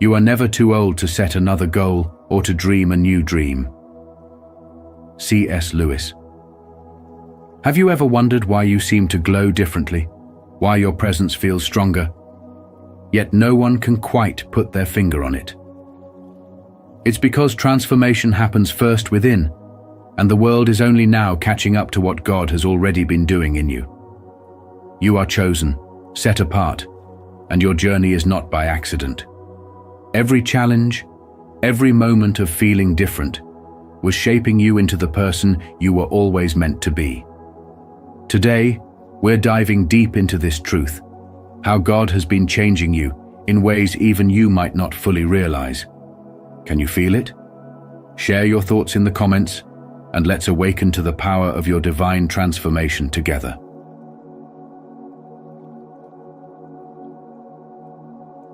You are never too old to set another goal or to dream a new dream. C.S. Lewis. Have you ever wondered why you seem to glow differently? Why your presence feels stronger? Yet no one can quite put their finger on it. It's because transformation happens first within, and the world is only now catching up to what God has already been doing in you. You are chosen, set apart, and your journey is not by accident. Every challenge, every moment of feeling different, was shaping you into the person you were always meant to be. Today, we're diving deep into this truth, how God has been changing you in ways even you might not fully realize. Can you feel it? Share your thoughts in the comments, and let's awaken to the power of your divine transformation together.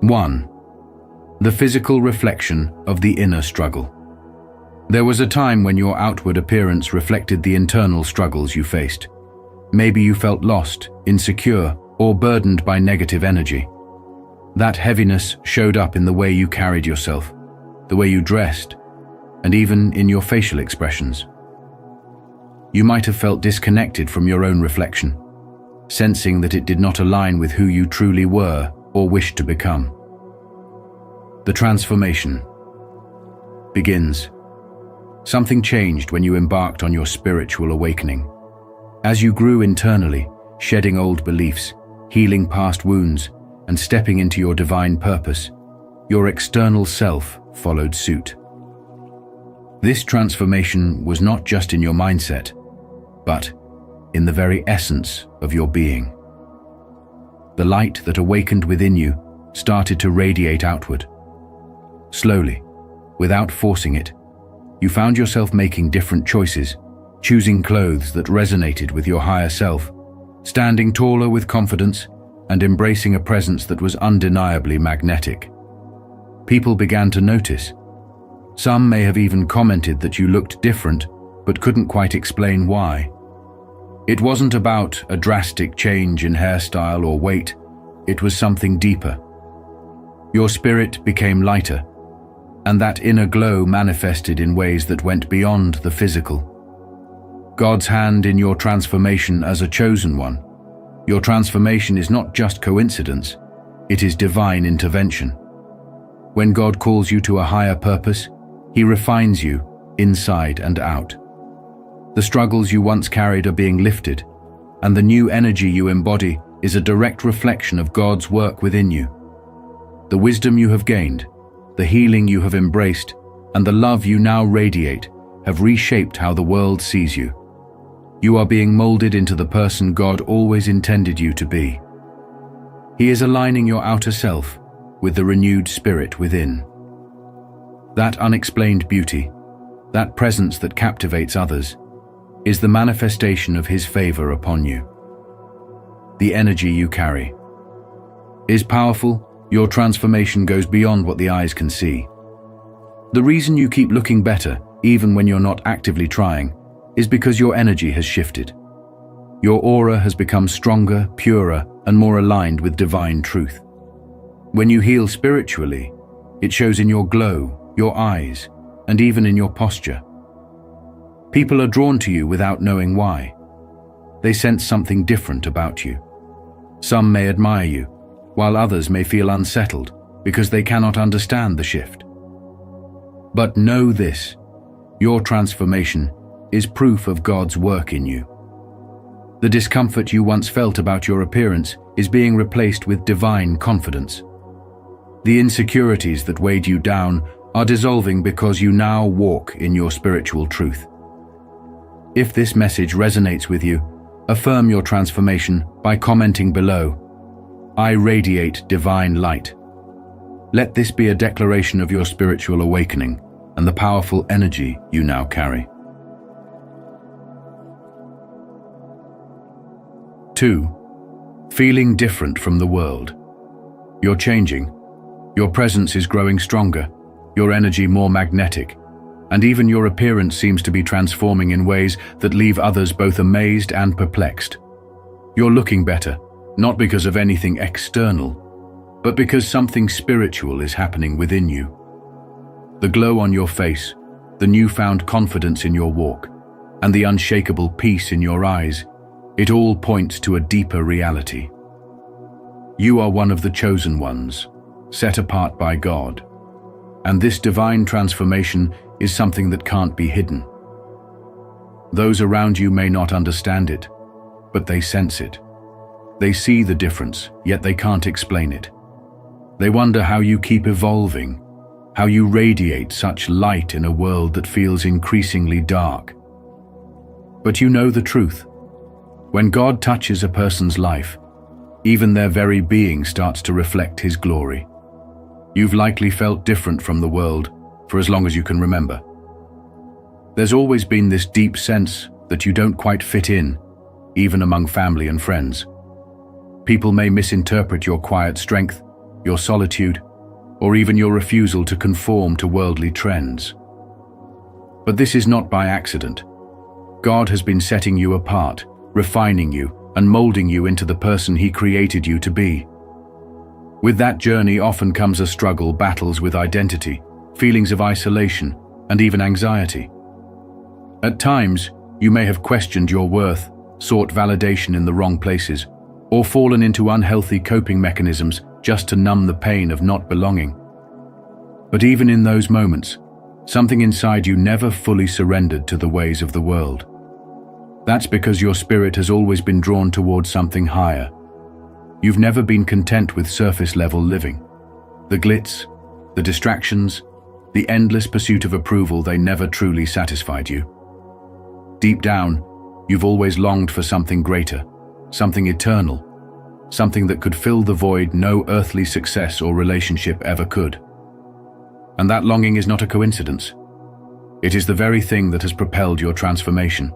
1. The physical reflection of the inner struggle. There was a time when your outward appearance reflected the internal struggles you faced. Maybe you felt lost, insecure, or burdened by negative energy. That heaviness showed up in the way you carried yourself, the way you dressed, and even in your facial expressions. You might have felt disconnected from your own reflection, sensing that it did not align with who you truly were or wished to become. The transformation begins. Something changed when you embarked on your spiritual awakening. As you grew internally, shedding old beliefs, healing past wounds, and stepping into your divine purpose, your external self followed suit. This transformation was not just in your mindset, but in the very essence of your being. The light that awakened within you started to radiate outward. Slowly, without forcing it, you found yourself making different choices, choosing clothes that resonated with your higher self, standing taller with confidence, and embracing a presence that was undeniably magnetic. People began to notice. Some may have even commented that you looked different, but couldn't quite explain why. It wasn't about a drastic change in hairstyle or weight, it was something deeper. Your spirit became lighter, and that inner glow manifested in ways that went beyond the physical. God's hand in your transformation as a chosen one. Your transformation is not just coincidence, it is divine intervention. When God calls you to a higher purpose, He refines you inside and out. The struggles you once carried are being lifted, and the new energy you embody is a direct reflection of God's work within you. The wisdom you have gained, the healing you have embraced, and the love you now radiate have reshaped how the world sees you. You are being molded into the person God always intended you to be. He is aligning your outer self with the renewed spirit within. That unexplained beauty, that presence that captivates others, is the manifestation of His favor upon you. The energy you carry is powerful. Your transformation goes beyond what the eyes can see. The reason you keep looking better, even when you're not actively trying, is because your energy has shifted. Your aura has become stronger, purer, and more aligned with divine truth. When you heal spiritually, it shows in your glow, your eyes, and even in your posture. People are drawn to you without knowing why. They sense something different about you. Some may admire you, while others may feel unsettled because they cannot understand the shift. But know this, your transformation is proof of God's work in you. The discomfort you once felt about your appearance is being replaced with divine confidence. The insecurities that weighed you down are dissolving because you now walk in your spiritual truth. If this message resonates with you, affirm your transformation by commenting below, "I radiate divine light." Let this be a declaration of your spiritual awakening and the powerful energy you now carry. 2. Feeling different from the world. You're changing. Your presence is growing stronger, your energy more magnetic, and even your appearance seems to be transforming in ways that leave others both amazed and perplexed. You're looking better, not because of anything external, but because something spiritual is happening within you. The glow on your face, the newfound confidence in your walk, and the unshakable peace in your eyes, it all points to a deeper reality. You are one of the chosen ones, set apart by God, and this divine transformation is something that can't be hidden. Those around you may not understand it, but they sense it. They see the difference, yet they can't explain it. They wonder how you keep evolving, how you radiate such light in a world that feels increasingly dark. But you know the truth. When God touches a person's life, even their very being starts to reflect His glory. You've likely felt different from the world for as long as you can remember. There's always been this deep sense that you don't quite fit in, even among family and friends. People may misinterpret your quiet strength, your solitude, or even your refusal to conform to worldly trends. But this is not by accident. God has been setting you apart, refining you, and molding you into the person He created you to be. With that journey often comes a struggle, battles with identity, feelings of isolation, and even anxiety. At times, you may have questioned your worth, sought validation in the wrong places, or fallen into unhealthy coping mechanisms just to numb the pain of not belonging. But even in those moments, something inside you never fully surrendered to the ways of the world. That's because your spirit has always been drawn towards something higher. You've never been content with surface-level living. The glitz, the distractions, the endless pursuit of approval, they never truly satisfied you. Deep down, you've always longed for something greater, something eternal, something that could fill the void no earthly success or relationship ever could. And that longing is not a coincidence. It is the very thing that has propelled your transformation.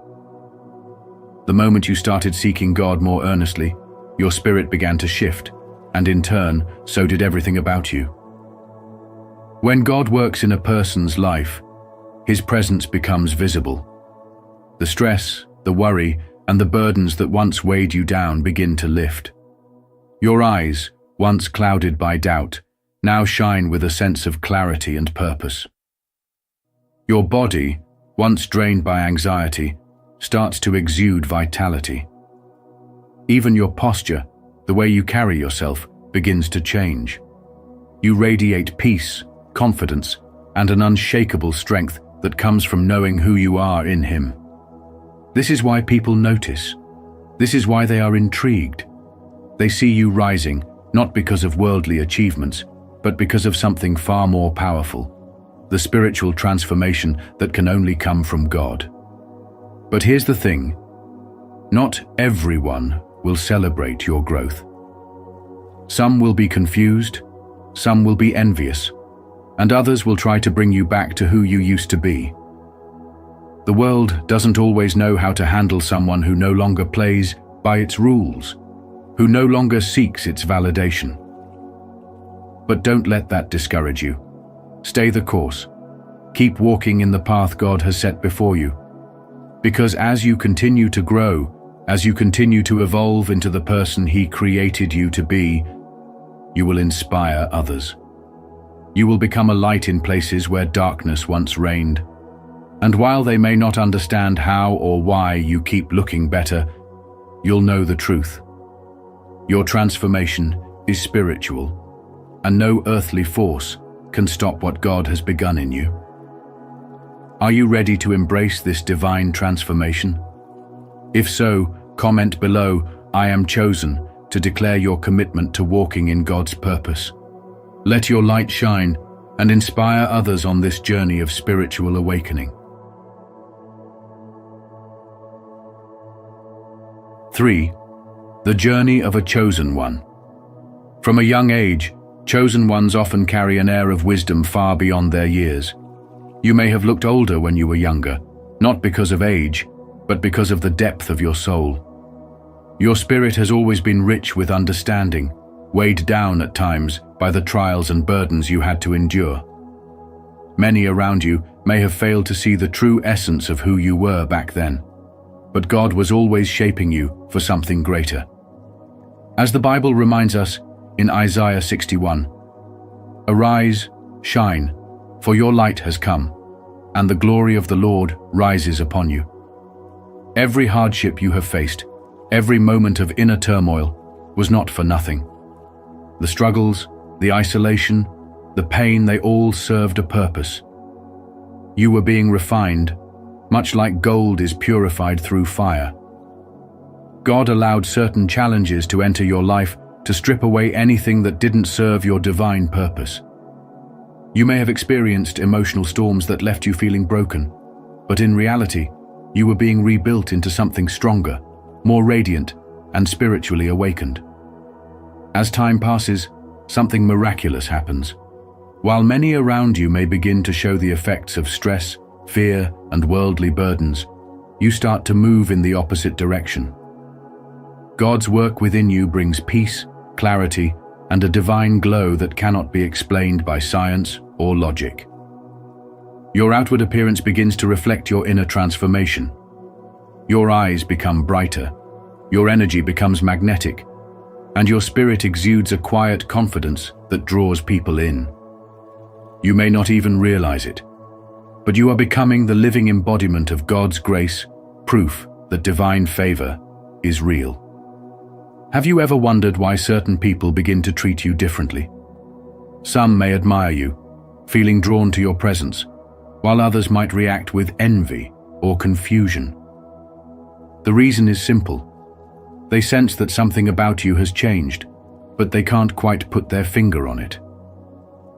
The moment you started seeking God more earnestly, your spirit began to shift, and in turn, so did everything about you. When God works in a person's life, His presence becomes visible. The stress, the worry, and the burdens that once weighed you down begin to lift. Your eyes, once clouded by doubt, now shine with a sense of clarity and purpose. Your body, once drained by anxiety, starts to exude vitality. Even your posture, the way you carry yourself, begins to change. You radiate peace, confidence, and an unshakable strength that comes from knowing who you are in Him. This is why people notice. This is why they are intrigued. They see you rising, not because of worldly achievements, but because of something far more powerful, the spiritual transformation that can only come from God. But here's the thing, not everyone will celebrate your growth. Some will be confused, some will be envious, and others will try to bring you back to who you used to be. The world doesn't always know how to handle someone who no longer plays by its rules, who no longer seeks its validation. But don't let that discourage you. Stay the course. Keep walking in the path God has set before you. Because as you continue to grow, as you continue to evolve into the person He created you to be, you will inspire others. You will become a light in places where darkness once reigned. And while they may not understand how or why you keep looking better, you'll know the truth. Your transformation is spiritual, and no earthly force can stop what God has begun in you. Are you ready to embrace this divine transformation? If so, comment below, "I am chosen," to declare your commitment to walking in God's purpose. Let your light shine and inspire others on this journey of spiritual awakening. 3. The journey of a chosen one. From a young age, chosen ones often carry an air of wisdom far beyond their years. You may have looked older when you were younger, not because of age, but because of the depth of your soul. Your spirit has always been rich with understanding, weighed down at times by the trials and burdens you had to endure. Many around you may have failed to see the true essence of who you were back then, but God was always shaping you for something greater. As the Bible reminds us, in Isaiah 61, "Arise, shine, for your light has come, and the glory of the Lord rises upon you." Every hardship you have faced, every moment of inner turmoil, was not for nothing. The struggles, the isolation, the pain, they all served a purpose. You were being refined, much like gold is purified through fire. God allowed certain challenges to enter your life to strip away anything that didn't serve your divine purpose. You may have experienced emotional storms that left you feeling broken, but in reality, you were being rebuilt into something stronger, more radiant, and spiritually awakened. As time passes, something miraculous happens. While many around you may begin to show the effects of stress, fear, and worldly burdens, you start to move in the opposite direction. God's work within you brings peace, clarity, and a divine glow that cannot be explained by science or logic. Your outward appearance begins to reflect your inner transformation. Your eyes become brighter, your energy becomes magnetic, and your spirit exudes a quiet confidence that draws people in. You may not even realize it, but you are becoming the living embodiment of God's grace, proof that divine favor is real. Have you ever wondered why certain people begin to treat you differently? Some may admire you, feeling drawn to your presence, while others might react with envy or confusion. The reason is simple. They sense that something about you has changed, but they can't quite put their finger on it.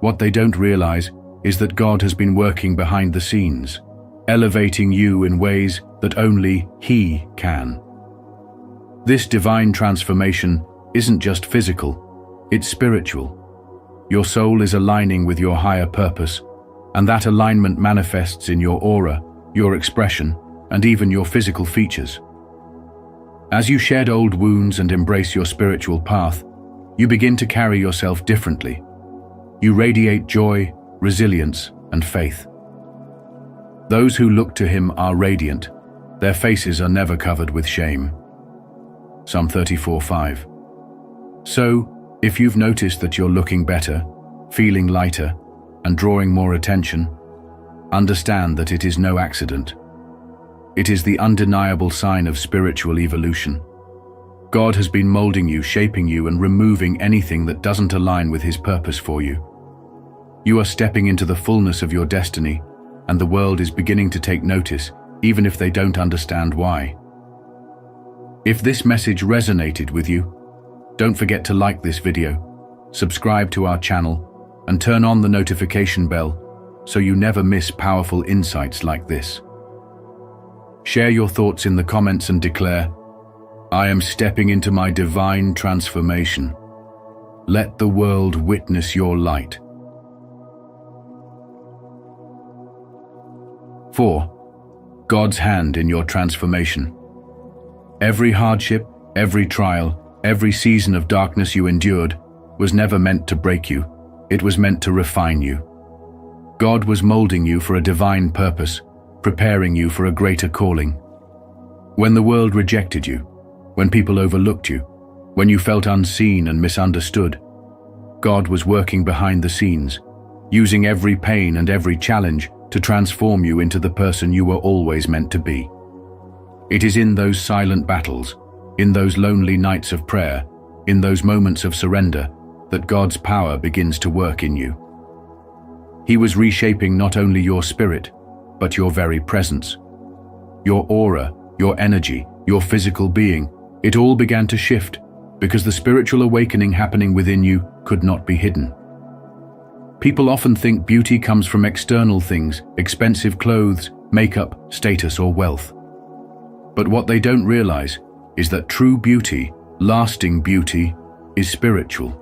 What they don't realize is that God has been working behind the scenes, elevating you in ways that only He can. This divine transformation isn't just physical, it's spiritual. Your soul is aligning with your higher purpose, and that alignment manifests in your aura, your expression, and even your physical features. As you shed old wounds and embrace your spiritual path, you begin to carry yourself differently. You radiate joy, resilience, and faith. Those who look to Him are radiant. Their faces are never covered with shame. Psalm 34:5. So, if you've noticed that you're looking better, feeling lighter, and drawing more attention, understand that it is no accident. It is the undeniable sign of spiritual evolution. God has been molding you, shaping you, and removing anything that doesn't align with His purpose for you. You are stepping into the fullness of your destiny, and the world is beginning to take notice, even if they don't understand why. If this message resonated with you, don't forget to like this video, subscribe to our channel, and turn on the notification bell so you never miss powerful insights like this. Share your thoughts in the comments and declare, "I am stepping into my divine transformation. Let the world witness your light." 4. God's hand in your transformation. Every hardship, every trial, every season of darkness you endured was never meant to break you. It was meant to refine you. God was molding you for a divine purpose, preparing you for a greater calling. When the world rejected you, when people overlooked you, when you felt unseen and misunderstood, God was working behind the scenes, using every pain and every challenge to transform you into the person you were always meant to be. It is in those silent battles, in those lonely nights of prayer, in those moments of surrender, that God's power begins to work in you. He was reshaping not only your spirit, but your very presence. Your aura, your energy, your physical being, it all began to shift because the spiritual awakening happening within you could not be hidden. People often think beauty comes from external things, expensive clothes, makeup, status, or wealth. But what they don't realize is that true beauty, lasting beauty, is spiritual.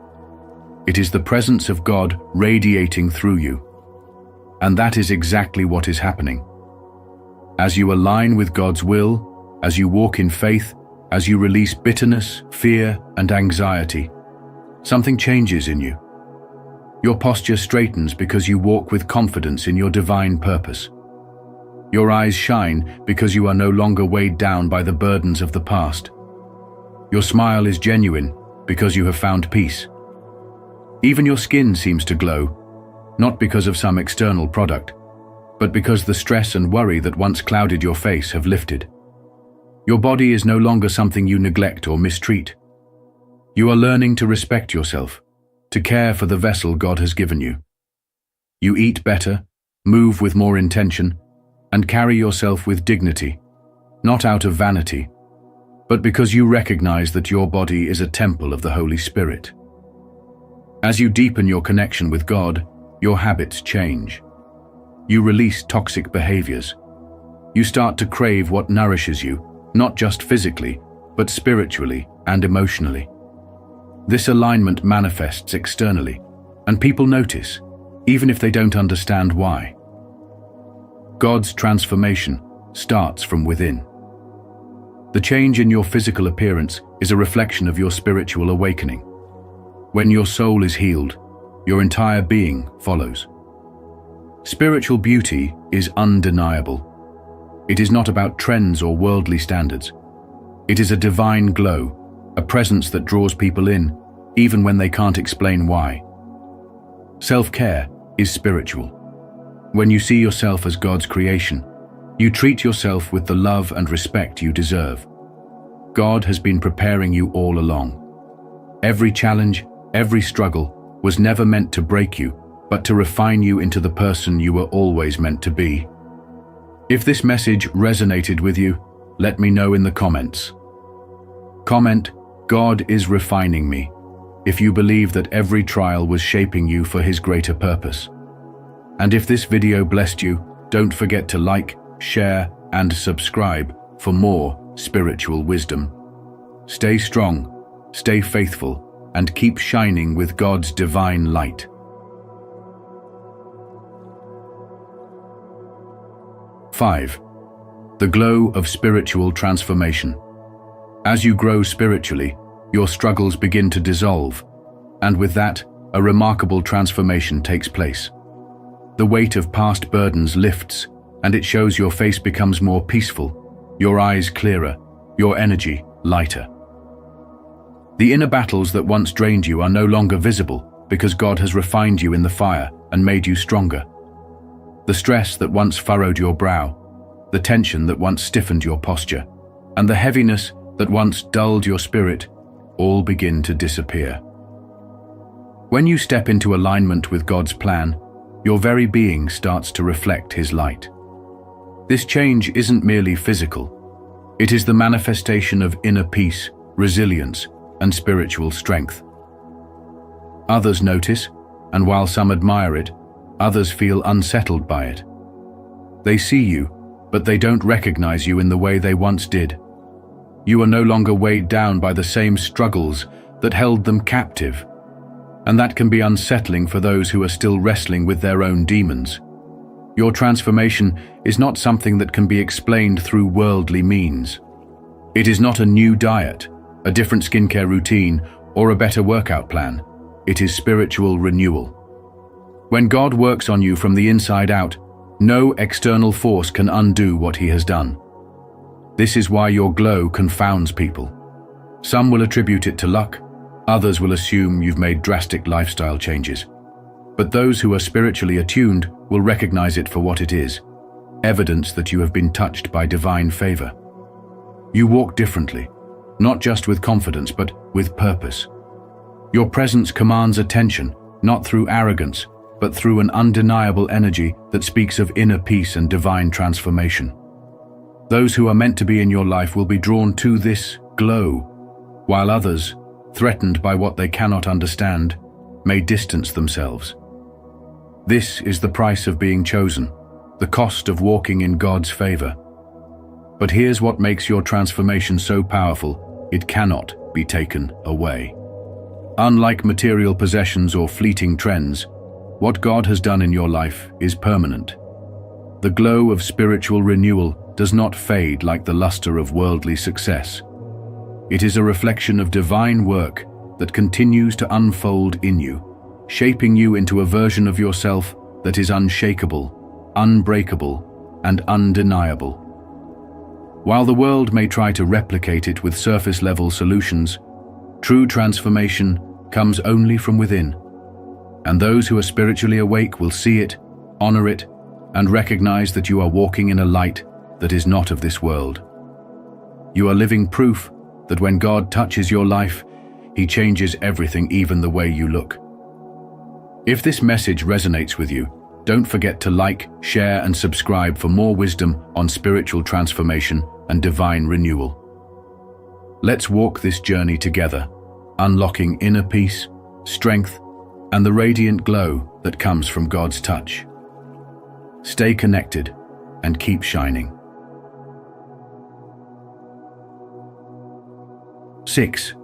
It is the presence of God radiating through you. And that is exactly what is happening. As you align with God's will, as you walk in faith, as you release bitterness, fear, and anxiety, something changes in you. Your posture straightens because you walk with confidence in your divine purpose. Your eyes shine because you are no longer weighed down by the burdens of the past. Your smile is genuine because you have found peace. Even your skin seems to glow, not because of some external product, but because the stress and worry that once clouded your face have lifted. Your body is no longer something you neglect or mistreat. You are learning to respect yourself, to care for the vessel God has given you. You eat better, move with more intention, and carry yourself with dignity, not out of vanity, but because you recognize that your body is a temple of the Holy Spirit. As you deepen your connection with God, your habits change. You release toxic behaviors. You start to crave what nourishes you, not just physically, but spiritually and emotionally. This alignment manifests externally, and people notice, even if they don't understand why. God's transformation starts from within. The change in your physical appearance is a reflection of your spiritual awakening. When your soul is healed, your entire being follows. Spiritual beauty is undeniable. It is not about trends or worldly standards. It is a divine glow, a presence that draws people in, even when they can't explain why. Self-care is spiritual. When you see yourself as God's creation, you treat yourself with the love and respect you deserve. God has been preparing you all along. Every challenge, every struggle was never meant to break you, but to refine you into the person you were always meant to be. If this message resonated with you, let me know in the comments. Comment, "God is refining me," if you believe that every trial was shaping you for His greater purpose. And if this video blessed you, don't forget to like, share, and subscribe for more spiritual wisdom. Stay strong, stay faithful, and keep shining with God's divine light. Five, the glow of spiritual transformation. As you grow spiritually, your struggles begin to dissolve, and with that, a remarkable transformation takes place. The weight of past burdens lifts, and it shows your face becomes more peaceful, your eyes clearer, your energy lighter. The inner battles that once drained you are no longer visible because God has refined you in the fire and made you stronger. The stress that once furrowed your brow, the tension that once stiffened your posture, and the heaviness that once dulled your spirit all begin to disappear. When you step into alignment with God's plan, your very being starts to reflect His light. This change isn't merely physical. It is the manifestation of inner peace, resilience, and spiritual strength. Others notice, and while some admire it, others feel unsettled by it. They see you, but they don't recognize you in the way they once did. You are no longer weighed down by the same struggles that held them captive, and that can be unsettling for those who are still wrestling with their own demons. Your transformation is not something that can be explained through worldly means. It is not a new diet, a different skincare routine, or a better workout plan. It is spiritual renewal. When God works on you from the inside out, no external force can undo what He has done. This is why your glow confounds people. Some will attribute it to luck, others will assume you've made drastic lifestyle changes. But those who are spiritually attuned will recognize it for what it is, evidence that you have been touched by divine favor. You walk differently, not just with confidence, but with purpose. Your presence commands attention, not through arrogance, but through an undeniable energy that speaks of inner peace and divine transformation. Those who are meant to be in your life will be drawn to this glow, while others, threatened by what they cannot understand, may distance themselves. This is the price of being chosen, the cost of walking in God's favor. But here's what makes your transformation so powerful: it cannot be taken away. Unlike material possessions or fleeting trends, what God has done in your life is permanent. The glow of spiritual renewal does not fade like the luster of worldly success. It is a reflection of divine work that continues to unfold in you, shaping you into a version of yourself that is unshakable, unbreakable, and undeniable. While the world may try to replicate it with surface-level solutions, true transformation comes only from within. And those who are spiritually awake will see it, honor it, and recognize that you are walking in a light that is not of this world. You are living proof that when God touches your life, He changes everything, even the way you look. If this message resonates with you, don't forget to like, share, and subscribe for more wisdom on spiritual transformation and divine renewal. Let's walk this journey together, unlocking inner peace, strength, and the radiant glow that comes from God's touch. Stay connected and keep shining. 6.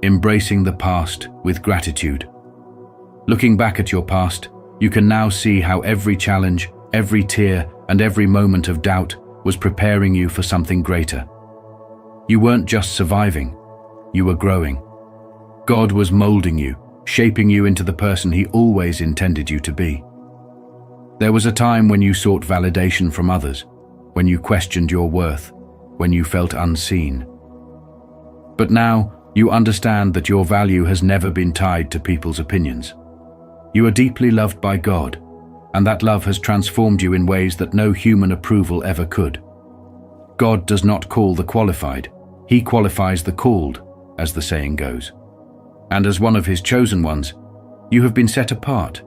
Embracing the past with gratitude. Looking back at your past, you can now see how every challenge, every tear, and every moment of doubt was preparing you for something greater. You weren't just surviving, you were growing. God was molding you, shaping you into the person He always intended you to be. There was a time when you sought validation from others, when you questioned your worth, when you felt unseen. But now, you understand that your value has never been tied to people's opinions. You are deeply loved by God, and that love has transformed you in ways that no human approval ever could. God does not call the qualified, He qualifies the called, as the saying goes. And as one of His chosen ones, you have been set apart.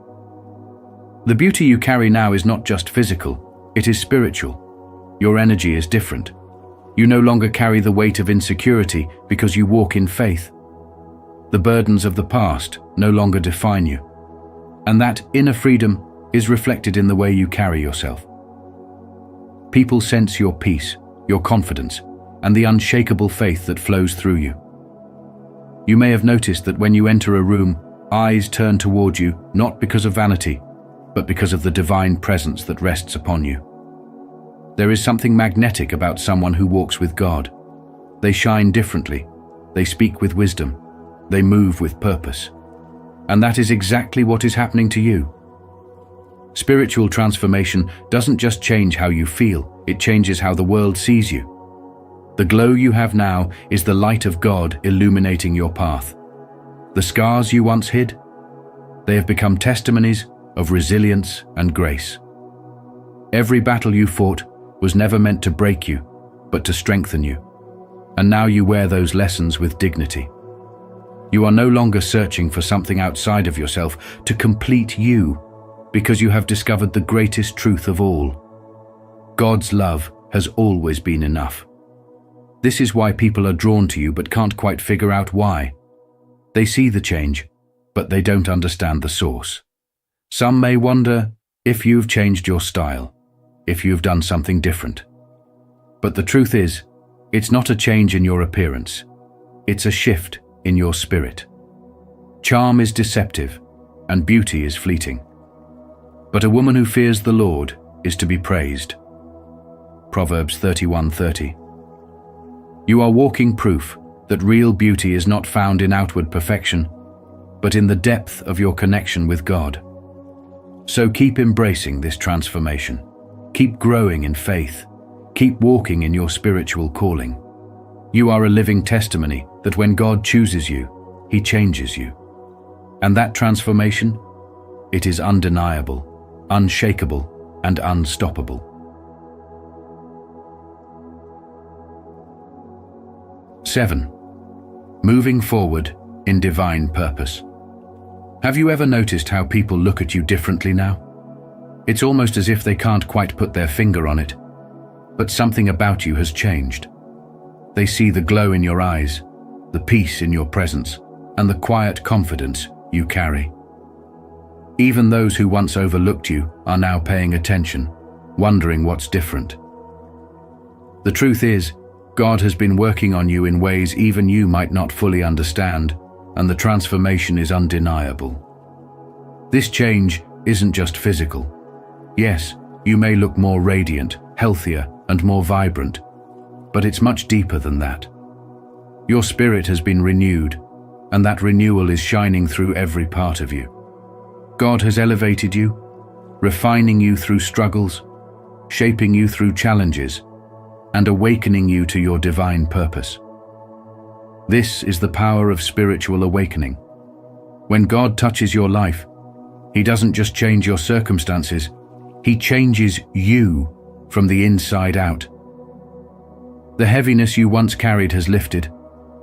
The beauty you carry now is not just physical, it is spiritual. Your energy is different. You no longer carry the weight of insecurity because you walk in faith. The burdens of the past no longer define you. And that inner freedom is reflected in the way you carry yourself. People sense your peace, your confidence, and the unshakable faith that flows through you. You may have noticed that when you enter a room, eyes turn toward you not because of vanity, but because of the divine presence that rests upon you. There is something magnetic about someone who walks with God. They shine differently, they speak with wisdom, they move with purpose. And that is exactly what is happening to you. Spiritual transformation doesn't just change how you feel, it changes how the world sees you. The glow you have now is the light of God illuminating your path. The scars you once hid, they have become testimonies of resilience and grace. Every battle you fought was never meant to break you, but to strengthen you. And now you wear those lessons with dignity. You are no longer searching for something outside of yourself to complete you, because you have discovered the greatest truth of all. God's love has always been enough. This is why people are drawn to you but can't quite figure out why. They see the change, but they don't understand the source. Some may wonder if you've changed your style, if you've done something different. But the truth is, it's not a change in your appearance. It's a shift in your spirit. Charm is deceptive, and beauty is fleeting. But a woman who fears the Lord is to be praised. Proverbs 31:30. You are walking proof that real beauty is not found in outward perfection, but in the depth of your connection with God. So keep embracing this transformation. Keep growing in faith. Keep walking in your spiritual calling. You are a living testimony that when God chooses you, He changes you. And that transformation, it is undeniable, unshakable, and unstoppable. 7. Moving forward in divine purpose. Have you ever noticed how people look at you differently now? It's almost as if they can't quite put their finger on it, but something about you has changed. They see the glow in your eyes, the peace in your presence, and the quiet confidence you carry. Even those who once overlooked you are now paying attention, wondering what's different. The truth is, God has been working on you in ways even you might not fully understand, and the transformation is undeniable. This change isn't just physical. Yes, you may look more radiant, healthier, and more vibrant, but it's much deeper than that. Your spirit has been renewed, and that renewal is shining through every part of you. God has elevated you, refining you through struggles, shaping you through challenges, and awakening you to your divine purpose. This is the power of spiritual awakening. When God touches your life, He doesn't just change your circumstances, He changes you from the inside out. The heaviness you once carried has lifted.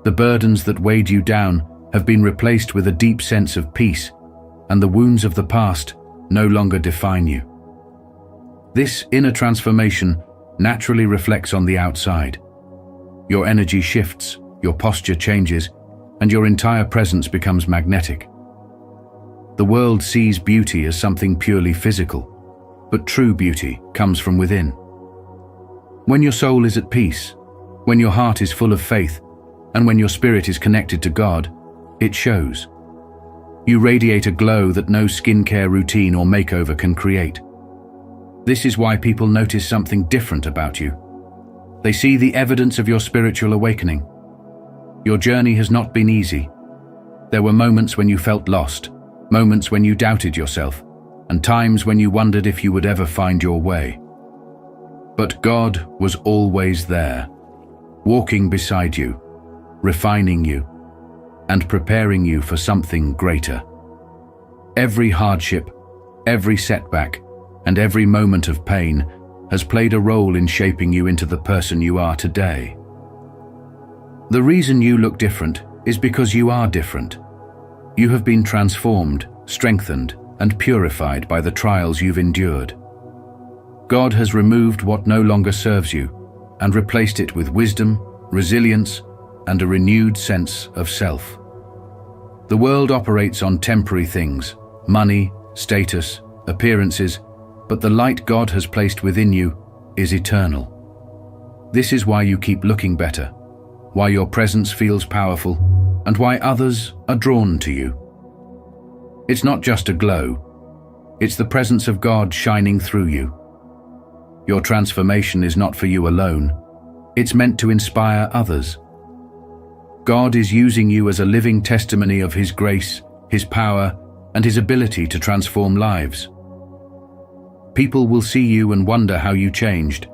The burdens that weighed you down have been replaced with a deep sense of peace, and the wounds of the past no longer define you. This inner transformation naturally reflects on the outside. Your energy shifts, your posture changes, and your entire presence becomes magnetic. The world sees beauty as something purely physical, but true beauty comes from within. When your soul is at peace, when your heart is full of faith, and when your spirit is connected to God, it shows. You radiate a glow that no skincare routine or makeover can create. This is why people notice something different about you. They see the evidence of your spiritual awakening. Your journey has not been easy. There were moments when you felt lost, moments when you doubted yourself, and times when you wondered if you would ever find your way. But God was always there, walking beside you, refining you, and preparing you for something greater. Every hardship, every setback, and every moment of pain has played a role in shaping you into the person you are today. The reason you look different is because you are different. You have been transformed, strengthened, and purified by the trials you've endured. God has removed what no longer serves you and replaced it with wisdom, resilience, and a renewed sense of self. The world operates on temporary things, money, status, appearances, but the light God has placed within you is eternal. This is why you keep looking better, why your presence feels powerful, and why others are drawn to you. It's not just a glow, it's the presence of God shining through you. Your transformation is not for you alone, it's meant to inspire others. God is using you as a living testimony of His grace, His power, and His ability to transform lives. People will see you and wonder how you changed,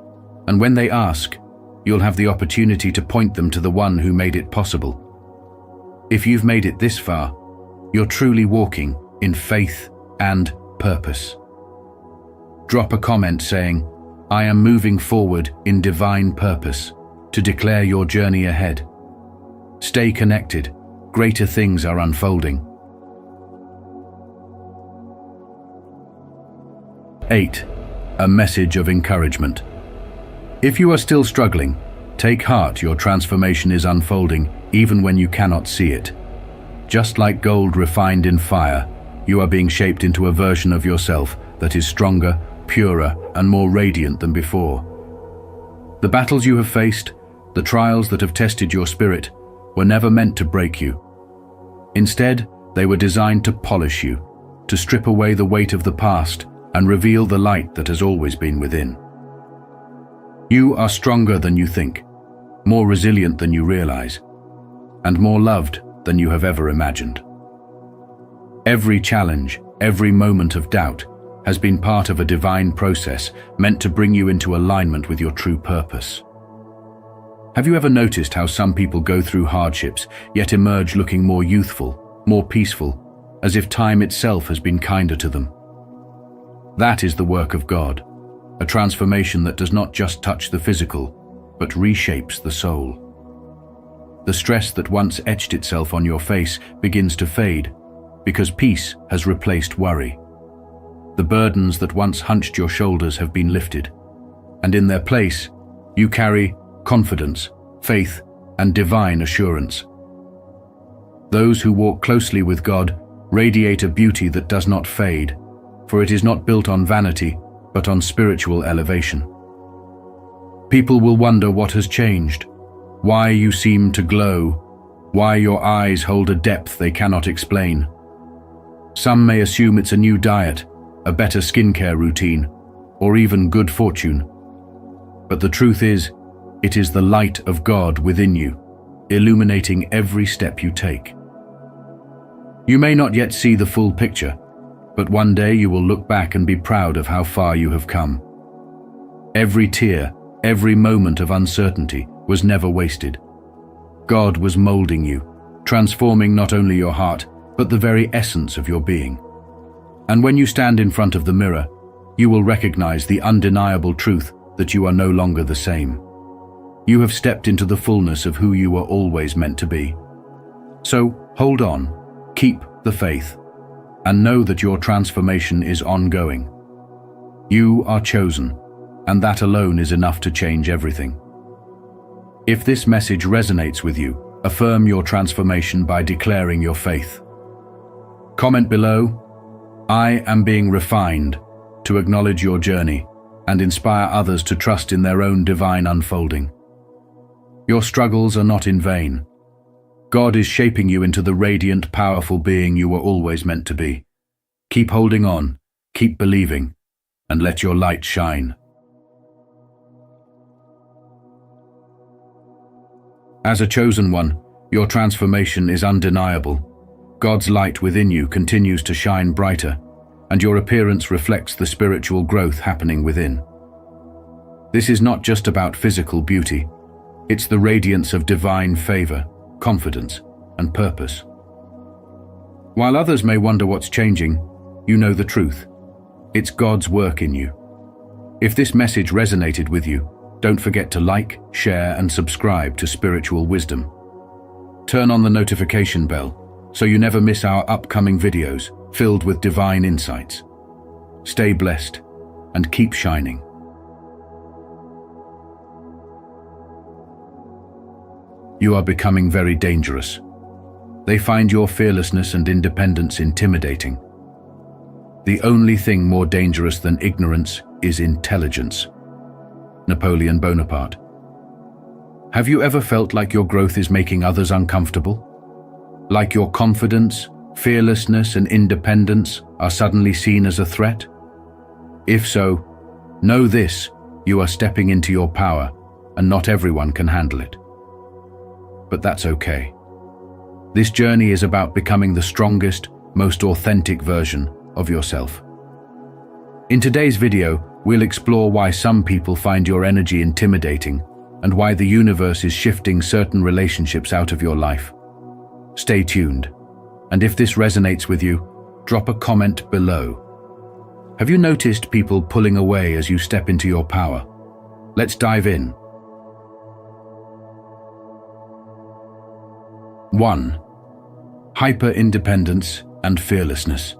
and when they ask, you'll have the opportunity to point them to the one who made it possible. If you've made it this far, you're truly walking in faith and purpose. Drop a comment saying, "I am moving forward in divine purpose," to declare your journey ahead. Stay connected, greater things are unfolding. 8. A message of encouragement. If you are still struggling, take heart, your transformation is unfolding even when you cannot see it. Just like gold refined in fire, you are being shaped into a version of yourself that is stronger, purer, and more radiant than before. The battles you have faced, the trials that have tested your spirit, were never meant to break you. Instead, they were designed to polish you, to strip away the weight of the past and reveal the light that has always been within. You are stronger than you think, more resilient than you realize, and more loved than you have ever imagined. Every challenge, every moment of doubt, has been part of a divine process meant to bring you into alignment with your true purpose. Have you ever noticed how some people go through hardships yet emerge looking more youthful, more peaceful, as if time itself has been kinder to them? That is the work of God, a transformation that does not just touch the physical, but reshapes the soul. The stress that once etched itself on your face begins to fade, because peace has replaced worry. The burdens that once hunched your shoulders have been lifted, and in their place, you carry confidence, faith, and divine assurance. Those who walk closely with God radiate a beauty that does not fade, for it is not built on vanity, but on spiritual elevation. People will wonder what has changed, why you seem to glow, why your eyes hold a depth they cannot explain. Some may assume it's a new diet, a better skincare routine, or even good fortune. But the truth is, it is the light of God within you, illuminating every step you take. You may not yet see the full picture, but one day you will look back and be proud of how far you have come. Every tear, every moment of uncertainty was never wasted. God was molding you, transforming not only your heart, but the very essence of your being. And when you stand in front of the mirror, you will recognize the undeniable truth that you are no longer the same. You have stepped into the fullness of who you were always meant to be. So hold on, keep the faith, and know that your transformation is ongoing. You are chosen, and that alone is enough to change everything. If this message resonates with you, affirm your transformation by declaring your faith. Comment below, "I am being refined," to acknowledge your journey and inspire others to trust in their own divine unfolding. Your struggles are not in vain. God is shaping you into the radiant, powerful being you were always meant to be. Keep holding on, keep believing, and let your light shine. As a chosen one, your transformation is undeniable. God's light within you continues to shine brighter, and your appearance reflects the spiritual growth happening within. This is not just about physical beauty. It's the radiance of divine favor, confidence, and purpose. While others may wonder what's changing, you know the truth. It's God's work in you. If this message resonated with you, don't forget to like, share, and subscribe to Spiritual Wisdom. Turn on the notification bell so you never miss our upcoming videos filled with divine insights. Stay blessed and keep shining. You are becoming very dangerous. They find your fearlessness and independence intimidating. The only thing more dangerous than ignorance is intelligence. Napoleon Bonaparte. Have you ever felt like your growth is making others uncomfortable? Like your confidence, fearlessness, and independence are suddenly seen as a threat? If so, know this: you are stepping into your power, and not everyone can handle it. But that's okay. This journey is about becoming the strongest, most authentic version of yourself. In today's video, we'll explore why some people find your energy intimidating and why the universe is shifting certain relationships out of your life. Stay tuned, and if this resonates with you, drop a comment below. Have you noticed people pulling away as you step into your power? Let's dive in. 1. Hyper-independence and fearlessness.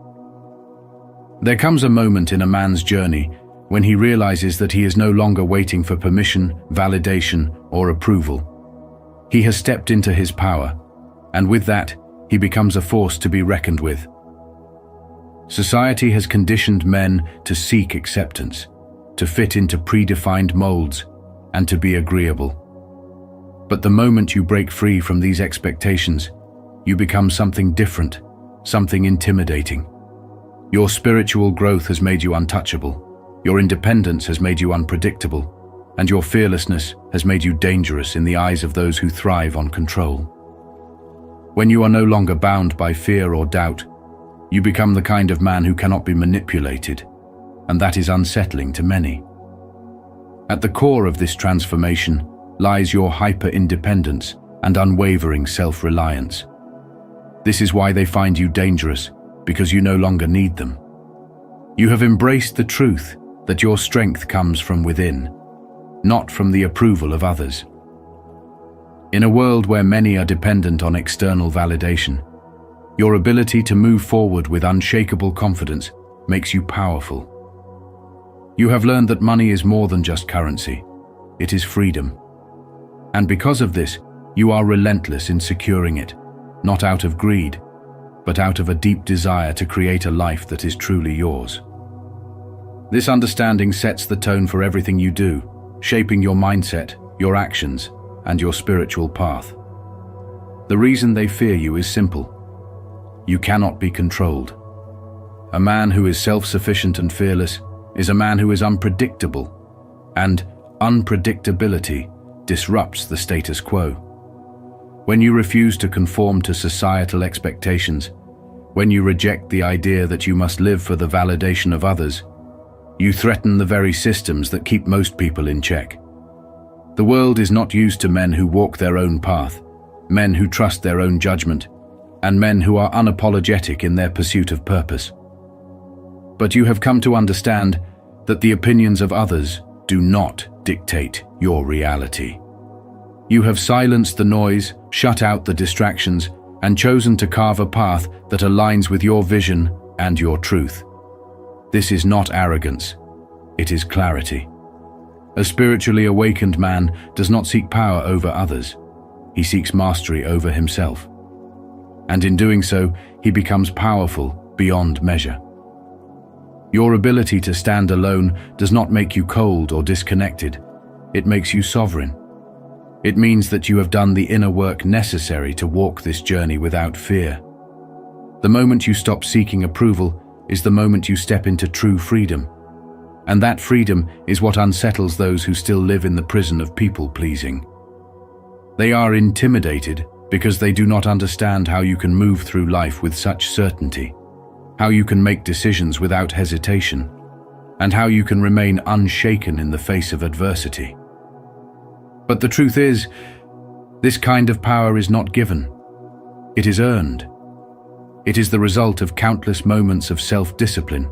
There comes a moment in a man's journey when he realizes that he is no longer waiting for permission, validation, or approval. He has stepped into his power, and with that, he becomes a force to be reckoned with. Society has conditioned men to seek acceptance, to fit into predefined molds, and to be agreeable. But the moment you break free from these expectations, you become something different, something intimidating. Your spiritual growth has made you untouchable. Your independence has made you unpredictable, and your fearlessness has made you dangerous in the eyes of those who thrive on control. When you are no longer bound by fear or doubt, you become the kind of man who cannot be manipulated, and that is unsettling to many. At the core of this transformation lies your hyper-independence and unwavering self-reliance. This is why they find you dangerous, because you no longer need them. You have embraced the truth that your strength comes from within, not from the approval of others. In a world where many are dependent on external validation, your ability to move forward with unshakable confidence makes you powerful. You have learned that money is more than just currency. It is freedom. And because of this, you are relentless in securing it, not out of greed, but out of a deep desire to create a life that is truly yours. This understanding sets the tone for everything you do, shaping your mindset, your actions, and your spiritual path. The reason they fear you is simple. You cannot be controlled. A man who is self-sufficient and fearless is a man who is unpredictable, and unpredictability disrupts the status quo. When you refuse to conform to societal expectations, when you reject the idea that you must live for the validation of others, you threaten the very systems that keep most people in check. The world is not used to men who walk their own path, men who trust their own judgment, and men who are unapologetic in their pursuit of purpose. but you have come to understand that the opinions of others do not dictate your reality. You have silenced the noise, shut out the distractions, and chosen to carve a path that aligns with your vision and your truth. This is not arrogance, it is clarity. A spiritually awakened man does not seek power over others, he seeks mastery over himself. And in doing so, he becomes powerful beyond measure. Your ability to stand alone does not make you cold or disconnected, it makes you sovereign. It means that you have done the inner work necessary to walk this journey without fear. The moment you stop seeking approval is the moment you step into true freedom. And that freedom is what unsettles those who still live in the prison of people-pleasing. They are intimidated because they do not understand how you can move through life with such certainty, how you can make decisions without hesitation, and how you can remain unshaken in the face of adversity. But the truth is, this kind of power is not given. It is earned. It is the result of countless moments of self-discipline,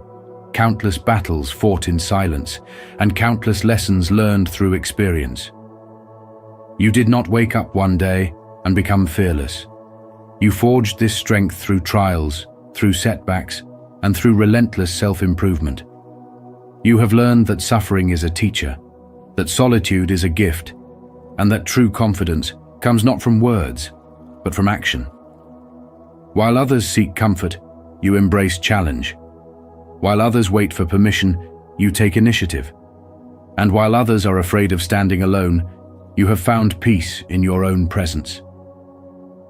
countless battles fought in silence, and countless lessons learned through experience. You did not wake up one day and become fearless. You forged this strength through trials, through setbacks, and through relentless self-improvement. You have learned that suffering is a teacher, that solitude is a gift, and that true confidence comes not from words, but from action. While others seek comfort, you embrace challenge. While others wait for permission, you take initiative. And while others are afraid of standing alone, you have found peace in your own presence.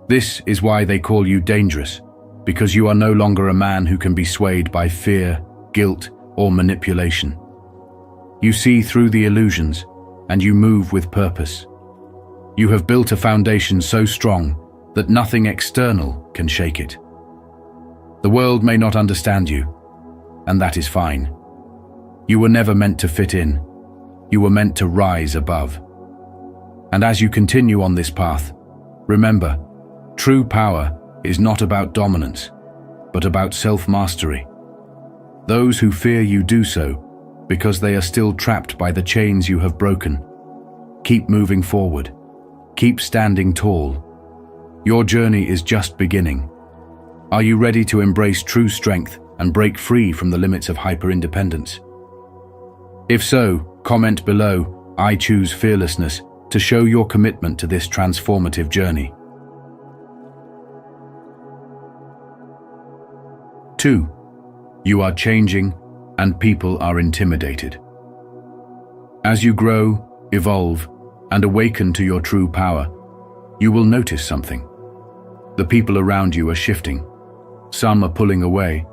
This is why they call you dangerous, because you are no longer a man who can be swayed by fear, guilt, or manipulation. You see through the illusions, and you move with purpose. You have built a foundation so strong that nothing external can shake it. The world may not understand you, and that is fine. You were never meant to fit in. You were meant to rise above. And as you continue on this path, remember, true power is not about dominance, but about self-mastery. Those who fear you do so because they are still trapped by the chains you have broken. Keep moving forward. Keep standing tall. Your journey is just beginning. Are you ready to embrace true strength and break free from the limits of hyper-independence? If so, comment below, "I choose fearlessness," to show your commitment to this transformative journey. 2. You are changing, and people are intimidated. As you grow, evolve, and awaken to your true power, you will notice something. The people around you are shifting. Some are pulling away,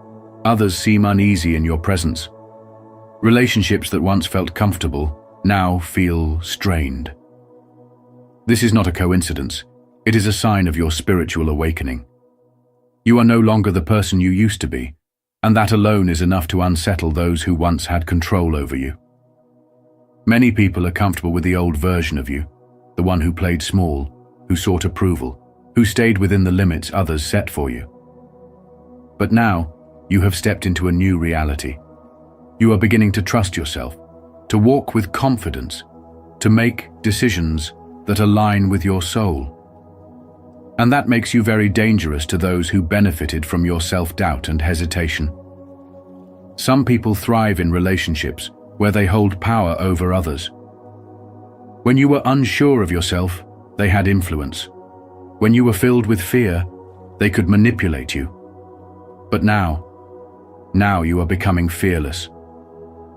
others seem uneasy in your presence. Relationships that once felt comfortable now feel strained. This is not a coincidence. It is a sign of your spiritual awakening. You are no longer the person you used to be, and that alone is enough to unsettle those who once had control over you. Many people are comfortable with the old version of you, the one who played small, who sought approval, who stayed within the limits others set for you. But now, you have stepped into a new reality. You are beginning to trust yourself, to walk with confidence, to make decisions that align with your soul. And that makes you very dangerous to those who benefited from your self-doubt and hesitation. Some people thrive in relationships where they hold power over others. When you were unsure of yourself, they had influence. When you were filled with fear, they could manipulate you. But now you are becoming fearless.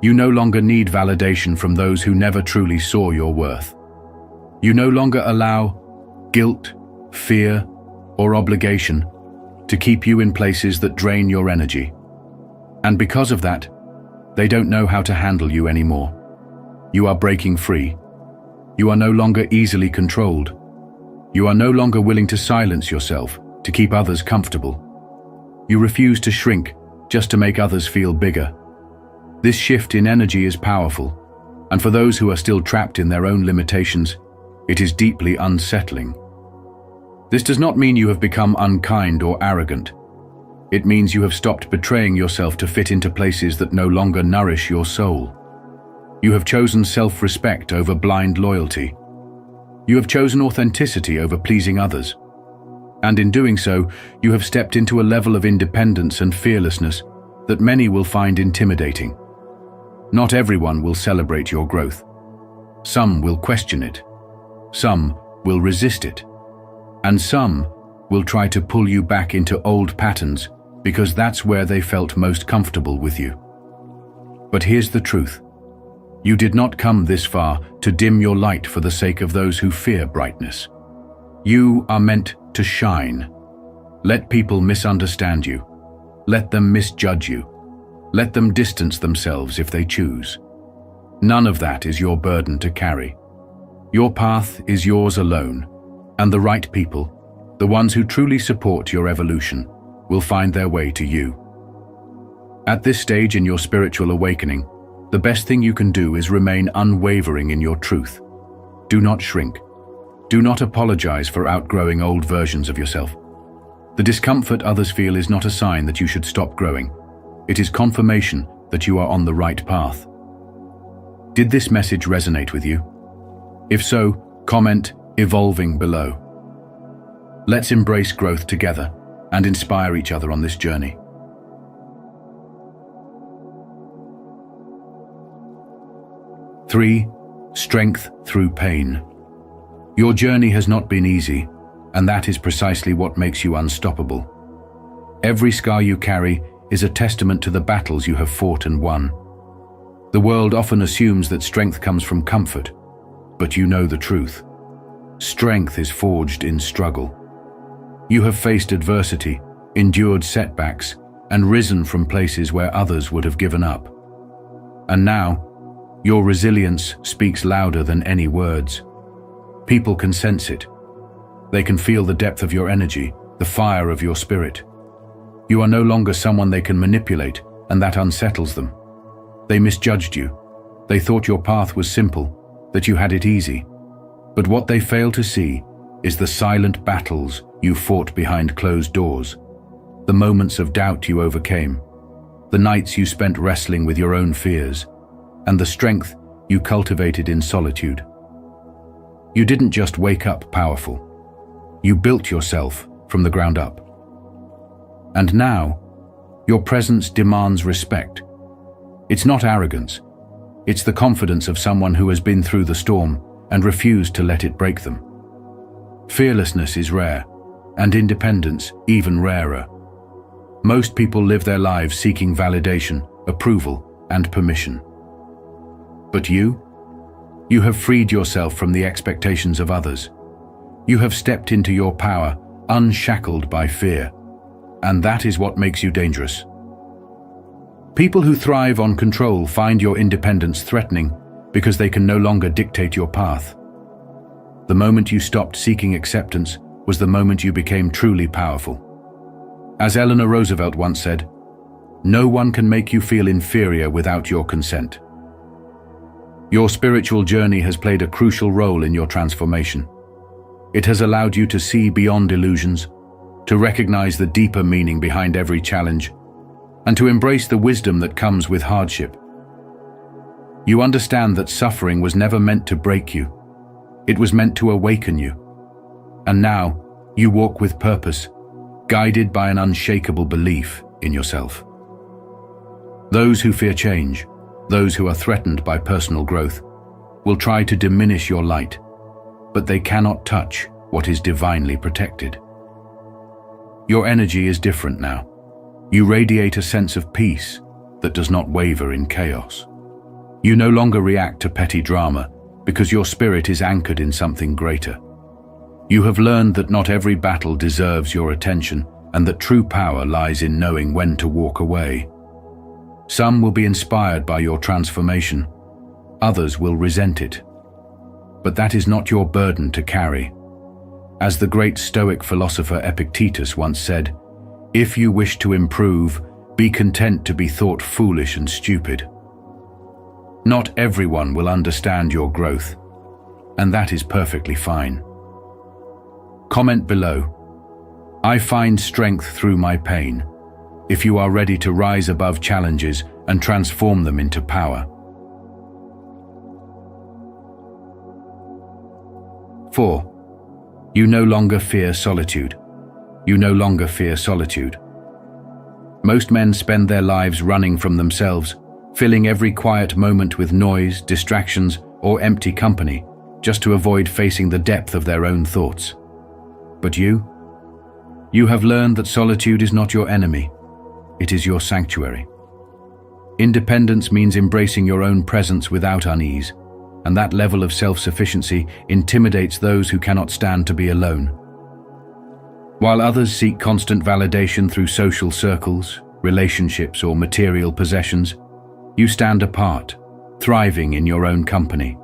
You no longer need validation from those who never truly saw your worth. You no longer allow guilt, fear, or obligation to keep you in places that drain your energy. And because of that, they don't know how to handle you anymore. You are breaking free. You are no longer easily controlled. You are no longer willing to silence yourself to keep others comfortable. You refuse to shrink just to make others feel bigger. This shift in energy is powerful, and for those who are still trapped in their own limitations, it is deeply unsettling. This does not mean you have become unkind or arrogant. It means you have stopped betraying yourself to fit into places that no longer nourish your soul. You have chosen self-respect over blind loyalty. You have chosen authenticity over pleasing others. And in doing so, you have stepped into a level of independence and fearlessness that many will find intimidating. Not everyone will celebrate your growth. Some will question it. Some will resist it. And some will try to pull you back into old patterns because that's where they felt most comfortable with you. But here's the truth. You did not come this far to dim your light for the sake of those who fear brightness. You are meant to shine. Let people misunderstand you. Let them misjudge you. Let them distance themselves if they choose. None of that is your burden to carry. Your path is yours alone, and the right people, the ones who truly support your evolution, will find their way to you. At this stage in your spiritual awakening, the best thing you can do is remain unwavering in your truth. Do not shrink. Do not apologize for outgrowing old versions of yourself. The discomfort others feel is not a sign that you should stop growing. It is confirmation that you are on the right path. Did this message resonate with you? If so, comment "evolving" below. Let's embrace growth together and inspire each other on this journey. 3. Strength through pain. Your journey has not been easy, and that is precisely what makes you unstoppable. Every scar you carry is a testament to the battles you have fought and won. The world often assumes that strength comes from comfort, but you know the truth. Strength is forged in struggle. You have faced adversity, endured setbacks, and risen from places where others would have given up. And now, your resilience speaks louder than any words. People can sense it. They can feel the depth of your energy, the fire of your spirit. You are no longer someone they can manipulate, and that unsettles them. They misjudged you. They thought your path was simple, that you had it easy. But what they fail to see is the silent battles you fought behind closed doors, the moments of doubt you overcame, the nights you spent wrestling with your own fears, and the strength you cultivated in solitude. You didn't just wake up powerful. You built yourself from the ground up. And now, your presence demands respect. It's not arrogance. It's the confidence of someone who has been through the storm and refused to let it break them. Fearlessness is rare, and independence even rarer. Most people live their lives seeking validation, approval, and permission. But you have freed yourself from the expectations of others. You have stepped into your power, unshackled by fear. And that is what makes you dangerous. People who thrive on control find your independence threatening because they can no longer dictate your path. The moment you stopped seeking acceptance was the moment you became truly powerful. As Eleanor Roosevelt once said, "No one can make you feel inferior without your consent." Your spiritual journey has played a crucial role in your transformation. It has allowed you to see beyond illusions, to recognize the deeper meaning behind every challenge, and to embrace the wisdom that comes with hardship. You understand that suffering was never meant to break you. It was meant to awaken you. And now, you walk with purpose, guided by an unshakable belief in yourself. Those who fear change, those who are threatened by personal growth, will try to diminish your light, but they cannot touch what is divinely protected. Your energy is different now. You radiate a sense of peace that does not waver in chaos. You no longer react to petty drama because your spirit is anchored in something greater. You have learned that not every battle deserves your attention and that true power lies in knowing when to walk away. Some will be inspired by your transformation, others will resent it. But that is not your burden to carry. As the great Stoic philosopher Epictetus once said, "If you wish to improve, be content to be thought foolish and stupid." Not everyone will understand your growth, and that is perfectly fine. Comment below. I find strength through my pain. if you are ready to rise above challenges and transform them into power. 4. You no longer fear solitude. You no longer fear solitude. Most men spend their lives running from themselves, filling every quiet moment with noise, distractions, or empty company, just to avoid facing the depth of their own thoughts. But you have learned that solitude is not your enemy, it is your sanctuary. Independence means embracing your own presence without unease, and that level of self-sufficiency intimidates those who cannot stand to be alone. While others seek constant validation through social circles, relationships, or material possessions, you stand apart, thriving in your own company.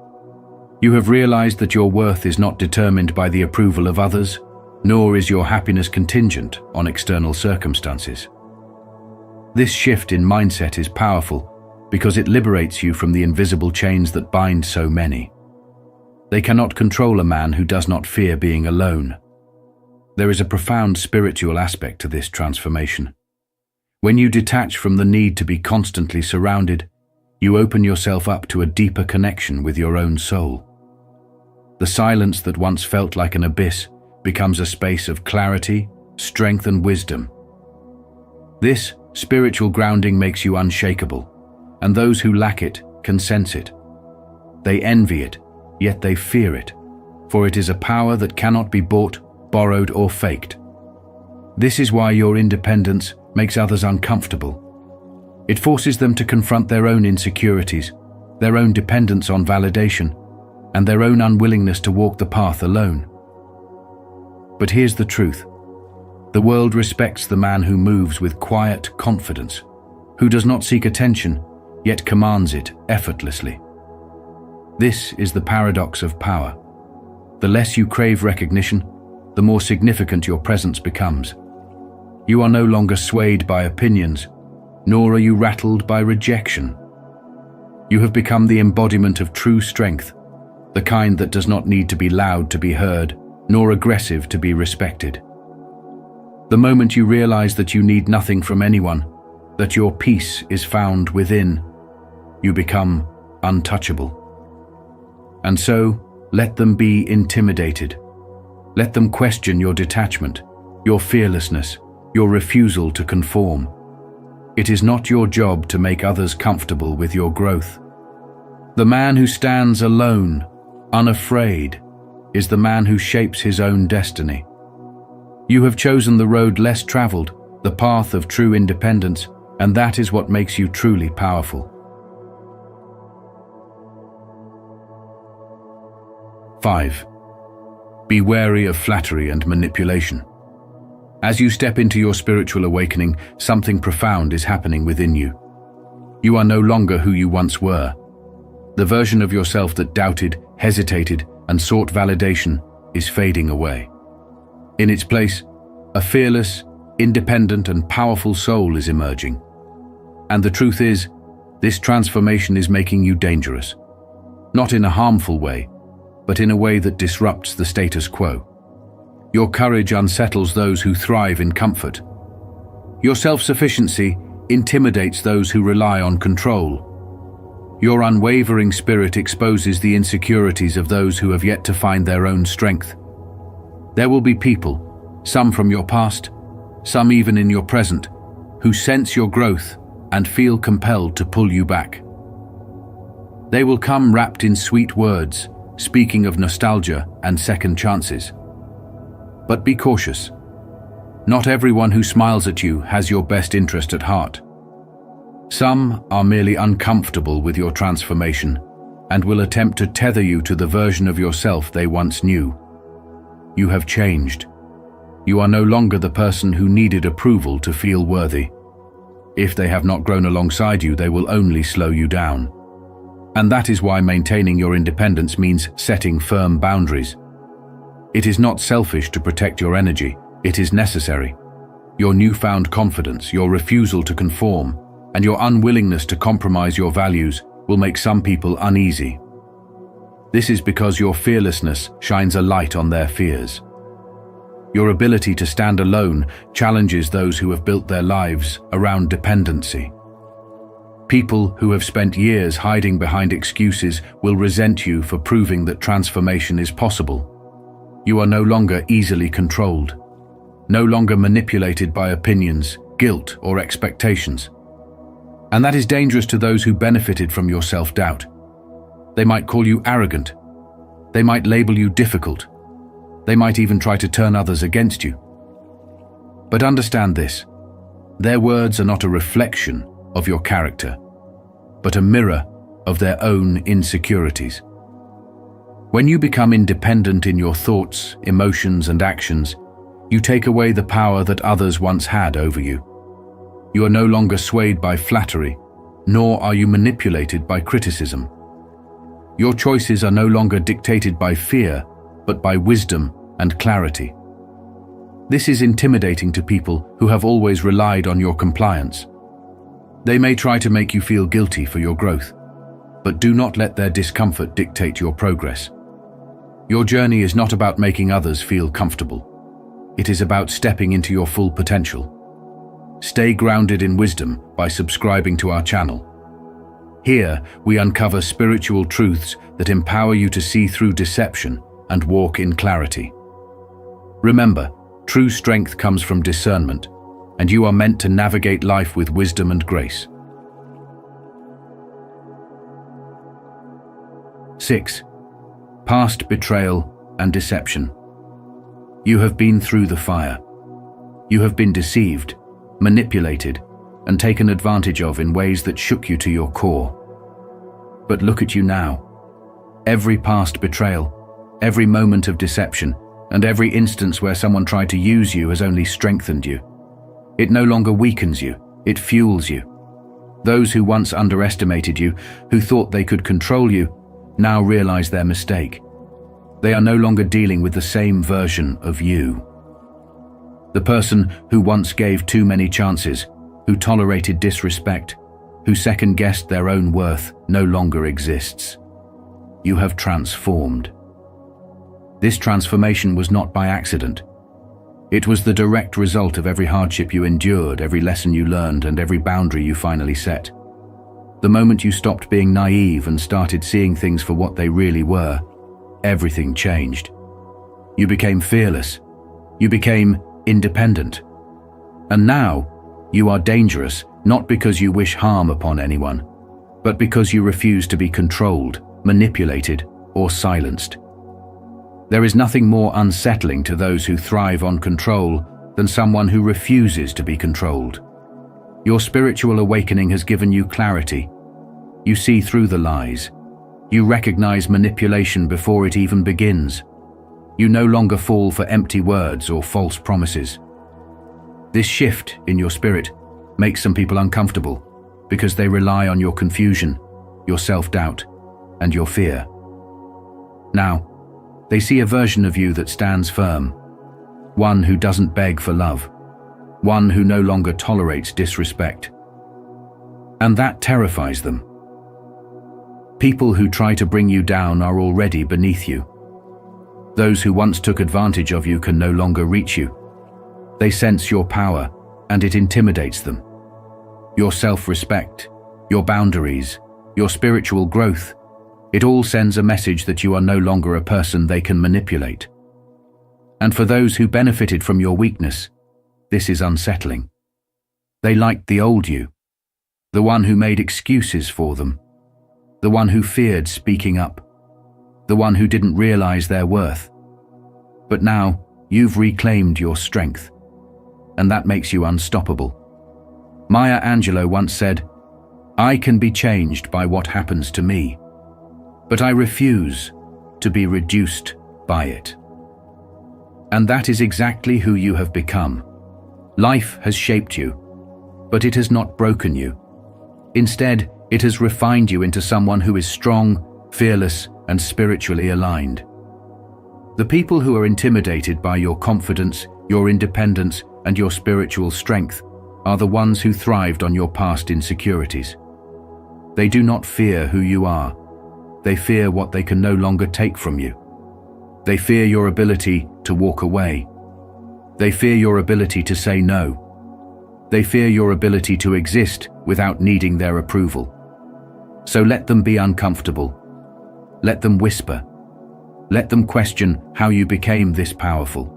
You have realized that your worth is not determined by the approval of others, nor is your happiness contingent on external circumstances. This shift in mindset is powerful because it liberates you from the invisible chains that bind so many. They cannot control a man who does not fear being alone. There is a profound spiritual aspect to this transformation. When you detach from the need to be constantly surrounded, you open yourself up to a deeper connection with your own soul. The silence that once felt like an abyss becomes a space of clarity, strength, and wisdom. This spiritual grounding makes you unshakable, and those who lack it can sense it. They envy it, yet they fear it, for it is a power that cannot be bought, borrowed, or faked. This is why your independence makes others uncomfortable. It forces them to confront their own insecurities, their own dependence on validation, and their own unwillingness to walk the path alone. But here's the truth. The world respects the man who moves with quiet confidence, who does not seek attention, yet commands it effortlessly. This is the paradox of power. The less you crave recognition, the more significant your presence becomes. You are no longer swayed by opinions, nor are you rattled by rejection. You have become the embodiment of true strength, the kind that does not need to be loud to be heard, nor aggressive to be respected. The moment you realize that you need nothing from anyone, that your peace is found within, you become untouchable. And so, let them be intimidated. Let them question your detachment, your fearlessness, your refusal to conform. It is not your job to make others comfortable with your growth. The man who stands alone, unafraid, is the man who shapes his own destiny. You have chosen the road less traveled, the path of true independence, and that is what makes you truly powerful. 5. Be wary of flattery and manipulation. As you step into your spiritual awakening, something profound is happening within you. You are no longer who you once were. The version of yourself that doubted, hesitated, and sought validation is fading away. In its place, a fearless, independent, and powerful soul is emerging. And the truth is, this transformation is making you dangerous. Not in a harmful way, but in a way that disrupts the status quo. Your courage unsettles those who thrive in comfort. Your self-sufficiency intimidates those who rely on control. Your unwavering spirit exposes the insecurities of those who have yet to find their own strength. There will be people, some from your past, some even in your present, who sense your growth and feel compelled to pull you back. They will come wrapped in sweet words, speaking of nostalgia and second chances. But be cautious. Not everyone who smiles at you has your best interest at heart. Some are merely uncomfortable with your transformation and will attempt to tether you to the version of yourself they once knew. You have changed. You are no longer the person who needed approval to feel worthy. If they have not grown alongside you, they will only slow you down. And that is why maintaining your independence means setting firm boundaries. It is not selfish to protect your energy, it is necessary. Your newfound confidence, your refusal to conform, and your unwillingness to compromise your values will make some people uneasy. This is because your fearlessness shines a light on their fears. Your ability to stand alone challenges those who have built their lives around dependency. People who have spent years hiding behind excuses will resent you for proving that transformation is possible. You are no longer easily controlled, no longer manipulated by opinions, guilt, or expectations. And that is dangerous to those who benefited from your self-doubt. They might call you arrogant. They might label you difficult. They might even try to turn others against you. But understand this: their words are not a reflection of your character, but a mirror of their own insecurities. When you become independent in your thoughts, emotions, and actions, you take away the power that others once had over you. You are no longer swayed by flattery, nor are you manipulated by criticism. Your choices are no longer dictated by fear, but by wisdom and clarity. This is intimidating to people who have always relied on your compliance. They may try to make you feel guilty for your growth, but do not let their discomfort dictate your progress. Your journey is not about making others feel comfortable. It is about stepping into your full potential. Stay grounded in wisdom by subscribing to our channel. Here, we uncover spiritual truths that empower you to see through deception and walk in clarity. Remember, true strength comes from discernment, and you are meant to navigate life with wisdom and grace. 6. Past betrayal and deception. You have been through the fire. You have been deceived, manipulated, and taken advantage of in ways that shook you to your core. But look at you now. Every past betrayal, every moment of deception, and every instance where someone tried to use you has only strengthened you. It no longer weakens you, it fuels you. Those who once underestimated you, who thought they could control you, now realize their mistake. They are no longer dealing with the same version of you. The person who once gave too many chances, who tolerated disrespect, who second-guessed their own worth, no longer exists. You have transformed. This transformation was not by accident. It was the direct result of every hardship you endured, every lesson you learned, and every boundary you finally set. The moment you stopped being naive and started seeing things for what they really were, everything changed. You became fearless. You became independent. And now, you are dangerous, not because you wish harm upon anyone, but because you refuse to be controlled, manipulated, or silenced. There is nothing more unsettling to those who thrive on control than someone who refuses to be controlled. Your spiritual awakening has given you clarity. You see through the lies. You recognize manipulation before it even begins. You no longer fall for empty words or false promises. This shift in your spirit makes some people uncomfortable because they rely on your confusion, your self-doubt, and your fear. Now, they see a version of you that stands firm, one who doesn't beg for love, one who no longer tolerates disrespect. And that terrifies them. People who try to bring you down are already beneath you. Those who once took advantage of you can no longer reach you. They sense your power, and it intimidates them. Your self-respect, your boundaries, your spiritual growth, it all sends a message that you are no longer a person they can manipulate. And for those who benefited from your weakness, this is unsettling. They liked the old you, the one who made excuses for them, the one who feared speaking up, the one who didn't realize their worth. But now, you've reclaimed your strength, and that makes you unstoppable. Maya Angelou once said, "I can be changed by what happens to me, but I refuse to be reduced by it." And that is exactly who you have become. Life has shaped you, but it has not broken you. Instead, it has refined you into someone who is strong, fearless, and spiritually aligned. The people who are intimidated by your confidence, your independence, and your spiritual strength are the ones who thrived on your past insecurities. They do not fear who you are. They fear what they can no longer take from you. They fear your ability to walk away, They fear your ability to say no. They fear your ability to exist without needing their approval. So let them be uncomfortable. Let them whisper. Let them question how you became this powerful.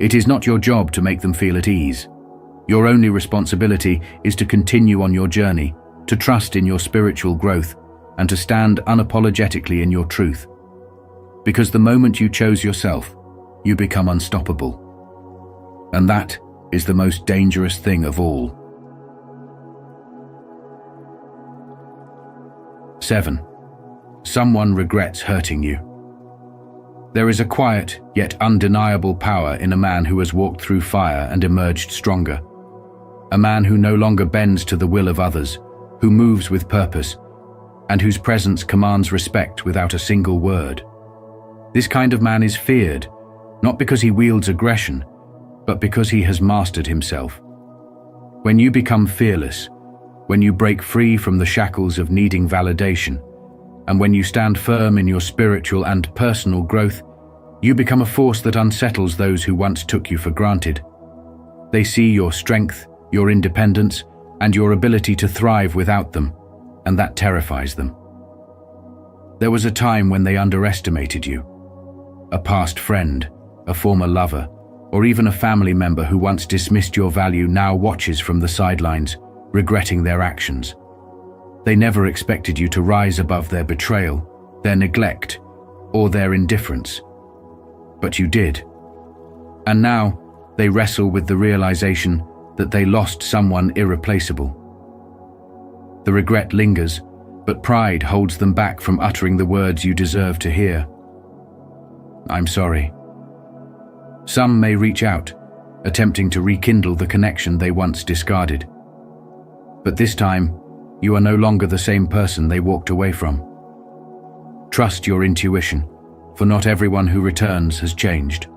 It is not your job to make them feel at ease. Your only responsibility is to continue on your journey, to trust in your spiritual growth, and to stand unapologetically in your truth. Because the moment you chose yourself, you become unstoppable. And that is the most dangerous thing of all. 7. Someone regrets hurting you. There is a quiet yet undeniable power in a man who has walked through fire and emerged stronger. A man who no longer bends to the will of others, who moves with purpose, and whose presence commands respect without a single word. This kind of man is feared, not because he wields aggression, but because he has mastered himself. When you become fearless, when you break free from the shackles of needing validation, and when you stand firm in your spiritual and personal growth, you become a force that unsettles those who once took you for granted. They see your strength, your independence, and your ability to thrive without them, and that terrifies them. There was a time when they underestimated you. A past friend, a former lover, or even a family member who once dismissed your value now watches from the sidelines, regretting their actions. They never expected you to rise above their betrayal, their neglect, or their indifference. But you did. And now, they wrestle with the realization that they lost someone irreplaceable. The regret lingers, but pride holds them back from uttering the words you deserve to hear. I'm sorry. Some may reach out, attempting to rekindle the connection they once discarded. But this time, you are no longer the same person they walked away from. Trust your intuition, for not everyone who returns has changed.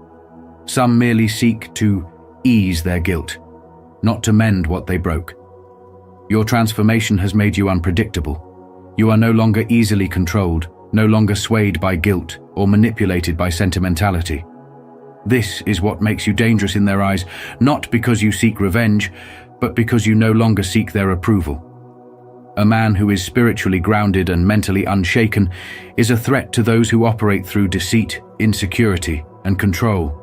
Some merely seek to ease their guilt, not to mend what they broke. Your transformation has made you unpredictable. You are no longer easily controlled, no longer swayed by guilt or manipulated by sentimentality. This is what makes you dangerous in their eyes, not because you seek revenge, but because you no longer seek their approval. A man who is spiritually grounded and mentally unshaken is a threat to those who operate through deceit, insecurity, and control.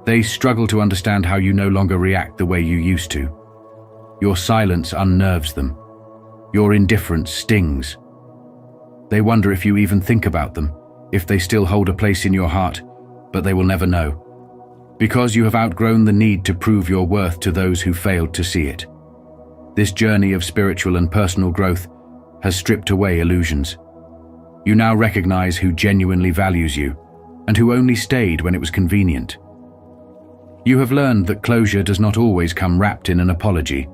They struggle to understand how you no longer react the way you used to. Your silence unnerves them. Your indifference stings. They wonder if you even think about them, if they still hold a place in your heart, but they will never know. Because you have outgrown the need to prove your worth to those who failed to see it. This journey of spiritual and personal growth has stripped away illusions. You now recognize who genuinely values you, and who only stayed when it was convenient. You have learned that closure does not always come wrapped in an apology,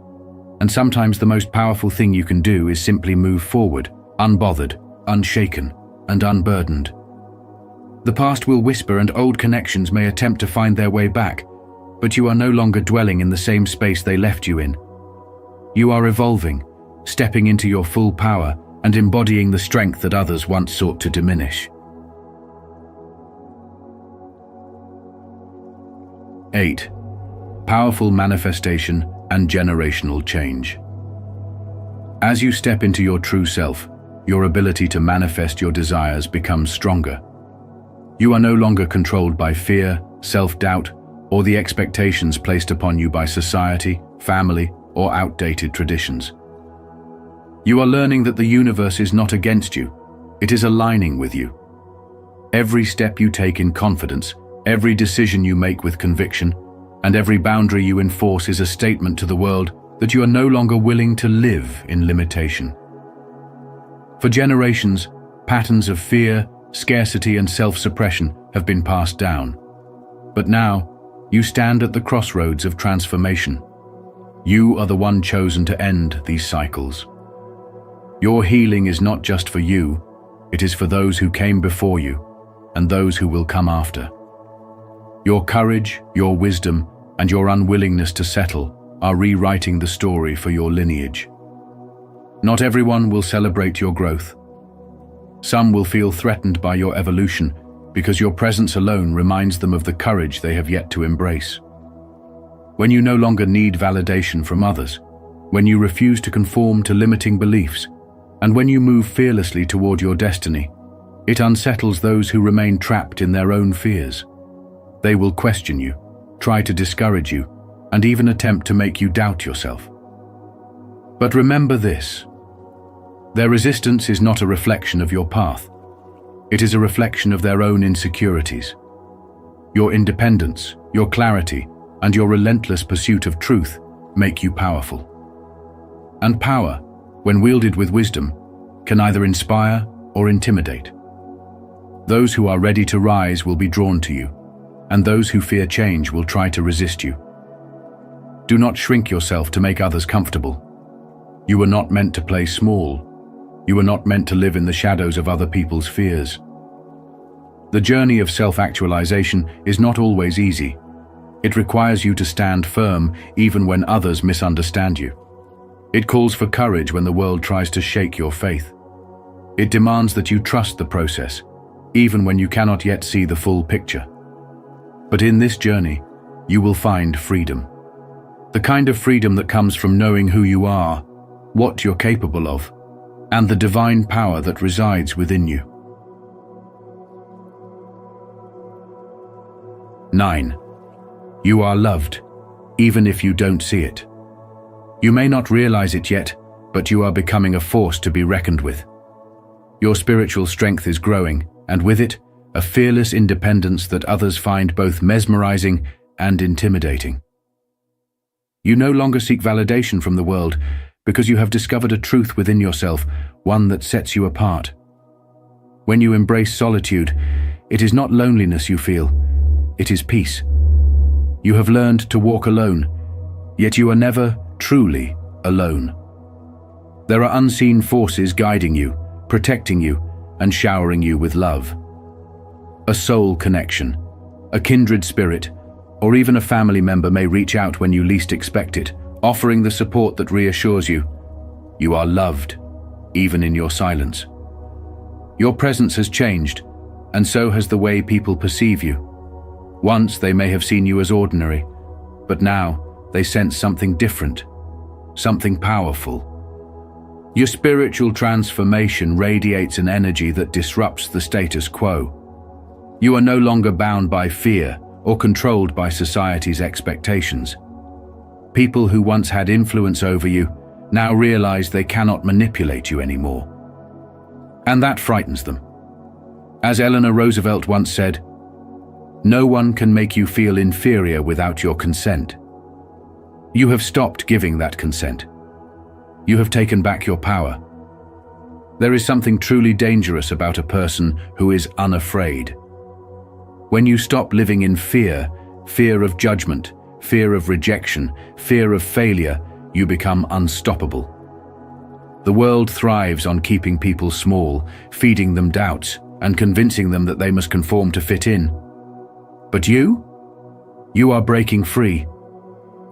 and sometimes the most powerful thing you can do is simply move forward, unbothered, unshaken, and unburdened. The past will whisper and old connections may attempt to find their way back, but you are no longer dwelling in the same space they left you in. You are evolving, stepping into your full power and embodying the strength that others once sought to diminish. 8. Powerful manifestation and generational change. As you step into your true self, your ability to manifest your desires becomes stronger. You are no longer controlled by fear, self-doubt, or the expectations placed upon you by society, family, or outdated traditions. You are learning that the universe is not against you, it is aligning with you. Every step you take in confidence, every decision you make with conviction, and every boundary you enforce is a statement to the world that you are no longer willing to live in limitation. For generations, patterns of fear, scarcity, and self-suppression have been passed down. But now, you stand at the crossroads of transformation. You are the one chosen to end these cycles. Your healing is not just for you, it is for those who came before you and those who will come after. Your courage, your wisdom, and your unwillingness to settle are rewriting the story for your lineage. Not everyone will celebrate your growth. Some will feel threatened by your evolution because your presence alone reminds them of the courage they have yet to embrace. When you no longer need validation from others, when you refuse to conform to limiting beliefs, and when you move fearlessly toward your destiny, it unsettles those who remain trapped in their own fears. They will question you, try to discourage you, and even attempt to make you doubt yourself. But remember this: their resistance is not a reflection of your path. It is a reflection of their own insecurities. Your independence, your clarity, and your relentless pursuit of truth make you powerful. And power, when wielded with wisdom, can either inspire or intimidate. Those who are ready to rise will be drawn to you, and those who fear change will try to resist you. Do not shrink yourself to make others comfortable. You were not meant to play small. You were not meant to live in the shadows of other people's fears. The journey of self-actualization is not always easy. It requires you to stand firm even when others misunderstand you. It calls for courage when the world tries to shake your faith. It demands that you trust the process, even when you cannot yet see the full picture. But in this journey, you will find freedom. The kind of freedom that comes from knowing who you are, what you're capable of, and the divine power that resides within you. 9. You are loved, even if you don't see it. You may not realize it yet, but you are becoming a force to be reckoned with. Your spiritual strength is growing, and with it, a fearless independence that others find both mesmerizing and intimidating. You no longer seek validation from the world because you have discovered a truth within yourself, one that sets you apart. When you embrace solitude, it is not loneliness you feel, it is peace. You have learned to walk alone, yet you are never truly alone. There are unseen forces guiding you, protecting you, and showering you with love. A soul connection, a kindred spirit, or even a family member may reach out when you least expect it, offering the support that reassures you. You are loved, even in your silence. Your presence has changed, and so has the way people perceive you. Once they may have seen you as ordinary, but now they sense something different, something powerful. Your spiritual transformation radiates an energy that disrupts the status quo. You are no longer bound by fear or controlled by society's expectations. People who once had influence over you now realize they cannot manipulate you anymore. And that frightens them. As Eleanor Roosevelt once said, "No one can make you feel inferior without your consent." You have stopped giving that consent. You have taken back your power. There is something truly dangerous about a person who is unafraid. When you stop living in fear, fear of judgment, fear of rejection, fear of failure, you become unstoppable. The world thrives on keeping people small, feeding them doubts, and convincing them that they must conform to fit in. But you are breaking free.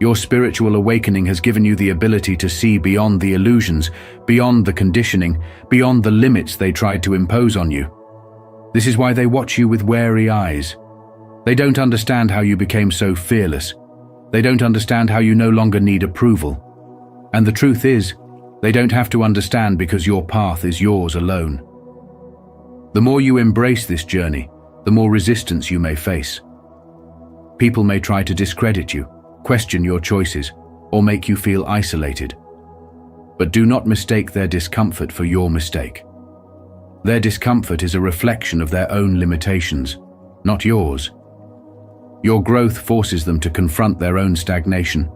Your spiritual awakening has given you the ability to see beyond the illusions, beyond the conditioning, beyond the limits they tried to impose on you. This is why they watch you with wary eyes. They don't understand how you became so fearless. They don't understand how you no longer need approval. And the truth is, they don't have to understand because your path is yours alone. The more you embrace this journey, the more resistance you may face. People may try to discredit you, question your choices, or make you feel isolated. But do not mistake their discomfort for your mistake. Their discomfort is a reflection of their own limitations, not yours. Your growth forces them to confront their own stagnation,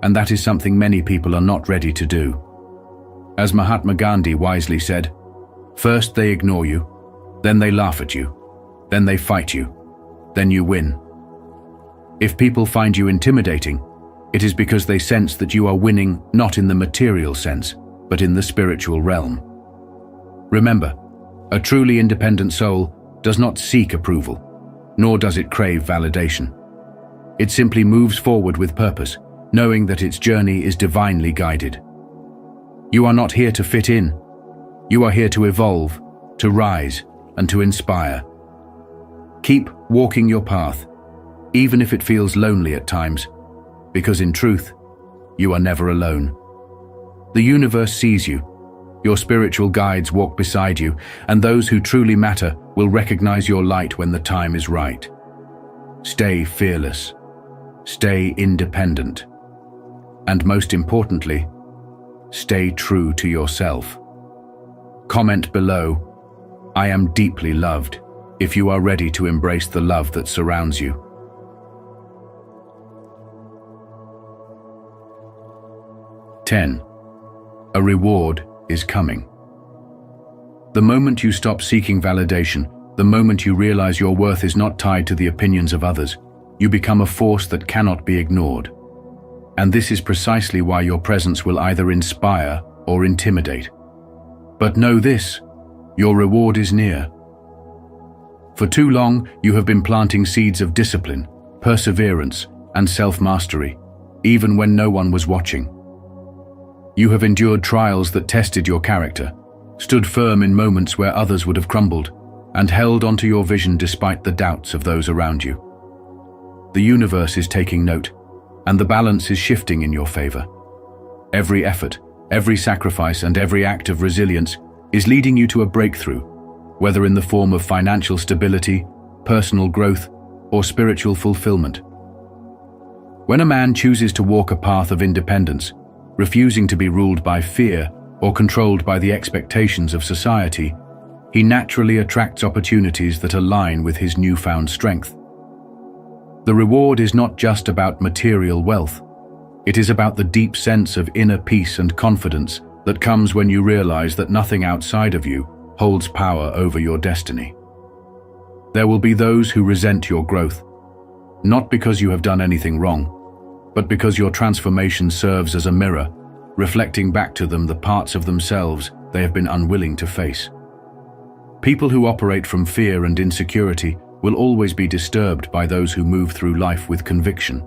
and that is something many people are not ready to do. As Mahatma Gandhi wisely said, "First they ignore you, then they laugh at you, then they fight you, then you win." If people find you intimidating, it is because they sense that you are winning not in the material sense, but in the spiritual realm. Remember, a truly independent soul does not seek approval, nor does it crave validation. It simply moves forward with purpose, knowing that its journey is divinely guided. You are not here to fit in. You are here to evolve, to rise, and to inspire. Keep walking your path, even if it feels lonely at times, because in truth, you are never alone. The universe sees you, your spiritual guides walk beside you, and those who truly matter will recognize your light when the time is right. Stay fearless, stay independent, and most importantly, stay true to yourself. Comment below, "I am deeply loved," if you are ready to embrace the love that surrounds you. Ten. A reward is coming. The moment you stop seeking validation, the moment you realize your worth is not tied to the opinions of others, you become a force that cannot be ignored. And this is precisely why your presence will either inspire or intimidate. But know this, your reward is near. For too long, you have been planting seeds of discipline, perseverance, and self-mastery, even when no one was watching. You have endured trials that tested your character, stood firm in moments where others would have crumbled, and held onto your vision despite the doubts of those around you. The universe is taking note, and the balance is shifting in your favor. Every effort, every sacrifice, and every act of resilience is leading you to a breakthrough, whether in the form of financial stability, personal growth, or spiritual fulfillment. When a man chooses to walk a path of independence, refusing to be ruled by fear or controlled by the expectations of society, he naturally attracts opportunities that align with his newfound strength. The reward is not just about material wealth. It is about the deep sense of inner peace and confidence that comes when you realize that nothing outside of you holds power over your destiny. There will be those who resent your growth, not because you have done anything wrong, but because your transformation serves as a mirror, reflecting back to them the parts of themselves they have been unwilling to face. People who operate from fear and insecurity will always be disturbed by those who move through life with conviction.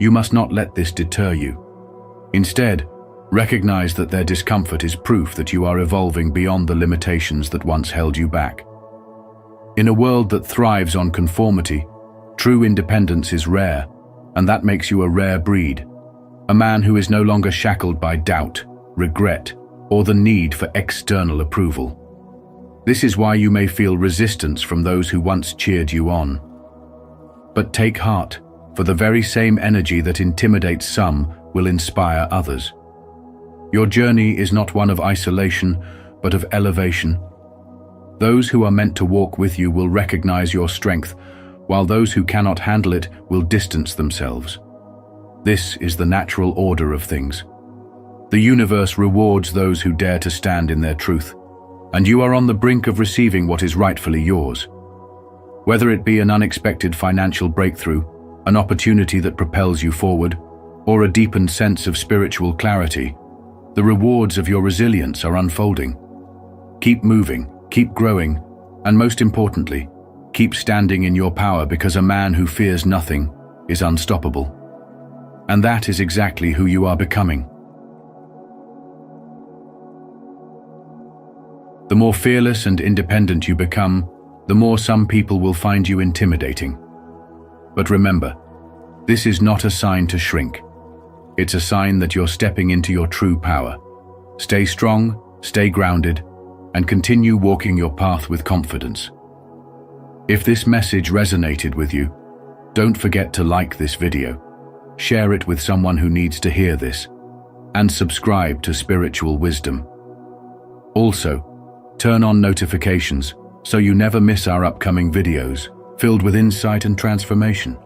You must not let this deter you. Instead, recognize that their discomfort is proof that you are evolving beyond the limitations that once held you back. In a world that thrives on conformity, true independence is rare, and that makes you a rare breed. A man who is no longer shackled by doubt, regret, or the need for external approval. This is why you may feel resistance from those who once cheered you on. But take heart, for the very same energy that intimidates some will inspire others. Your journey is not one of isolation, but of elevation. Those who are meant to walk with you will recognize your strength, while those who cannot handle it will distance themselves. This is the natural order of things. The universe rewards those who dare to stand in their truth, and you are on the brink of receiving what is rightfully yours. Whether it be an unexpected financial breakthrough, an opportunity that propels you forward, or a deepened sense of spiritual clarity, the rewards of your resilience are unfolding. Keep moving, keep growing, and most importantly, keep standing in your power, because a man who fears nothing is unstoppable. And that is exactly who you are becoming. The more fearless and independent you become, the more some people will find you intimidating. But remember, this is not a sign to shrink. It's a sign that you're stepping into your true power. Stay strong, stay grounded, and continue walking your path with confidence. If this message resonated with you, don't forget to like this video, share it with someone who needs to hear this, and subscribe to Spiritual Wisdom. Also, turn on notifications so you never miss our upcoming videos filled with insight and transformation.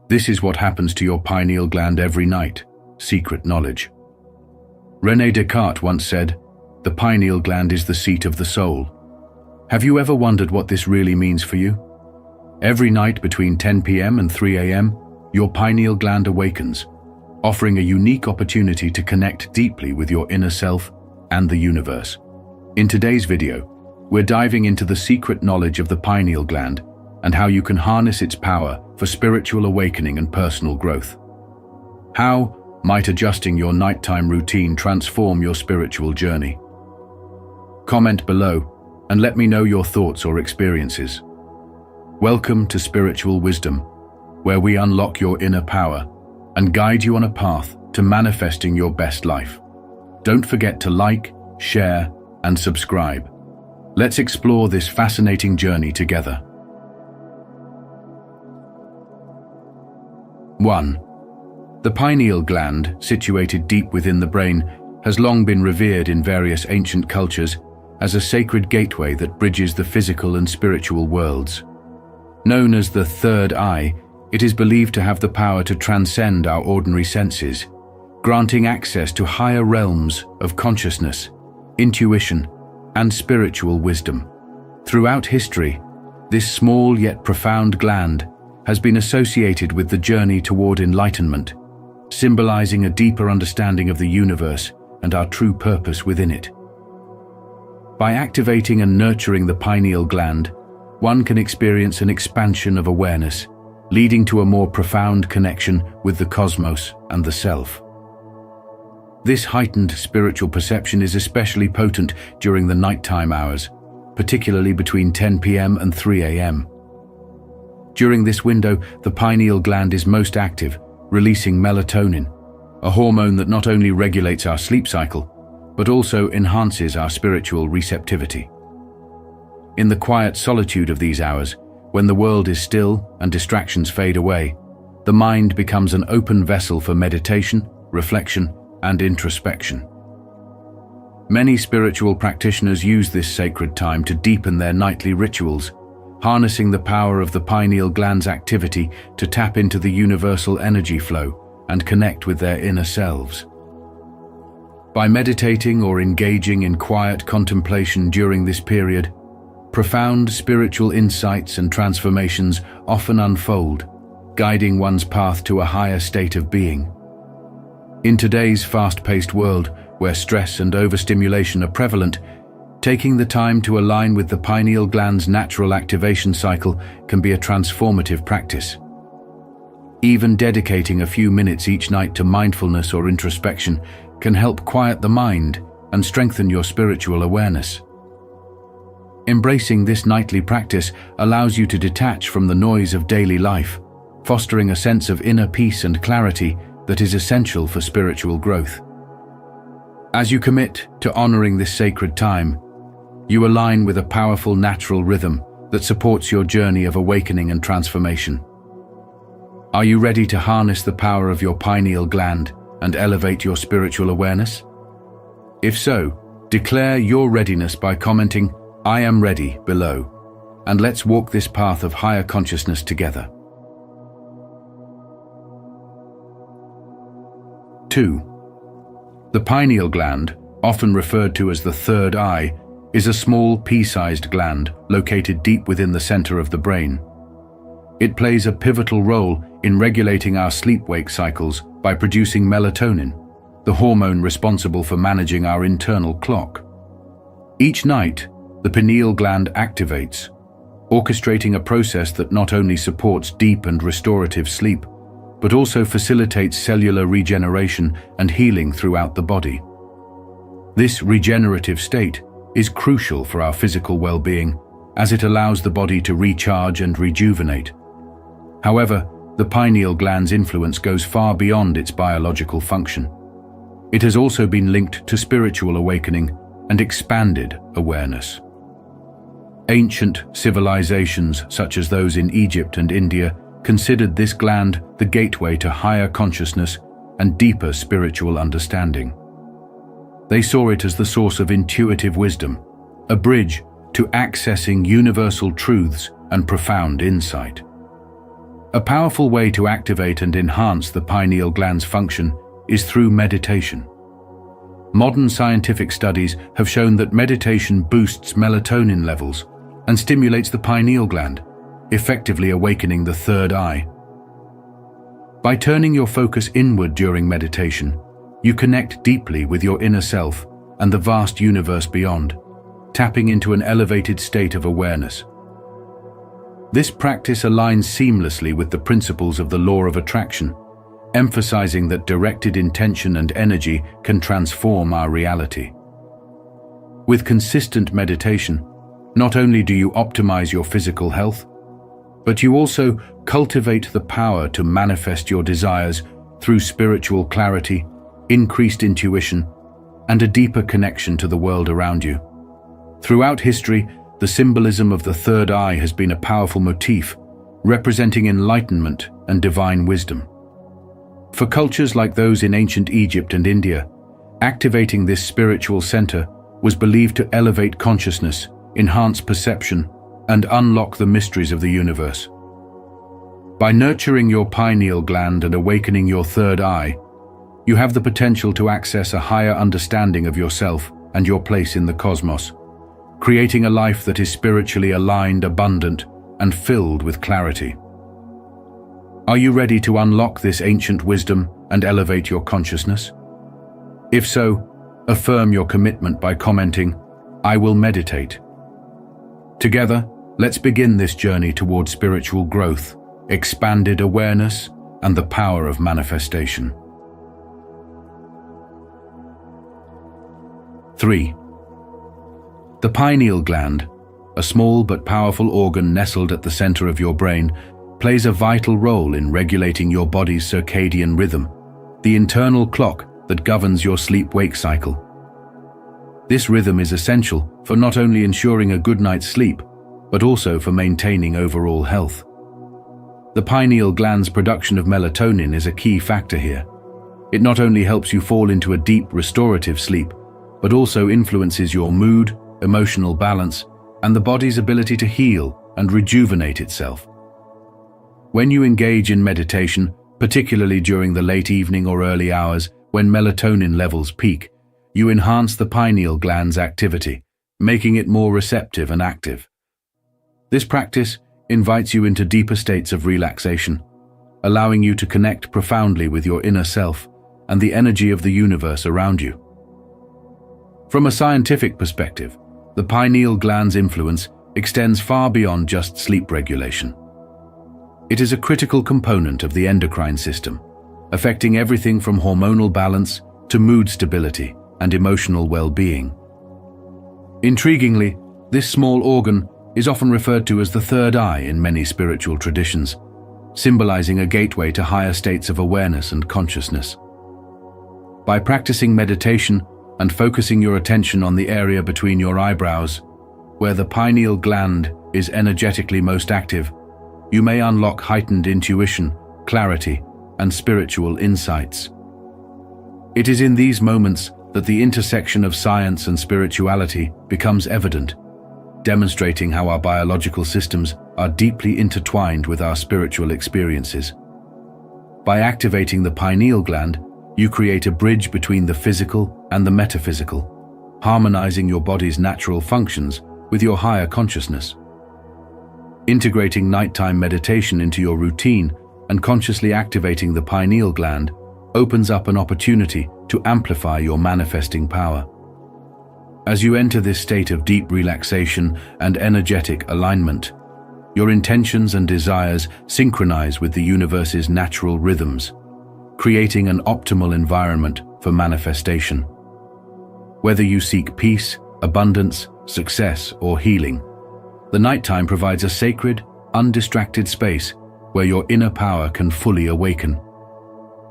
This is what happens to your pineal gland every night. Secret knowledge. René Descartes once said, "The pineal gland is the seat of the soul." Have you ever wondered what this really means for you? Every night between 10 p.m. and 3 a.m., your pineal gland awakens, offering a unique opportunity to connect deeply with your inner self and the universe. In today's video, we're diving into the secret knowledge of the pineal gland and how you can harness its power for spiritual awakening and personal growth. How might adjusting your nighttime routine transform your spiritual journey? Comment below and let me know your thoughts or experiences. Welcome to Spiritual Wisdom, where we unlock your inner power and guide you on a path to manifesting your best life. Don't forget to like, share, and subscribe. Let's explore this fascinating journey together. 1. The pineal gland, situated deep within the brain, has long been revered in various ancient cultures as a sacred gateway that bridges the physical and spiritual worlds. Known as the third eye, it is believed to have the power to transcend our ordinary senses, granting access to higher realms of consciousness, intuition, and spiritual wisdom. Throughout history, this small yet profound gland has been associated with the journey toward enlightenment, symbolizing a deeper understanding of the universe and our true purpose within it. By activating and nurturing the pineal gland, one can experience an expansion of awareness, leading to a more profound connection with the cosmos and the self. This heightened spiritual perception is especially potent during the nighttime hours, particularly between 10 p.m. and 3 a.m. During this window, the pineal gland is most active, releasing melatonin, a hormone that not only regulates our sleep cycle, but also enhances our spiritual receptivity. In the quiet solitude of these hours, when the world is still and distractions fade away, the mind becomes an open vessel for meditation, reflection, and introspection. Many spiritual practitioners use this sacred time to deepen their nightly rituals, harnessing the power of the pineal gland's activity to tap into the universal energy flow and connect with their inner selves. By meditating or engaging in quiet contemplation during this period, profound spiritual insights and transformations often unfold, guiding one's path to a higher state of being. In today's fast-paced world, where stress and overstimulation are prevalent, taking the time to align with the pineal gland's natural activation cycle can be a transformative practice. Even dedicating a few minutes each night to mindfulness or introspection can help quiet the mind and strengthen your spiritual awareness. Embracing this nightly practice allows you to detach from the noise of daily life, fostering a sense of inner peace and clarity that is essential for spiritual growth. As you commit to honoring this sacred time, you align with a powerful natural rhythm that supports your journey of awakening and transformation. Are you ready to harness the power of your pineal gland and elevate your spiritual awareness? If so, declare your readiness by commenting, "I am ready," below, and let's walk this path of higher consciousness together. 2. The pineal gland, often referred to as the third eye, is a small pea-sized gland located deep within the center of the brain. It plays a pivotal role in regulating our sleep-wake cycles by producing melatonin, the hormone responsible for managing our internal clock. Each night, the pineal gland activates, orchestrating a process that not only supports deep and restorative sleep, but also facilitates cellular regeneration and healing throughout the body. This regenerative state is crucial for our physical well-being, as it allows the body to recharge and rejuvenate. However, the pineal gland's influence goes far beyond its biological function. It has also been linked to spiritual awakening and expanded awareness. Ancient civilizations, such as those in Egypt and India, considered this gland the gateway to higher consciousness and deeper spiritual understanding. They saw it as the source of intuitive wisdom, a bridge to accessing universal truths and profound insight. A powerful way to activate and enhance the pineal gland's function is through meditation. Modern scientific studies have shown that meditation boosts melatonin levels and stimulates the pineal gland, effectively awakening the third eye. By turning your focus inward during meditation, you connect deeply with your inner self and the vast universe beyond, tapping into an elevated state of awareness. This practice aligns seamlessly with the principles of the law of attraction, emphasizing that directed intention and energy can transform our reality. With consistent meditation, not only do you optimize your physical health, but you also cultivate the power to manifest your desires through spiritual clarity, increased intuition, and a deeper connection to the world around you. Throughout history, the symbolism of the third eye has been a powerful motif, representing enlightenment and divine wisdom. For cultures like those in ancient Egypt and India, activating this spiritual center was believed to elevate consciousness, enhance perception, and unlock the mysteries of the universe. By nurturing your pineal gland and awakening your third eye, you have the potential to access a higher understanding of yourself and your place in the cosmos, creating a life that is spiritually aligned, abundant, and filled with clarity. Are you ready to unlock this ancient wisdom and elevate your consciousness? If so, affirm your commitment by commenting, "I will meditate." Together, let's begin this journey toward spiritual growth, expanded awareness, and the power of manifestation. 3. The pineal gland, a small but powerful organ nestled at the center of your brain, plays a vital role in regulating your body's circadian rhythm, the internal clock that governs your sleep-wake cycle. This rhythm is essential for not only ensuring a good night's sleep, but also for maintaining overall health. The pineal gland's production of melatonin is a key factor here. It not only helps you fall into a deep restorative sleep, but also influences your mood, emotional balance, and the body's ability to heal and rejuvenate itself. When you engage in meditation, particularly during the late evening or early hours when melatonin levels peak, you enhance the pineal gland's activity, making it more receptive and active. This practice invites you into deeper states of relaxation, allowing you to connect profoundly with your inner self and the energy of the universe around you. From a scientific perspective, the pineal gland's influence extends far beyond just sleep regulation. It is a critical component of the endocrine system, affecting everything from hormonal balance to mood stability and emotional well-being. Intriguingly, this small organ is often referred to as the third eye in many spiritual traditions, symbolizing a gateway to higher states of awareness and consciousness. By practicing meditation and focusing your attention on the area between your eyebrows, where the pineal gland is energetically most active, you may unlock heightened intuition, clarity, and spiritual insights. It is in these moments that the intersection of science and spirituality becomes evident, demonstrating how our biological systems are deeply intertwined with our spiritual experiences. By activating the pineal gland, you create a bridge between the physical and the metaphysical, harmonizing your body's natural functions with your higher consciousness. Integrating nighttime meditation into your routine and consciously activating the pineal gland opens up an opportunity to amplify your manifesting power. As you enter this state of deep relaxation and energetic alignment, your intentions and desires synchronize with the universe's natural rhythms, creating an optimal environment for manifestation. Whether you seek peace, abundance, success, or healing, the nighttime provides a sacred, undistracted space where your inner power can fully awaken.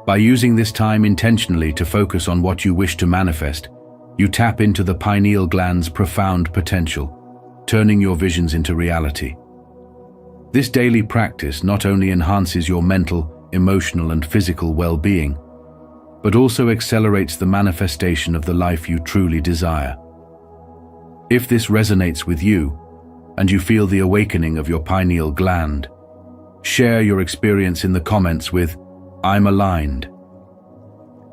By using this time intentionally to focus on what you wish to manifest, you tap into the pineal gland's profound potential, turning your visions into reality. This daily practice not only enhances your mental, emotional, and physical well-being, but also accelerates the manifestation of the life you truly desire. If this resonates with you, and you feel the awakening of your pineal gland, share your experience in the comments with "I'm aligned."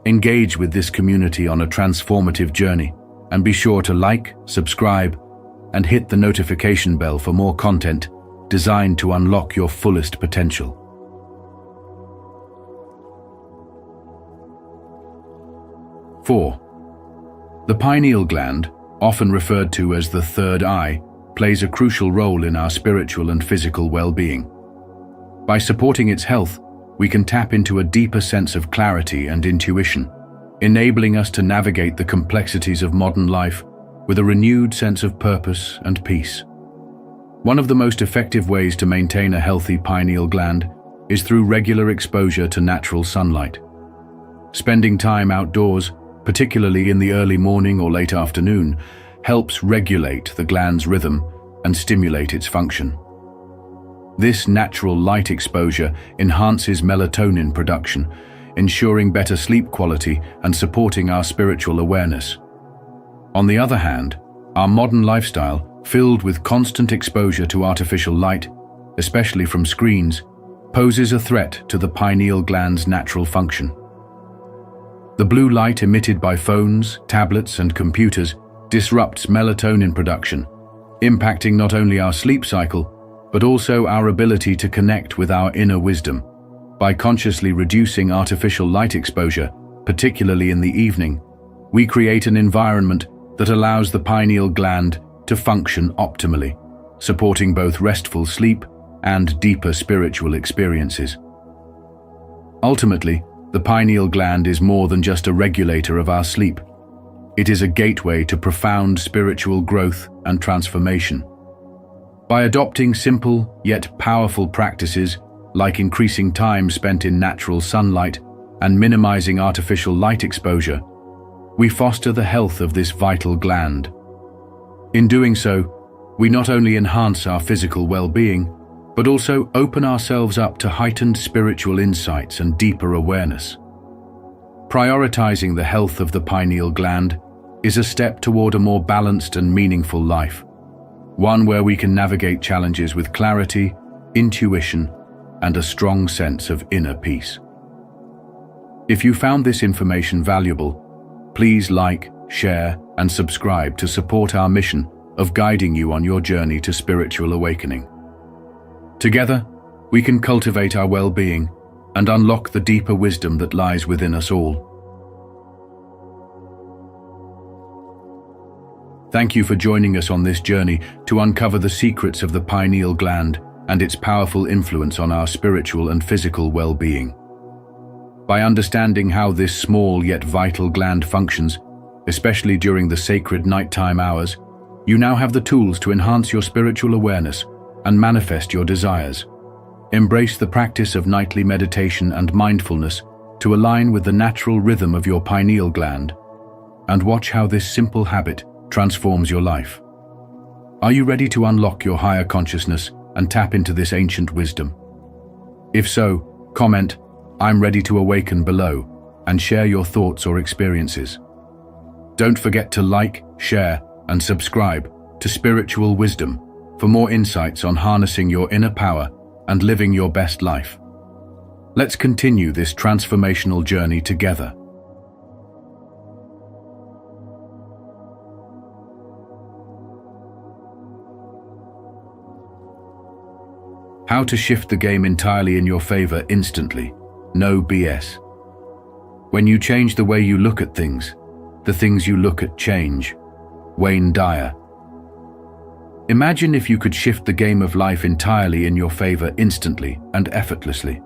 Engage with this community on a transformative journey, and be sure to like, subscribe, and hit the notification bell for more content designed to unlock your fullest potential. 4. The pineal gland, often referred to as the third eye, plays a crucial role in our spiritual and physical well-being. By supporting its health, we can tap into a deeper sense of clarity and intuition, enabling us to navigate the complexities of modern life with a renewed sense of purpose and peace. One of the most effective ways to maintain a healthy pineal gland is through regular exposure to natural sunlight. Spending time outdoors, particularly in the early morning or late afternoon, helps regulate the gland's rhythm and stimulate its function. This natural light exposure enhances melatonin production, ensuring better sleep quality and supporting our spiritual awareness. On the other hand, our modern lifestyle, filled with constant exposure to artificial light, especially from screens, poses a threat to the pineal gland's natural function. The blue light emitted by phones, tablets, and computers disrupts melatonin production, impacting not only our sleep cycle, but also our ability to connect with our inner wisdom. By consciously reducing artificial light exposure, particularly in the evening, we create an environment that allows the pineal gland to function optimally, supporting both restful sleep and deeper spiritual experiences. Ultimately, the pineal gland is more than just a regulator of our sleep. It is a gateway to profound spiritual growth and transformation. By adopting simple yet powerful practices like increasing time spent in natural sunlight and minimizing artificial light exposure, we foster the health of this vital gland. In doing so, we not only enhance our physical well-being, but also open ourselves up to heightened spiritual insights and deeper awareness. Prioritizing the health of the pineal gland is a step toward a more balanced and meaningful life, one where we can navigate challenges with clarity, intuition, and a strong sense of inner peace. If you found this information valuable, please like, share, and subscribe to support our mission of guiding you on your journey to spiritual awakening. Together, we can cultivate our well-being and unlock the deeper wisdom that lies within us all. Thank you for joining us on this journey to uncover the secrets of the pineal gland and its powerful influence on our spiritual and physical well-being. By understanding how this small yet vital gland functions, especially during the sacred nighttime hours, you now have the tools to enhance your spiritual awareness and manifest your desires. Embrace the practice of nightly meditation and mindfulness to align with the natural rhythm of your pineal gland, and watch how this simple habit transforms your life. Are you ready to unlock your higher consciousness and tap into this ancient wisdom? If so, comment, "I'm ready to awaken" below, and share your thoughts or experiences. Don't forget to like, share, and subscribe to Spiritual Wisdom for more insights on harnessing your inner power and living your best life. Let's continue this transformational journey together. How to shift the game entirely in your favor instantly. No BS. When you change the way you look at things, the things you look at change. Wayne Dyer. Imagine if you could shift the game of life entirely in your favor instantly and effortlessly.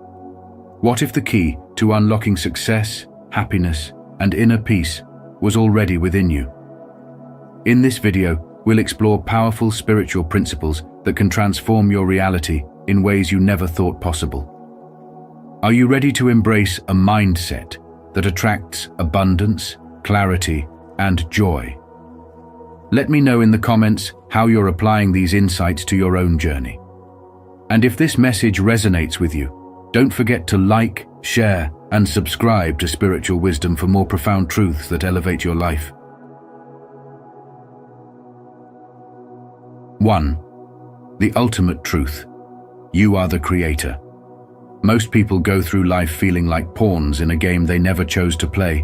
What if the key to unlocking success, happiness, and inner peace was already within you? In this video, we'll explore powerful spiritual principles that can transform your reality in ways you never thought possible. Are you ready to embrace a mindset that attracts abundance, clarity, and joy? Let me know in the comments how you're applying these insights to your own journey. And if this message resonates with you, don't forget to like, share, and subscribe to Spiritual Wisdom for more profound truths that elevate your life. 1. The ultimate truth. You are the creator. Most people go through life feeling like pawns in a game they never chose to play,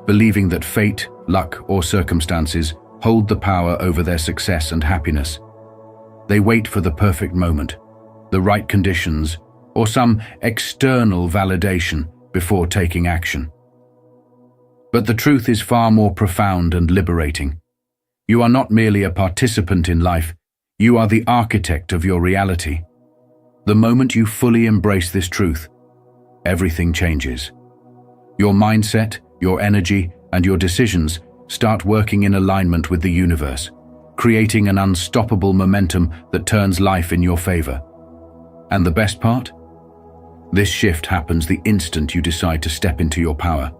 believing that fate, luck, or circumstances hold the power over their success and happiness. They wait for the perfect moment, the right conditions, or some external validation before taking action. But the truth is far more profound and liberating. You are not merely a participant in life, you are the architect of your reality. The moment you fully embrace this truth, everything changes. Your mindset, your energy, and your decisions start working in alignment with the universe, creating an unstoppable momentum that turns life in your favor. And the best part? This shift happens the instant you decide to step into your power.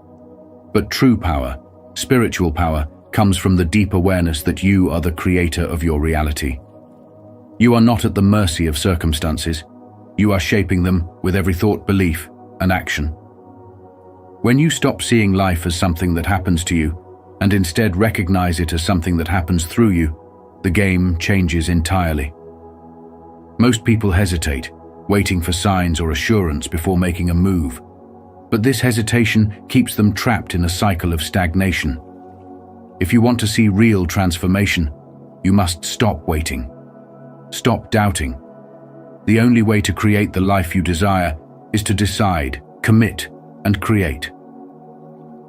But true power, spiritual power, comes from the deep awareness that you are the creator of your reality. You are not at the mercy of circumstances. You are shaping them with every thought, belief, and action. When you stop seeing life as something that happens to you and instead recognize it as something that happens through you, the game changes entirely. Most people hesitate, waiting for signs or assurance before making a move. But this hesitation keeps them trapped in a cycle of stagnation. If you want to see real transformation, you must stop waiting. Stop doubting. The only way to create the life you desire is to decide, commit, and create.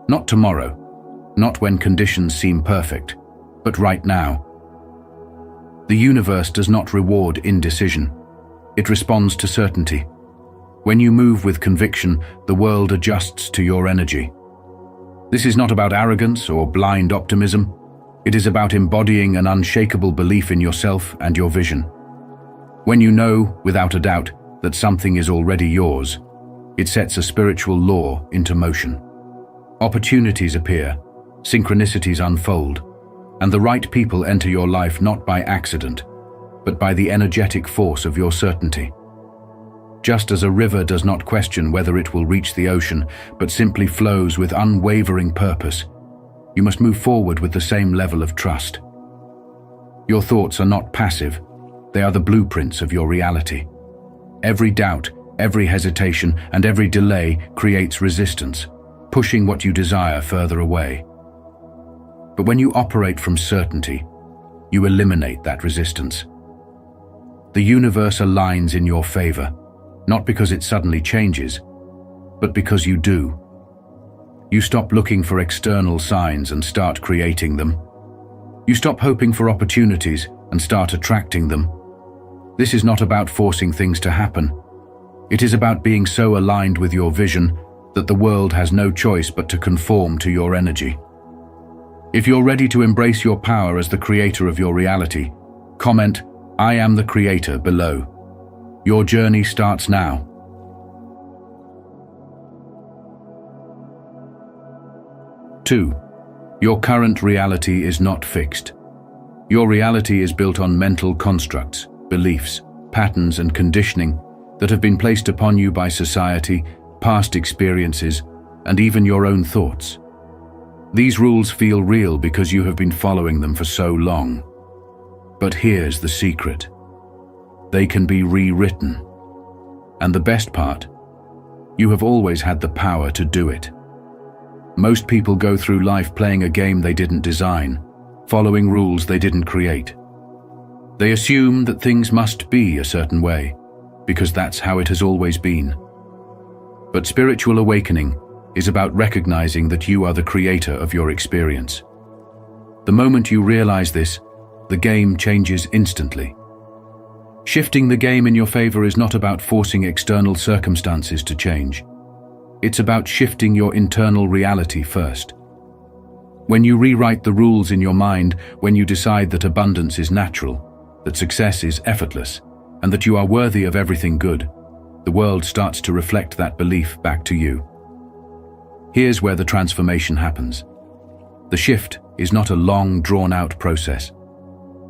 Not tomorrow, not when conditions seem perfect, but right now. The universe does not reward indecision. It responds to certainty. When you move with conviction, the world adjusts to your energy. This is not about arrogance or blind optimism. It is about embodying an unshakable belief in yourself and your vision. When you know, without a doubt, that something is already yours, it sets a spiritual law into motion. Opportunities appear, synchronicities unfold, and the right people enter your life not by accident, but by the energetic force of your certainty. Just as a river does not question whether it will reach the ocean, but simply flows with unwavering purpose, you must move forward with the same level of trust. Your thoughts are not passive, they are the blueprints of your reality. Every doubt, every hesitation, and every delay creates resistance, pushing what you desire further away. But when you operate from certainty, you eliminate that resistance. The universe aligns in your favor, not because it suddenly changes, but because you do. You stop looking for external signs and start creating them. You stop hoping for opportunities and start attracting them. This is not about forcing things to happen. It is about being so aligned with your vision that the world has no choice but to conform to your energy. If you're ready to embrace your power as the creator of your reality, comment, "I am the creator," below. Your journey starts now. 2. Your current reality is not fixed. Your reality is built on mental constructs, beliefs, patterns, and conditioning that have been placed upon you by society, past experiences, and even your own thoughts. These rules feel real because you have been following them for so long. But here's the secret. They can be rewritten. And the best part, you have always had the power to do it. Most people go through life playing a game they didn't design, following rules they didn't create. They assume that things must be a certain way, because that's how it has always been. But spiritual awakening is about recognizing that you are the creator of your experience. The moment you realize this, the game changes instantly. Shifting the game in your favor is not about forcing external circumstances to change. It's about shifting your internal reality first. When you rewrite the rules in your mind, when you decide that abundance is natural, that success is effortless, and that you are worthy of everything good, the world starts to reflect that belief back to you. Here's where the transformation happens. The shift is not a long, drawn-out process.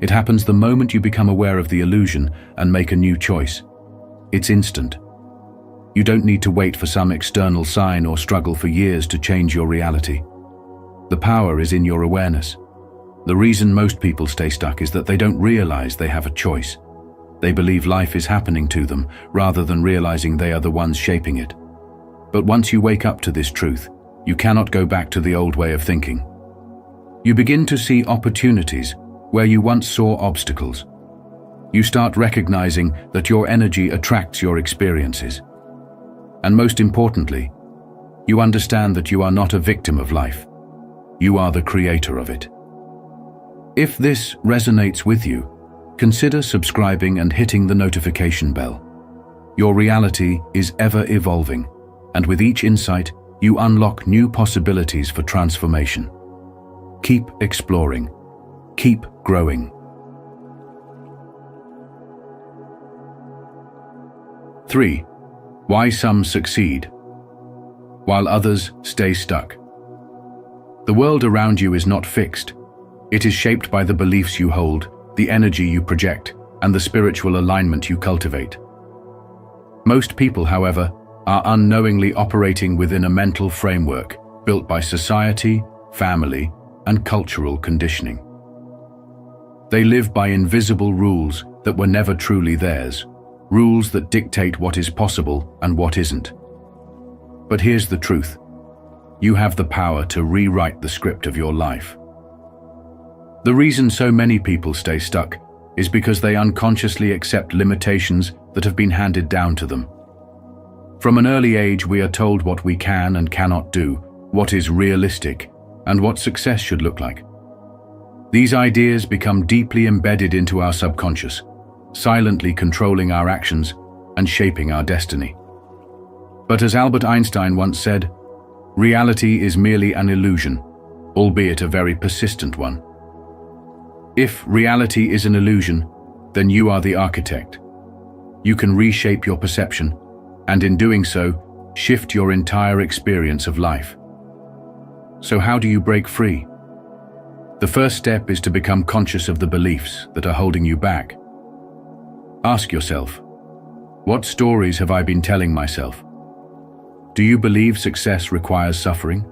It happens the moment you become aware of the illusion and make a new choice. It's instant. You don't need to wait for some external sign or struggle for years to change your reality. The power is in your awareness. The reason most people stay stuck is that they don't realize they have a choice. They believe life is happening to them rather than realizing they are the ones shaping it. But once you wake up to this truth, you cannot go back to the old way of thinking. You begin to see opportunities where you once saw obstacles. You start recognizing that your energy attracts your experiences. And most importantly, you understand that you are not a victim of life. You are the creator of it. If this resonates with you, consider subscribing and hitting the notification bell. Your reality is ever evolving, and with each insight, you unlock new possibilities for transformation. Keep exploring. Keep growing. 3. Why some succeed, while others stay stuck. The world around you is not fixed. It is shaped by the beliefs you hold, the energy you project, and the spiritual alignment you cultivate. Most people, however, are unknowingly operating within a mental framework built by society, family, and cultural conditioning. They live by invisible rules that were never truly theirs, rules that dictate what is possible and what isn't. But here's the truth. You have the power to rewrite the script of your life. The reason so many people stay stuck is because they unconsciously accept limitations that have been handed down to them. From an early age, we are told what we can and cannot do, what is realistic, and what success should look like. These ideas become deeply embedded into our subconscious, silently controlling our actions and shaping our destiny. But as Albert Einstein once said, reality is merely an illusion, albeit a very persistent one. If reality is an illusion, then you are the architect. You can reshape your perception, and in doing so, shift your entire experience of life. So how do you break free? The first step is to become conscious of the beliefs that are holding you back. Ask yourself, what stories have I been telling myself? Do you believe success requires suffering?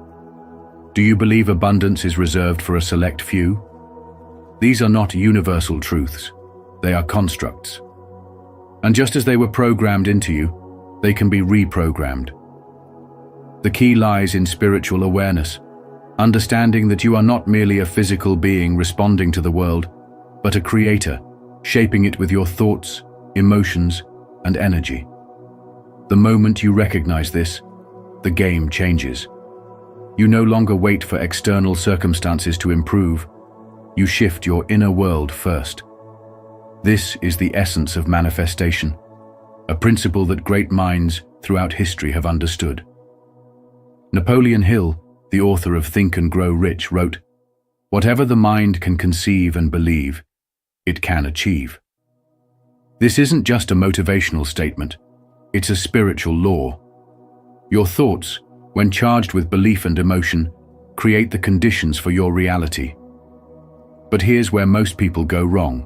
Do you believe abundance is reserved for a select few? These are not universal truths. They are constructs. And just as they were programmed into you, they can be reprogrammed. The key lies in spiritual awareness, understanding that you are not merely a physical being responding to the world, but a creator, shaping it with your thoughts, emotions, and energy. The moment you recognize this, the game changes. You no longer wait for external circumstances to improve. You shift your inner world first. This is the essence of manifestation, a principle that great minds throughout history have understood. Napoleon Hill, the author of Think and Grow Rich, wrote, "Whatever the mind can conceive and believe, it can achieve." This isn't just a motivational statement, it's a spiritual law. Your thoughts, when charged with belief and emotion, create the conditions for your reality. But here's where most people go wrong.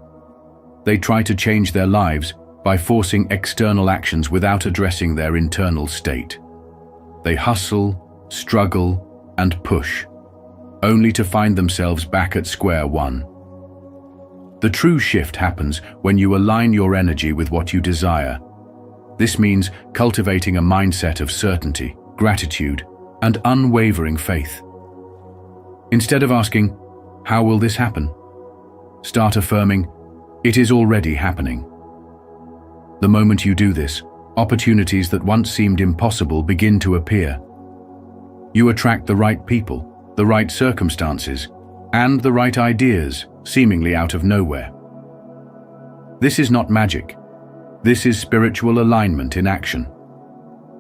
They try to change their lives by forcing external actions without addressing their internal state. They hustle, struggle, and push, only to find themselves back at square one. The true shift happens when you align your energy with what you desire. This means cultivating a mindset of certainty, gratitude, and unwavering faith. Instead of asking, "How will this happen?" start affirming, "It is already happening." The moment you do this, opportunities that once seemed impossible begin to appear. You attract the right people, the right circumstances, and the right ideas, seemingly out of nowhere. This is not magic. This is spiritual alignment in action.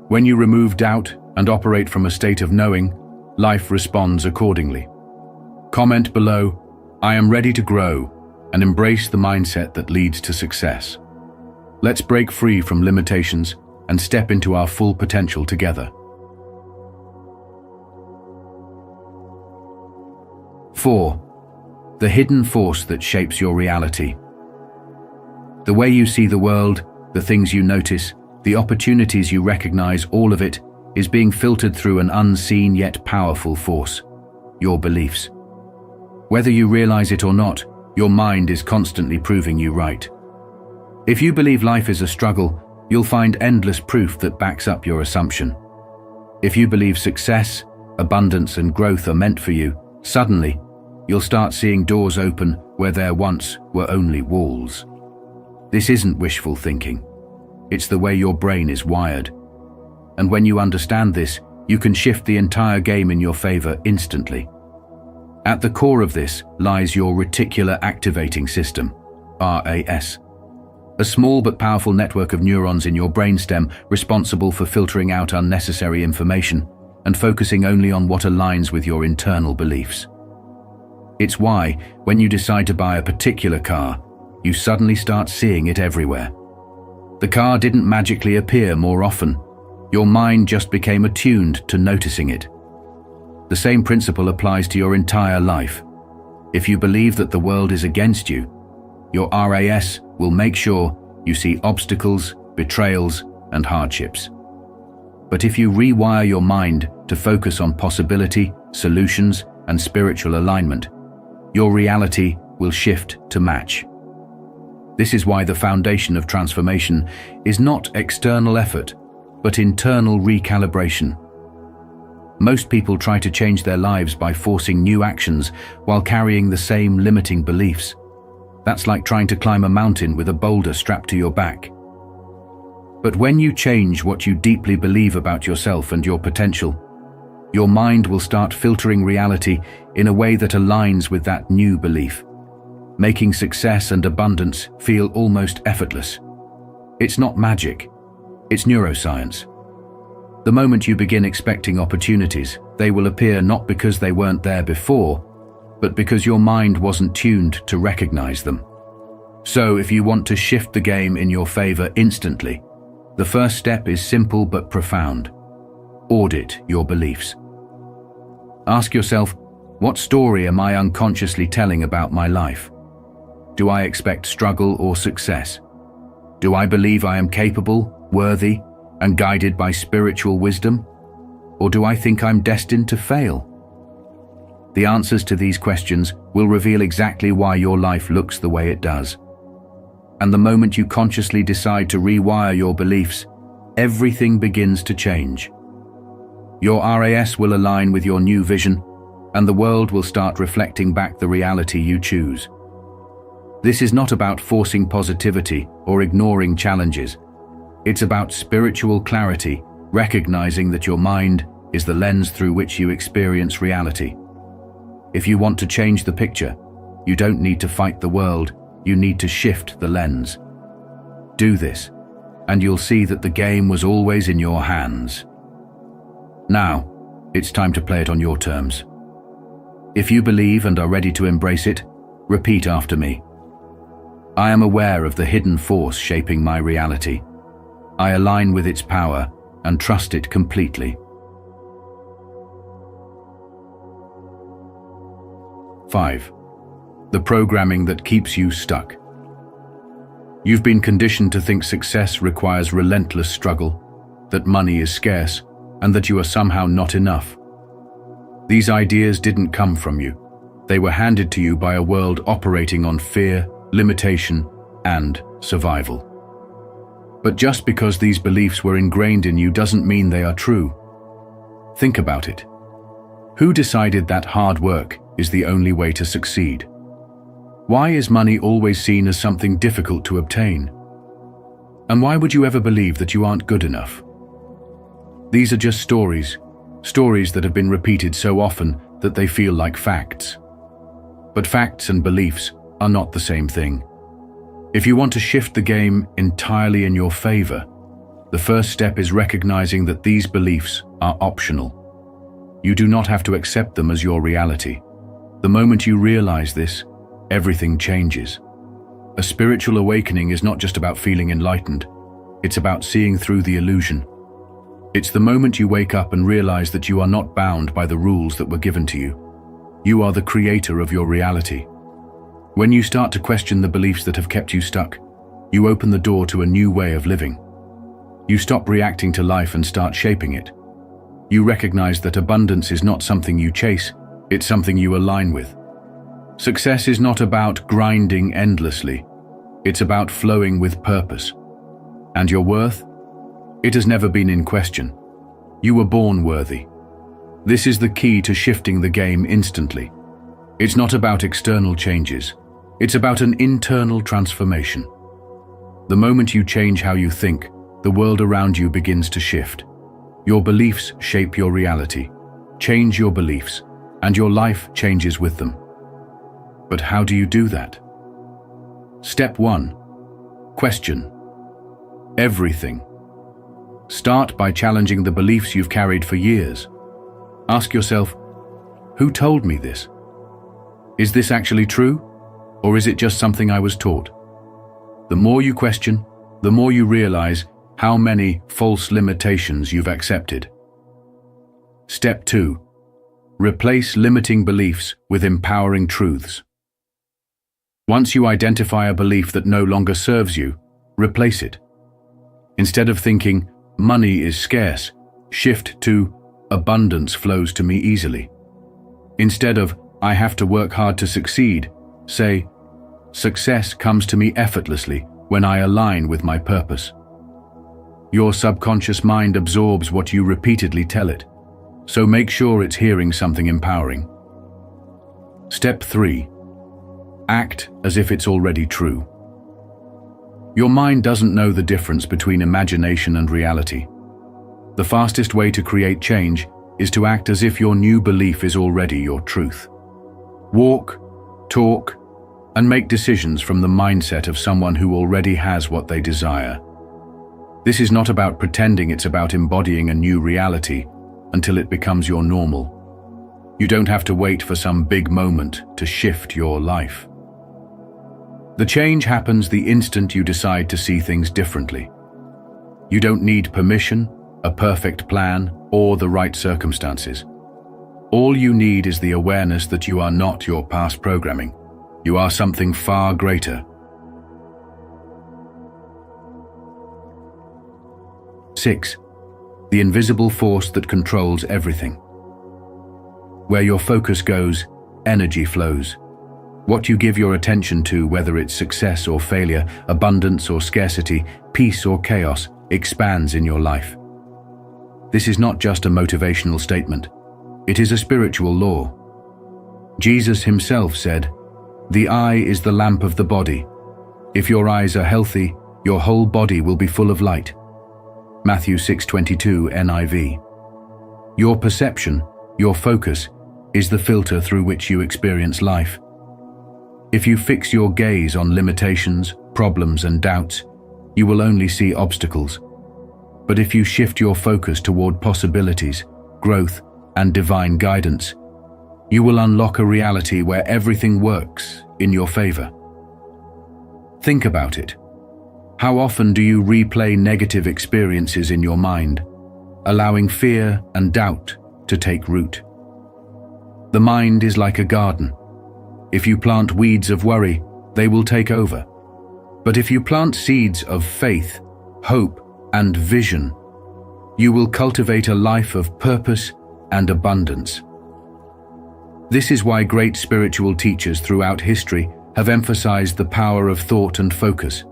When you remove doubt and operate from a state of knowing, life responds accordingly. Comment below, "I am ready to grow," and embrace the mindset that leads to success. Let's break free from limitations and step into our full potential together. 4. The hidden force that shapes your reality. The way you see the world, the things you notice, the opportunities you recognize, all of it is being filtered through an unseen yet powerful force, your beliefs. Whether you realize it or not, your mind is constantly proving you right. If you believe life is a struggle, you'll find endless proof that backs up your assumption. If you believe success, abundance, and growth are meant for you, suddenly, you'll start seeing doors open where there once were only walls. This isn't wishful thinking. It's the way your brain is wired. And when you understand this, you can shift the entire game in your favor instantly. At the core of this lies your reticular activating system, RAS. a small but powerful network of neurons in your brainstem responsible for filtering out unnecessary information and focusing only on what aligns with your internal beliefs. It's why, when you decide to buy a particular car, you suddenly start seeing it everywhere. The car didn't magically appear more often. Your mind just became attuned to noticing it. The same principle applies to your entire life. If you believe that the world is against you, your RAS will make sure you see obstacles, betrayals, and hardships. But if you rewire your mind to focus on possibility, solutions, and spiritual alignment, your reality will shift to match. This is why the foundation of transformation is not external effort, but internal recalibration. Most people try to change their lives by forcing new actions while carrying the same limiting beliefs. That's like trying to climb a mountain with a boulder strapped to your back. But when you change what you deeply believe about yourself and your potential, your mind will start filtering reality in a way that aligns with that new belief, making success and abundance feel almost effortless. It's not magic, it's neuroscience. The moment you begin expecting opportunities, they will appear not because they weren't there before, but because your mind wasn't tuned to recognize them. So if you want to shift the game in your favor instantly, the first step is simple but profound. Audit your beliefs. Ask yourself, what story am I unconsciously telling about my life? Do I expect struggle or success? Do I believe I am capable, worthy, and guided by spiritual wisdom? Or do I think I'm destined to fail? The answers to these questions will reveal exactly why your life looks the way it does. And the moment you consciously decide to rewire your beliefs, everything begins to change. Your RAS will align with your new vision, and the world will start reflecting back the reality you choose. This is not about forcing positivity or ignoring challenges. It's about spiritual clarity, recognizing that your mind is the lens through which you experience reality. If you want to change the picture, you don't need to fight the world, you need to shift the lens. Do this, and you'll see that the game was always in your hands. Now, it's time to play it on your terms. If you believe and are ready to embrace it, repeat after me. I am aware of the hidden force shaping my reality. I align with its power and trust it completely. 5. The programming that keeps you stuck. You've been conditioned to think success requires relentless struggle, that money is scarce, and that you are somehow not enough. These ideas didn't come from you. They were handed to you by a world operating on fear, limitation, and survival. But just because these beliefs were ingrained in you doesn't mean they are true. Think about it. Who decided that hard work is the only way to succeed? Why is money always seen as something difficult to obtain? And why would you ever believe that you aren't good enough? These are just stories that have been repeated so often that they feel like facts. But facts and beliefs are not the same thing. If you want to shift the game entirely in your favor, the first step is recognizing that these beliefs are optional. You do not have to accept them as your reality. The moment you realize this, everything changes. A spiritual awakening is not just about feeling enlightened, it's about seeing through the illusion. It's the moment you wake up and realize that you are not bound by the rules that were given to you. You are the creator of your reality. When you start to question the beliefs that have kept you stuck, you open the door to a new way of living. You stop reacting to life and start shaping it. You recognize that abundance is not something you chase, it's something you align with. Success is not about grinding endlessly, it's about flowing with purpose. And your worth? It has never been in question. You were born worthy. This is the key to shifting the game instantly. It's not about external changes. It's about an internal transformation. The moment you change how you think, the world around you begins to shift. Your beliefs shape your reality. Change your beliefs, and your life changes with them. But how do you do that? Step 1. Question everything. Start by challenging the beliefs you've carried for years. Ask yourself, who told me this? Is this actually true, or is it just something I was taught? The more you question, the more you realize how many false limitations you've accepted. Step 2. Replace limiting beliefs with empowering truths. Once you identify a belief that no longer serves you, replace it. Instead of thinking, money is scarce, shift to, abundance flows to me easily. Instead of, I have to work hard to succeed, say, success comes to me effortlessly when I align with my purpose. Your subconscious mind absorbs what you repeatedly tell it, so make sure it's hearing something empowering. Step 3. Act as if it's already true. Your mind doesn't know the difference between imagination and reality. The fastest way to create change is to act as if your new belief is already your truth. Walk, talk, and make decisions from the mindset of someone who already has what they desire. This is not about pretending, it's about embodying a new reality until it becomes your normal. You don't have to wait for some big moment to shift your life. The change happens the instant you decide to see things differently. You don't need permission, a perfect plan, or the right circumstances. All you need is the awareness that you are not your past programming. You are something far greater. 6. The invisible force that controls everything. Where your focus goes, energy flows. What you give your attention to, whether it's success or failure, abundance or scarcity, peace or chaos, expands in your life. This is not just a motivational statement. It is a spiritual law. Jesus himself said, "The eye is the lamp of the body. If your eyes are healthy, your whole body will be full of light." Matthew 6:22 NIV. Your perception, your focus, is the filter through which you experience life. If you fix your gaze on limitations, problems, and doubts, you will only see obstacles. But if you shift your focus toward possibilities, growth, and divine guidance, you will unlock a reality where everything works in your favor. Think about it. How often do you replay negative experiences in your mind, allowing fear and doubt to take root? The mind is like a garden. If you plant weeds of worry, they will take over. But if you plant seeds of faith, hope, and vision, you will cultivate a life of purpose and abundance. This is why great spiritual teachers throughout history have emphasized the power of thought and focus.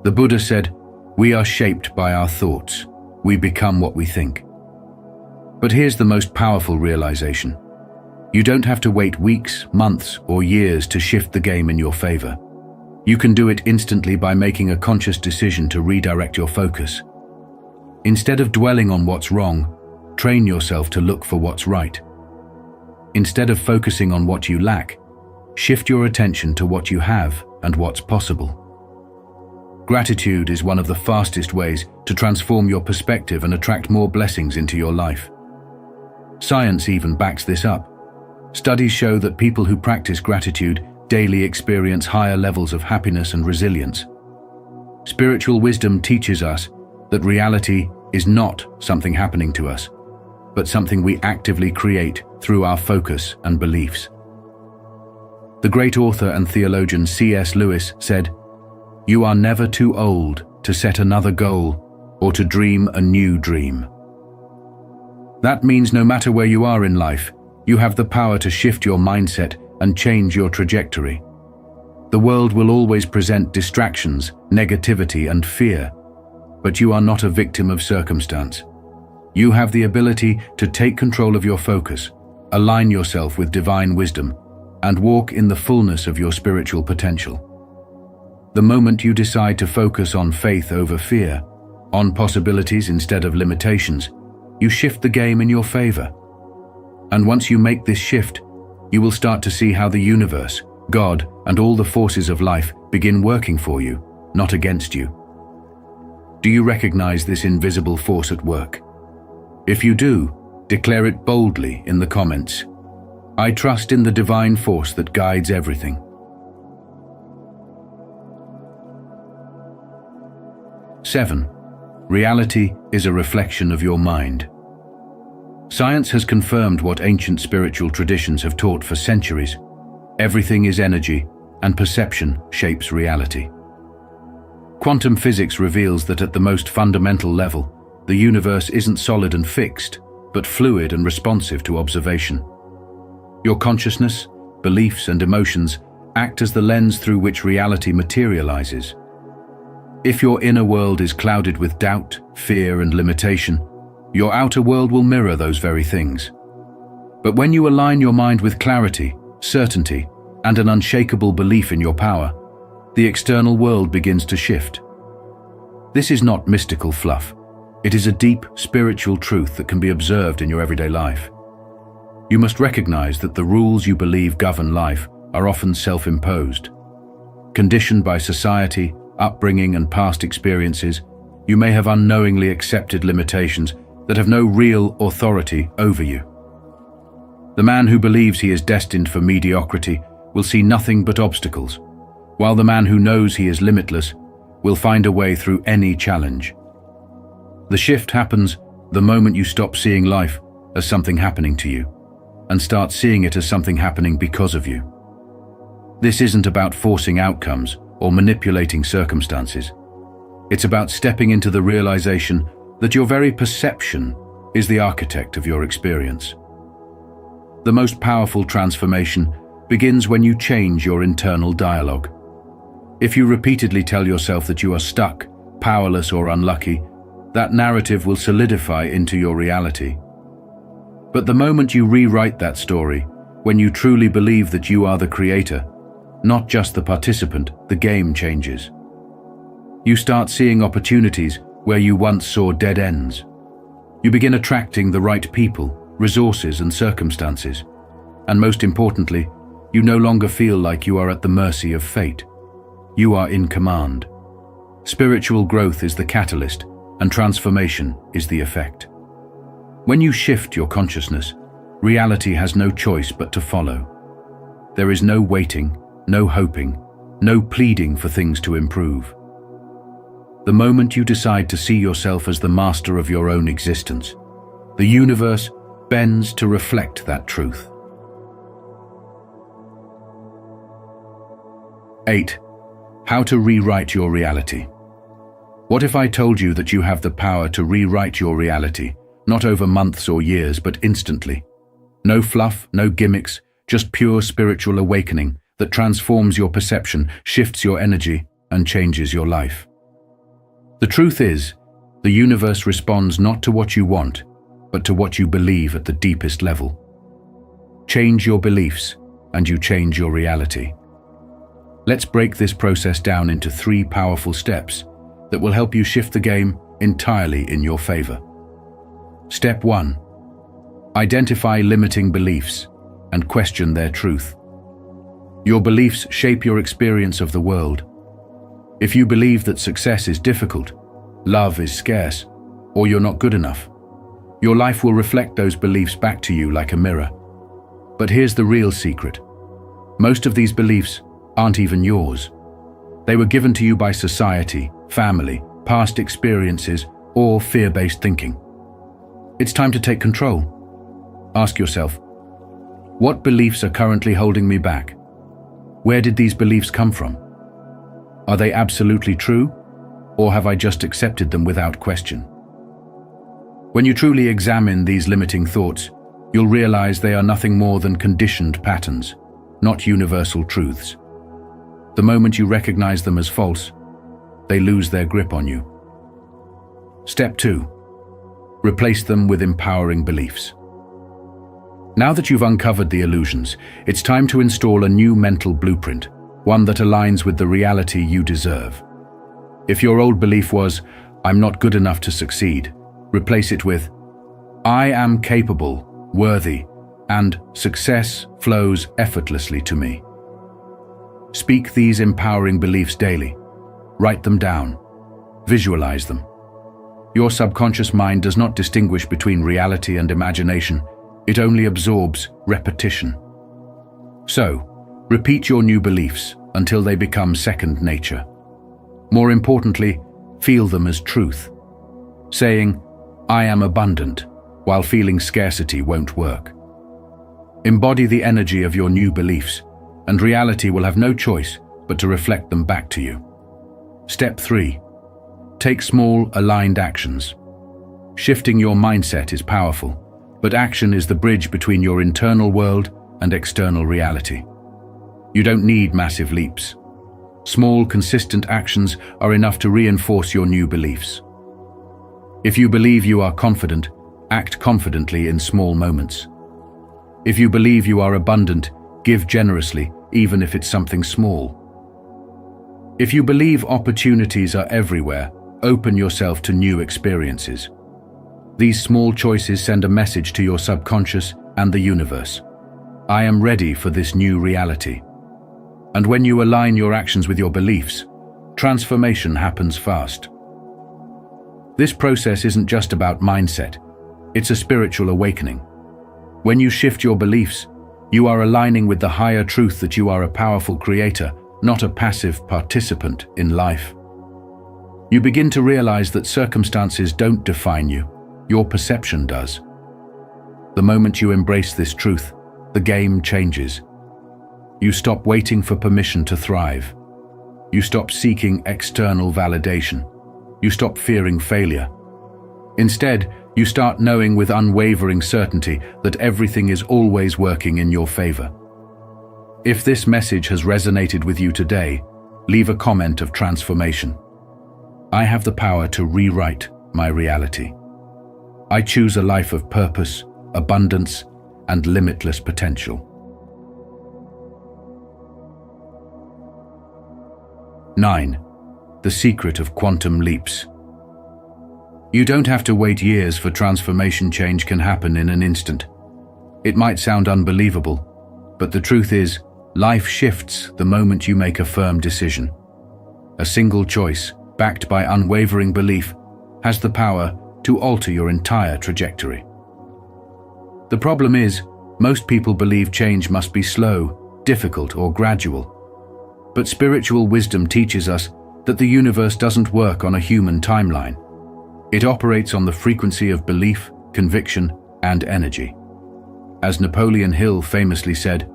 The Buddha said, "We are shaped by our thoughts. We become what we think." But here's the most powerful realization. You don't have to wait weeks, months, or years to shift the game in your favor. You can do it instantly by making a conscious decision to redirect your focus. Instead of dwelling on what's wrong, train yourself to look for what's right. Instead of focusing on what you lack, shift your attention to what you have and what's possible. Gratitude is one of the fastest ways to transform your perspective and attract more blessings into your life. Science even backs this up. Studies show that people who practice gratitude daily experience higher levels of happiness and resilience. Spiritual wisdom teaches us that reality is not something happening to us, but something we actively create through our focus and beliefs. The great author and theologian C.S. Lewis said, "You are never too old to set another goal or to dream a new dream." That means no matter where you are in life, you have the power to shift your mindset and change your trajectory. The world will always present distractions, negativity, and fear, but you are not a victim of circumstance. You have the ability to take control of your focus, align yourself with divine wisdom, and walk in the fullness of your spiritual potential. The moment you decide to focus on faith over fear, on possibilities instead of limitations, you shift the game in your favor. And once you make this shift, you will start to see how the universe, God, and all the forces of life begin working for you, not against you. Do you recognize this invisible force at work? If you do, declare it boldly in the comments. I trust in the divine force that guides everything. 7. Reality is a reflection of your mind. Science has confirmed what ancient spiritual traditions have taught for centuries. Everything is energy, and perception shapes reality. Quantum physics reveals that at the most fundamental level, the universe isn't solid and fixed, but fluid and responsive to observation. Your consciousness, beliefs, and emotions act as the lens through which reality materializes. If your inner world is clouded with doubt, fear, and limitation, your outer world will mirror those very things. But when you align your mind with clarity, certainty, and an unshakable belief in your power, the external world begins to shift. This is not mystical fluff. It is a deep, spiritual truth that can be observed in your everyday life. You must recognize that the rules you believe govern life are often self-imposed. Conditioned by society, upbringing, and past experiences, you may have unknowingly accepted limitations that have no real authority over you. The man who believes he is destined for mediocrity will see nothing but obstacles, while the man who knows he is limitless will find a way through any challenge. The shift happens the moment you stop seeing life as something happening to you and start seeing it as something happening because of you. This isn't about forcing outcomes or manipulating circumstances. It's about stepping into the realization that your very perception is the architect of your experience. The most powerful transformation begins when you change your internal dialogue. If you repeatedly tell yourself that you are stuck, powerless, or unlucky, that narrative will solidify into your reality. But the moment you rewrite that story, when you truly believe that you are the creator, not just the participant, the game changes. You start seeing opportunities where you once saw dead ends. You begin attracting the right people, resources, and circumstances. And most importantly, you no longer feel like you are at the mercy of fate. You are in command. Spiritual growth is the catalyst, and transformation is the effect. When you shift your consciousness, reality has no choice but to follow. There is no waiting, no hoping, no pleading for things to improve. The moment you decide to see yourself as the master of your own existence, the universe bends to reflect that truth. 8. How to rewrite your reality. What if I told you that you have the power to rewrite your reality, not over months or years, but instantly? No fluff, no gimmicks, just pure spiritual awakening that transforms your perception, shifts your energy, and changes your life. The truth is, the universe responds not to what you want, but to what you believe at the deepest level. Change your beliefs, and you change your reality. Let's break this process down into 3 powerful steps that will help you shift the game entirely in your favor. Step 1. Identify limiting beliefs and question their truth. Your beliefs shape your experience of the world. If you believe that success is difficult, love is scarce, or you're not good enough, your life will reflect those beliefs back to you like a mirror. But here's the real secret. Most of these beliefs aren't even yours. They were given to you by society, family, past experiences, or fear-based thinking. It's time to take control. Ask yourself, what beliefs are currently holding me back? Where did these beliefs come from? Are they absolutely true, or have I just accepted them without question? When you truly examine these limiting thoughts, you'll realize they are nothing more than conditioned patterns, not universal truths. The moment you recognize them as false, they lose their grip on you. Step 2. Replace them with empowering beliefs. Now that you've uncovered the illusions, it's time to install a new mental blueprint, one that aligns with the reality you deserve. If your old belief was, "I'm not good enough to succeed," replace it with, "I am capable, worthy, and success flows effortlessly to me." Speak these empowering beliefs daily. Write them down. Visualize them. Your subconscious mind does not distinguish between reality and imagination. It only absorbs repetition. So, repeat your new beliefs until they become second nature. More importantly, feel them as truth. Saying, "I am abundant," while feeling scarcity won't work. Embody the energy of your new beliefs, and reality will have no choice but to reflect them back to you. Step 3. Take small, aligned actions. Shifting your mindset is powerful, but action is the bridge between your internal world and external reality. You don't need massive leaps. Small, consistent actions are enough to reinforce your new beliefs. If you believe you are confident, act confidently in small moments. If you believe you are abundant, give generously, even if it's something small. If you believe opportunities are everywhere, open yourself to new experiences. These small choices send a message to your subconscious and the universe. I am ready for this new reality. And when you align your actions with your beliefs, transformation happens fast. This process isn't just about mindset, it's a spiritual awakening. When you shift your beliefs, you are aligning with the higher truth that you are a powerful creator, not a passive participant in life. You begin to realize that circumstances don't define you, your perception does. The moment you embrace this truth, the game changes. You stop waiting for permission to thrive. You stop seeking external validation. You stop fearing failure. Instead, you start knowing with unwavering certainty that everything is always working in your favor. If this message has resonated with you today, leave a comment of transformation. I have the power to rewrite my reality. I choose a life of purpose, abundance, and limitless potential. 9. The secret of quantum leaps. You don't have to wait years for transformation. Change can happen in an instant. It might sound unbelievable, but the truth is, life shifts the moment you make a firm decision. A single choice, backed by unwavering belief, has the power to alter your entire trajectory. The problem is, most people believe change must be slow, difficult, or gradual. But spiritual wisdom teaches us that the universe doesn't work on a human timeline. It operates on the frequency of belief, conviction, and energy. As Napoleon Hill famously said,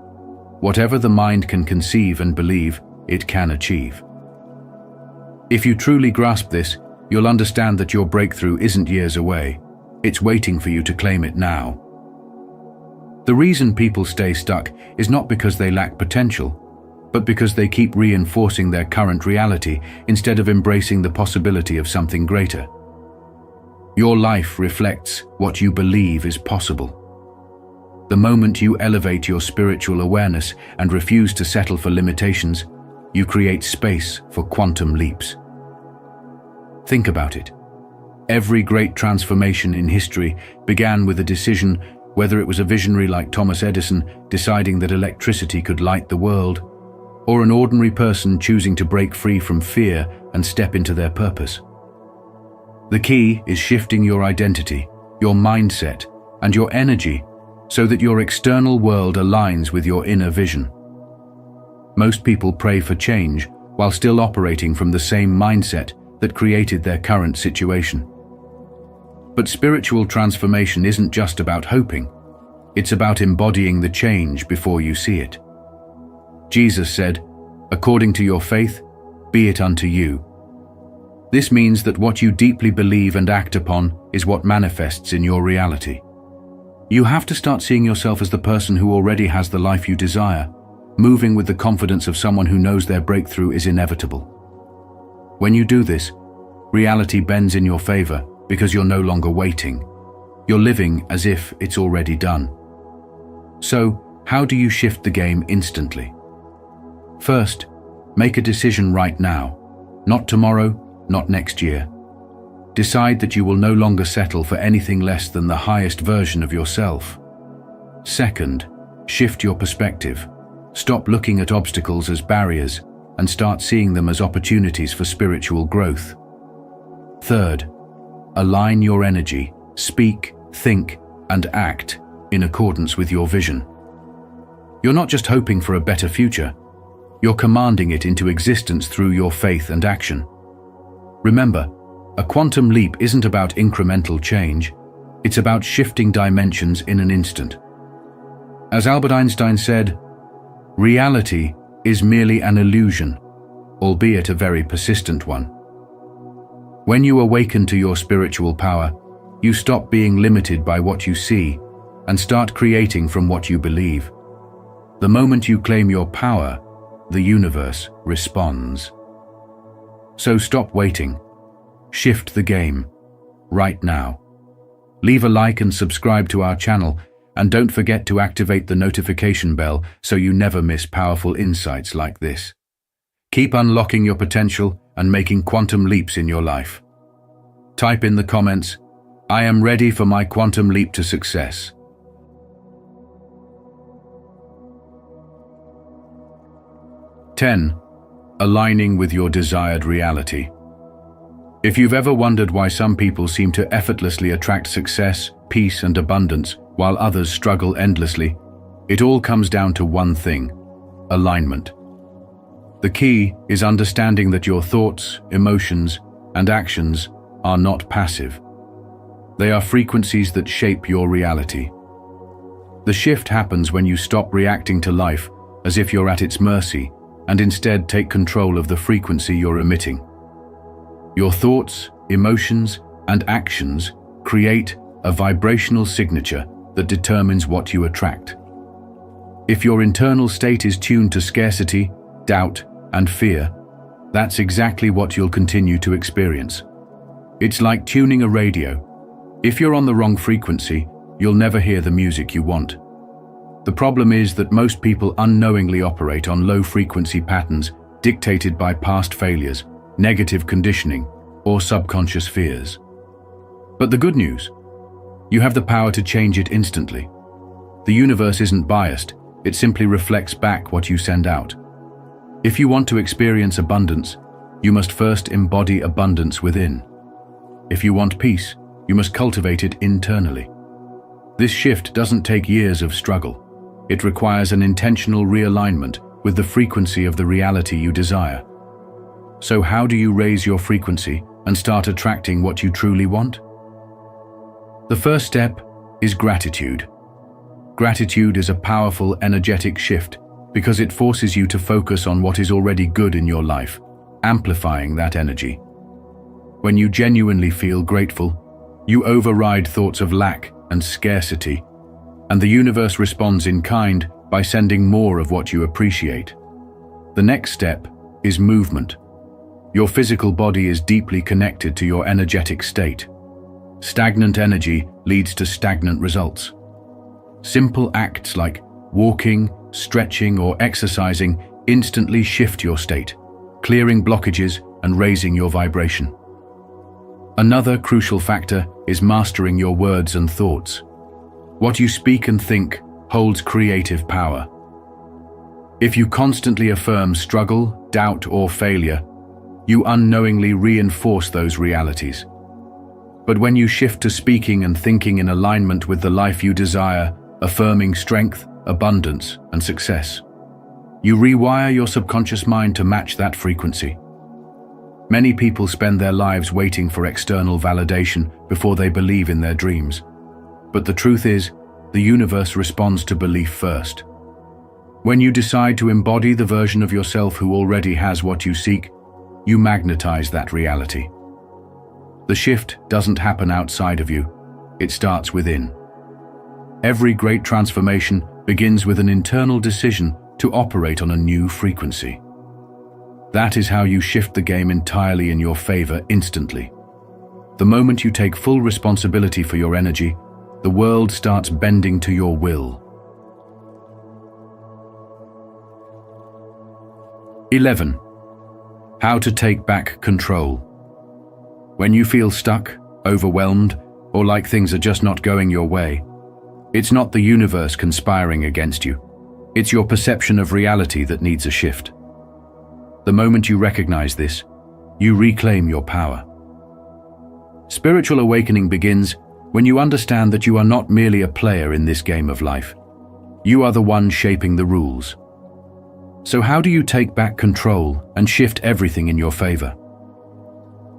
"Whatever the mind can conceive and believe, it can achieve." If you truly grasp this, you'll understand that your breakthrough isn't years away. It's waiting for you to claim it now. The reason people stay stuck is not because they lack potential, but because they keep reinforcing their current reality instead of embracing the possibility of something greater. Your life reflects what you believe is possible. The moment you elevate your spiritual awareness and refuse to settle for limitations, you create space for quantum leaps. Think about it. Every great transformation in history began with a decision, whether it was a visionary like Thomas Edison deciding that electricity could light the world, or an ordinary person choosing to break free from fear and step into their purpose. The key is shifting your identity, your mindset, and your energy so that your external world aligns with your inner vision. Most people pray for change while still operating from the same mindset that created their current situation. But spiritual transformation isn't just about hoping. It's about embodying the change before you see it. Jesus said, "According to your faith, be it unto you." This means that what you deeply believe and act upon is what manifests in your reality. You have to start seeing yourself as the person who already has the life you desire, moving with the confidence of someone who knows their breakthrough is inevitable. When you do this, reality bends in your favor because you're no longer waiting. You're living as if it's already done. So, how do you shift the game instantly? First, make a decision right now, not tomorrow, not next year. Decide that you will no longer settle for anything less than the highest version of yourself. Second, shift your perspective. Stop looking at obstacles as barriers and start seeing them as opportunities for spiritual growth. Third, align your energy, speak, think, and act in accordance with your vision. You're not just hoping for a better future, you're commanding it into existence through your faith and action. Remember, a quantum leap isn't about incremental change, it's about shifting dimensions in an instant. As Albert Einstein said, reality is merely an illusion, albeit a very persistent one. When you awaken to your spiritual power, you stop being limited by what you see and start creating from what you believe. The moment you claim your power, the universe responds. So stop waiting. Shift the game, right now. Leave a like and subscribe to our channel, and don't forget to activate the notification bell so you never miss powerful insights like this. Keep unlocking your potential and making quantum leaps in your life. Type in the comments, "I am ready for my quantum leap to success." Aligning with your desired reality. If you've ever wondered why some people seem to effortlessly attract success, peace, and abundance, while others struggle endlessly, it all comes down to one thing: alignment. The key is understanding that your thoughts, emotions, and actions are not passive. They are frequencies that shape your reality. The shift happens when you stop reacting to life as if you're at its mercy and instead take control of the frequency you're emitting. Your thoughts, emotions, and actions create a vibrational signature that determines what you attract. If your internal state is tuned to scarcity, doubt, and fear, that's exactly what you'll continue to experience. It's like tuning a radio. If you're on the wrong frequency, you'll never hear the music you want. The problem is that most people unknowingly operate on low-frequency patterns dictated by past failures, negative conditioning, or subconscious fears. But the good news, you have the power to change it instantly. The universe isn't biased, it simply reflects back what you send out. If you want to experience abundance, you must first embody abundance within. If you want peace, you must cultivate it internally. This shift doesn't take years of struggle. It requires an intentional realignment with the frequency of the reality you desire. So how do you raise your frequency and start attracting what you truly want? The first step is gratitude. Gratitude is a powerful, energetic shift because it forces you to focus on what is already good in your life, amplifying that energy. When you genuinely feel grateful, you override thoughts of lack and scarcity, and the universe responds in kind by sending more of what you appreciate. The next step is movement. Your physical body is deeply connected to your energetic state. Stagnant energy leads to stagnant results. Simple acts like walking, stretching, or exercising instantly shift your state, clearing blockages and raising your vibration. Another crucial factor is mastering your words and thoughts. What you speak and think holds creative power. If you constantly affirm struggle, doubt, or failure, you unknowingly reinforce those realities. But when you shift to speaking and thinking in alignment with the life you desire, affirming strength, abundance, and success, you rewire your subconscious mind to match that frequency. Many people spend their lives waiting for external validation before they believe in their dreams. But the truth is, the universe responds to belief first. When you decide to embody the version of yourself who already has what you seek, you magnetize that reality. The shift doesn't happen outside of you, it starts within. Every great transformation begins with an internal decision to operate on a new frequency. That is how you shift the game entirely in your favor instantly. The moment you take full responsibility for your energy, the world starts bending to your will. 11. How to take back control. When you feel stuck, overwhelmed, or like things are just not going your way, it's not the universe conspiring against you. It's your perception of reality that needs a shift. The moment you recognize this, you reclaim your power. Spiritual awakening begins when you understand that you are not merely a player in this game of life. You are the one shaping the rules. So how do you take back control and shift everything in your favor?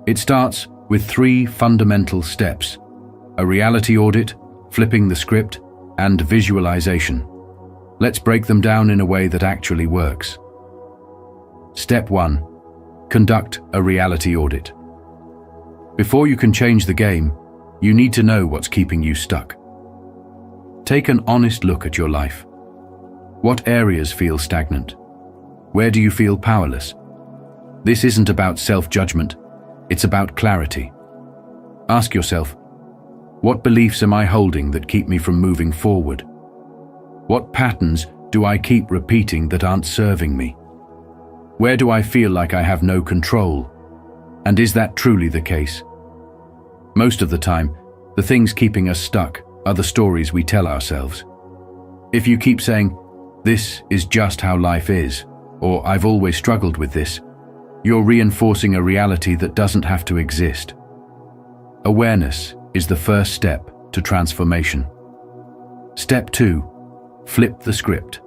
It starts with 3 fundamental steps: a reality audit, flipping the script, and visualization. Let's break them down in a way that actually works. Step 1. Conduct a reality audit. Before you can change the game, you need to know what's keeping you stuck. Take an honest look at your life. What areas feel stagnant? Where do you feel powerless? This isn't about self-judgment, it's about clarity. Ask yourself, what beliefs am I holding that keep me from moving forward? What patterns do I keep repeating that aren't serving me? Where do I feel like I have no control? And is that truly the case? Most of the time, the things keeping us stuck are the stories we tell ourselves. If you keep saying, "This is just how life is," or "I've always struggled with this," you're reinforcing a reality that doesn't have to exist. Awareness is the first step to transformation. Step 2. Flip the script.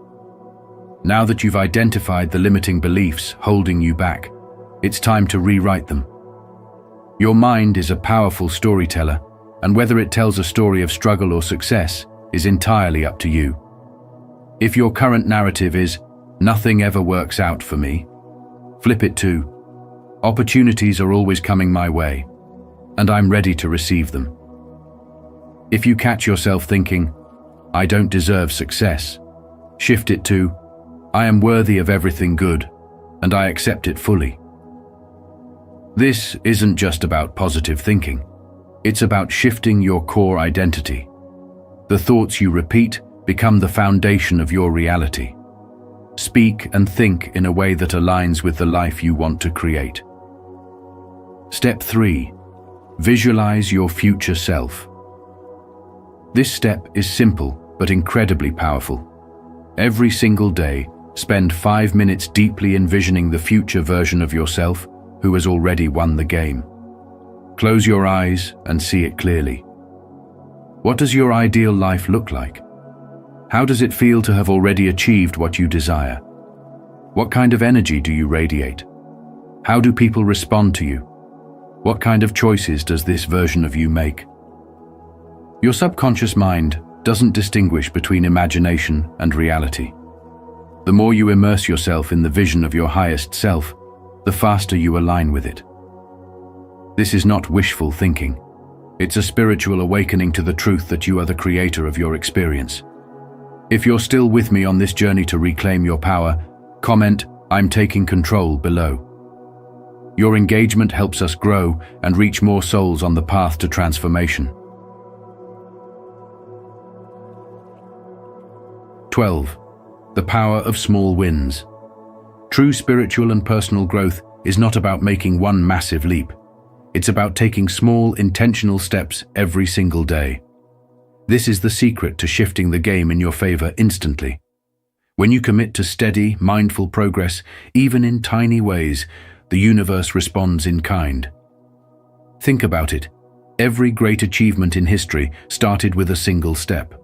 Now that you've identified the limiting beliefs holding you back, it's time to rewrite them. Your mind is a powerful storyteller, and whether it tells a story of struggle or success is entirely up to you. If your current narrative is, "Nothing ever works out for me," flip it to, "Opportunities are always coming my way, and I'm ready to receive them." If you catch yourself thinking, "I don't deserve success," shift it to, "I am worthy of everything good, and I accept it fully." This isn't just about positive thinking. It's about shifting your core identity. The thoughts you repeat become the foundation of your reality. Speak and think in a way that aligns with the life you want to create. Step 3. Visualize your future self. This step is simple but incredibly powerful. Every single day, spend 5 minutes deeply envisioning the future version of yourself who has already won the game. Close your eyes and see it clearly. What does your ideal life look like? How does it feel to have already achieved what you desire? What kind of energy do you radiate? How do people respond to you? What kind of choices does this version of you make? Your subconscious mind doesn't distinguish between imagination and reality. The more you immerse yourself in the vision of your highest self, the faster you align with it. This is not wishful thinking. It's a spiritual awakening to the truth that you are the creator of your experience. If you're still with me on this journey to reclaim your power, comment, "I'm taking control" below. Your engagement helps us grow and reach more souls on the path to transformation. 12. The power of small wins. True spiritual and personal growth is not about making one massive leap. It's about taking small, intentional steps every single day. This is the secret to shifting the game in your favor instantly. When you commit to steady, mindful progress, even in tiny ways, the universe responds in kind. Think about it. Every great achievement in history started with a single step.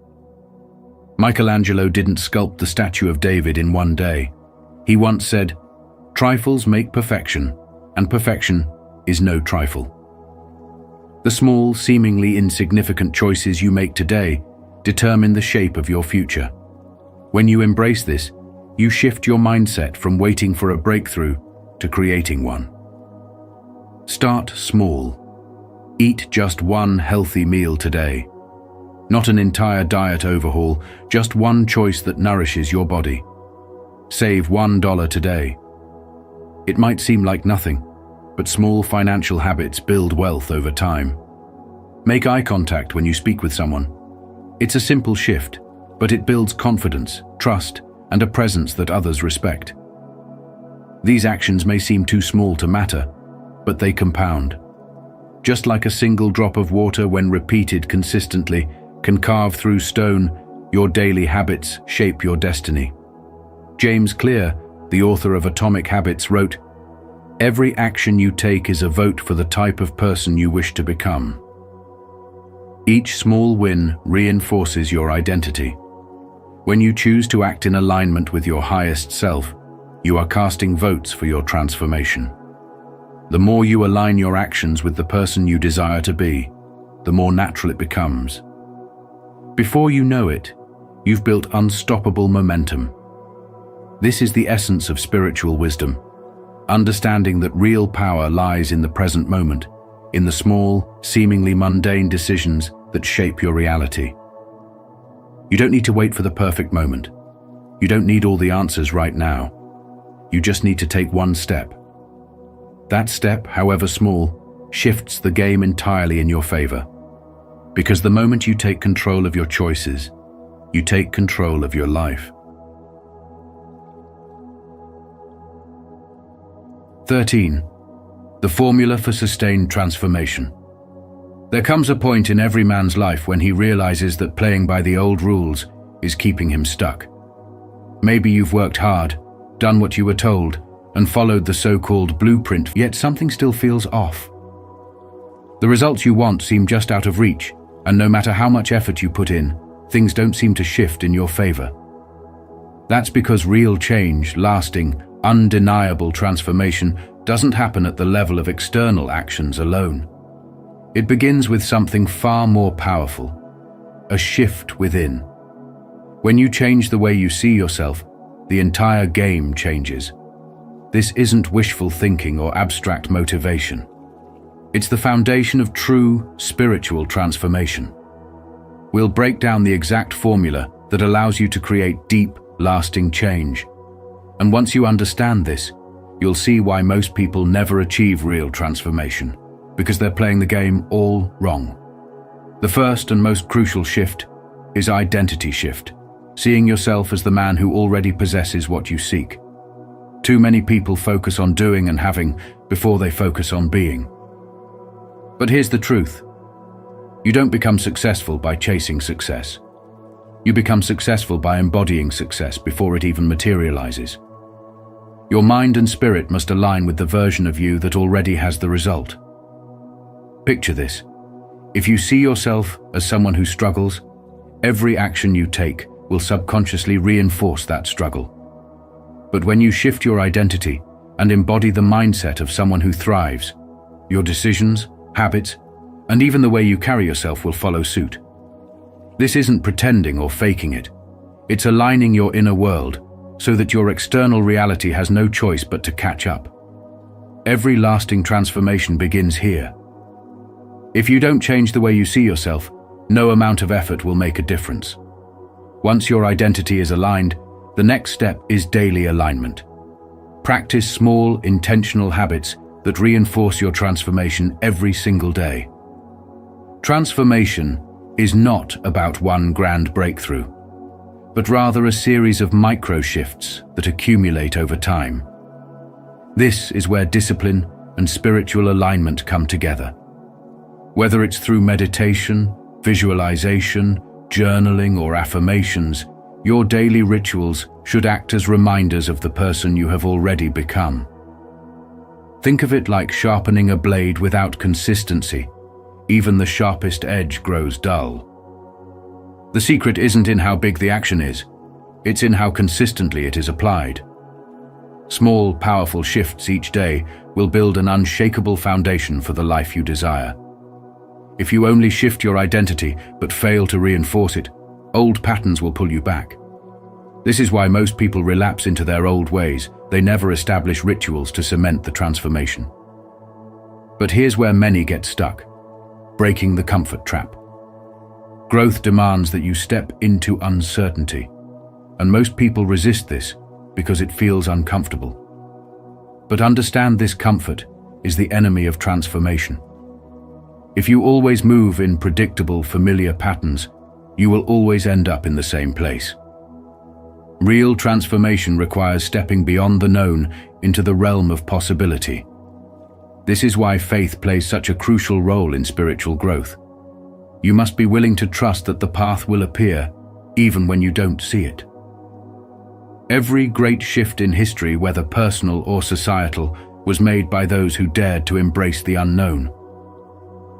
Michelangelo didn't sculpt the statue of David in one day. He once said, "Trifles make perfection, and perfection is no trifle." The small, seemingly insignificant choices you make today determine the shape of your future. When you embrace this, you shift your mindset from waiting for a breakthrough to creating one. Start small. Eat just one healthy meal today. Not an entire diet overhaul, just one choice that nourishes your body. Save $1 today. It might seem like nothing, but small financial habits build wealth over time. Make eye contact when you speak with someone. It's a simple shift, but it builds confidence, trust, and a presence that others respect. These actions may seem too small to matter, but they compound. Just like a single drop of water, when repeated consistently, can carve through stone, your daily habits shape your destiny. James Clear the author of Atomic Habits, wrote, "Every action you take is a vote for the type of person you wish to become." Each small win reinforces your identity. When you choose to act in alignment with your highest self, you are casting votes for your transformation. The more you align your actions with the person you desire to be, the more natural it becomes. Before you know it, you've built unstoppable momentum. This is the essence of spiritual wisdom, understanding that real power lies in the present moment, in the small, seemingly mundane decisions that shape your reality. You don't need to wait for the perfect moment. You don't need all the answers right now. You just need to take one step. That step, however small, shifts the game entirely in your favor. Because the moment you take control of your choices, you take control of your life. 13. The formula for sustained transformation. There comes a point in every man's life when he realizes that playing by the old rules is keeping him stuck. Maybe you've worked hard, done what you were told, and followed the so-called blueprint, yet something still feels off. The results you want seem just out of reach, and no matter how much effort you put in, things don't seem to shift in your favor. That's because real change, lasting, undeniable transformation doesn't happen at the level of external actions alone. It begins with something far more powerful, a shift within. When you change the way you see yourself, the entire game changes. This isn't wishful thinking or abstract motivation. It's the foundation of true spiritual transformation. We'll break down the exact formula that allows you to create deep, lasting change. And once you understand this, you'll see why most people never achieve real transformation, because they're playing the game all wrong. The first and most crucial shift is identity shift, seeing yourself as the man who already possesses what you seek. Too many people focus on doing and having before they focus on being. But here's the truth. You don't become successful by chasing success. You become successful by embodying success before it even materializes. Your mind and spirit must align with the version of you that already has the result. Picture this. If you see yourself as someone who struggles, every action you take will subconsciously reinforce that struggle. But when you shift your identity and embody the mindset of someone who thrives, your decisions, habits, and even the way you carry yourself will follow suit. This isn't pretending or faking it. It's aligning your inner world so that your external reality has no choice but to catch up. Every lasting transformation begins here. If you don't change the way you see yourself, no amount of effort will make a difference. Once your identity is aligned, the next step is daily alignment. Practice small, intentional habits that reinforce your transformation every single day. Transformation is not about one grand breakthrough, but rather a series of micro shifts that accumulate over time. This is where discipline and spiritual alignment come together. Whether it's through meditation, visualization, journaling, or affirmations, your daily rituals should act as reminders of the person you have already become. Think of it like sharpening a blade without consistency. Even the sharpest edge grows dull. The secret isn't in how big the action is, it's in how consistently it is applied. Small, powerful shifts each day will build an unshakable foundation for the life you desire. If you only shift your identity but fail to reinforce it, old patterns will pull you back. This is why most people relapse into their old ways. They never establish rituals to cement the transformation. But here's where many get stuck: breaking the comfort trap. Growth demands that you step into uncertainty, and most people resist this because it feels uncomfortable. But understand, this comfort is the enemy of transformation. If you always move in predictable, familiar patterns, you will always end up in the same place. Real transformation requires stepping beyond the known into the realm of possibility. This is why faith plays such a crucial role in spiritual growth. You must be willing to trust that the path will appear, even when you don't see it. Every great shift in history, whether personal or societal, was made by those who dared to embrace the unknown.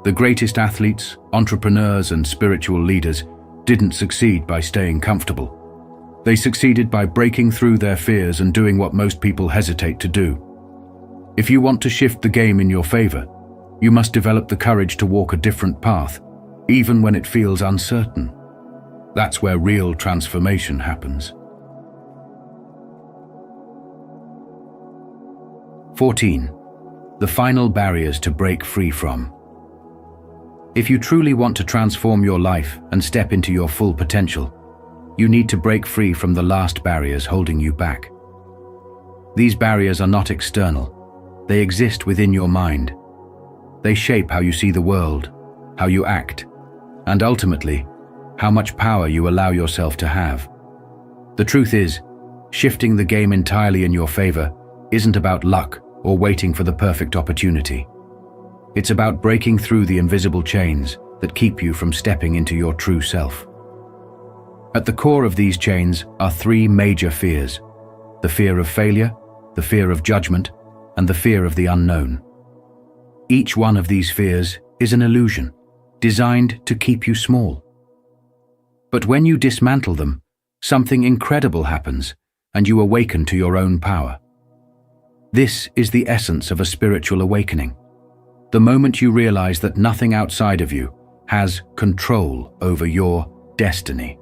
The greatest athletes, entrepreneurs, and spiritual leaders didn't succeed by staying comfortable. They succeeded by breaking through their fears and doing what most people hesitate to do. If you want to shift the game in your favor, you must develop the courage to walk a different path, even when it feels uncertain. That's where real transformation happens. 14. The final barriers to break free from. If you truly want to transform your life and step into your full potential, you need to break free from the last barriers holding you back. These barriers are not external. They exist within your mind. They shape how you see the world, how you act, and ultimately, how much power you allow yourself to have. The truth is, shifting the game entirely in your favor isn't about luck or waiting for the perfect opportunity. It's about breaking through the invisible chains that keep you from stepping into your true self. At the core of these chains are three major fears: the fear of failure, the fear of judgment, and the fear of the unknown. Each one of these fears is an illusion, designed to keep you small. But when you dismantle them, something incredible happens, and you awaken to your own power. This is the essence of a spiritual awakening. The moment you realize that nothing outside of you has control over your destiny.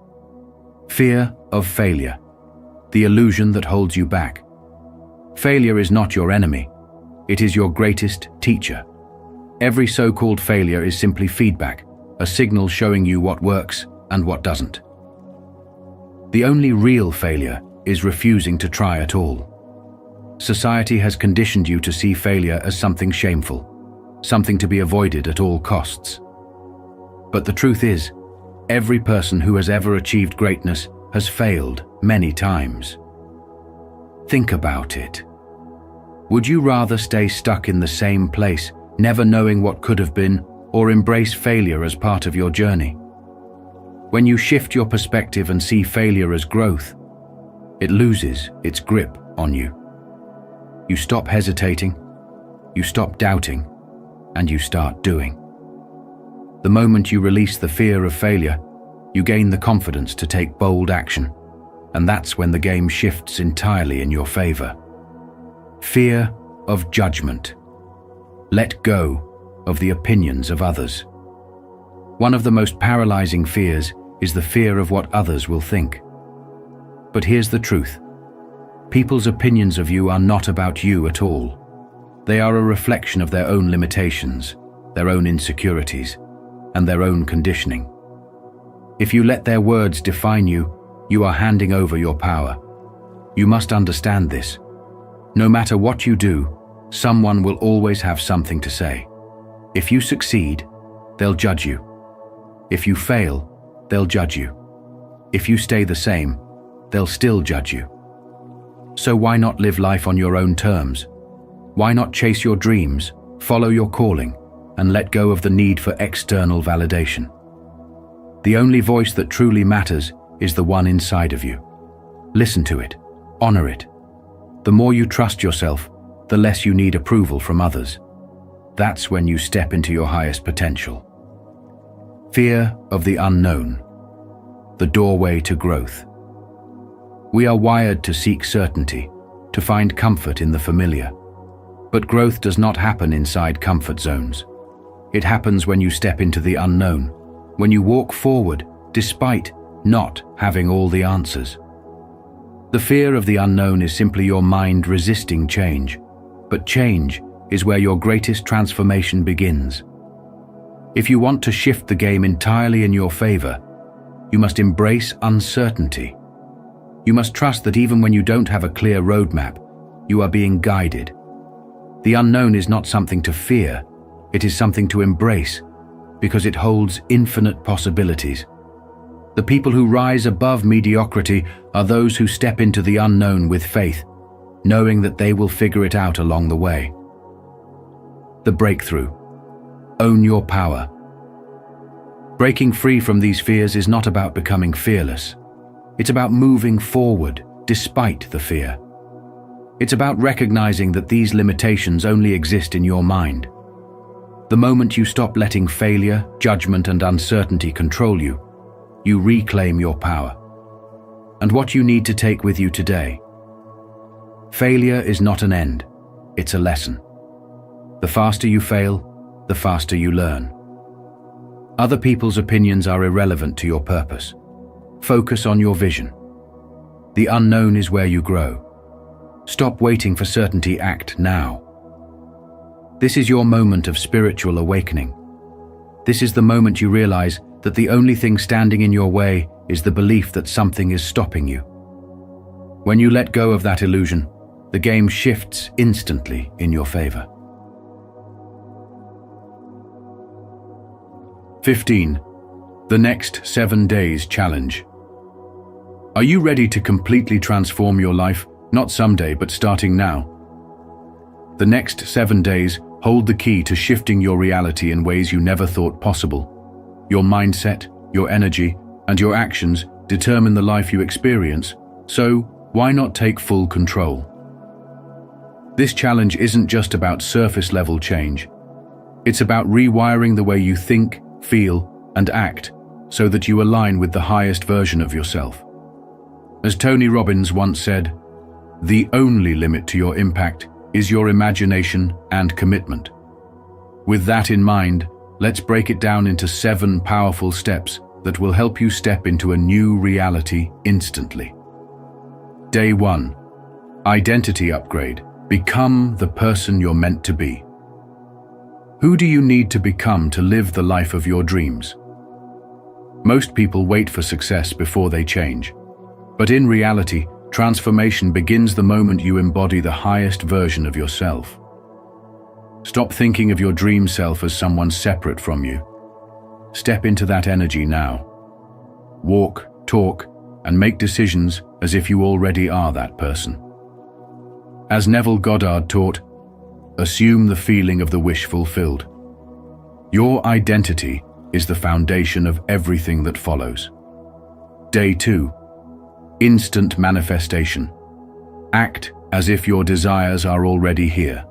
Fear of failure, the illusion that holds you back. Failure is not your enemy. It is your greatest teacher. Every so-called failure is simply feedback, a signal showing you what works and what doesn't. The only real failure is refusing to try at all. Society has conditioned you to see failure as something shameful, something to be avoided at all costs. But the truth is, every person who has ever achieved greatness has failed many times. Think about it. Would you rather stay stuck in the same place, never knowing what could have been, or embrace failure as part of your journey? When you shift your perspective and see failure as growth, it loses its grip on you. You stop hesitating, you stop doubting, and you start doing. The moment you release the fear of failure, you gain the confidence to take bold action, and that's when the game shifts entirely in your favor. Fear of judgment. Let go of the opinions of others. One of the most paralyzing fears is the fear of what others will think. But here's the truth. People's opinions of you are not about you at all. They are a reflection of their own limitations, their own insecurities, and their own conditioning. If you let their words define you, you are handing over your power. You must understand this. No matter what you do, someone will always have something to say. If you succeed, they'll judge you. If you fail, they'll judge you. If you stay the same, they'll still judge you. So why not live life on your own terms? Why not chase your dreams, follow your calling, and let go of the need for external validation? The only voice that truly matters is the one inside of you. Listen to it, honor it. The more you trust yourself, the less you need approval from others. That's when you step into your highest potential. Fear of the unknown, the doorway to growth. We are wired to seek certainty, to find comfort in the familiar. But growth does not happen inside comfort zones. It happens when you step into the unknown, when you walk forward despite not having all the answers. The fear of the unknown is simply your mind resisting change, but change is where your greatest transformation begins. If you want to shift the game entirely in your favor, you must embrace uncertainty. You must trust that even when you don't have a clear roadmap, you are being guided. The unknown is not something to fear, it is something to embrace, because it holds infinite possibilities. The people who rise above mediocrity are those who step into the unknown with faith, knowing that they will figure it out along the way. The breakthrough. Own your power. Breaking free from these fears is not about becoming fearless. It's about moving forward, despite the fear. It's about recognizing that these limitations only exist in your mind. The moment you stop letting failure, judgment, and uncertainty control you, you reclaim your power. And what you need to take with you today. Failure is not an end, it's a lesson. The faster you fail, the faster you learn. Other people's opinions are irrelevant to your purpose. Focus on your vision. The unknown is where you grow. Stop waiting for certainty, act now. This is your moment of spiritual awakening. This is the moment you realize that the only thing standing in your way is the belief that something is stopping you. When you let go of that illusion, the game shifts instantly in your favor. 15. The next 7 days challenge. Are you ready to completely transform your life, not someday, but starting now? The next 7 days hold the key to shifting your reality in ways you never thought possible. Your mindset, your energy, and your actions determine the life you experience, so why not take full control? This challenge isn't just about surface-level change. It's about rewiring the way you think, feel, and act so that you align with the highest version of yourself. As Tony Robbins once said, "The only limit to your impact is your imagination and commitment." With that in mind, let's break it down into 7 powerful steps that will help you step into a new reality instantly. Day 1. Identity upgrade. Become the person you're meant to be. Who do you need to become to live the life of your dreams? Most people wait for success before they change. But in reality, transformation begins the moment you embody the highest version of yourself. Stop thinking of your dream self as someone separate from you. Step into that energy now. Walk, talk, and make decisions as if you already are that person. As Neville Goddard taught, assume the feeling of the wish fulfilled. Your identity is the foundation of everything that follows. Day 2. Instant manifestation. Act as if your desires are already here.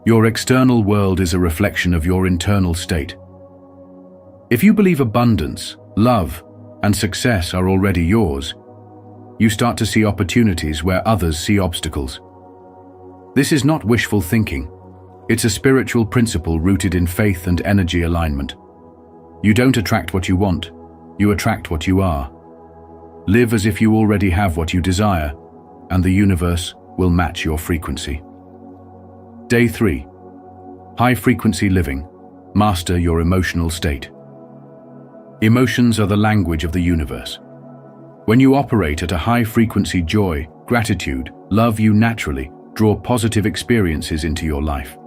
Your external world is a reflection of your internal state. If you believe abundance, love, and success are already yours, you start to see opportunities where others see obstacles. This is not wishful thinking. It's a spiritual principle rooted in faith and energy alignment. You don't attract what you want, you attract what you are. Live as if you already have what you desire, and the universe will match your frequency. Day 3. High-frequency living. Master your emotional state. Emotions are the language of the universe. When you operate at a high-frequency, joy, gratitude, love, you naturally draw positive experiences into your life.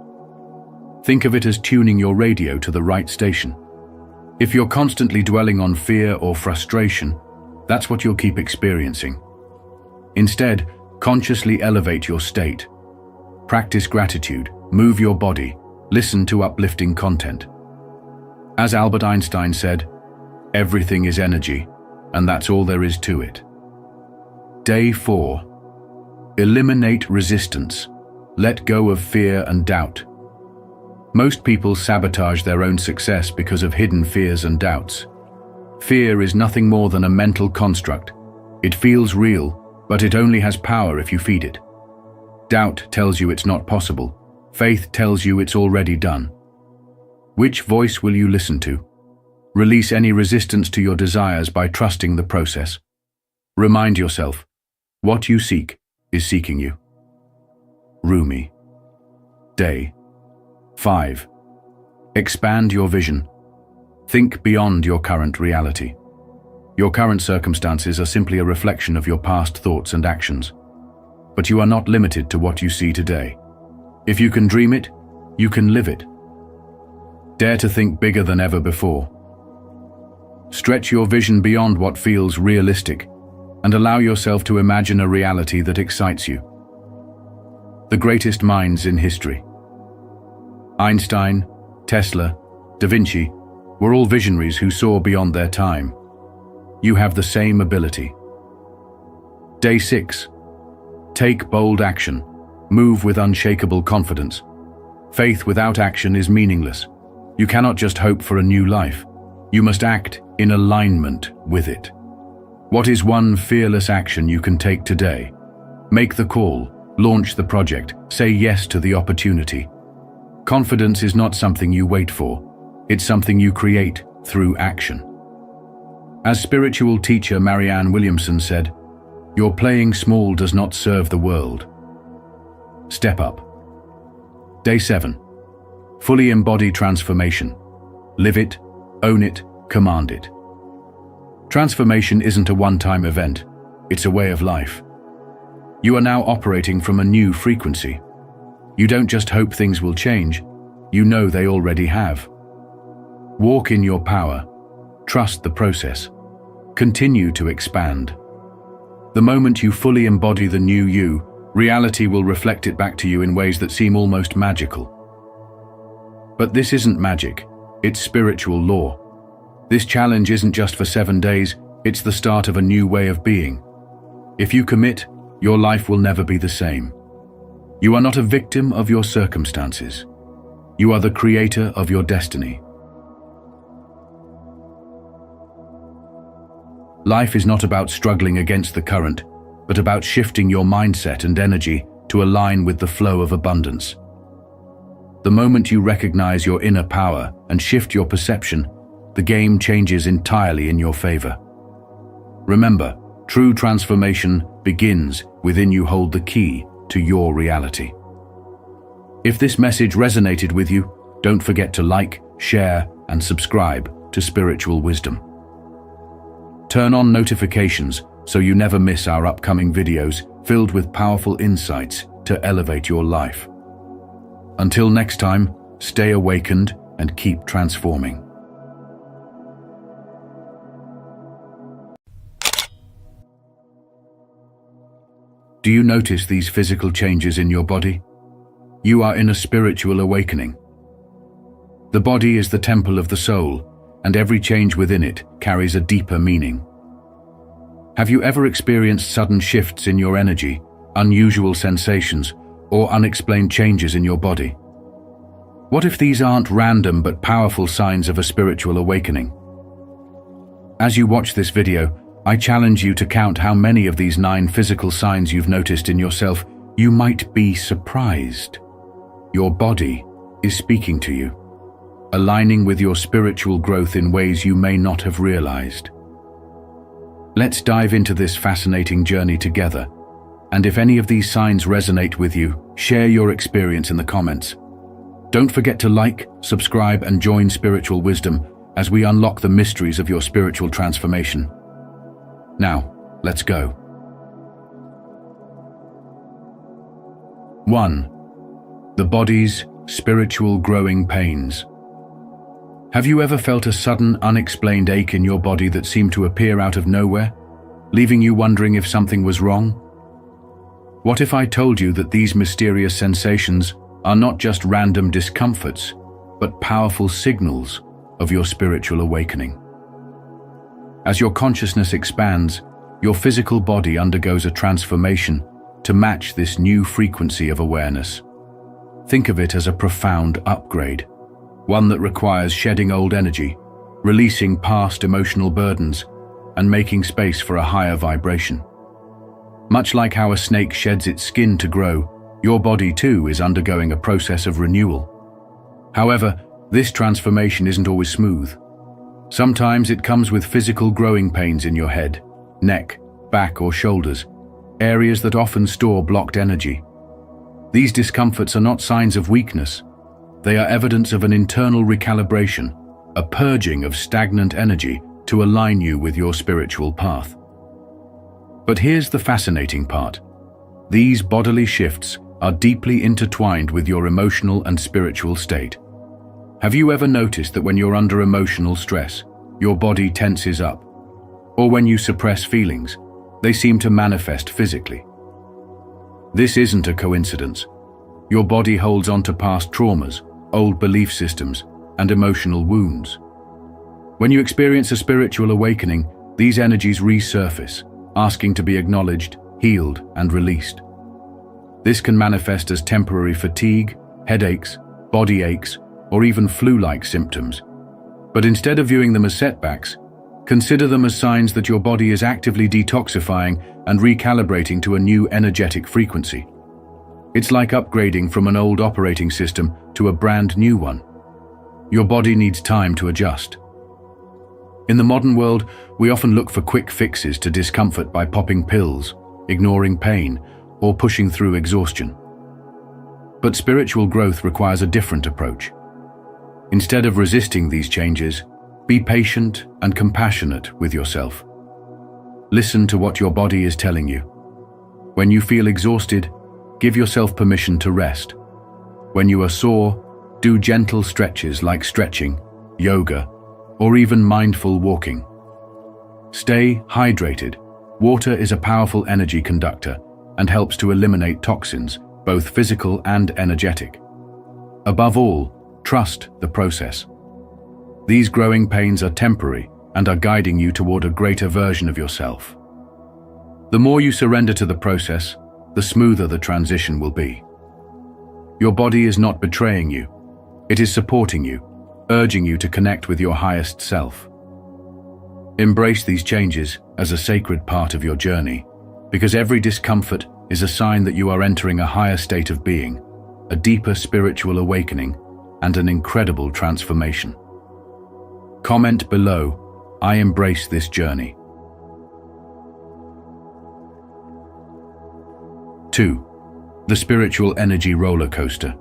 Think of it as tuning your radio to the right station. If you're constantly dwelling on fear or frustration, that's what you'll keep experiencing. Instead, consciously elevate your state. Practice gratitude, move your body, listen to uplifting content. As Albert Einstein said, everything is energy, and that's all there is to it. Day 4. Eliminate resistance. Let go of fear and doubt. Most people sabotage their own success because of hidden fears and doubts. Fear is nothing more than a mental construct. It feels real, but it only has power if you feed it. Doubt tells you it's not possible. Faith tells you it's already done. Which voice will you listen to? Release any resistance to your desires by trusting the process. Remind yourself, what you seek is seeking you. Rumi. Day 5. Expand your vision. Think beyond your current reality. Your current circumstances are simply a reflection of your past thoughts and actions. But you are not limited to what you see today. If you can dream it, you can live it. Dare to think bigger than ever before. Stretch your vision beyond what feels realistic and allow yourself to imagine a reality that excites you. The greatest minds in history, Einstein, Tesla, Da Vinci, were all visionaries who saw beyond their time. You have the same ability. Day 6. Take bold action. Move with unshakable confidence. Faith without action is meaningless. You cannot just hope for a new life. You must act in alignment with it. What is one fearless action you can take today? Make the call, launch the project, say yes to the opportunity. Confidence is not something you wait for. It's something you create through action. As spiritual teacher Marianne Williamson said, "Your playing small does not serve the world." Step up. Day 7. Fully embody transformation. Live it, own it, command it. Transformation isn't a one-time event. It's a way of life. You are now operating from a new frequency. You don't just hope things will change, you know they already have. Walk in your power. Trust the process. Continue to expand. The moment you fully embody the new you, reality will reflect it back to you in ways that seem almost magical. But this isn't magic, it's spiritual law. This challenge isn't just for 7 days, it's the start of a new way of being. If you commit, your life will never be the same. You are not a victim of your circumstances. You are the creator of your destiny. Life is not about struggling against the current, but about shifting your mindset and energy to align with the flow of abundance. The moment you recognize your inner power and shift your perception, the game changes entirely in your favor. Remember, true transformation begins within you. Hold the key to your reality. If this message resonated with you, don't forget to like, share, and subscribe to Spiritual Wisdom. Turn on notifications so you never miss our upcoming videos filled with powerful insights to elevate your life. Until next time, stay awakened and keep transforming. Do you notice these physical changes in your body? You are in a spiritual awakening. The body is the temple of the soul, and every change within it carries a deeper meaning. Have you ever experienced sudden shifts in your energy, unusual sensations, or unexplained changes in your body? What if these aren't random but powerful signs of a spiritual awakening? As you watch this video, I challenge you to count how many of these 9 physical signs you've noticed in yourself. You might be surprised. Your body is speaking to you, aligning with your spiritual growth in ways you may not have realized. Let's dive into this fascinating journey together. And if any of these signs resonate with you, share your experience in the comments. Don't forget to like, subscribe, and join Spiritual Wisdom as we unlock the mysteries of your spiritual transformation. Now, let's go. 1. The body's spiritual growing pains. Have you ever felt a sudden, unexplained ache in your body that seemed to appear out of nowhere, leaving you wondering if something was wrong? What if I told you that these mysterious sensations are not just random discomforts, but powerful signals of your spiritual awakening? As your consciousness expands, your physical body undergoes a transformation to match this new frequency of awareness. Think of it as a profound upgrade, one that requires shedding old energy, releasing past emotional burdens, and making space for a higher vibration. Much like how a snake sheds its skin to grow, your body too is undergoing a process of renewal. However, this transformation isn't always smooth. Sometimes it comes with physical growing pains in your head, neck, back, or shoulders, areas that often store blocked energy. These discomforts are not signs of weakness. They are evidence of an internal recalibration, a purging of stagnant energy to align you with your spiritual path. But here's the fascinating part. These bodily shifts are deeply intertwined with your emotional and spiritual state. Have you ever noticed that when you're under emotional stress, your body tenses up? Or when you suppress feelings, they seem to manifest physically? This isn't a coincidence. Your body holds on to past traumas, old belief systems, and emotional wounds. When you experience a spiritual awakening, these energies resurface, asking to be acknowledged, healed, and released. This can manifest as temporary fatigue, headaches, body aches, or even flu-like symptoms. But instead of viewing them as setbacks, consider them as signs that your body is actively detoxifying and recalibrating to a new energetic frequency. It's like upgrading from an old operating system to a brand new one. Your body needs time to adjust. In the modern world, we often look for quick fixes to discomfort by popping pills, ignoring pain, or pushing through exhaustion. But spiritual growth requires a different approach. Instead of resisting these changes, be patient and compassionate with yourself. Listen to what your body is telling you. When you feel exhausted, give yourself permission to rest. When you are sore, do gentle stretches like stretching, yoga, or even mindful walking. Stay hydrated. Water is a powerful energy conductor and helps to eliminate toxins, both physical and energetic. Above all, trust the process. These growing pains are temporary and are guiding you toward a greater version of yourself. The more you surrender to the process, the smoother the transition will be. Your body is not betraying you. It is supporting you, urging you to connect with your highest self. Embrace these changes as a sacred part of your journey, because every discomfort is a sign that you are entering a higher state of being, a deeper spiritual awakening, and an incredible transformation. Comment below, "I embrace this journey." 2. The spiritual energy roller coaster.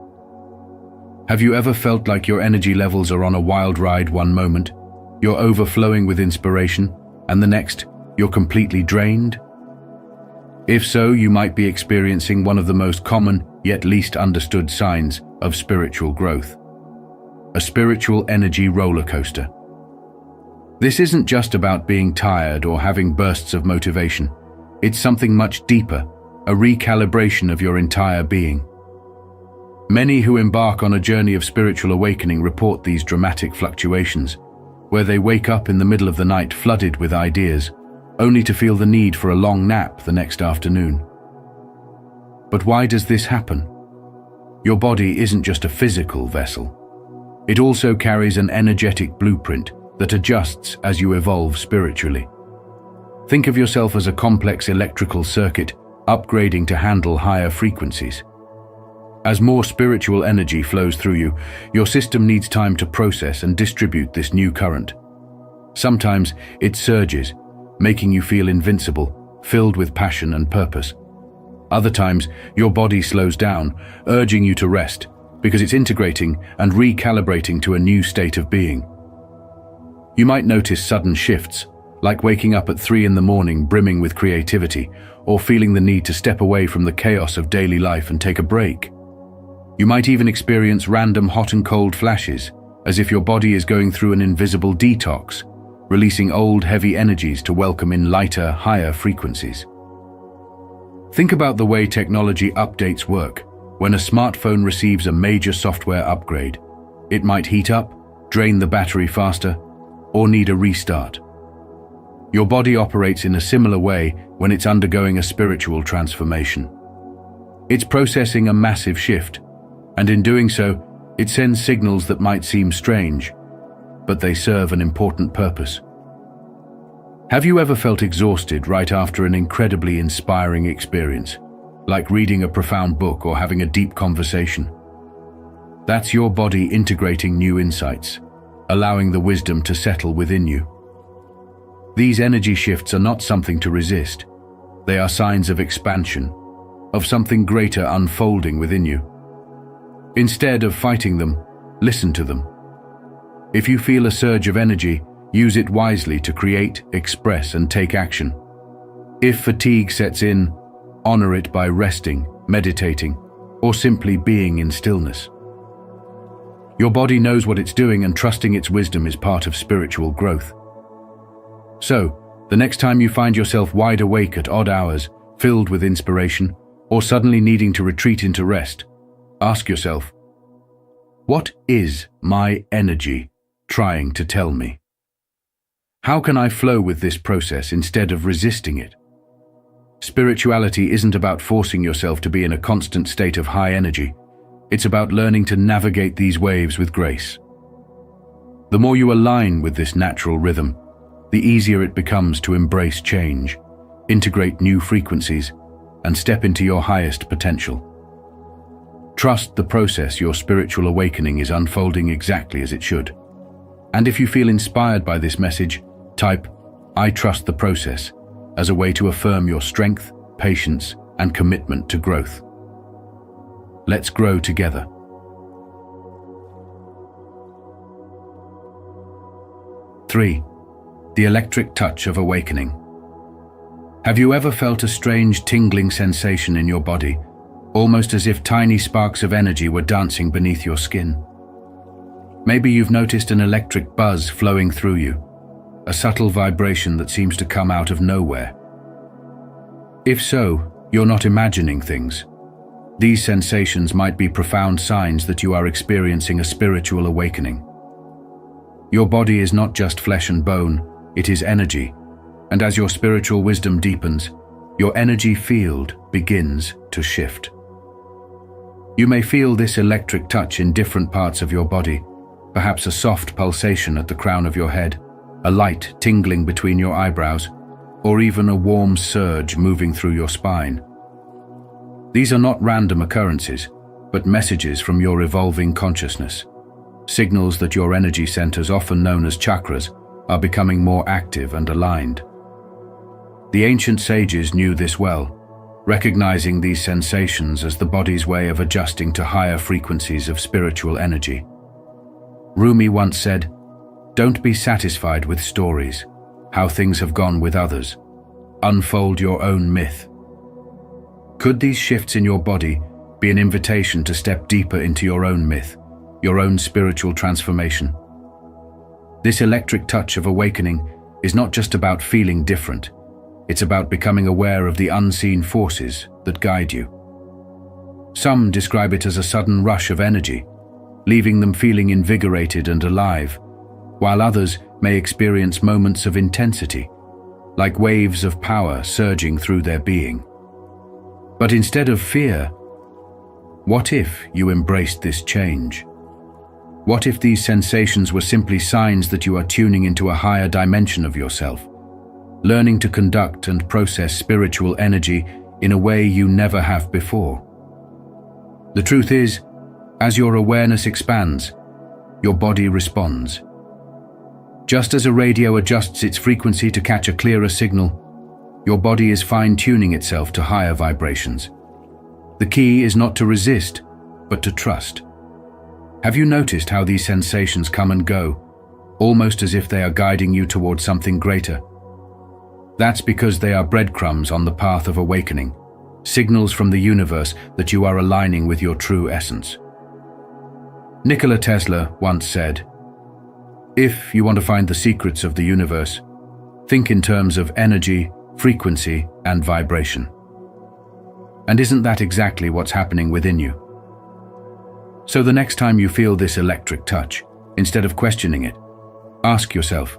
Have you ever felt like your energy levels are on a wild ride? One moment, you're overflowing with inspiration, and the next, you're completely drained? If so, you might be experiencing one of the most common yet least understood signs of spiritual growth: a spiritual energy roller coaster. This isn't just about being tired or having bursts of motivation. It's something much deeper, a recalibration of your entire being. Many who embark on a journey of spiritual awakening report these dramatic fluctuations, where they wake up in the middle of the night flooded with ideas, only to feel the need for a long nap the next afternoon. But why does this happen? Your body isn't just a physical vessel. It also carries an energetic blueprint that adjusts as you evolve spiritually. Think of yourself as a complex electrical circuit upgrading to handle higher frequencies. As more spiritual energy flows through you, your system needs time to process and distribute this new current. Sometimes it surges, making you feel invincible, filled with passion and purpose. Other times, your body slows down, urging you to rest, because it's integrating and recalibrating to a new state of being. You might notice sudden shifts, like waking up at 3 in the morning brimming with creativity, or feeling the need to step away from the chaos of daily life and take a break. You might even experience random hot and cold flashes, as if your body is going through an invisible detox, releasing old, heavy energies to welcome in lighter, higher frequencies. Think about the way technology updates work. When a smartphone receives a major software upgrade, it might heat up, drain the battery faster, or need a restart. Your body operates in a similar way when it's undergoing a spiritual transformation. It's processing a massive shift, and in doing so, it sends signals that might seem strange, but they serve an important purpose. Have you ever felt exhausted right after an incredibly inspiring experience, like reading a profound book or having a deep conversation? That's your body integrating new insights, allowing the wisdom to settle within you. These energy shifts are not something to resist. They are signs of expansion, of something greater unfolding within you. Instead of fighting them, listen to them. If you feel a surge of energy, use it wisely to create, express, and take action. If fatigue sets in, honor it by resting, meditating, or simply being in stillness. Your body knows what it's doing, and trusting its wisdom is part of spiritual growth. So, the next time you find yourself wide awake at odd hours, filled with inspiration, or suddenly needing to retreat into rest, ask yourself, what is my energy trying to tell me? How can I flow with this process instead of resisting it? Spirituality isn't about forcing yourself to be in a constant state of high energy. It's about learning to navigate these waves with grace. The more you align with this natural rhythm, the easier it becomes to embrace change, integrate new frequencies, and step into your highest potential. Trust the process. Your spiritual awakening is unfolding exactly as it should. And if you feel inspired by this message, type, "I trust the process," as a way to affirm your strength, patience, and commitment to growth. Let's grow together. 3. The electric touch of awakening. Have you ever felt a strange tingling sensation in your body, almost as if tiny sparks of energy were dancing beneath your skin? Maybe you've noticed an electric buzz flowing through you, a subtle vibration that seems to come out of nowhere. If so, you're not imagining things. These sensations might be profound signs that you are experiencing a spiritual awakening. Your body is not just flesh and bone, it is energy, and as your spiritual wisdom deepens, your energy field begins to shift. You may feel this electric touch in different parts of your body, perhaps a soft pulsation at the crown of your head, a light tingling between your eyebrows, or even a warm surge moving through your spine. These are not random occurrences, but messages from your evolving consciousness, signals that your energy centers, often known as chakras, are becoming more active and aligned. The ancient sages knew this well, recognizing these sensations as the body's way of adjusting to higher frequencies of spiritual energy. Rumi once said, "Don't be satisfied with stories, how things have gone with others. Unfold your own myth." Could these shifts in your body be an invitation to step deeper into your own myth, your own spiritual transformation? This electric touch of awakening is not just about feeling different, it's about becoming aware of the unseen forces that guide you. Some describe it as a sudden rush of energy, leaving them feeling invigorated and alive, while others may experience moments of intensity, like waves of power surging through their being. But instead of fear, what if you embraced this change? What if these sensations were simply signs that you are tuning into a higher dimension of yourself, learning to conduct and process spiritual energy in a way you never have before? The truth is, as your awareness expands, your body responds. Just as a radio adjusts its frequency to catch a clearer signal, your body is fine-tuning itself to higher vibrations. The key is not to resist, but to trust. Have you noticed how these sensations come and go, almost as if they are guiding you towards something greater? That's because they are breadcrumbs on the path of awakening, signals from the universe that you are aligning with your true essence. Nikola Tesla once said, "If you want to find the secrets of the universe, think in terms of energy, frequency, and vibration." And isn't that exactly what's happening within you? So the next time you feel this electric touch, instead of questioning it, ask yourself,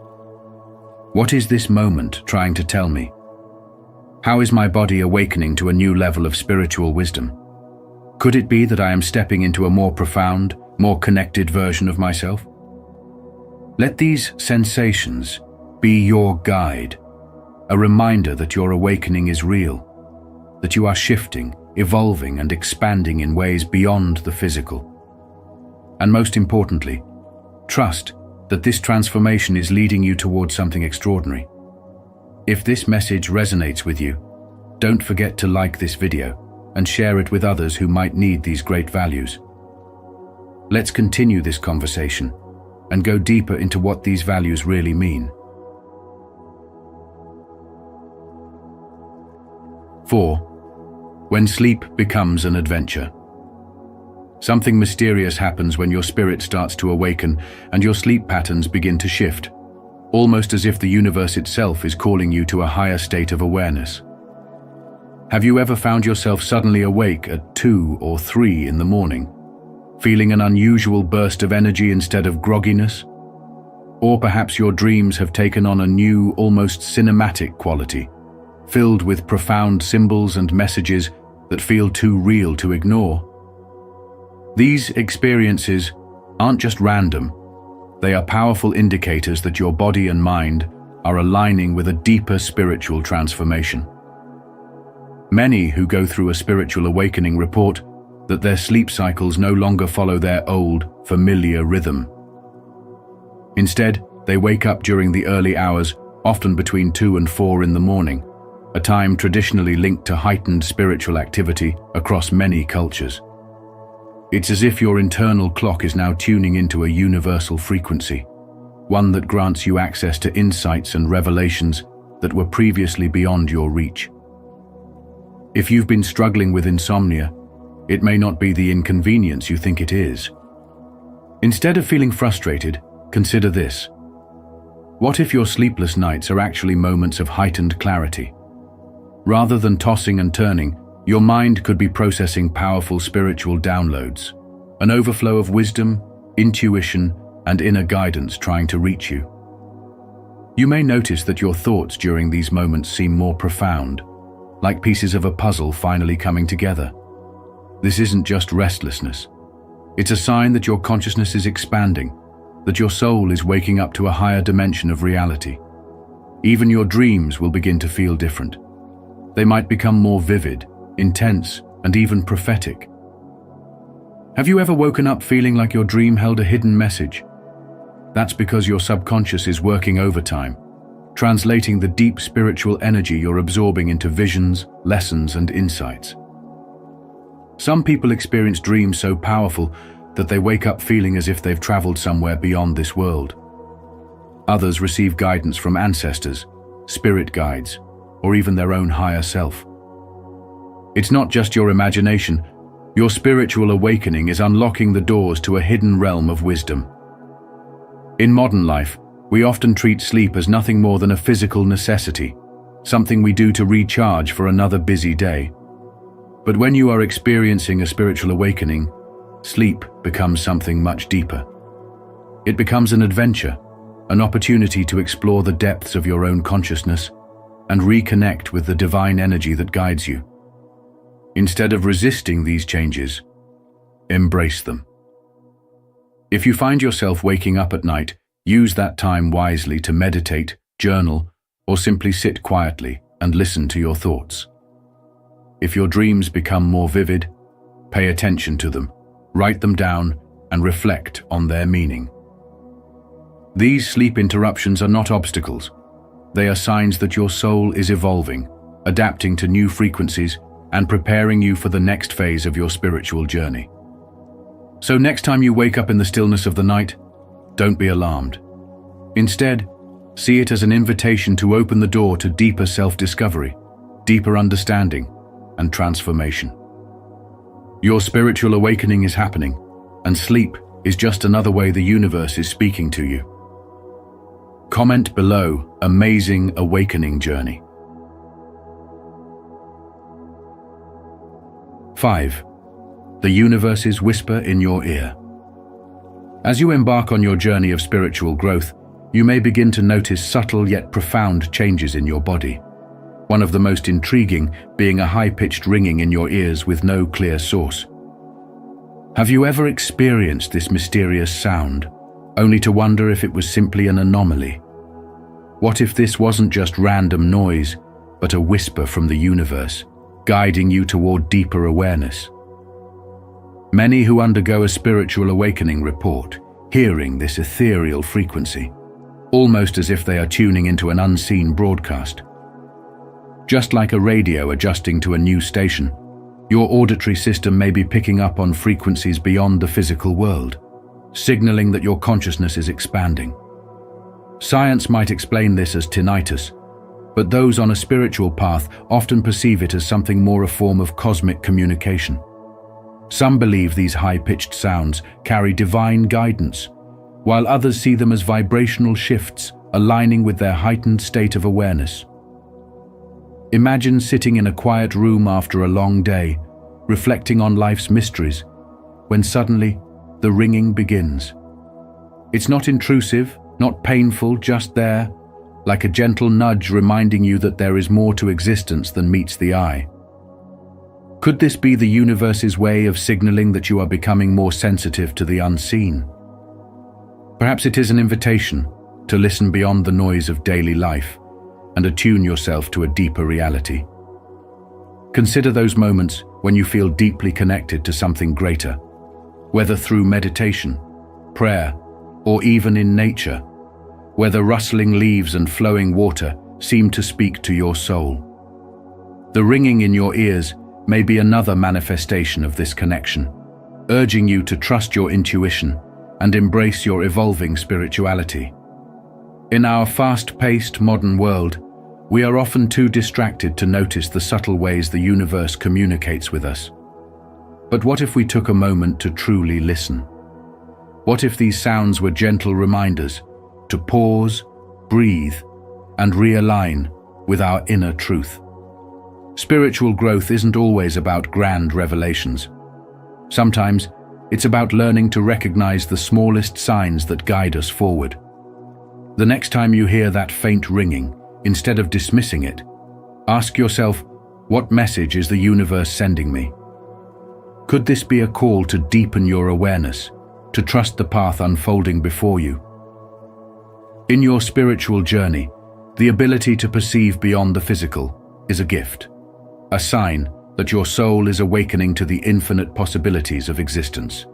what is this moment trying to tell me? How is my body awakening to a new level of spiritual wisdom? Could it be that I am stepping into a more profound, more connected version of myself? Let these sensations be your guide, a reminder that your awakening is real, that you are shifting, evolving, and expanding in ways beyond the physical. And most importantly, trust that this transformation is leading you towards something extraordinary. If this message resonates with you, don't forget to like this video and share it with others who might need these great values. Let's continue this conversation and go deeper into what these values really mean. 4. When sleep becomes an adventure. Something mysterious happens when your spirit starts to awaken and your sleep patterns begin to shift, almost as if the universe itself is calling you to a higher state of awareness. Have you ever found yourself suddenly awake at 2 or 3 in the morning, feeling an unusual burst of energy instead of grogginess? Or perhaps your dreams have taken on a new, almost cinematic quality, filled with profound symbols and messages that feel too real to ignore. These experiences aren't just random. They are powerful indicators that your body and mind are aligning with a deeper spiritual transformation. Many who go through a spiritual awakening report that their sleep cycles no longer follow their old, familiar rhythm. Instead, they wake up during the early hours, often between 2 and 4 in the morning, a time traditionally linked to heightened spiritual activity across many cultures. It's as if your internal clock is now tuning into a universal frequency, one that grants you access to insights and revelations that were previously beyond your reach. If you've been struggling with insomnia, it may not be the inconvenience you think it is. Instead of feeling frustrated, consider this. What if your sleepless nights are actually moments of heightened clarity? Rather than tossing and turning, your mind could be processing powerful spiritual downloads, an overflow of wisdom, intuition, and inner guidance trying to reach you. You may notice that your thoughts during these moments seem more profound, like pieces of a puzzle finally coming together. This isn't just restlessness. It's a sign that your consciousness is expanding, that your soul is waking up to a higher dimension of reality. Even your dreams will begin to feel different. They might become more vivid, intense, and even prophetic. Have you ever woken up feeling like your dream held a hidden message? That's because your subconscious is working overtime, translating the deep spiritual energy you're absorbing into visions, lessons, and insights. Some people experience dreams so powerful that they wake up feeling as if they've traveled somewhere beyond this world. Others receive guidance from ancestors, spirit guides, or even their own higher self. It's not just your imagination. Your spiritual awakening is unlocking the doors to a hidden realm of wisdom. In modern life, we often treat sleep as nothing more than a physical necessity, something we do to recharge for another busy day. But when you are experiencing a spiritual awakening, sleep becomes something much deeper. It becomes an adventure, an opportunity to explore the depths of your own consciousness and reconnect with the divine energy that guides you. Instead of resisting these changes, embrace them. If you find yourself waking up at night, use that time wisely to meditate, journal, or simply sit quietly and listen to your thoughts. If your dreams become more vivid, pay attention to them, write them down, and reflect on their meaning. These sleep interruptions are not obstacles. They are signs that your soul is evolving, adapting to new frequencies, and preparing you for the next phase of your spiritual journey. So next time you wake up in the stillness of the night, don't be alarmed. Instead, see it as an invitation to open the door to deeper self-discovery, deeper understanding, and transformation. Your spiritual awakening is happening, and sleep is just another way the universe is speaking to you. Comment below, amazing awakening journey. 5. The universe's whisper in your ear. As you embark on your journey of spiritual growth, you may begin to notice subtle yet profound changes in your body. One of the most intriguing being a high-pitched ringing in your ears with no clear source. Have you ever experienced this mysterious sound, only to wonder if it was simply an anomaly? What if this wasn't just random noise, but a whisper from the universe, guiding you toward deeper awareness? Many who undergo a spiritual awakening report hearing this ethereal frequency, almost as if they are tuning into an unseen broadcast. Just like a radio adjusting to a new station, your auditory system may be picking up on frequencies beyond the physical world, signaling that your consciousness is expanding. Science might explain this as tinnitus, but those on a spiritual path often perceive it as something more, a form of cosmic communication. Some believe these high-pitched sounds carry divine guidance, while others see them as vibrational shifts aligning with their heightened state of awareness. Imagine sitting in a quiet room after a long day, reflecting on life's mysteries, when suddenly the ringing begins. It's not intrusive, not painful, just there, like a gentle nudge reminding you that there is more to existence than meets the eye. Could this be the universe's way of signaling that you are becoming more sensitive to the unseen? Perhaps it is an invitation to listen beyond the noise of daily life and attune yourself to a deeper reality. Consider those moments when you feel deeply connected to something greater, whether through meditation, prayer, or even in nature, where the rustling leaves and flowing water seem to speak to your soul. The ringing in your ears may be another manifestation of this connection, urging you to trust your intuition and embrace your evolving spirituality. In our fast-paced modern world, we are often too distracted to notice the subtle ways the universe communicates with us. But what if we took a moment to truly listen? What if these sounds were gentle reminders to pause, breathe, and realign with our inner truth? Spiritual growth isn't always about grand revelations. Sometimes it's about learning to recognize the smallest signs that guide us forward. The next time you hear that faint ringing, instead of dismissing it, ask yourself, what message is the universe sending me? Could this be a call to deepen your awareness, to trust the path unfolding before you? In your spiritual journey, the ability to perceive beyond the physical is a gift, a sign that your soul is awakening to the infinite possibilities of existence.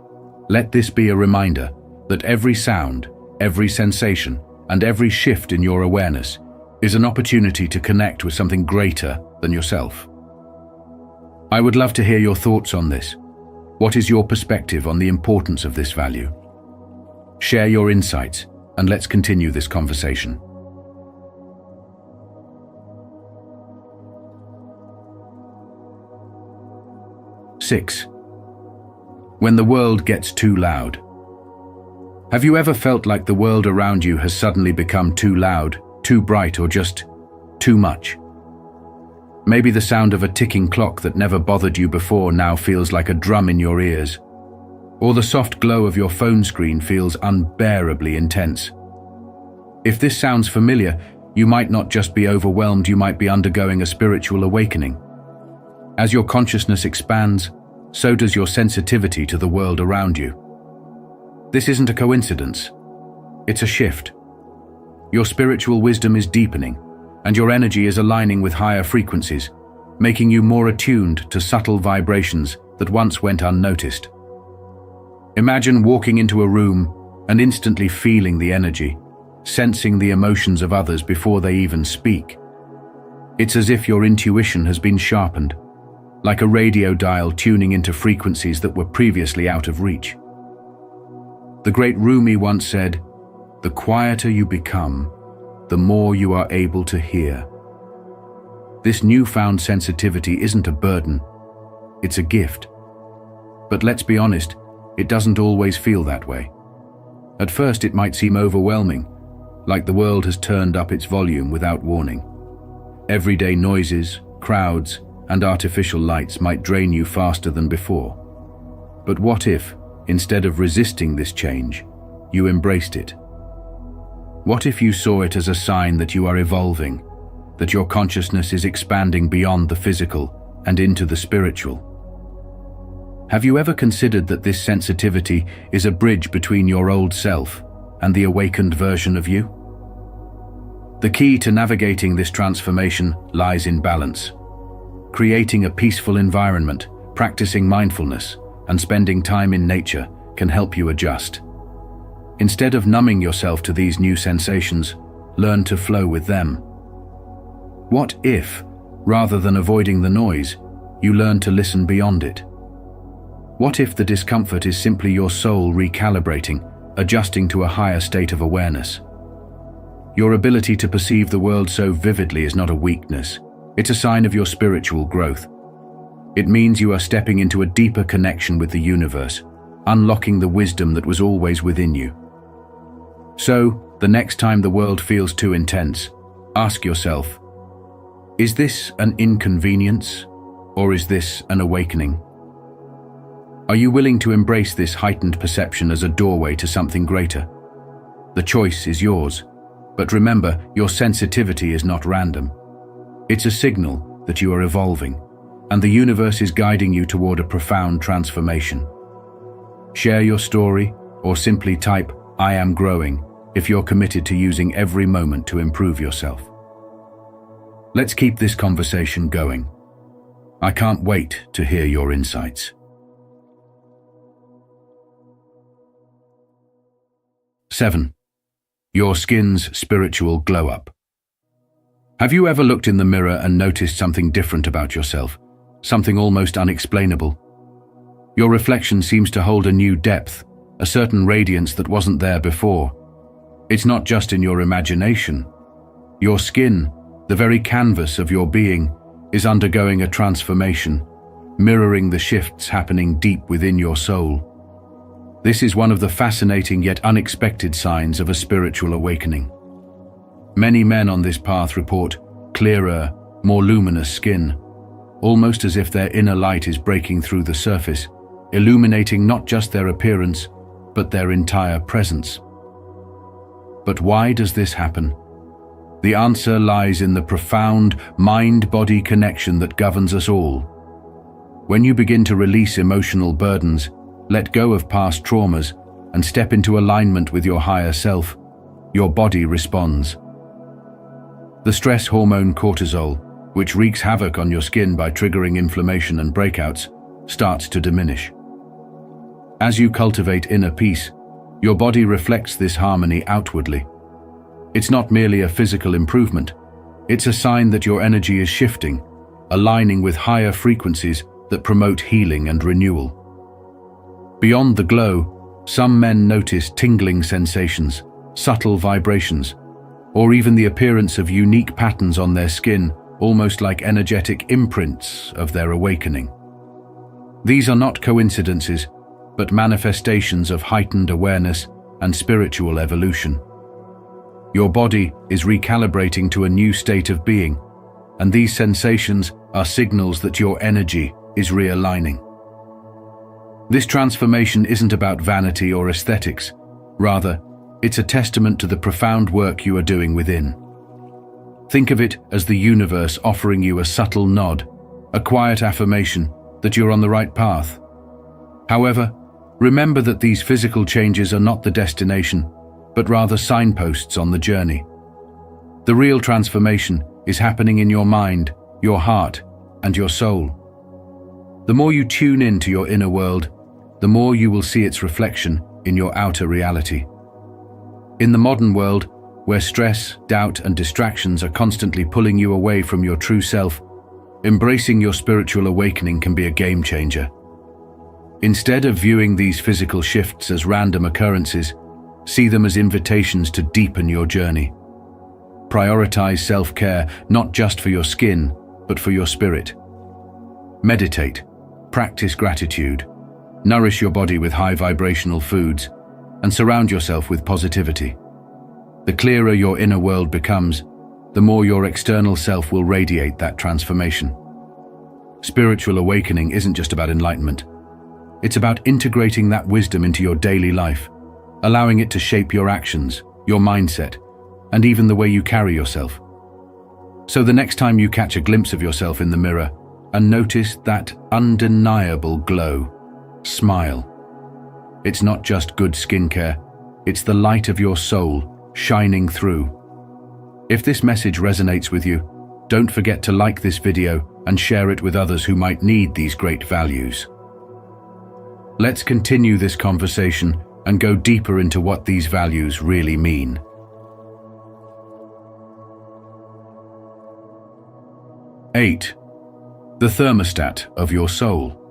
Let this be a reminder that every sound, every sensation, and every shift in your awareness is an opportunity to connect with something greater than yourself. I would love to hear your thoughts on this. What is your perspective on the importance of this value? Share your insights, and let's continue this conversation. Six. When the world gets too loud. Have you ever felt like the world around you has suddenly become too loud, too bright, or just too much? Maybe the sound of a ticking clock that never bothered you before now feels like a drum in your ears, or the soft glow of your phone screen feels unbearably intense. If this sounds familiar, you might not just be overwhelmed, you might be undergoing a spiritual awakening. As your consciousness expands, so does your sensitivity to the world around you. This isn't a coincidence. It's a shift. Your spiritual wisdom is deepening, and your energy is aligning with higher frequencies, making you more attuned to subtle vibrations that once went unnoticed. Imagine walking into a room and instantly feeling the energy, sensing the emotions of others before they even speak. It's as if your intuition has been sharpened, like a radio dial tuning into frequencies that were previously out of reach. The great Rumi once said, "The quieter you become, the more you are able to hear." This newfound sensitivity isn't a burden, it's a gift. But let's be honest, it doesn't always feel that way. At first it might seem overwhelming, like the world has turned up its volume without warning. Everyday noises, crowds, and artificial lights might drain you faster than before. But what if, instead of resisting this change, you embraced it? What if you saw it as a sign that you are evolving, that your consciousness is expanding beyond the physical and into the spiritual? Have you ever considered that this sensitivity is a bridge between your old self and the awakened version of you? The key to navigating this transformation lies in balance. Creating a peaceful environment, practicing mindfulness, and spending time in nature can help you adjust. Instead of numbing yourself to these new sensations, learn to flow with them. What if, rather than avoiding the noise, you learn to listen beyond it? What if the discomfort is simply your soul recalibrating, adjusting to a higher state of awareness? Your ability to perceive the world so vividly is not a weakness. It's a sign of your spiritual growth. It means you are stepping into a deeper connection with the universe, unlocking the wisdom that was always within you. So, the next time the world feels too intense, ask yourself, is this an inconvenience, or is this an awakening? Are you willing to embrace this heightened perception as a doorway to something greater? The choice is yours. But remember, your sensitivity is not random. It's a signal that you are evolving, and the universe is guiding you toward a profound transformation. Share your story, or simply type, "I am growing," if you're committed to using every moment to improve yourself. Let's keep this conversation going. I can't wait to hear your insights. 7. Your skin's spiritual glow-up. Have you ever looked in the mirror and noticed something different about yourself? Something almost unexplainable? Your reflection seems to hold a new depth, a certain radiance that wasn't there before. It's not just in your imagination. Your skin, the very canvas of your being, is undergoing a transformation, mirroring the shifts happening deep within your soul. This is one of the fascinating yet unexpected signs of a spiritual awakening. Many men on this path report clearer, more luminous skin, almost as if their inner light is breaking through the surface, illuminating not just their appearance, but their entire presence. But why does this happen? The answer lies in the profound mind-body connection that governs us all. When you begin to release emotional burdens, let go of past traumas, and step into alignment with your higher self, your body responds. The stress hormone cortisol, which wreaks havoc on your skin by triggering inflammation and breakouts, starts to diminish. As you cultivate inner peace, your body reflects this harmony outwardly. It's not merely a physical improvement, it's a sign that your energy is shifting, aligning with higher frequencies that promote healing and renewal. Beyond the glow, some men notice tingling sensations, subtle vibrations, or even the appearance of unique patterns on their skin, almost like energetic imprints of their awakening. These are not coincidences, but manifestations of heightened awareness and spiritual evolution. Your body is recalibrating to a new state of being, and these sensations are signals that your energy is realigning. This transformation isn't about vanity or aesthetics. Rather, it's a testament to the profound work you are doing within. Think of it as the universe offering you a subtle nod, a quiet affirmation that you're on the right path. However, remember that these physical changes are not the destination, but rather signposts on the journey. The real transformation is happening in your mind, your heart, and your soul. The more you tune in to your inner world, the more you will see its reflection in your outer reality. In the modern world, where stress, doubt, and distractions are constantly pulling you away from your true self, embracing your spiritual awakening can be a game changer. Instead of viewing these physical shifts as random occurrences, see them as invitations to deepen your journey. Prioritize self-care not just for your skin, but for your spirit. Meditate, practice gratitude, nourish your body with high vibrational foods, and surround yourself with positivity. The clearer your inner world becomes, the more your external self will radiate that transformation. Spiritual awakening isn't just about enlightenment. It's about integrating that wisdom into your daily life, allowing it to shape your actions, your mindset, and even the way you carry yourself. So the next time you catch a glimpse of yourself in the mirror and notice that undeniable glow, smile. It's not just good skincare, it's the light of your soul shining through. If this message resonates with you, don't forget to like this video and share it with others who might need these great values. Let's continue this conversation and go deeper into what these values really mean. 8. The thermostat of your soul.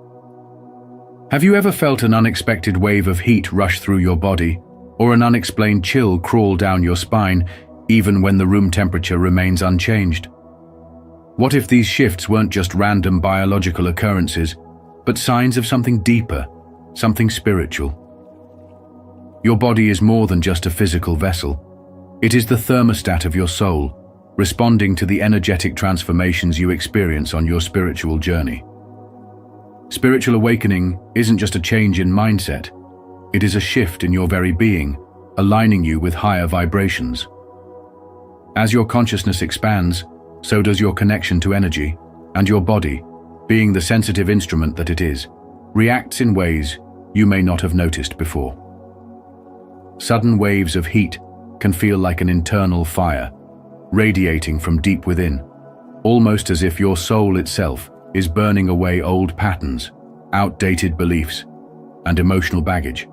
Have you ever felt an unexpected wave of heat rush through your body, or an unexplained chill crawl down your spine, even when the room temperature remains unchanged? What if these shifts weren't just random biological occurrences, but signs of something deeper, something spiritual? Your body is more than just a physical vessel. It is the thermostat of your soul, responding to the energetic transformations you experience on your spiritual journey. Spiritual awakening isn't just a change in mindset. It is a shift in your very being, aligning you with higher vibrations. As your consciousness expands, so does your connection to energy, and your body, being the sensitive instrument that it is, reacts in ways you may not have noticed before. Sudden waves of heat can feel like an internal fire, radiating from deep within, almost as if your soul itself is burning away old patterns, outdated beliefs, and emotional baggage.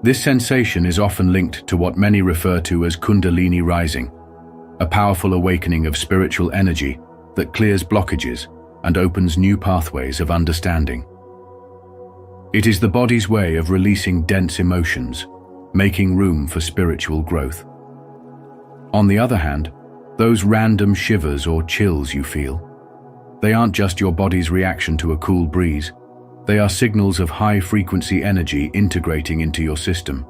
This sensation is often linked to what many refer to as Kundalini rising, a powerful awakening of spiritual energy that clears blockages and opens new pathways of understanding. It is the body's way of releasing dense emotions, making room for spiritual growth. On the other hand, those random shivers or chills you feel, they aren't just your body's reaction to a cool breeze. They are signals of high-frequency energy integrating into your system.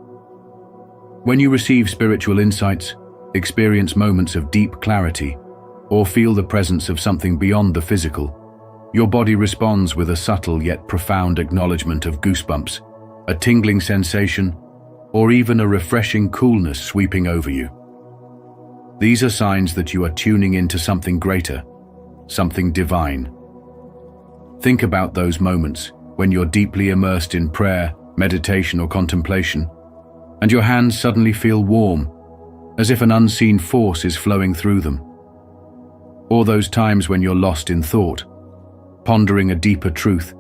When you receive spiritual insights, experience moments of deep clarity, or feel the presence of something beyond the physical, your body responds with a subtle yet profound acknowledgement of goosebumps, a tingling sensation, or even a refreshing coolness sweeping over you. These are signs that you are tuning into something greater, something divine. Think about those moments when you're deeply immersed in prayer, meditation, or contemplation, and your hands suddenly feel warm, as if an unseen force is flowing through them. Or those times when you're lost in thought, pondering a deeper truth,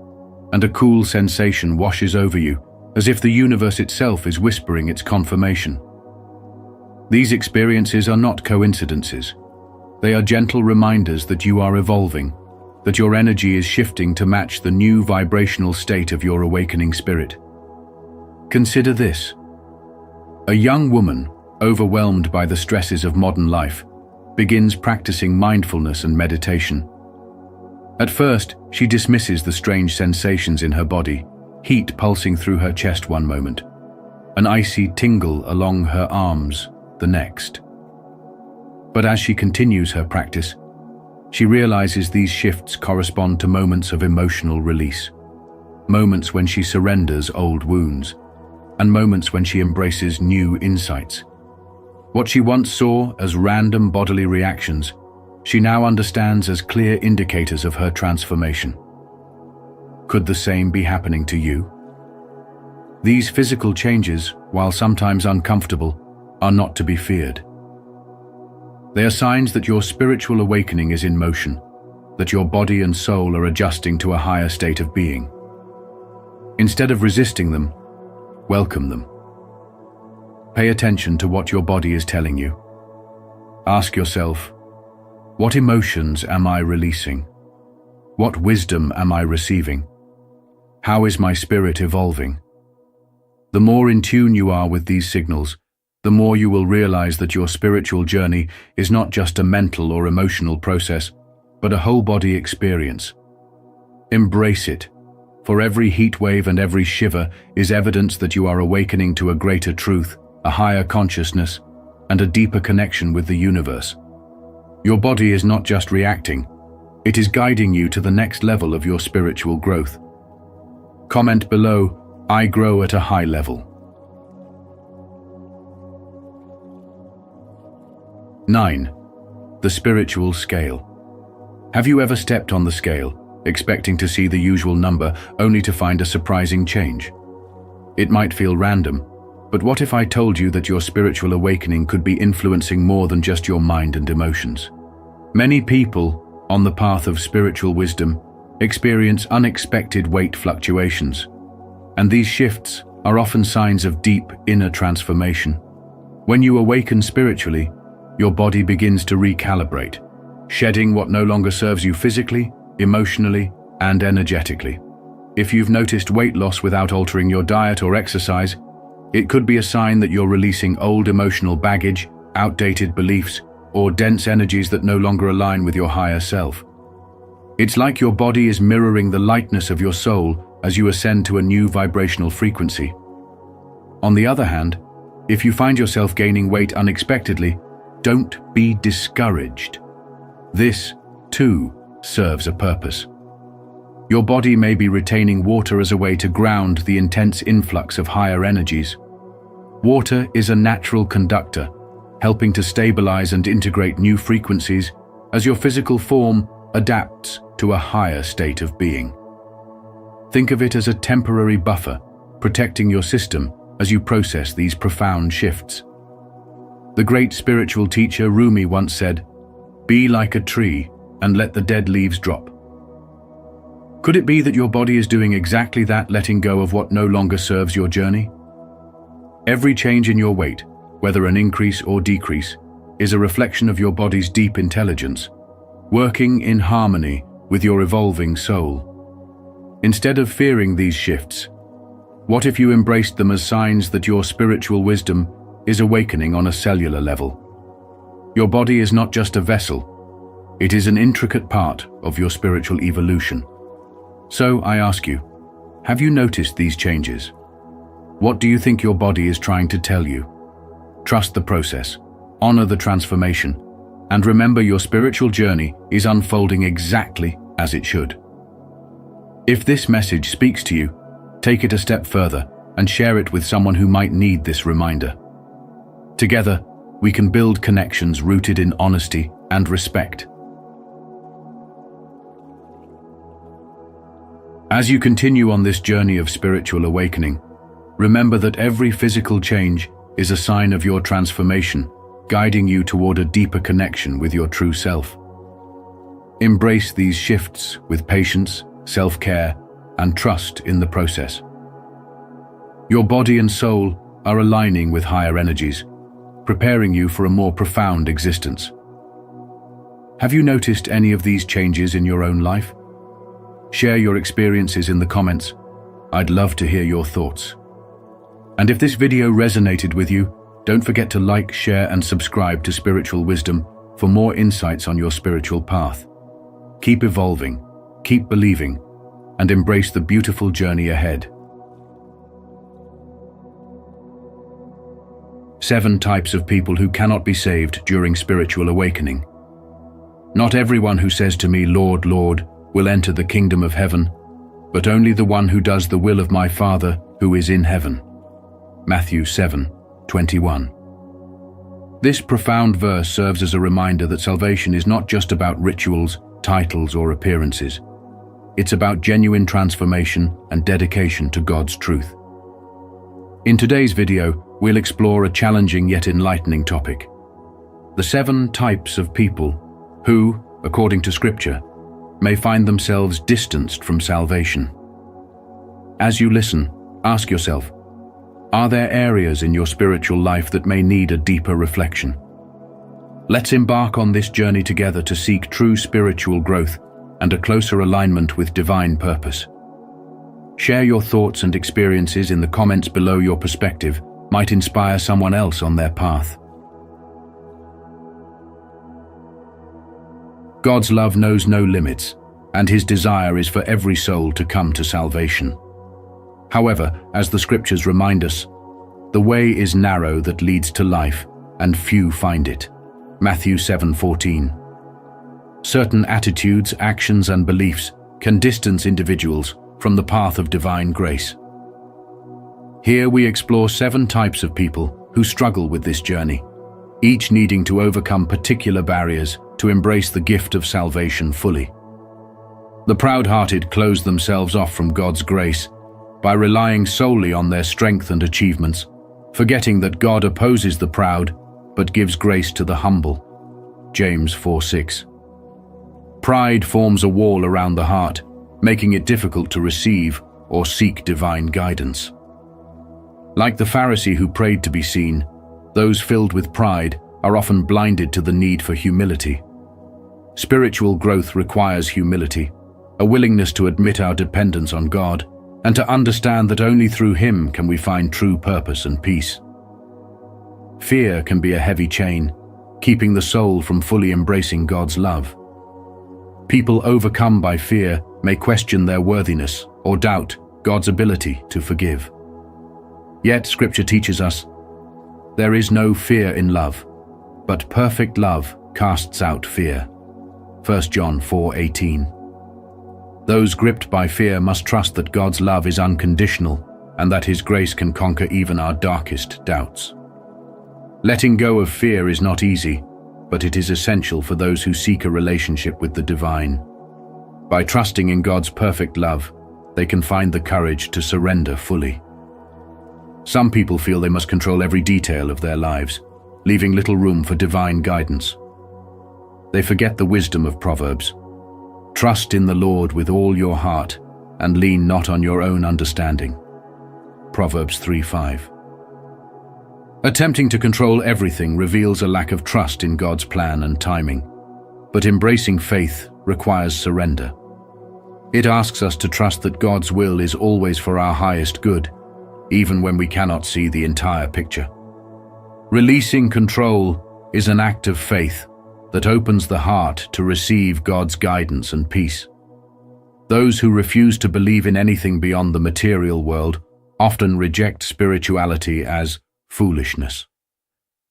and a cool sensation washes over you, as if the universe itself is whispering its confirmation. These experiences are not coincidences. They are gentle reminders that you are evolving, that your energy is shifting to match the new vibrational state of your awakening spirit. Consider this. A young woman, overwhelmed by the stresses of modern life, begins practicing mindfulness and meditation. At first, she dismisses the strange sensations in her body, heat pulsing through her chest one moment, an icy tingle along her arms the next. But as she continues her practice, she realizes these shifts correspond to moments of emotional release, moments when she surrenders old wounds, and moments when she embraces new insights. What she once saw as random bodily reactions, she now understands as clear indicators of her transformation. Could the same be happening to you? These physical changes, while sometimes uncomfortable, are not to be feared. They are signs that your spiritual awakening is in motion, that your body and soul are adjusting to a higher state of being. Instead of resisting them, welcome them. Pay attention to what your body is telling you. Ask yourself, what emotions am I releasing? What wisdom am I receiving? How is my spirit evolving? The more in tune you are with these signals, the more you will realize that your spiritual journey is not just a mental or emotional process, but a whole-body experience. Embrace it, for every heat wave and every shiver is evidence that you are awakening to a greater truth, a higher consciousness, and a deeper connection with the universe. Your body is not just reacting, it is guiding you to the next level of your spiritual growth. Comment below, I grow at a high level. 9. The spiritual scale. Have you ever stepped on the scale, expecting to see the usual number, only to find a surprising change? It might feel random, but what if I told you that your spiritual awakening could be influencing more than just your mind and emotions? Many people, on the path of spiritual wisdom, experience unexpected weight fluctuations, and these shifts are often signs of deep inner transformation. When you awaken spiritually, your body begins to recalibrate, shedding what no longer serves you physically, emotionally, and energetically. If you've noticed weight loss without altering your diet or exercise, it could be a sign that you're releasing old emotional baggage, outdated beliefs, or dense energies that no longer align with your higher self. It's like your body is mirroring the lightness of your soul as you ascend to a new vibrational frequency. On the other hand, if you find yourself gaining weight unexpectedly, don't be discouraged. This, too, serves a purpose. Your body may be retaining water as a way to ground the intense influx of higher energies. Water is a natural conductor, helping to stabilize and integrate new frequencies as your physical form adapts to a higher state of being. Think of it as a temporary buffer, protecting your system as you process these profound shifts. The great spiritual teacher Rumi once said, "Be like a tree and let the dead leaves drop." Could it be that your body is doing exactly that, letting go of what no longer serves your journey? Every change in your weight, whether an increase or decrease, is a reflection of your body's deep intelligence, working in harmony with your evolving soul. Instead of fearing these shifts, what if you embraced them as signs that your spiritual wisdom is awakening on a cellular level? Your body is not just a vessel, it is an intricate part of your spiritual evolution. So I ask you, have you noticed these changes? What do you think your body is trying to tell you? Trust the process, honor the transformation, and remember your spiritual journey is unfolding exactly as it should. If this message speaks to you, take it a step further and share it with someone who might need this reminder. Together, we can build connections rooted in honesty and respect. As you continue on this journey of spiritual awakening, remember that every physical change is a sign of your transformation, guiding you toward a deeper connection with your true self. Embrace these shifts with patience, self-care, and trust in the process. Your body and soul are aligning with higher energies, preparing you for a more profound existence. Have you noticed any of these changes in your own life? Share your experiences in the comments. I'd love to hear your thoughts. And if this video resonated with you, don't forget to like, share, and subscribe to Spiritual Wisdom for more insights on your spiritual path. Keep evolving, keep believing, and embrace the beautiful journey ahead. 7 types of people who cannot be saved during spiritual awakening. Not everyone who says to me, "Lord, Lord," will enter the kingdom of heaven, but only the one who does the will of my Father who is in heaven. Matthew 7:21. This profound verse serves as a reminder that salvation is not just about rituals, titles, or appearances. It's about genuine transformation and dedication to God's truth. In today's video, we'll explore a challenging yet enlightening topic: the 7 types of people who, according to Scripture, may find themselves distanced from salvation. As you listen, ask yourself, are there areas in your spiritual life that may need a deeper reflection? Let's embark on this journey together to seek true spiritual growth and a closer alignment with divine purpose. Share your thoughts and experiences in the comments below. Your perspective might inspire someone else on their path. God's love knows no limits, and His desire is for every soul to come to salvation. However, as the Scriptures remind us, the way is narrow that leads to life, and few find it. Matthew 7:14. Certain attitudes, actions, and beliefs can distance individuals from the path of divine grace. Here we explore 7 types of people who struggle with this journey, each needing to overcome particular barriers to embrace the gift of salvation fully. The proud-hearted close themselves off from God's grace by relying solely on their strength and achievements, forgetting that God opposes the proud but gives grace to the humble. James 4:6. Pride forms a wall around the heart, making it difficult to receive or seek divine guidance. Like the Pharisee who prayed to be seen, those filled with pride are often blinded to the need for humility. Spiritual growth requires humility, a willingness to admit our dependence on God, and to understand that only through Him can we find true purpose and peace. Fear can be a heavy chain, keeping the soul from fully embracing God's love. People overcome by fear may question their worthiness or doubt God's ability to forgive. Yet Scripture teaches us, there is no fear in love, but perfect love casts out fear. 1 John 4:18. Those gripped by fear must trust that God's love is unconditional and that His grace can conquer even our darkest doubts. Letting go of fear is not easy, but it is essential for those who seek a relationship with the divine. By trusting in God's perfect love, they can find the courage to surrender fully. Some people feel they must control every detail of their lives, leaving little room for divine guidance. They forget the wisdom of Proverbs. Trust in the Lord with all your heart, and lean not on your own understanding. Proverbs 3:5. Attempting to control everything reveals a lack of trust in God's plan and timing, but embracing faith requires surrender. It asks us to trust that God's will is always for our highest good, even when we cannot see the entire picture. Releasing control is an act of faith that opens the heart to receive God's guidance and peace. Those who refuse to believe in anything beyond the material world often reject spirituality as foolishness.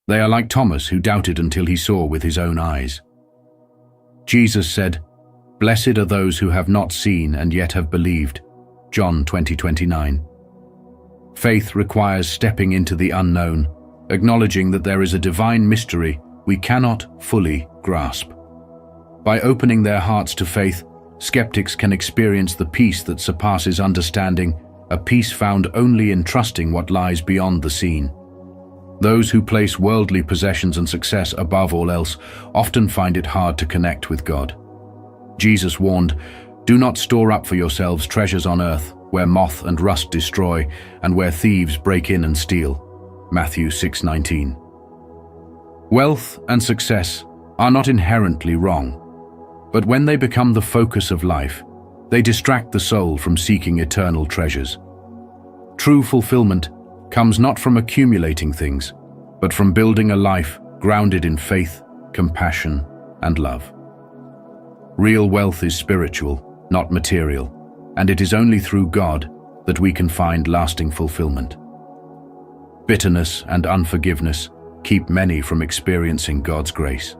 They are like Thomas, who doubted until he saw with his own eyes. Jesus said, "Blessed are those who have not seen and yet have believed." John 20:29. Faith requires stepping into the unknown, acknowledging that there is a divine mystery we cannot fully grasp. By opening their hearts to faith, skeptics can experience the peace that surpasses understanding, a peace found only in trusting what lies beyond the seen. Those who place worldly possessions and success above all else often find it hard to connect with God. Jesus warned, "Do not store up for yourselves treasures on earth, where moth and rust destroy, and where thieves break in and steal." Matthew 6:19. Wealth and success are not inherently wrong, but when they become the focus of life, they distract the soul from seeking eternal treasures. True fulfillment comes not from accumulating things, but from building a life grounded in faith, compassion, and love. Real wealth is spiritual, not material, and it is only through God that we can find lasting fulfillment. Bitterness and unforgiveness keep many from experiencing God's grace.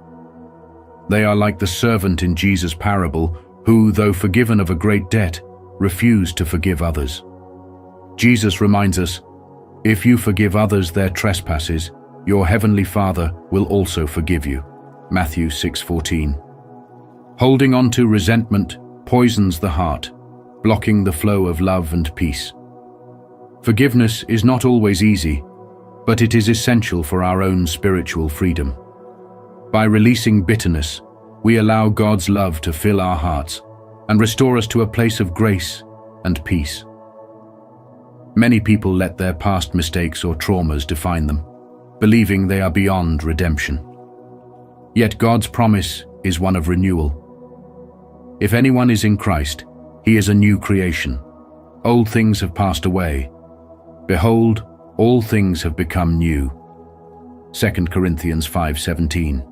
They are like the servant in Jesus' parable who, though forgiven of a great debt, refused to forgive others. Jesus reminds us, "If you forgive others their trespasses, your heavenly Father will also forgive you." Matthew 6:14. Holding on to resentment poisons the heart, blocking the flow of love and peace. Forgiveness is not always easy, but it is essential for our own spiritual freedom. By releasing bitterness, we allow God's love to fill our hearts and restore us to a place of grace and peace. Many people let their past mistakes or traumas define them, believing they are beyond redemption. Yet God's promise is one of renewal. If anyone is in Christ, he is a new creation. Old things have passed away. Behold, all things have become new. 2 Corinthians 5:17.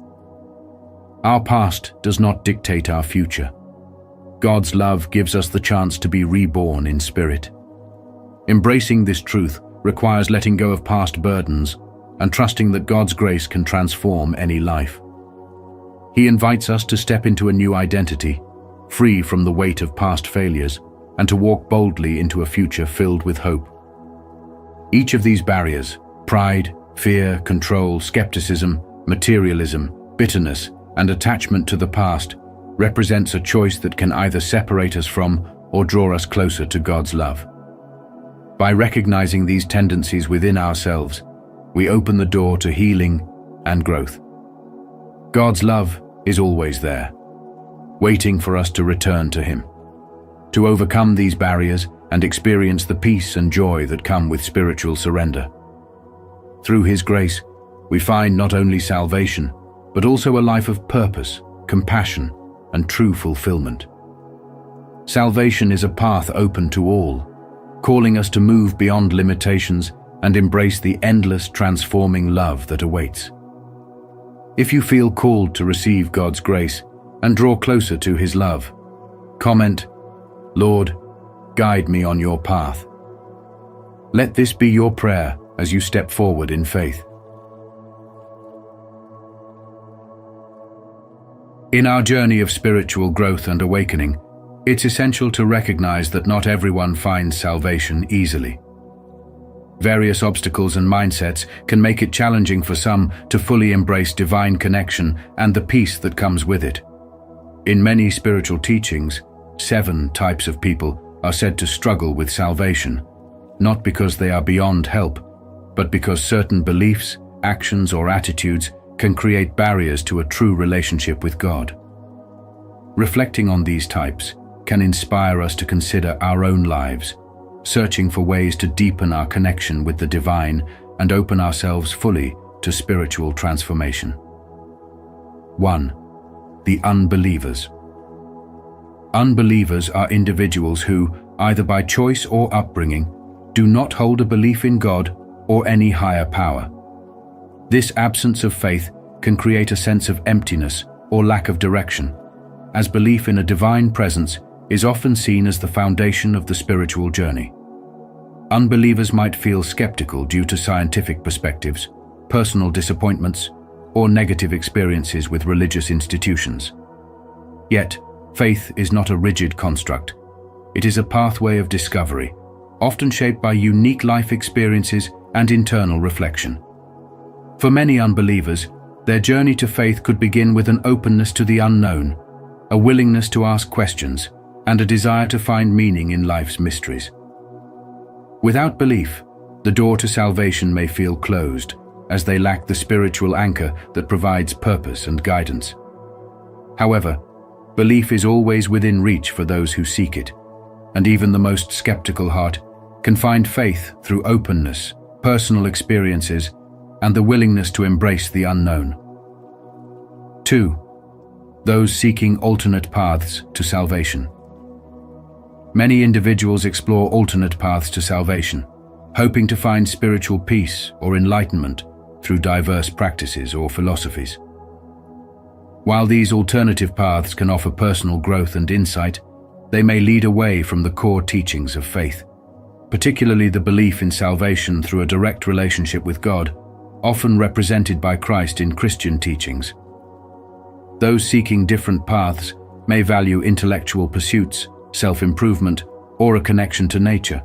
Our past does not dictate our future. God's love gives us the chance to be reborn in spirit. Embracing this truth requires letting go of past burdens and trusting that God's grace can transform any life. He invites us to step into a new identity, free from the weight of past failures, and to walk boldly into a future filled with hope. Each of these barriers, pride, fear, control, skepticism, materialism, bitterness, and attachment to the past, represents a choice that can either separate us from or draw us closer to God's love. By recognizing these tendencies within ourselves, we open the door to healing and growth. God's love is always there, waiting for us to return to Him, to overcome these barriers and experience the peace and joy that come with spiritual surrender. Through His grace, we find not only salvation, but also a life of purpose, compassion, and true fulfillment. Salvation is a path open to all, calling us to move beyond limitations and embrace the endless, transforming love that awaits. If you feel called to receive God's grace and draw closer to His love, comment, "Lord, guide me on your path." Let this be your prayer as you step forward in faith. In our journey of spiritual growth and awakening, it's essential to recognize that not everyone finds salvation easily. Various obstacles and mindsets can make it challenging for some to fully embrace divine connection and the peace that comes with it. In many spiritual teachings, 7 types of people are said to struggle with salvation, not because they are beyond help, but because certain beliefs, actions, or attitudes can create barriers to a true relationship with God. Reflecting on these types can inspire us to consider our own lives, searching for ways to deepen our connection with the divine and open ourselves fully to spiritual transformation. 1. The unbelievers. Unbelievers are individuals who, either by choice or upbringing, do not hold a belief in God or any higher power. This absence of faith can create a sense of emptiness or lack of direction, as belief in a divine presence is often seen as the foundation of the spiritual journey. Unbelievers might feel skeptical due to scientific perspectives, personal disappointments, or negative experiences with religious institutions. Yet, faith is not a rigid construct. It is a pathway of discovery, often shaped by unique life experiences and internal reflection. For many unbelievers, their journey to faith could begin with an openness to the unknown, a willingness to ask questions, and a desire to find meaning in life's mysteries. Without belief, the door to salvation may feel closed, as they lack the spiritual anchor that provides purpose and guidance. However, belief is always within reach for those who seek it, and even the most skeptical heart can find faith through openness, personal experiences, and the willingness to embrace the unknown. 2. Those seeking alternate paths to salvation. Many individuals explore alternate paths to salvation, hoping to find spiritual peace or enlightenment through diverse practices or philosophies. While these alternative paths can offer personal growth and insight, they may lead away from the core teachings of faith, particularly the belief in salvation through a direct relationship with God, often represented by Christ in Christian teachings. Those seeking different paths may value intellectual pursuits, self-improvement, or a connection to nature,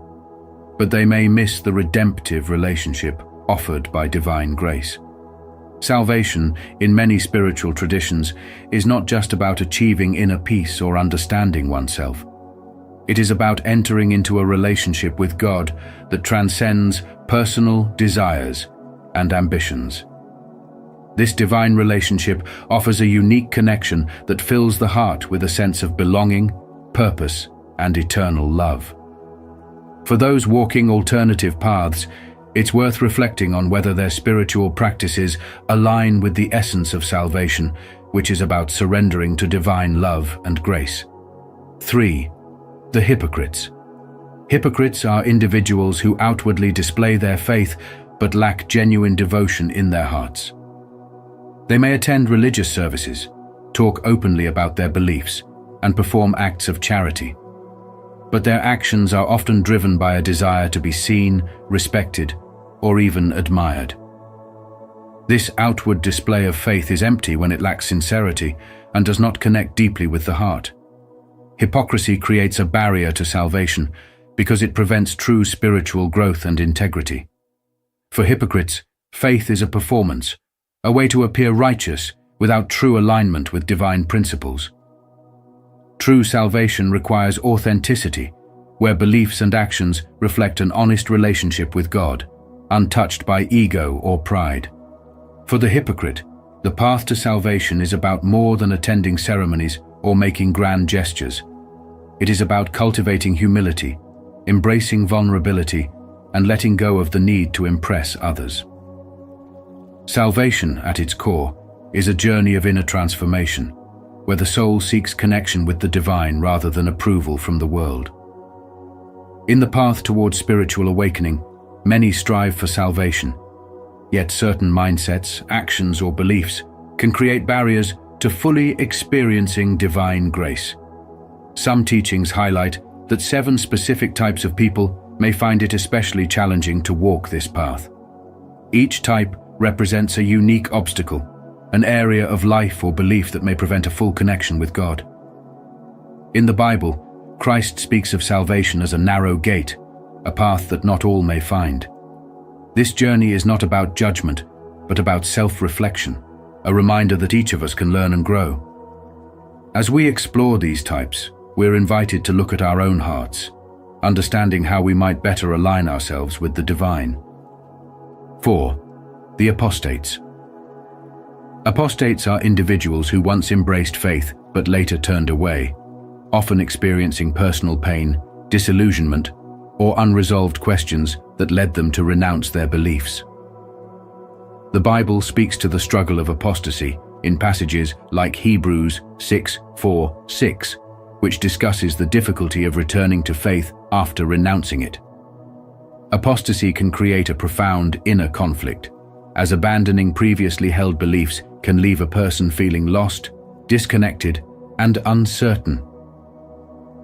but they may miss the redemptive relationship offered by divine grace. Salvation, in many spiritual traditions, is not just about achieving inner peace or understanding oneself. It is about entering into a relationship with God that transcends personal desires and ambitions. This divine relationship offers a unique connection that fills the heart with a sense of belonging, purpose, and eternal love. For those walking alternative paths, it's worth reflecting on whether their spiritual practices align with the essence of salvation, which is about surrendering to divine love and grace. 3. The hypocrites. Hypocrites are individuals who outwardly display their faith but lack genuine devotion in their hearts. They may attend religious services, talk openly about their beliefs, and perform acts of charity, but their actions are often driven by a desire to be seen, respected, or even admired. This outward display of faith is empty when it lacks sincerity and does not connect deeply with the heart. Hypocrisy creates a barrier to salvation because it prevents true spiritual growth and integrity. For hypocrites, faith is a performance, a way to appear righteous without true alignment with divine principles. True salvation requires authenticity, where beliefs and actions reflect an honest relationship with God, untouched by ego or pride. For the hypocrite, the path to salvation is about more than attending ceremonies or making grand gestures. It is about cultivating humility, embracing vulnerability, and letting go of the need to impress others. Salvation, at its core, is a journey of inner transformation, where the soul seeks connection with the divine rather than approval from the world. In the path towards spiritual awakening, many strive for salvation, yet certain mindsets, actions, or beliefs can create barriers to fully experiencing divine grace. Some teachings highlight that 7 specific types of people may find it especially challenging to walk this path. Each type represents a unique obstacle, an area of life or belief that may prevent a full connection with God. In the Bible, Christ speaks of salvation as a narrow gate, a path that not all may find. This journey is not about judgment, but about self-reflection, a reminder that each of us can learn and grow. As we explore these types, we're invited to look at our own hearts, understanding how we might better align ourselves with the divine. 4. The apostates. Apostates are individuals who once embraced faith but later turned away, often experiencing personal pain, disillusionment, or unresolved questions that led them to renounce their beliefs. The Bible speaks to the struggle of apostasy in passages like Hebrews 6:4-6, which discusses the difficulty of returning to faith after renouncing it. Apostasy can create a profound inner conflict, as abandoning previously held beliefs can leave a person feeling lost, disconnected, and uncertain.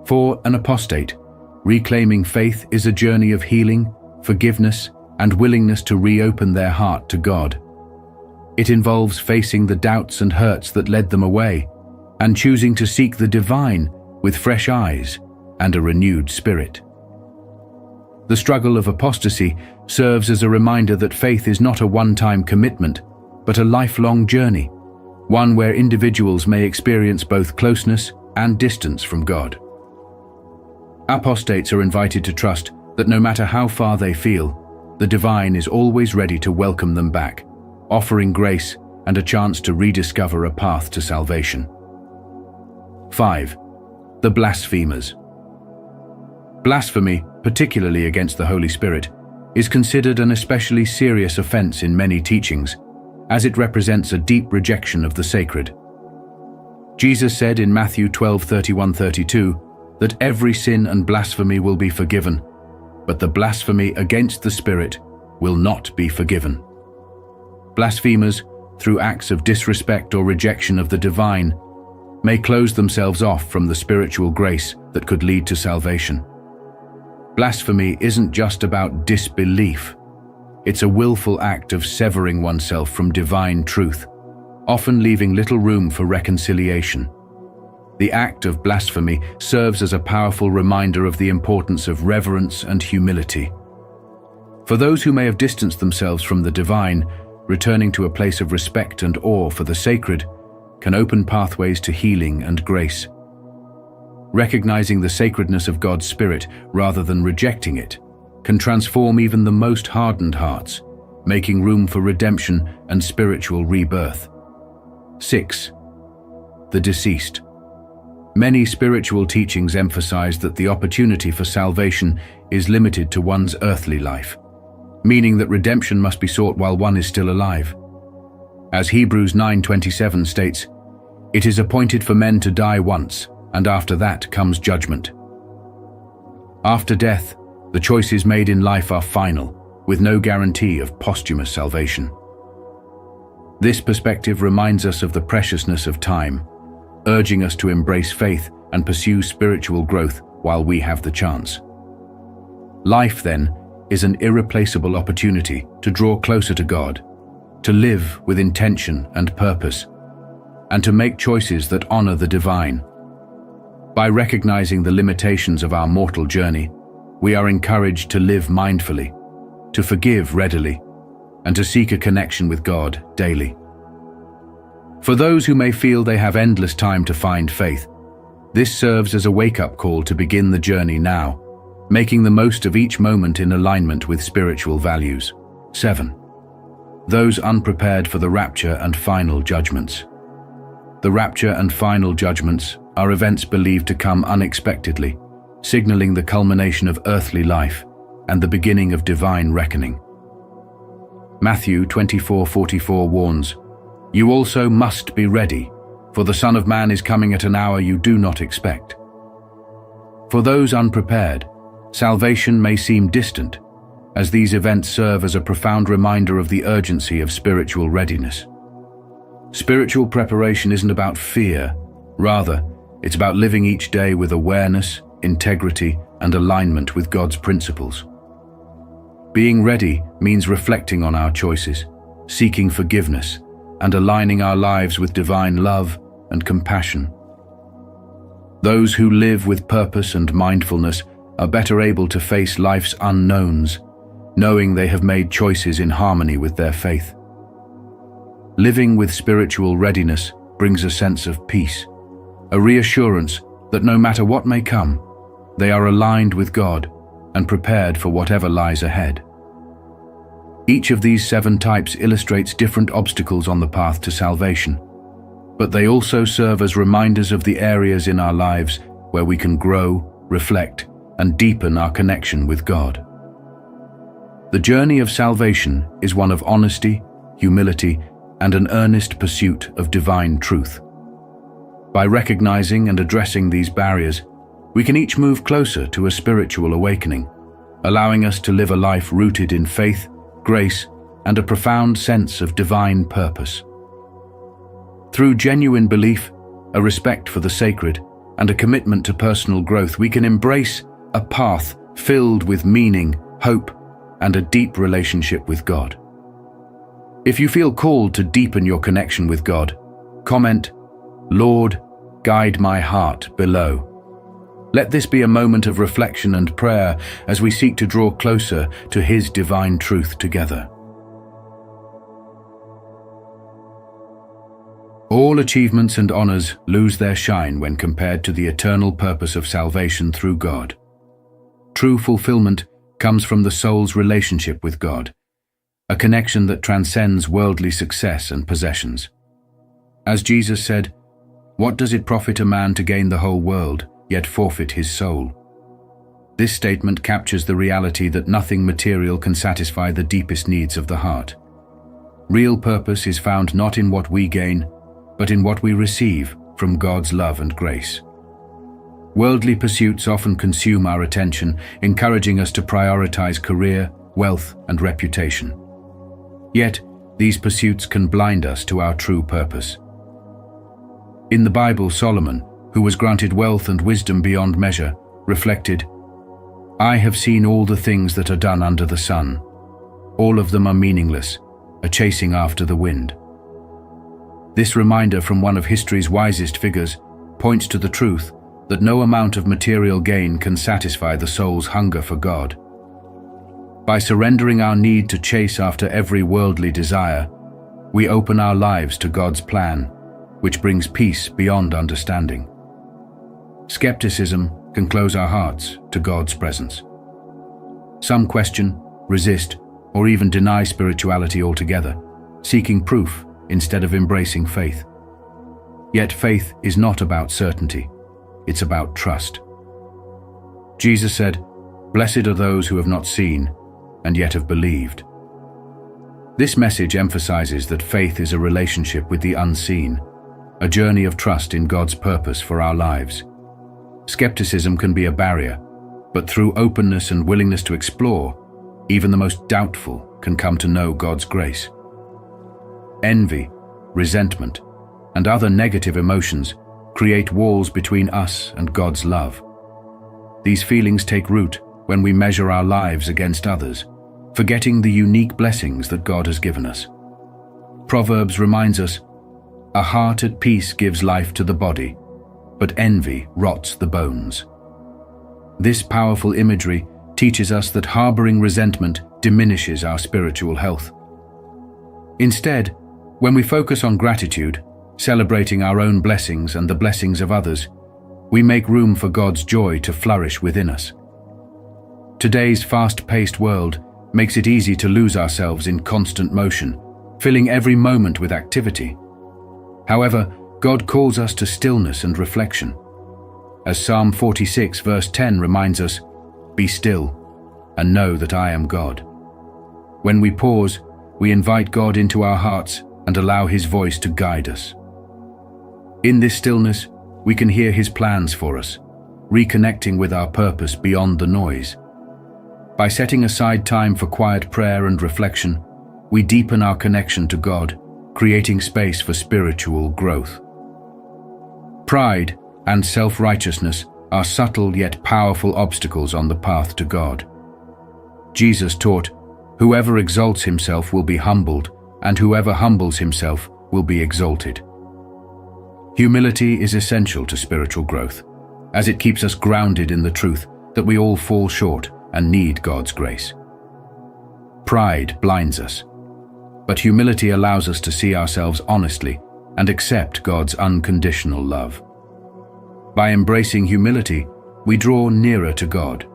For an apostate, reclaiming faith is a journey of healing, forgiveness, and willingness to reopen their heart to God. It involves facing the doubts and hurts that led them away, and choosing to seek the divine with fresh eyes and a renewed spirit. The struggle of apostasy serves as a reminder that faith is not a one-time commitment, but a lifelong journey, one where individuals may experience both closeness and distance from God. Apostates are invited to trust that no matter how far they feel, the divine is always ready to welcome them back, offering grace and a chance to rediscover a path to salvation. 5. The blasphemers. Blasphemy, particularly against the Holy Spirit, is considered an especially serious offense in many teachings, as it represents a deep rejection of the sacred. Jesus said in Matthew 12:31-32 that every sin and blasphemy will be forgiven, but the blasphemy against the Spirit will not be forgiven. Blasphemers, through acts of disrespect or rejection of the divine, may close themselves off from the spiritual grace that could lead to salvation. Blasphemy isn't just about disbelief. It's a willful act of severing oneself from divine truth, often leaving little room for reconciliation. The act of blasphemy serves as a powerful reminder of the importance of reverence and humility. For those who may have distanced themselves from the divine, returning to a place of respect and awe for the sacred can open pathways to healing and grace. Recognizing the sacredness of God's Spirit rather than rejecting it can transform even the most hardened hearts, making room for redemption and spiritual rebirth. 6. The deceased. Many spiritual teachings emphasize that the opportunity for salvation is limited to one's earthly life, meaning that redemption must be sought while one is still alive. As Hebrews 9:27 states, "It is appointed for men to die once, and after that comes judgment." After death, the choices made in life are final, with no guarantee of posthumous salvation. This perspective reminds us of the preciousness of time, urging us to embrace faith and pursue spiritual growth while we have the chance. Life, then, is an irreplaceable opportunity to draw closer to God, to live with intention and purpose, and to make choices that honor the divine. By recognizing the limitations of our mortal journey, we are encouraged to live mindfully, to forgive readily, and to seek a connection with God daily. For those who may feel they have endless time to find faith, this serves as a wake-up call to begin the journey now, making the most of each moment in alignment with spiritual values. 7. Those unprepared for the rapture and final judgments. The rapture and final judgments are events believed to come unexpectedly, signaling the culmination of earthly life and the beginning of divine reckoning. Matthew 24:44 warns, "You also must be ready, for the Son of Man is coming at an hour you do not expect." For those unprepared, salvation may seem distant, as these events serve as a profound reminder of the urgency of spiritual readiness. Spiritual preparation isn't about fear, rather, it's about living each day with awareness, integrity, and alignment with God's principles. Being ready means reflecting on our choices, seeking forgiveness, and aligning our lives with divine love and compassion. Those who live with purpose and mindfulness are better able to face life's unknowns, knowing they have made choices in harmony with their faith. Living with spiritual readiness brings a sense of peace, a reassurance that no matter what may come, they are aligned with God and prepared for whatever lies ahead. Each of these 7 types illustrates different obstacles on the path to salvation, but they also serve as reminders of the areas in our lives where we can grow, reflect, and deepen our connection with God. The journey of salvation is one of honesty, humility, and an earnest pursuit of divine truth. By recognizing and addressing these barriers, we can each move closer to a spiritual awakening, allowing us to live a life rooted in faith, grace, and a profound sense of divine purpose. Through genuine belief, a respect for the sacred, and a commitment to personal growth, we can embrace a path filled with meaning, hope, and a deep relationship with God. If you feel called to deepen your connection with God, comment, "Lord, guide my heart," below. Let this be a moment of reflection and prayer as we seek to draw closer to His divine truth together. All achievements and honors lose their shine when compared to the eternal purpose of salvation through God. True fulfillment comes from the soul's relationship with God, a connection that transcends worldly success and possessions. As Jesus said, "What does it profit a man to gain the whole world, yet forfeit his soul?" This statement captures the reality that nothing material can satisfy the deepest needs of the heart. Real purpose is found not in what we gain, but in what we receive from God's love and grace. Worldly pursuits often consume our attention, encouraging us to prioritize career, wealth, and reputation. Yet, these pursuits can blind us to our true purpose. In the Bible, Solomon, who was granted wealth and wisdom beyond measure, reflected, "I have seen all the things that are done under the sun. All of them are meaningless, a chasing after the wind." This reminder from one of history's wisest figures points to the truth that no amount of material gain can satisfy the soul's hunger for God. By surrendering our need to chase after every worldly desire, we open our lives to God's plan, which brings peace beyond understanding. Skepticism can close our hearts to God's presence. Some question, resist, or even deny spirituality altogether, seeking proof instead of embracing faith. Yet faith is not about certainty, it's about trust. Jesus said, "Blessed are those who have not seen and yet have believed." This message emphasizes that faith is a relationship with the unseen, a journey of trust in God's purpose for our lives. Skepticism can be a barrier, but through openness and willingness to explore, even the most doubtful can come to know God's grace. Envy, resentment, and other negative emotions create walls between us and God's love. These feelings take root when we measure our lives against others, forgetting the unique blessings that God has given us. Proverbs reminds us, "A heart at peace gives life to the body, but envy rots the bones." This powerful imagery teaches us that harboring resentment diminishes our spiritual health. Instead, when we focus on gratitude, celebrating our own blessings and the blessings of others, we make room for God's joy to flourish within us. Today's fast-paced world makes it easy to lose ourselves in constant motion, filling every moment with activity. However, God calls us to stillness and reflection. As Psalm 46 verse 10 reminds us, "Be still and know that I am God." When we pause, we invite God into our hearts and allow His voice to guide us. In this stillness, we can hear His plans for us, reconnecting with our purpose beyond the noise. By setting aside time for quiet prayer and reflection, we deepen our connection to God, creating space for spiritual growth. Pride and self-righteousness are subtle yet powerful obstacles on the path to God. Jesus taught, "Whoever exalts himself will be humbled, and whoever humbles himself will be exalted." Humility is essential to spiritual growth, as it keeps us grounded in the truth that we all fall short and need God's grace. Pride blinds us, but humility allows us to see ourselves honestly and accept God's unconditional love. By embracing humility, we draw nearer to God,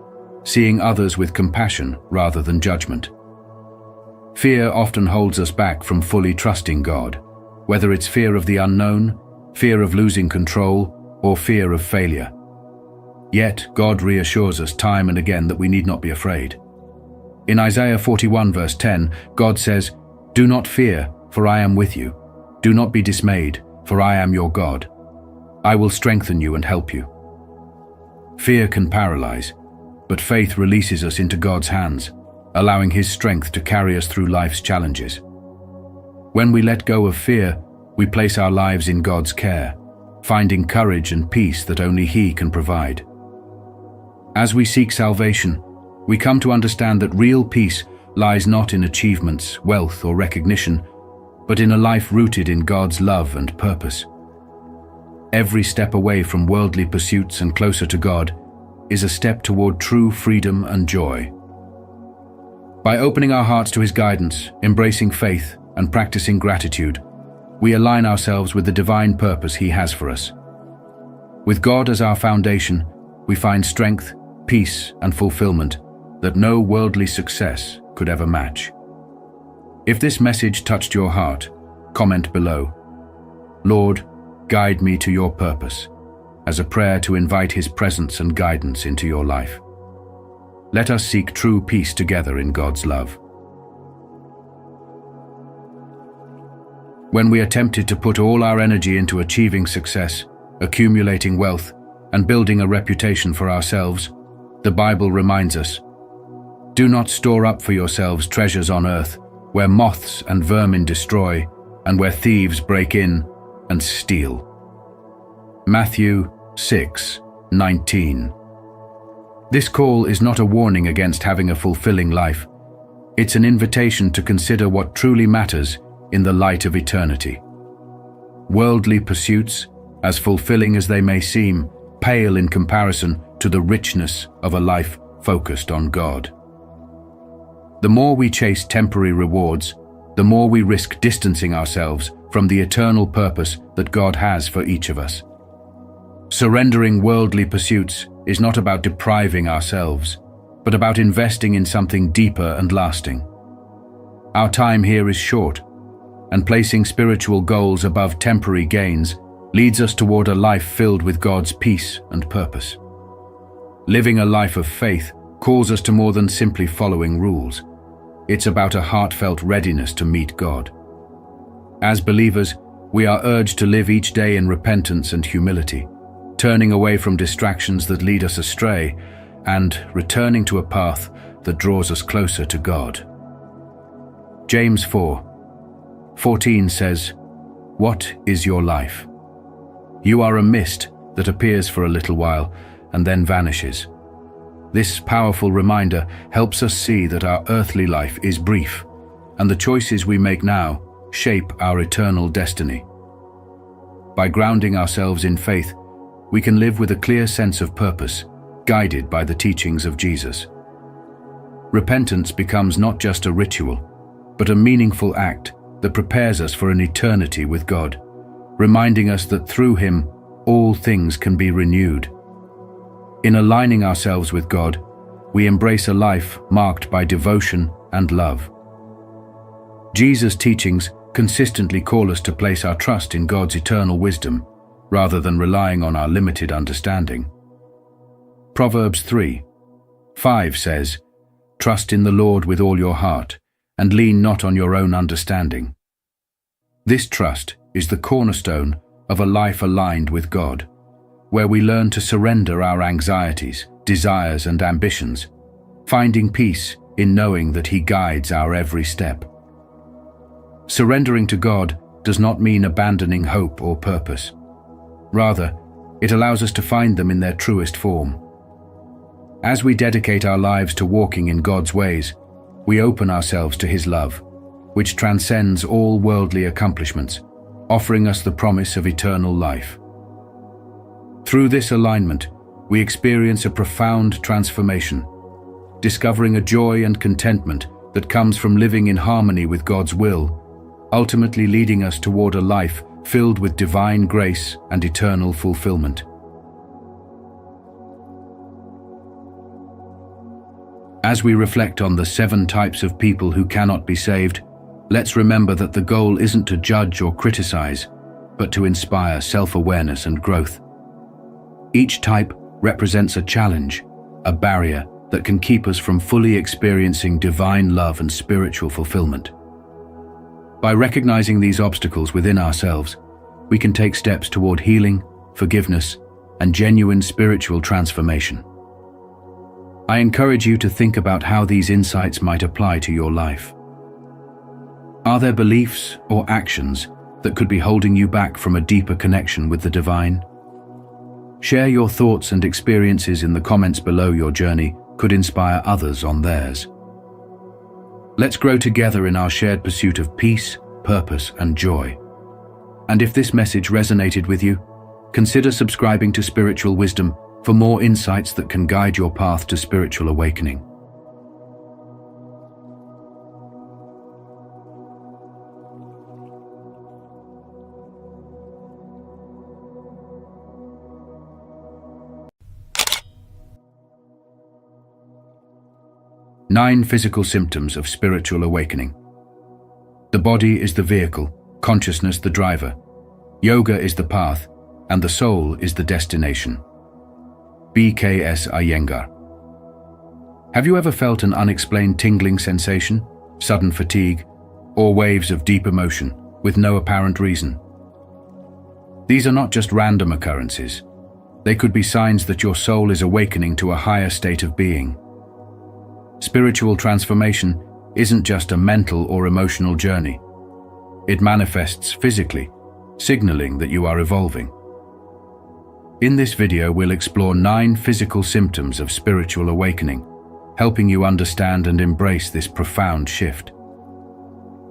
seeing others with compassion rather than judgment. Fear often holds us back from fully trusting God, whether it's fear of the unknown, fear of losing control, or fear of failure. Yet, God reassures us time and again that we need not be afraid. In Isaiah 41 verse 10, God says, "Do not fear, for I am with you. Do not be dismayed, for I am your God. I will strengthen you and help you." Fear can paralyze, but faith releases us into God's hands, allowing His strength to carry us through life's challenges. When we let go of fear, we place our lives in God's care, finding courage and peace that only He can provide. As we seek salvation, we come to understand that real peace lies not in achievements, wealth, or recognition, but in a life rooted in God's love and purpose. Every step away from worldly pursuits and closer to God is a step toward true freedom and joy. By opening our hearts to His guidance, embracing faith, and practicing gratitude, we align ourselves with the divine purpose He has for us. With God as our foundation, we find strength, peace, and fulfillment that no worldly success could ever match. If this message touched your heart, comment below, "Lord, guide me to your purpose," as a prayer to invite His presence and guidance into your life. Let us seek true peace together in God's love. When we are tempted to put all our energy into achieving success, accumulating wealth, and building a reputation for ourselves, the Bible reminds us, "Do not store up for yourselves treasures on earth, where moths and vermin destroy, and where thieves break in and steal." Matthew 6:19. This call is not a warning against having a fulfilling life. It's an invitation to consider what truly matters in the light of eternity. Worldly pursuits, as fulfilling as they may seem, pale in comparison to the richness of a life focused on God. The more we chase temporary rewards, the more we risk distancing ourselves from the eternal purpose that God has for each of us. Surrendering worldly pursuits is not about depriving ourselves, but about investing in something deeper and lasting. Our time here is short, and placing spiritual goals above temporary gains leads us toward a life filled with God's peace and purpose. Living a life of faith calls us to more than simply following rules. It's about a heartfelt readiness to meet God. As believers, we are urged to live each day in repentance and humility, turning away from distractions that lead us astray and returning to a path that draws us closer to God. James 4:14 says, "What is your life? You are a mist that appears for a little while and then vanishes." This powerful reminder helps us see that our earthly life is brief, and the choices we make now shape our eternal destiny. By grounding ourselves in faith, we can live with a clear sense of purpose, guided by the teachings of Jesus. Repentance becomes not just a ritual, but a meaningful act that prepares us for an eternity with God, reminding us that through Him, all things can be renewed. In aligning ourselves with God, we embrace a life marked by devotion and love. Jesus' teachings consistently call us to place our trust in God's eternal wisdom, rather than relying on our limited understanding. Proverbs 3:5 says, "Trust in the Lord with all your heart, and lean not on your own understanding." This trust is the cornerstone of a life aligned with God, where we learn to surrender our anxieties, desires, and ambitions, finding peace in knowing that He guides our every step. Surrendering to God does not mean abandoning hope or purpose. Rather, it allows us to find them in their truest form. As we dedicate our lives to walking in God's ways, we open ourselves to His love, which transcends all worldly accomplishments, offering us the promise of eternal life. Through this alignment, we experience a profound transformation, discovering a joy and contentment that comes from living in harmony with God's will, ultimately leading us toward a life filled with divine grace and eternal fulfillment. As we reflect on the 7 types of people who cannot be saved, let's remember that the goal isn't to judge or criticize, but to inspire self-awareness and growth. Each type represents a challenge, a barrier that can keep us from fully experiencing divine love and spiritual fulfillment. By recognizing these obstacles within ourselves, we can take steps toward healing, forgiveness, and genuine spiritual transformation. I encourage you to think about how these insights might apply to your life. Are there beliefs or actions that could be holding you back from a deeper connection with the divine? Share your thoughts and experiences in the comments below. Your journey could inspire others on theirs. Let's grow together in our shared pursuit of peace, purpose, and joy. And if this message resonated with you, consider subscribing to Spiritual Wisdom for more insights that can guide your path to spiritual awakening. Nine physical symptoms of spiritual awakening. The body is the vehicle, consciousness the driver. Yoga is the path, and the soul is the destination. B.K.S. Iyengar. Have you ever felt an unexplained tingling sensation, sudden fatigue, or waves of deep emotion with no apparent reason? These are not just random occurrences. They could be signs that your soul is awakening to a higher state of being. Spiritual transformation isn't just a mental or emotional journey. It manifests physically, signaling that you are evolving. In this video, we'll explore 9 physical symptoms of spiritual awakening, helping you understand and embrace this profound shift.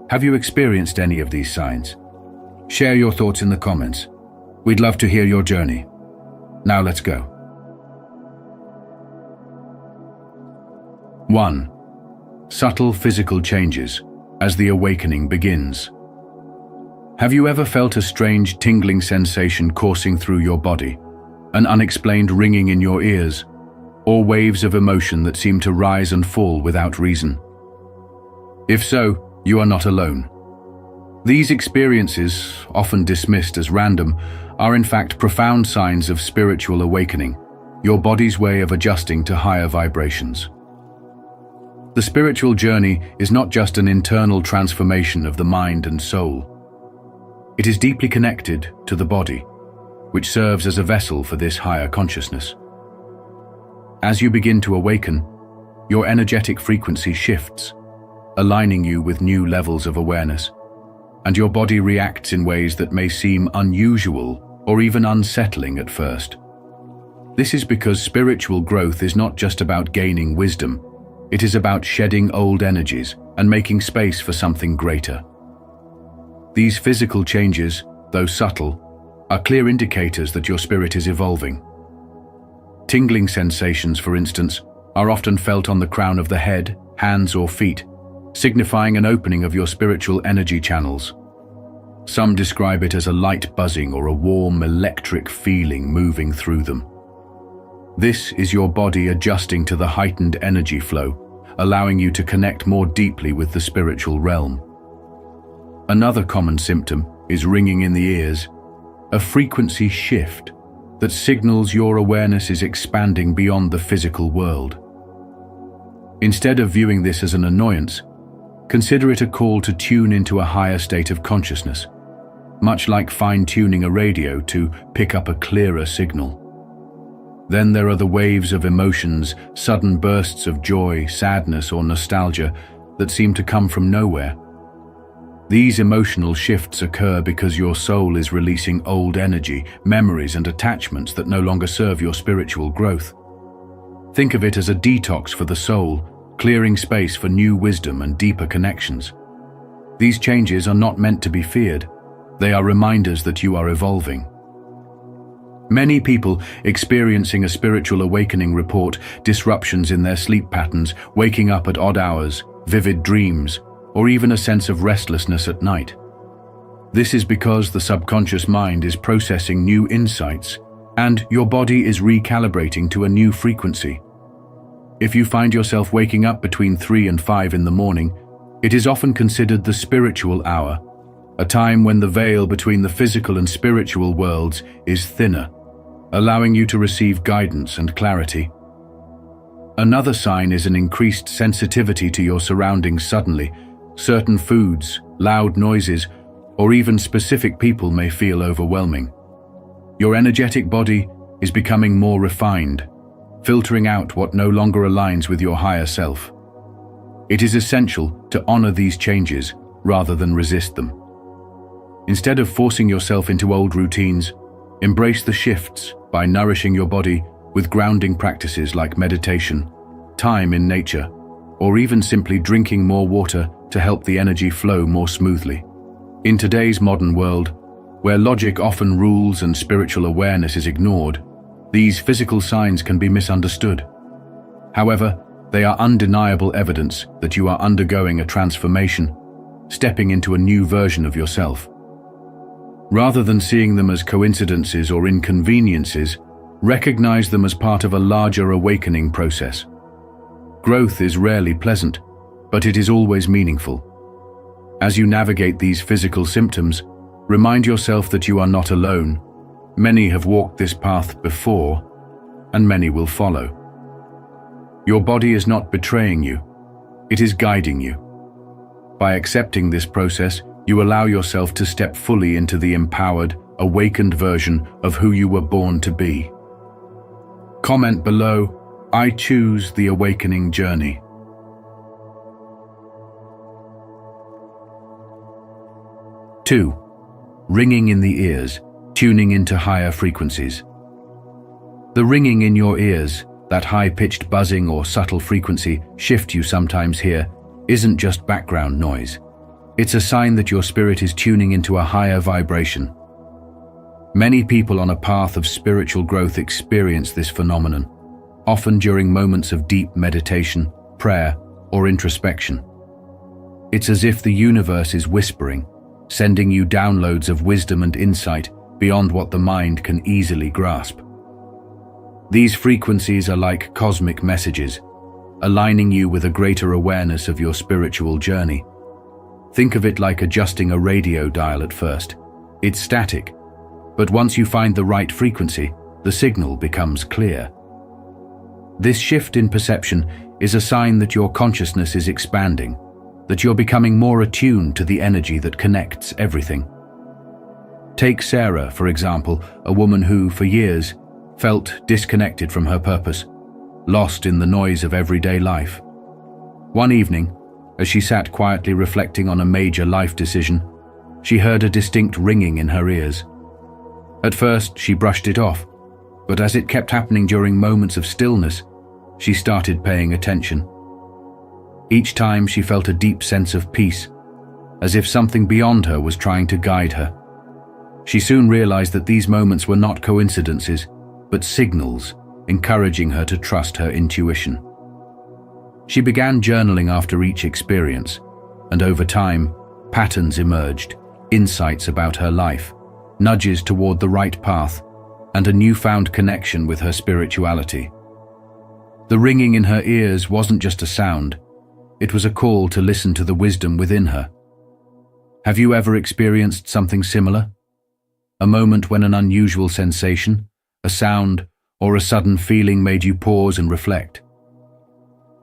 Have you experienced any of these signs? Share your thoughts in the comments. We'd love to hear your journey. Now let's go. 1. Subtle physical changes as the awakening begins. Have you ever felt a strange tingling sensation coursing through your body, an unexplained ringing in your ears, or waves of emotion that seem to rise and fall without reason? If so, you are not alone. These experiences, often dismissed as random, are in fact profound signs of spiritual awakening, your body's way of adjusting to higher vibrations. The spiritual journey is not just an internal transformation of the mind and soul. It is deeply connected to the body, which serves as a vessel for this higher consciousness. As you begin to awaken, your energetic frequency shifts, aligning you with new levels of awareness, and your body reacts in ways that may seem unusual or even unsettling at first. This is because spiritual growth is not just about gaining wisdom. It is about shedding old energies and making space for something greater. These physical changes, though subtle, are clear indicators that your spirit is evolving. Tingling sensations, for instance, are often felt on the crown of the head, hands, or feet, signifying an opening of your spiritual energy channels. Some describe it as a light buzzing or a warm electric feeling moving through them. This is your body adjusting to the heightened energy flow, allowing you to connect more deeply with the spiritual realm. Another common symptom is ringing in the ears, a frequency shift that signals your awareness is expanding beyond the physical world. Instead of viewing this as an annoyance, consider it a call to tune into a higher state of consciousness, much like fine-tuning a radio to pick up a clearer signal. Then there are the waves of emotions, sudden bursts of joy, sadness, or nostalgia that seem to come from nowhere. These emotional shifts occur because your soul is releasing old energy, memories, and attachments that no longer serve your spiritual growth. Think of it as a detox for the soul, clearing space for new wisdom and deeper connections. These changes are not meant to be feared. They are reminders that you are evolving. Many people experiencing a spiritual awakening report disruptions in their sleep patterns, waking up at odd hours, vivid dreams, or even a sense of restlessness at night. This is because the subconscious mind is processing new insights and your body is recalibrating to a new frequency. If you find yourself waking up between 3 and 5 in the morning, it is often considered the spiritual hour, a time when the veil between the physical and spiritual worlds is thinner, allowing you to receive guidance and clarity. Another sign is an increased sensitivity to your surroundings suddenly. Certain foods, loud noises, or even specific people may feel overwhelming. Your energetic body is becoming more refined, filtering out what no longer aligns with your higher self. It is essential to honor these changes rather than resist them. Instead of forcing yourself into old routines, embrace the shifts by nourishing your body with grounding practices like meditation, time in nature, or even simply drinking more water to help the energy flow more smoothly. In today's modern world, where logic often rules and spiritual awareness is ignored, these physical signs can be misunderstood. However, they are undeniable evidence that you are undergoing a transformation, stepping into a new version of yourself. Rather than seeing them as coincidences or inconveniences, recognize them as part of a larger awakening process. Growth is rarely pleasant, but it is always meaningful. As you navigate these physical symptoms, remind yourself that you are not alone. Many have walked this path before, and many will follow. Your body is not betraying you, it is guiding you. By accepting this process, you allow yourself to step fully into the empowered, awakened version of who you were born to be. Comment below, "I choose the awakening journey." Two, ringing in the ears, tuning into higher frequencies. The ringing in your ears, that high-pitched buzzing or subtle frequency shift you sometimes hear, isn't just background noise. It's a sign that your spirit is tuning into a higher vibration. Many people on a path of spiritual growth experience this phenomenon, often during moments of deep meditation, prayer, or introspection. It's as if the universe is whispering, sending you downloads of wisdom and insight beyond what the mind can easily grasp. These frequencies are like cosmic messages, aligning you with a greater awareness of your spiritual journey. Think of it like adjusting a radio dial at first. It's static, but once you find the right frequency, the signal becomes clear. This shift in perception is a sign that your consciousness is expanding, that you're becoming more attuned to the energy that connects everything. Take Sarah, for example, a woman who, for years, felt disconnected from her purpose, lost in the noise of everyday life. One evening, as she sat quietly reflecting on a major life decision, she heard a distinct ringing in her ears. At first, she brushed it off, but as it kept happening during moments of stillness, she started paying attention. Each time she felt a deep sense of peace, as if something beyond her was trying to guide her. She soon realized that these moments were not coincidences, but signals encouraging her to trust her intuition. She began journaling after each experience, and over time, patterns emerged, insights about her life, nudges toward the right path, and a newfound connection with her spirituality. The ringing in her ears wasn't just a sound, it was a call to listen to the wisdom within her. Have you ever experienced something similar? A moment when an unusual sensation, a sound, or a sudden feeling made you pause and reflect?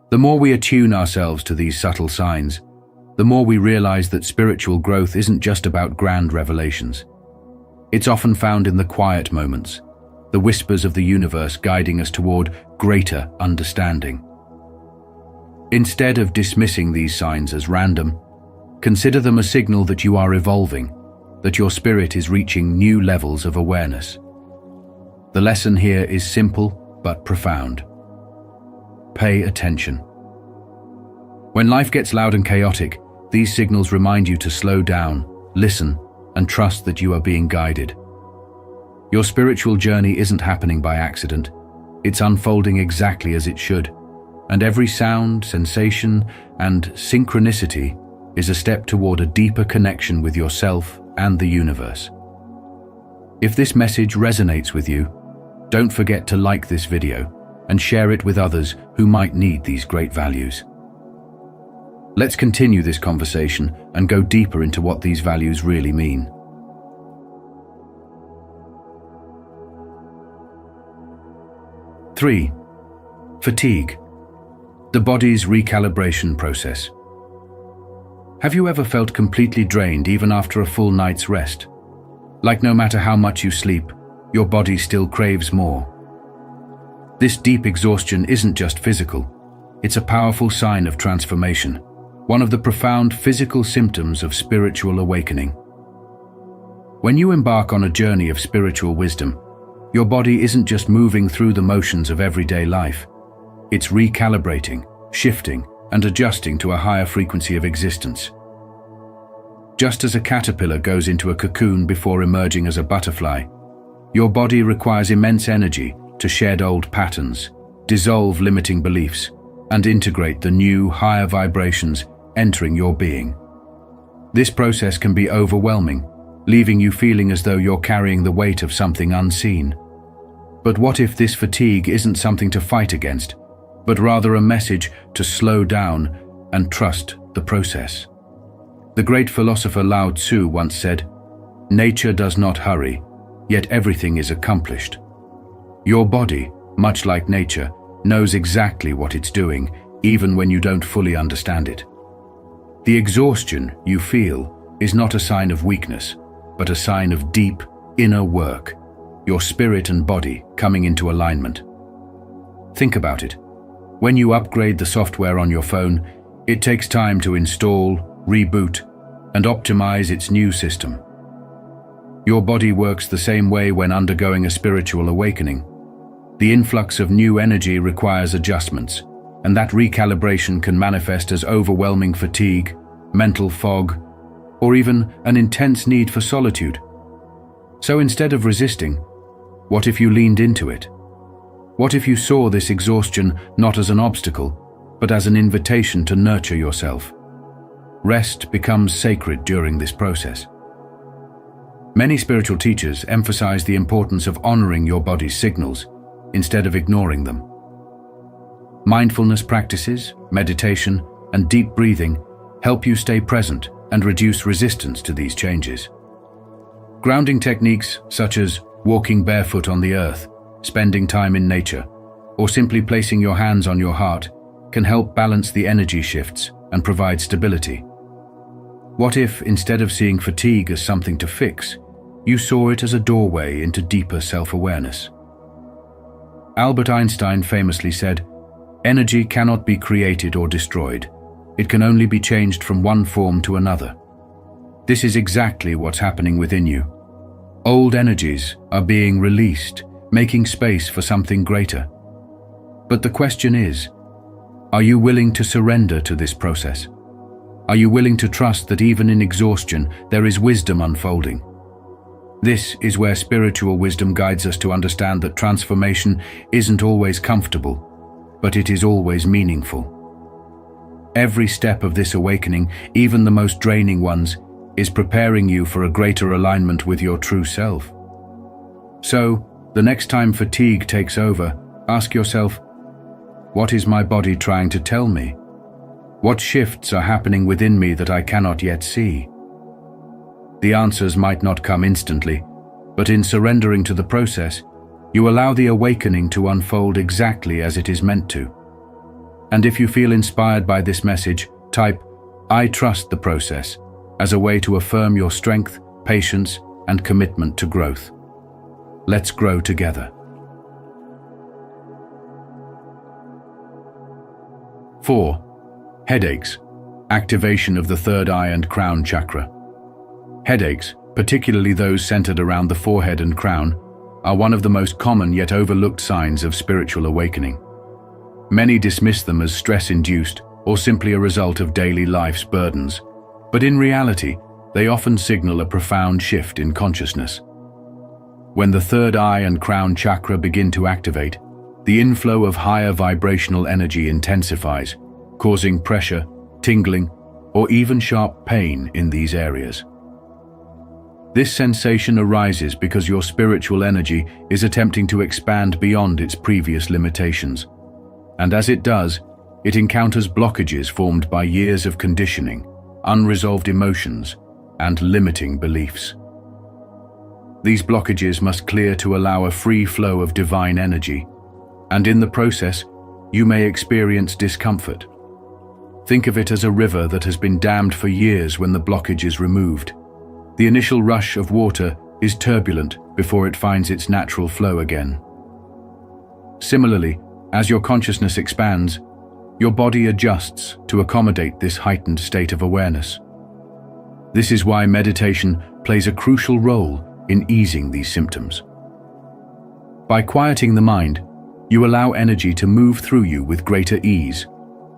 The more we attune ourselves to these subtle signs, the more we realize that spiritual growth isn't just about grand revelations. It's often found in the quiet moments, the whispers of the universe guiding us toward greater understanding. Instead of dismissing these signs as random, consider them a signal that you are evolving, that your spirit is reaching new levels of awareness. The lesson here is simple but profound. Pay attention. When life gets loud and chaotic, these signals remind you to slow down, listen, and trust that you are being guided. Your spiritual journey isn't happening by accident. It's unfolding exactly as it should, and every sound, sensation, and synchronicity is a step toward a deeper connection with yourself and the universe. If this message resonates with you, don't forget to like this video and share it with others who might need these great values. Let's continue this conversation and go deeper into what these values really mean. 3. Fatigue, the body's recalibration process. Have you ever felt completely drained even after a full night's rest? Like no matter how much you sleep, your body still craves more. This deep exhaustion isn't just physical, it's a powerful sign of transformation, one of the profound physical symptoms of spiritual awakening. When you embark on a journey of spiritual wisdom, your body isn't just moving through the motions of everyday life. It's recalibrating, shifting, and adjusting to a higher frequency of existence. Just as a caterpillar goes into a cocoon before emerging as a butterfly, your body requires immense energy to shed old patterns, dissolve limiting beliefs, and integrate the new, higher vibrations entering your being. This process can be overwhelming, leaving you feeling as though you're carrying the weight of something unseen. But what if this fatigue isn't something to fight against, but rather a message to slow down and trust the process? The great philosopher Lao Tzu once said, "Nature does not hurry, yet everything is accomplished." Your body, much like nature, knows exactly what it's doing, even when you don't fully understand it. The exhaustion you feel is not a sign of weakness, but a sign of deep, inner work, your spirit and body coming into alignment. Think about it. When you upgrade the software on your phone, it takes time to install, reboot, and optimize its new system. Your body works the same way when undergoing a spiritual awakening. The influx of new energy requires adjustments, and that recalibration can manifest as overwhelming fatigue, mental fog, or even an intense need for solitude. So instead of resisting, what if you leaned into it? What if you saw this exhaustion not as an obstacle, but as an invitation to nurture yourself? Rest becomes sacred during this process. Many spiritual teachers emphasize the importance of honoring your body's signals instead of ignoring them. Mindfulness practices, meditation, and deep breathing help you stay present and reduce resistance to these changes. Grounding techniques such as walking barefoot on the earth, spending time in nature, or simply placing your hands on your heart can help balance the energy shifts and provide stability. What if, instead of seeing fatigue as something to fix, you saw it as a doorway into deeper self-awareness? Albert Einstein famously said, "Energy cannot be created or destroyed. It can only be changed from one form to another." This is exactly what's happening within you. Old energies are being released, making space for something greater. But the question is, are you willing to surrender to this process? Are you willing to trust that even in exhaustion, there is wisdom unfolding? This is where spiritual wisdom guides us to understand that transformation isn't always comfortable, but it is always meaningful. Every step of this awakening, even the most draining ones, is preparing you for a greater alignment with your true self. So, the next time fatigue takes over, ask yourself, what is my body trying to tell me? What shifts are happening within me that I cannot yet see? The answers might not come instantly, but in surrendering to the process, you allow the awakening to unfold exactly as it is meant to. And if you feel inspired by this message, type, "I trust the process," as a way to affirm your strength, patience, and commitment to growth. Let's grow together. 4. Headaches. Activation of the third eye and crown chakra. Headaches, particularly those centered around the forehead and crown, are one of the most common yet overlooked signs of spiritual awakening. Many dismiss them as stress-induced or simply a result of daily life's burdens, but in reality, they often signal a profound shift in consciousness. When the third eye and crown chakra begin to activate, the inflow of higher vibrational energy intensifies, causing pressure, tingling, or even sharp pain in these areas. This sensation arises because your spiritual energy is attempting to expand beyond its previous limitations, and as it does, it encounters blockages formed by years of conditioning, unresolved emotions, and limiting beliefs. These blockages must clear to allow a free flow of divine energy, and in the process, you may experience discomfort. Think of it as a river that has been dammed for years. When the blockage is removed, the initial rush of water is turbulent before it finds its natural flow again. Similarly, as your consciousness expands, your body adjusts to accommodate this heightened state of awareness. This is why meditation plays a crucial role in easing these symptoms. By quieting the mind, you allow energy to move through you with greater ease,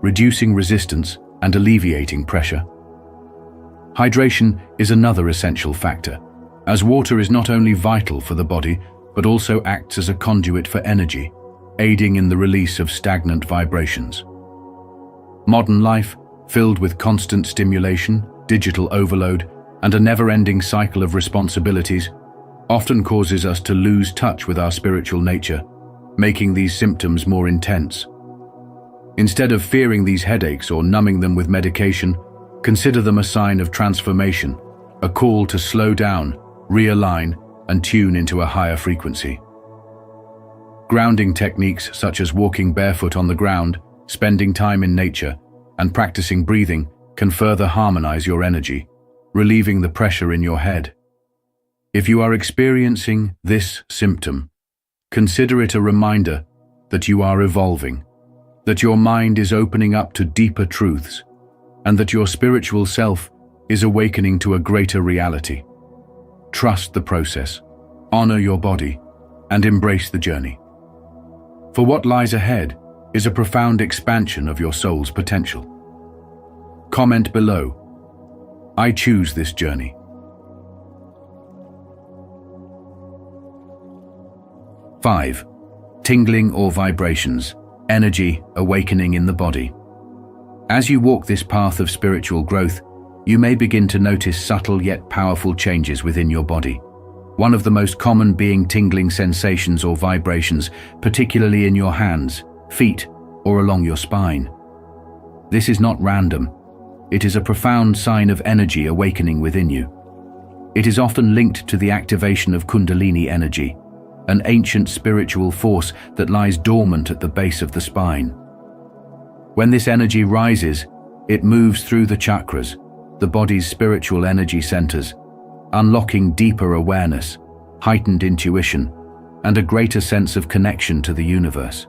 reducing resistance and alleviating pressure. Hydration is another essential factor, as water is not only vital for the body, but also acts as a conduit for energy, aiding in the release of stagnant vibrations. Modern life, filled with constant stimulation, digital overload, and a never-ending cycle of responsibilities, often causes us to lose touch with our spiritual nature, making these symptoms more intense. Instead of fearing these headaches or numbing them with medication, consider them a sign of transformation, a call to slow down, realign, and tune into a higher frequency. Grounding techniques such as walking barefoot on the ground, spending time in nature, and practicing breathing can further harmonize your energy, relieving the pressure in your head. If you are experiencing this symptom, consider it a reminder that you are evolving, that your mind is opening up to deeper truths, and that your spiritual self is awakening to a greater reality. Trust the process, honor your body, and embrace the journey. For what lies ahead is a profound expansion of your soul's potential. Comment below, "I choose this journey." Five, tingling or vibrations, energy awakening in the body. As you walk this path of spiritual growth, you may begin to notice subtle yet powerful changes within your body. One of the most common being tingling sensations or vibrations, particularly in your hands, feet, or along your spine. This is not random. It is a profound sign of energy awakening within you. It is often linked to the activation of Kundalini energy, an ancient spiritual force that lies dormant at the base of the spine. When this energy rises, it moves through the chakras, the body's spiritual energy centers, unlocking deeper awareness, heightened intuition, and a greater sense of connection to the universe.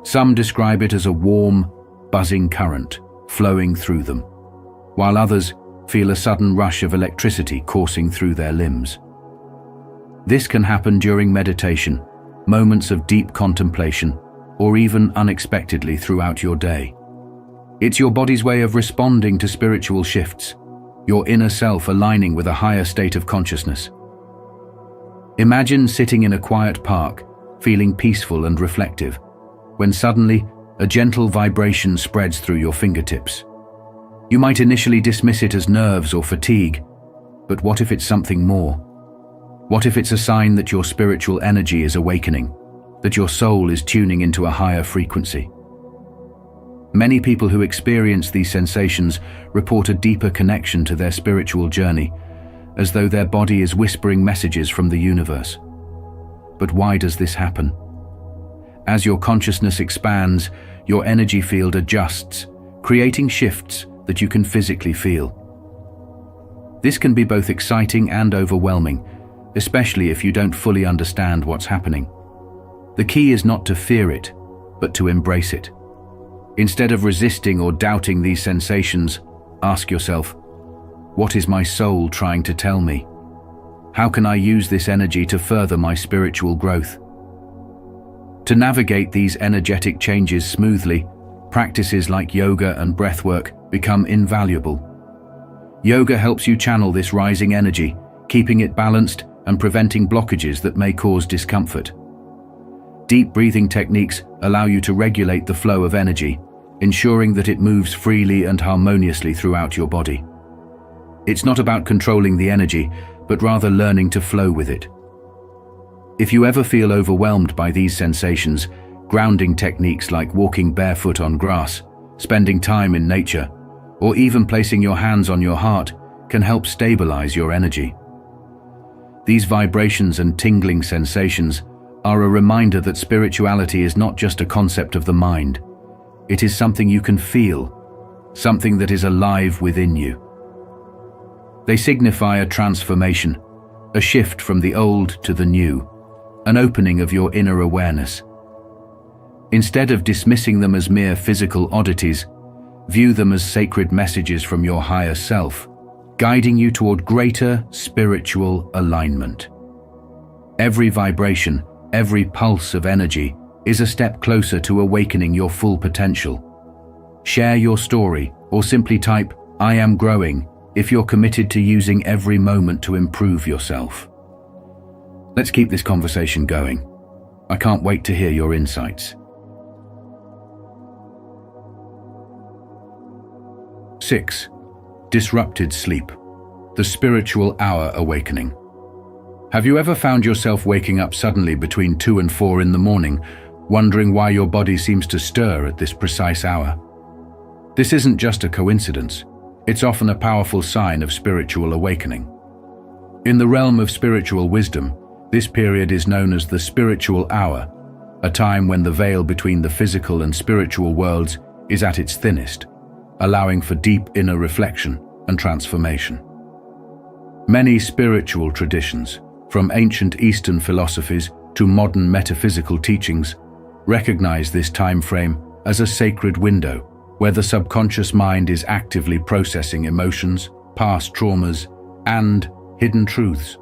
Some describe it as a warm, buzzing current flowing through them, while others feel a sudden rush of electricity coursing through their limbs. This can happen during meditation, moments of deep contemplation, or even unexpectedly throughout your day. It's your body's way of responding to spiritual shifts, your inner self aligning with a higher state of consciousness. Imagine sitting in a quiet park, feeling peaceful and reflective, when suddenly a gentle vibration spreads through your fingertips. You might initially dismiss it as nerves or fatigue, but what if it's something more? What if it's a sign that your spiritual energy is awakening, that your soul is tuning into a higher frequency? Many people who experience these sensations report a deeper connection to their spiritual journey, as though their body is whispering messages from the universe. But why does this happen? As your consciousness expands, your energy field adjusts, creating shifts that you can physically feel. This can be both exciting and overwhelming, especially if you don't fully understand what's happening. The key is not to fear it, but to embrace it. Instead of resisting or doubting these sensations, ask yourself, what is my soul trying to tell me? How can I use this energy to further my spiritual growth? To navigate these energetic changes smoothly, practices like yoga and breathwork become invaluable. Yoga helps you channel this rising energy, keeping it balanced and preventing blockages that may cause discomfort. Deep breathing techniques allow you to regulate the flow of energy, ensuring that it moves freely and harmoniously throughout your body. It's not about controlling the energy, but rather learning to flow with it. If you ever feel overwhelmed by these sensations, grounding techniques like walking barefoot on grass, spending time in nature, or even placing your hands on your heart can help stabilize your energy. These vibrations and tingling sensations are a reminder that spirituality is not just a concept of the mind. It is something you can feel, something that is alive within you. They signify a transformation, a shift from the old to the new, an opening of your inner awareness. Instead of dismissing them as mere physical oddities, view them as sacred messages from your higher self, guiding you toward greater spiritual alignment. Every vibration, every pulse of energy is a step closer to awakening your full potential. Share your story or simply type, "I am growing," if you're committed to using every moment to improve yourself. Let's keep this conversation going. I can't wait to hear your insights. 6. Disrupted sleep. The spiritual hour awakening. Have you ever found yourself waking up suddenly between 2 and 4 in the morning, wondering why your body seems to stir at this precise hour? This isn't just a coincidence. It's often a powerful sign of spiritual awakening. In the realm of spiritual wisdom, this period is known as the spiritual hour, a time when the veil between the physical and spiritual worlds is at its thinnest, allowing for deep inner reflection and transformation. Many spiritual traditions, from ancient Eastern philosophies to modern metaphysical teachings, recognize this time frame as a sacred window where the subconscious mind is actively processing emotions, past traumas, and hidden truths.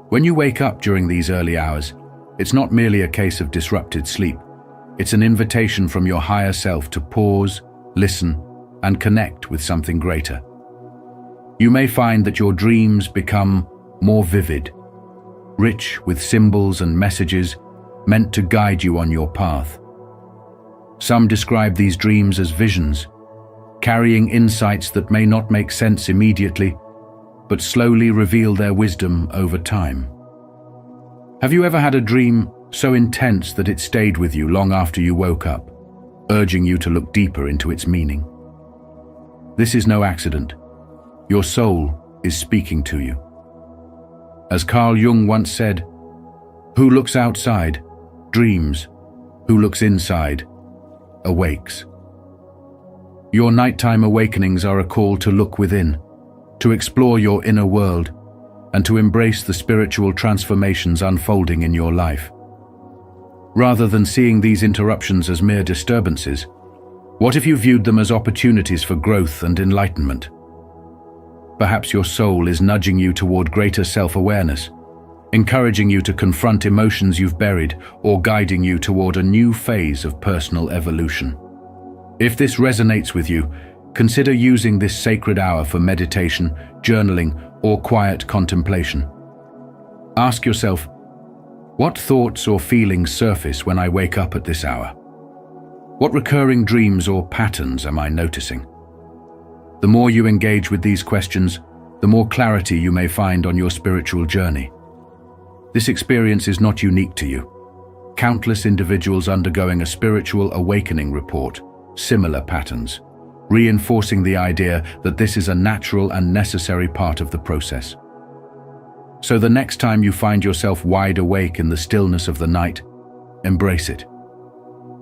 When you wake up during these early hours, it's not merely a case of disrupted sleep. It's an invitation from your higher self to pause, listen, and connect with something greater. You may find that your dreams become more vivid, rich with symbols and messages meant to guide you on your path. Some describe these dreams as visions, carrying insights that may not make sense immediately, but slowly reveal their wisdom over time. Have you ever had a dream so intense that it stayed with you long after you woke up, urging you to look deeper into its meaning? This is no accident. Your soul is speaking to you. As Carl Jung once said, "Who looks outside dreams, who looks inside awakes." Your nighttime awakenings are a call to look within, to explore your inner world, and to embrace the spiritual transformations unfolding in your life. Rather than seeing these interruptions as mere disturbances, what if you viewed them as opportunities for growth and enlightenment? Perhaps your soul is nudging you toward greater self-awareness, encouraging you to confront emotions you've buried, or guiding you toward a new phase of personal evolution. If this resonates with you, consider using this sacred hour for meditation, journaling, or quiet contemplation. Ask yourself, what thoughts or feelings surface when I wake up at this hour? What recurring dreams or patterns am I noticing? The more you engage with these questions, the more clarity you may find on your spiritual journey. This experience is not unique to you. Countless individuals undergoing a spiritual awakening report similar patterns, reinforcing the idea that this is a natural and necessary part of the process. So the next time you find yourself wide awake in the stillness of the night, embrace it.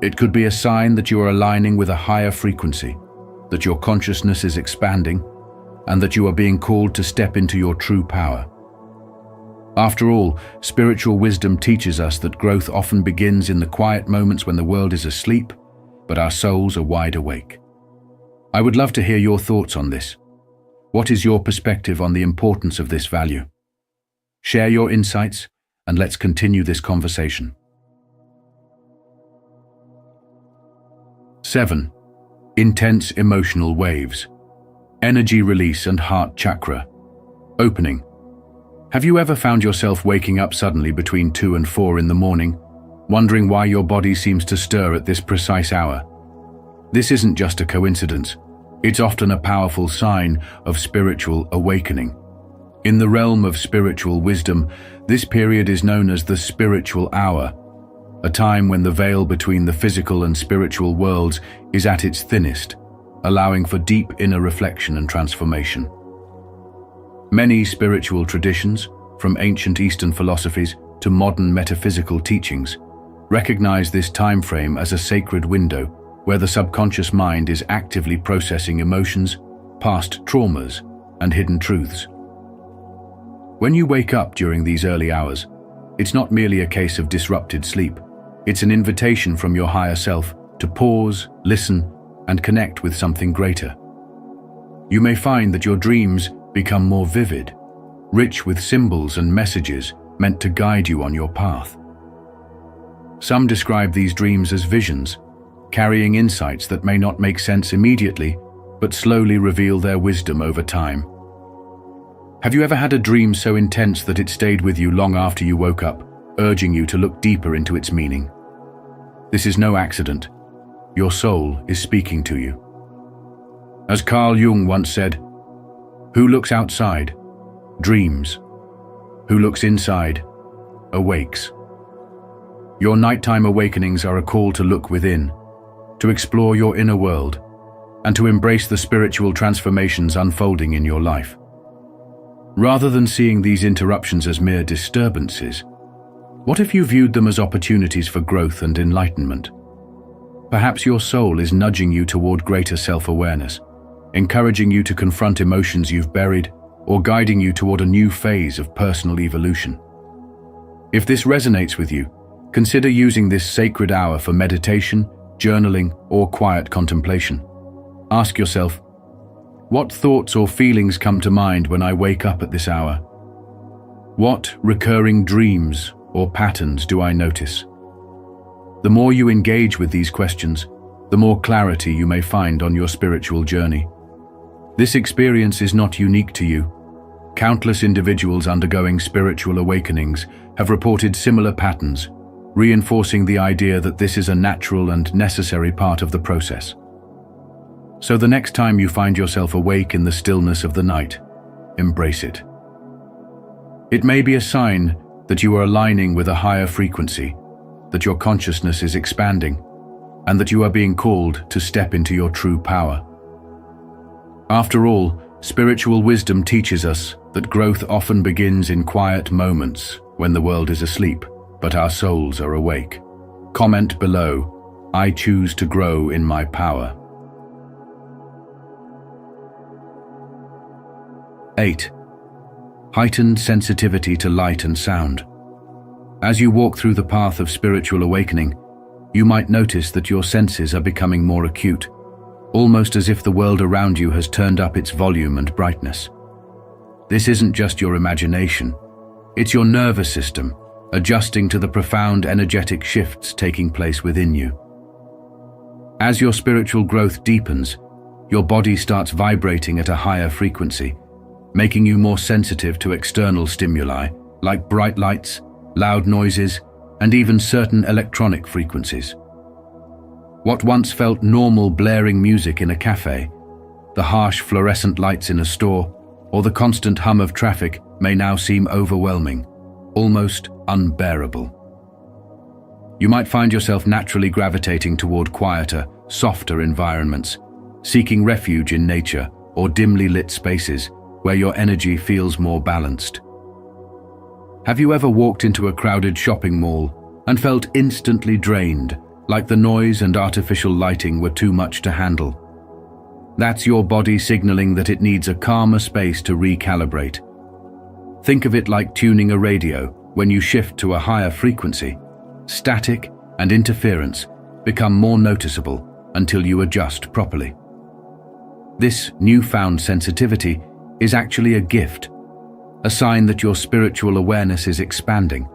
It could be a sign that you are aligning with a higher frequency, that your consciousness is expanding, and that you are being called to step into your true power. After all, spiritual wisdom teaches us that growth often begins in the quiet moments when the world is asleep, but our souls are wide awake. I would love to hear your thoughts on this. What is your perspective on the importance of this value? Share your insights, and let's continue this conversation. 7. Intense emotional waves. Energy release and heart chakra. Opening. Have you ever found yourself waking up suddenly between 2 and 4 in the morning, wondering why your body seems to stir at this precise hour. This isn't just a coincidence. It's often a powerful sign of spiritual awakening. In the realm of spiritual wisdom, this period is known as the spiritual hour, a time when the veil between the physical and spiritual worlds is at its thinnest, allowing for deep inner reflection and transformation. Many spiritual traditions, from ancient Eastern philosophies to modern metaphysical teachings, recognize this time frame as a sacred window where the subconscious mind is actively processing emotions, past traumas, and hidden truths. When you wake up during these early hours, it's not merely a case of disrupted sleep. It's an invitation from your higher self to pause, listen, and connect with something greater. You may find that your dreams become more vivid, rich with symbols and messages meant to guide you on your path. Some describe these dreams as visions, carrying insights that may not make sense immediately, but slowly reveal their wisdom over time. Have you ever had a dream so intense that it stayed with you long after you woke up, urging you to look deeper into its meaning? This is no accident. Your soul is speaking to you. As Carl Jung once said, "Who looks outside, dreams. Who looks inside, awakes." Your nighttime awakenings are a call to look within, to explore your inner world, and to embrace the spiritual transformations unfolding in your life. Rather than seeing these interruptions as mere disturbances, what if you viewed them as opportunities for growth and enlightenment? Perhaps your soul is nudging you toward greater self-awareness, encouraging you to confront emotions you've buried, or guiding you toward a new phase of personal evolution. If this resonates with you, consider using this sacred hour for meditation, journaling, or quiet contemplation. Ask yourself, what thoughts or feelings come to mind when I wake up at this hour? What recurring dreams or patterns do I notice? The more you engage with these questions, the more clarity you may find on your spiritual journey. This experience is not unique to you. Countless individuals undergoing spiritual awakenings have reported similar patterns, reinforcing the idea that this is a natural and necessary part of the process. So the next time you find yourself awake in the stillness of the night, embrace it. It may be a sign that you are aligning with a higher frequency, that your consciousness is expanding, and that you are being called to step into your true power. After all, spiritual wisdom teaches us that growth often begins in quiet moments when the world is asleep, but our souls are awake. Comment below, I choose to grow in my power. 8. Heightened sensitivity to light and sound. As you walk through the path of spiritual awakening, you might notice that your senses are becoming more acute, almost as if the world around you has turned up its volume and brightness. This isn't just your imagination, it's your nervous system adjusting to the profound energetic shifts taking place within you. As your spiritual growth deepens, your body starts vibrating at a higher frequency, making you more sensitive to external stimuli like bright lights, loud noises, and even certain electronic frequencies. What once felt normal blaring music in a cafe, the harsh fluorescent lights in a store, or the constant hum of traffic may now seem overwhelming, almost unbearable. You might find yourself naturally gravitating toward quieter, softer environments, seeking refuge in nature or dimly lit spaces where your energy feels more balanced. Have you ever walked into a crowded shopping mall and felt instantly drained, like the noise and artificial lighting were too much to handle? That's your body signaling that it needs a calmer space to recalibrate. Think of it like tuning a radio. When you shift to a higher frequency, static and interference become more noticeable until you adjust properly. This newfound sensitivity is actually a gift, a sign that your spiritual awareness is expanding,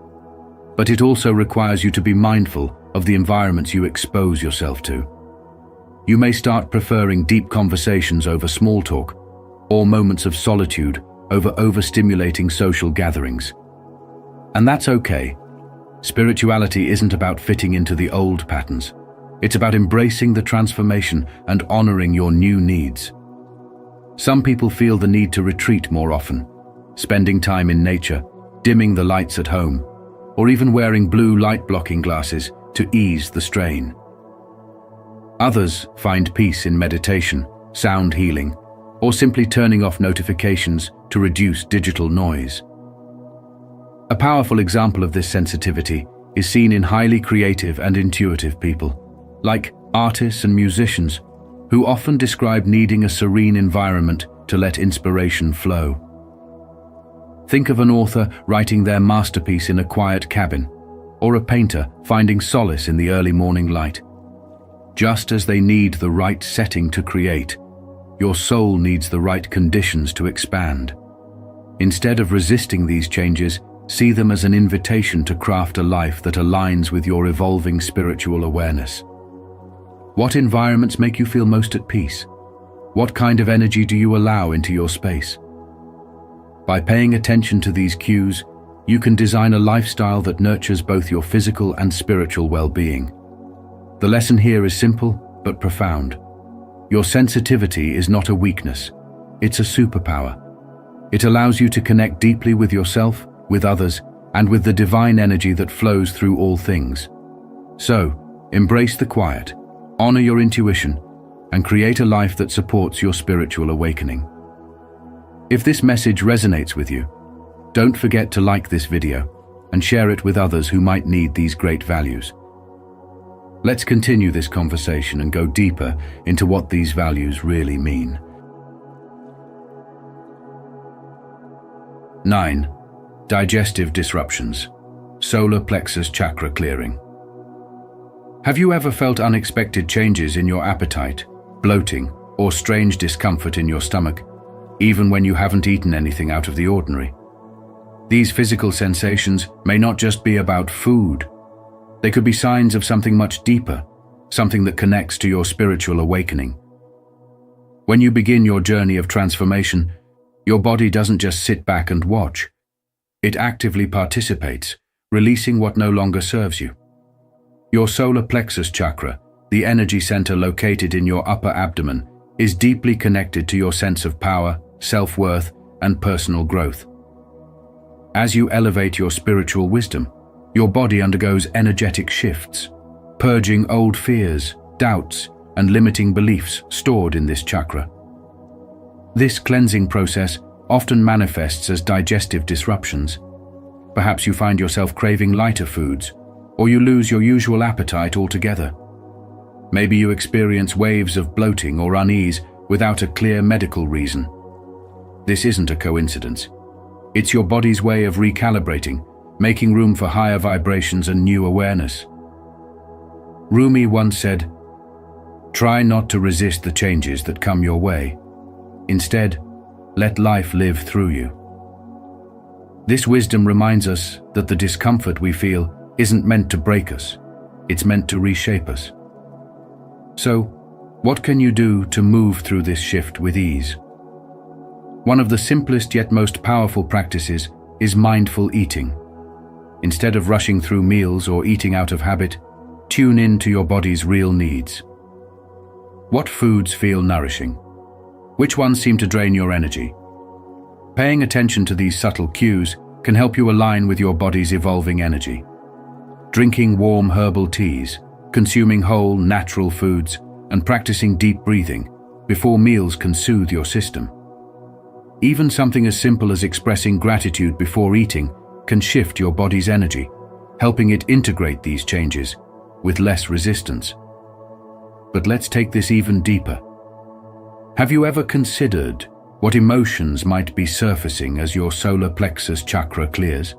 but it also requires you to be mindful of the environments you expose yourself to. You may start preferring deep conversations over small talk, or moments of solitude over overstimulating social gatherings. And that's okay. Spirituality isn't about fitting into the old patterns. It's about embracing the transformation and honoring your new needs. Some people feel the need to retreat more often, spending time in nature, dimming the lights at home, or even wearing blue light-blocking glasses to ease the strain. Others find peace in meditation, sound healing, or simply turning off notifications to reduce digital noise. A powerful example of this sensitivity is seen in highly creative and intuitive people, like artists and musicians, who often describe needing a serene environment to let inspiration flow. Think of an author writing their masterpiece in a quiet cabin, or a painter finding solace in the early morning light. Just as they need the right setting to create, your soul needs the right conditions to expand. Instead of resisting these changes, see them as an invitation to craft a life that aligns with your evolving spiritual awareness. What environments make you feel most at peace? What kind of energy do you allow into your space? By paying attention to these cues, you can design a lifestyle that nurtures both your physical and spiritual well-being. The lesson here is simple but profound. Your sensitivity is not a weakness, it's a superpower. It allows you to connect deeply with yourself, with others, and with the divine energy that flows through all things. So, embrace the quiet, honor your intuition, and create a life that supports your spiritual awakening. If this message resonates with you, don't forget to like this video and share it with others who might need these great values. Let's continue this conversation and go deeper into what these values really mean. 9. Digestive disruptions. Solar plexus chakra clearing. Have you ever felt unexpected changes in your appetite, bloating, or strange discomfort in your stomach, even when you haven't eaten anything out of the ordinary? These physical sensations may not just be about food. They could be signs of something much deeper, something that connects to your spiritual awakening. When you begin your journey of transformation, your body doesn't just sit back and watch. It actively participates, releasing what no longer serves you. Your solar plexus chakra, the energy center located in your upper abdomen, is deeply connected to your sense of power, self-worth, and personal growth. As you elevate your spiritual wisdom, your body undergoes energetic shifts, purging old fears, doubts, and limiting beliefs stored in this chakra. This cleansing process often manifests as digestive disruptions. Perhaps you find yourself craving lighter foods, or you lose your usual appetite altogether. Maybe you experience waves of bloating or unease without a clear medical reason. This isn't a coincidence. It's your body's way of recalibrating, making room for higher vibrations and new awareness. Rumi once said, "Try not to resist the changes that come your way. Instead, let life live through you." This wisdom reminds us that the discomfort we feel isn't meant to break us, it's meant to reshape us. So, what can you do to move through this shift with ease? One of the simplest yet most powerful practices is mindful eating. Instead of rushing through meals or eating out of habit, tune in to your body's real needs. What foods feel nourishing? Which ones seem to drain your energy? Paying attention to these subtle cues can help you align with your body's evolving energy. Drinking warm herbal teas, consuming whole, natural foods, and practicing deep breathing before meals can soothe your system. Even something as simple as expressing gratitude before eating can shift your body's energy, helping it integrate these changes with less resistance. But let's take this even deeper. Have you ever considered what emotions might be surfacing as your solar plexus chakra clears?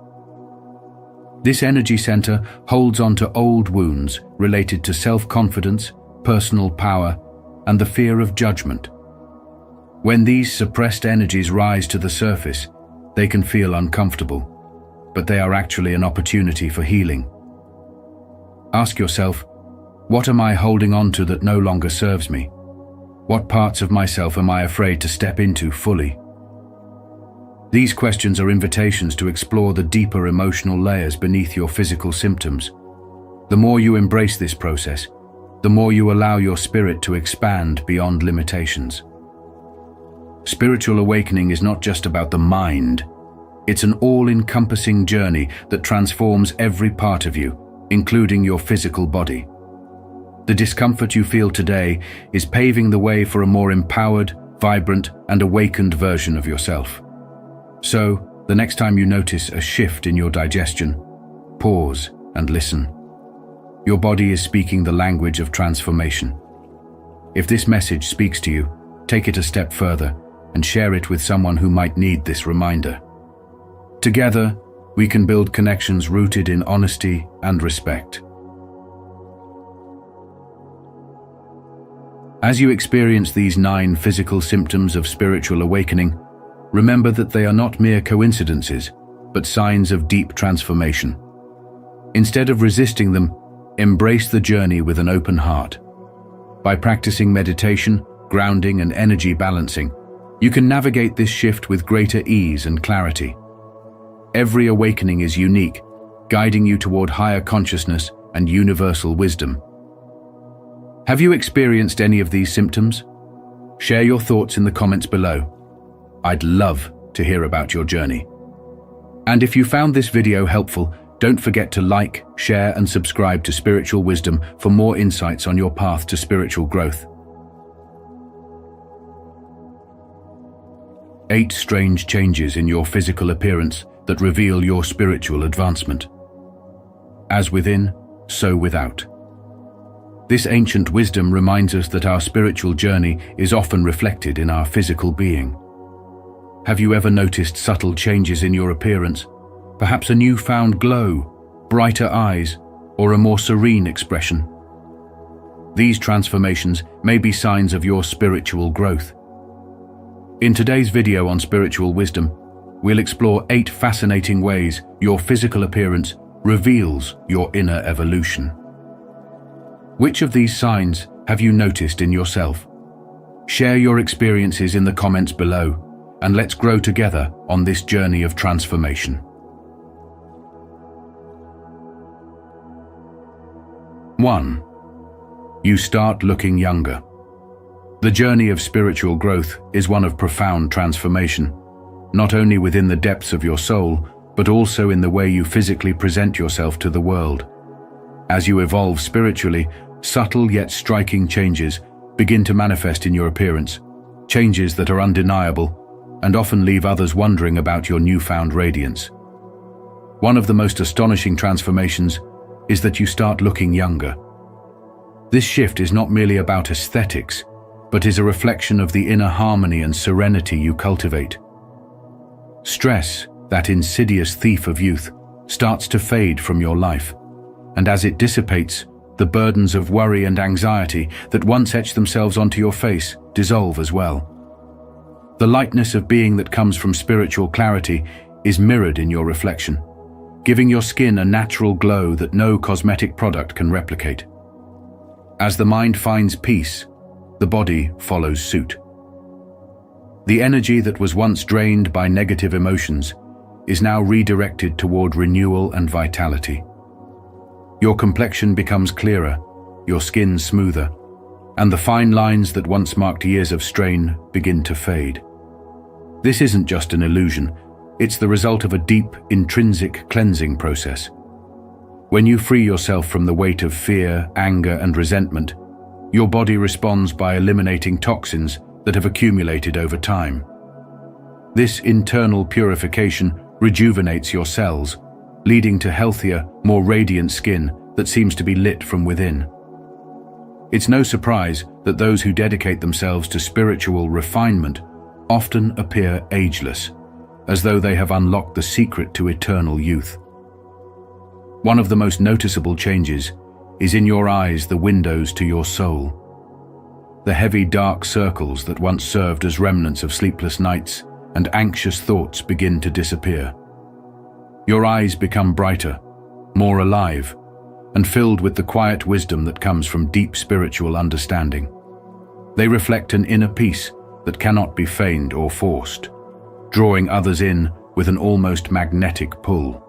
This energy center holds on to old wounds related to self-confidence, personal power, and the fear of judgment. When these suppressed energies rise to the surface, they can feel uncomfortable, but they are actually an opportunity for healing. Ask yourself, what am I holding on to that no longer serves me? What parts of myself am I afraid to step into fully? These questions are invitations to explore the deeper emotional layers beneath your physical symptoms. The more you embrace this process, the more you allow your spirit to expand beyond limitations. Spiritual awakening is not just about the mind. It's an all-encompassing journey that transforms every part of you, including your physical body. The discomfort you feel today is paving the way for a more empowered, vibrant, and awakened version of yourself. So, the next time you notice a shift in your digestion, pause and listen. Your body is speaking the language of transformation. If this message speaks to you, take it a step further and share it with someone who might need this reminder. Together, we can build connections rooted in honesty and respect. As you experience these 9 physical symptoms of spiritual awakening, remember that they are not mere coincidences, but signs of deep transformation. Instead of resisting them, embrace the journey with an open heart. By practicing meditation, grounding, and energy balancing, you can navigate this shift with greater ease and clarity. Every awakening is unique, guiding you toward higher consciousness and universal wisdom. Have you experienced any of these symptoms? Share your thoughts in the comments below. I'd love to hear about your journey. And if you found this video helpful, don't forget to like, share, and subscribe to Spiritual Wisdom for more insights on your path to spiritual growth. 8 strange changes in your physical appearance that reveal your spiritual advancement. As within, so without. This ancient wisdom reminds us that our spiritual journey is often reflected in our physical being. Have you ever noticed subtle changes in your appearance? Perhaps a newfound glow, brighter eyes, or a more serene expression? These transformations may be signs of your spiritual growth. In today's video on spiritual wisdom, we'll explore 8 fascinating ways your physical appearance reveals your inner evolution. Which of these signs have you noticed in yourself? Share your experiences in the comments below, and let's grow together on this journey of transformation. 1. You start looking younger. The journey of spiritual growth is one of profound transformation, not only within the depths of your soul, but also in the way you physically present yourself to the world. As you evolve spiritually, subtle yet striking changes begin to manifest in your appearance, changes that are undeniable and often leave others wondering about your newfound radiance. One of the most astonishing transformations is that you start looking younger. This shift is not merely about aesthetics, but is a reflection of the inner harmony and serenity you cultivate. Stress, that insidious thief of youth, starts to fade from your life, and as it dissipates, the burdens of worry and anxiety that once etched themselves onto your face dissolve as well. The lightness of being that comes from spiritual clarity is mirrored in your reflection, giving your skin a natural glow that no cosmetic product can replicate. As the mind finds peace, the body follows suit. The energy that was once drained by negative emotions is now redirected toward renewal and vitality. Your complexion becomes clearer, your skin smoother, and the fine lines that once marked years of strain begin to fade. This isn't just an illusion, it's the result of a deep, intrinsic cleansing process. When you free yourself from the weight of fear, anger, and resentment, your body responds by eliminating toxins that have accumulated over time. This internal purification rejuvenates your cells, leading to healthier, more radiant skin that seems to be lit from within. It's no surprise that those who dedicate themselves to spiritual refinement often appear ageless, as though they have unlocked the secret to eternal youth. One of the most noticeable changes is in your eyes, the windows to your soul. The heavy dark circles that once served as remnants of sleepless nights and anxious thoughts begin to disappear. Your eyes become brighter, more alive, and filled with the quiet wisdom that comes from deep spiritual understanding. They reflect an inner peace that cannot be feigned or forced. drawing others in with an almost magnetic pull.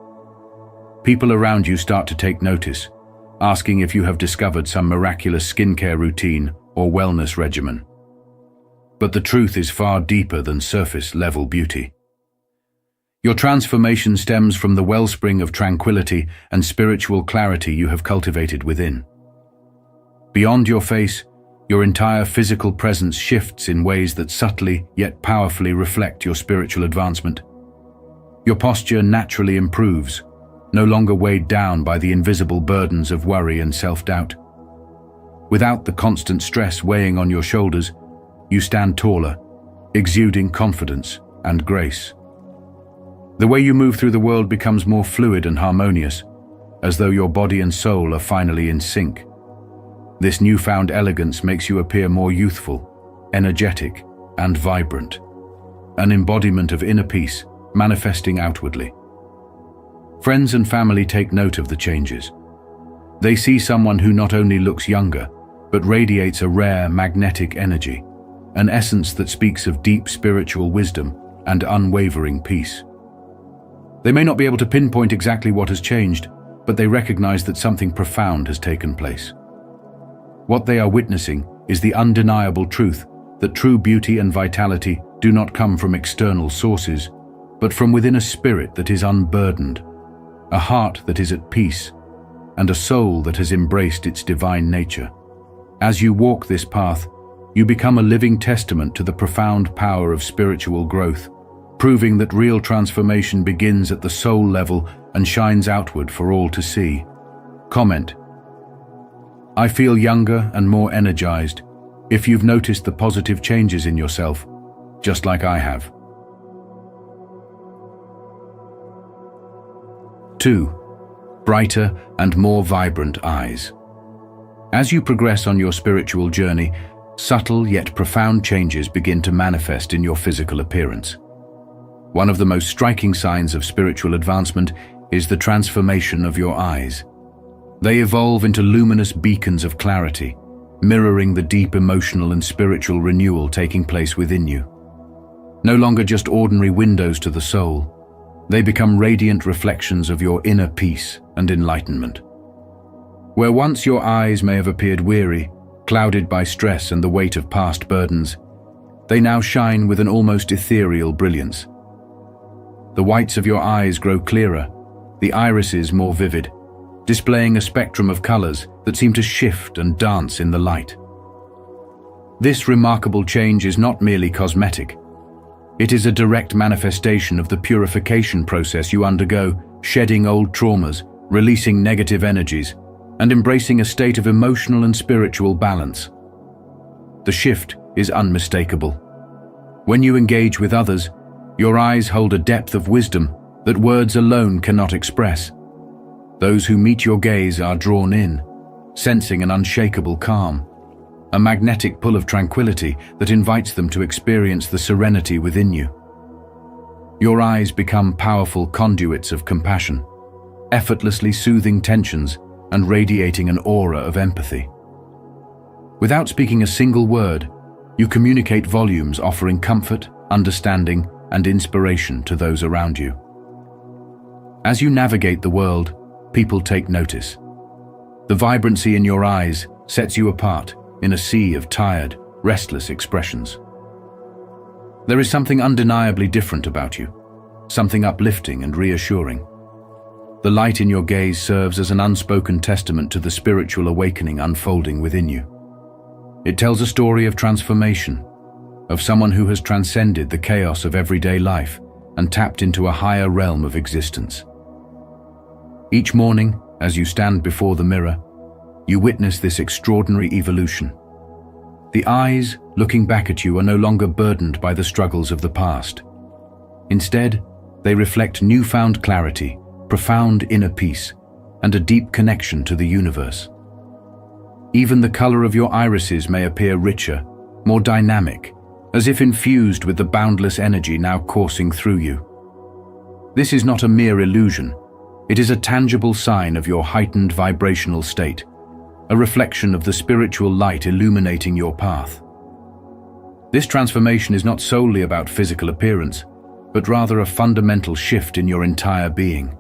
People around you start to take notice, asking if you have discovered some miraculous skincare routine or wellness regimen. But the truth is far deeper than surface-level beauty. Your transformation stems from the wellspring of tranquility and spiritual clarity you have cultivated within. Beyond your face, your entire physical presence shifts in ways that subtly yet powerfully reflect your spiritual advancement. Your posture naturally improves, no longer weighed down by the invisible burdens of worry and self-doubt. Without the constant stress weighing on your shoulders, you stand taller, exuding confidence and grace. The way you move through the world becomes more fluid and harmonious, as though your body and soul are finally in sync. This newfound elegance makes you appear more youthful, energetic, and vibrant, an embodiment of inner peace manifesting outwardly. Friends and family take note of the changes. They see someone who not only looks younger, but radiates a rare magnetic energy, an essence that speaks of deep spiritual wisdom and unwavering peace. They may not be able to pinpoint exactly what has changed, but they recognize that something profound has taken place. What they are witnessing is the undeniable truth that true beauty and vitality do not come from external sources, but from within a spirit that is unburdened, a heart that is at peace, and a soul that has embraced its divine nature. As you walk this path, you become a living testament to the profound power of spiritual growth, proving that real transformation begins at the soul level and shines outward for all to see. Comment: I feel younger and more energized, if you've noticed the positive changes in yourself, just like I have. 2. Brighter and more vibrant eyes. As you progress on your spiritual journey, subtle yet profound changes begin to manifest in your physical appearance. One of the most striking signs of spiritual advancement is the transformation of your eyes. They evolve into luminous beacons of clarity, mirroring the deep emotional and spiritual renewal taking place within you. No longer just ordinary windows to the soul, they become radiant reflections of your inner peace and enlightenment. Where once your eyes may have appeared weary, clouded by stress and the weight of past burdens, they now shine with an almost ethereal brilliance. The whites of your eyes grow clearer, the irises more vivid, displaying a spectrum of colors that seem to shift and dance in the light. This remarkable change is not merely cosmetic. It is a direct manifestation of the purification process you undergo, shedding old traumas, releasing negative energies, and embracing a state of emotional and spiritual balance. The shift is unmistakable. When you engage with others, your eyes hold a depth of wisdom that words alone cannot express. Those who meet your gaze are drawn in, sensing an unshakable calm, a magnetic pull of tranquility that invites them to experience the serenity within you. Your eyes become powerful conduits of compassion, effortlessly soothing tensions and radiating an aura of empathy. Without speaking a single word, you communicate volumes offering comfort, understanding, and inspiration to those around you. As you navigate the world, people take notice. The vibrancy in your eyes sets you apart in a sea of tired, restless expressions. There is something undeniably different about you, something uplifting and reassuring. The light in your gaze serves as an unspoken testament to the spiritual awakening unfolding within you. It tells a story of transformation, of someone who has transcended the chaos of everyday life and tapped into a higher realm of existence. Each morning, as you stand before the mirror, you witness this extraordinary evolution. The eyes, looking back at you, are no longer burdened by the struggles of the past. Instead, they reflect newfound clarity, profound inner peace, and a deep connection to the universe. Even the color of your irises may appear richer, more dynamic, as if infused with the boundless energy now coursing through you. This is not a mere illusion. It is a tangible sign of your heightened vibrational state, a reflection of the spiritual light illuminating your path. This transformation is not solely about physical appearance. but rather a fundamental shift in your entire being.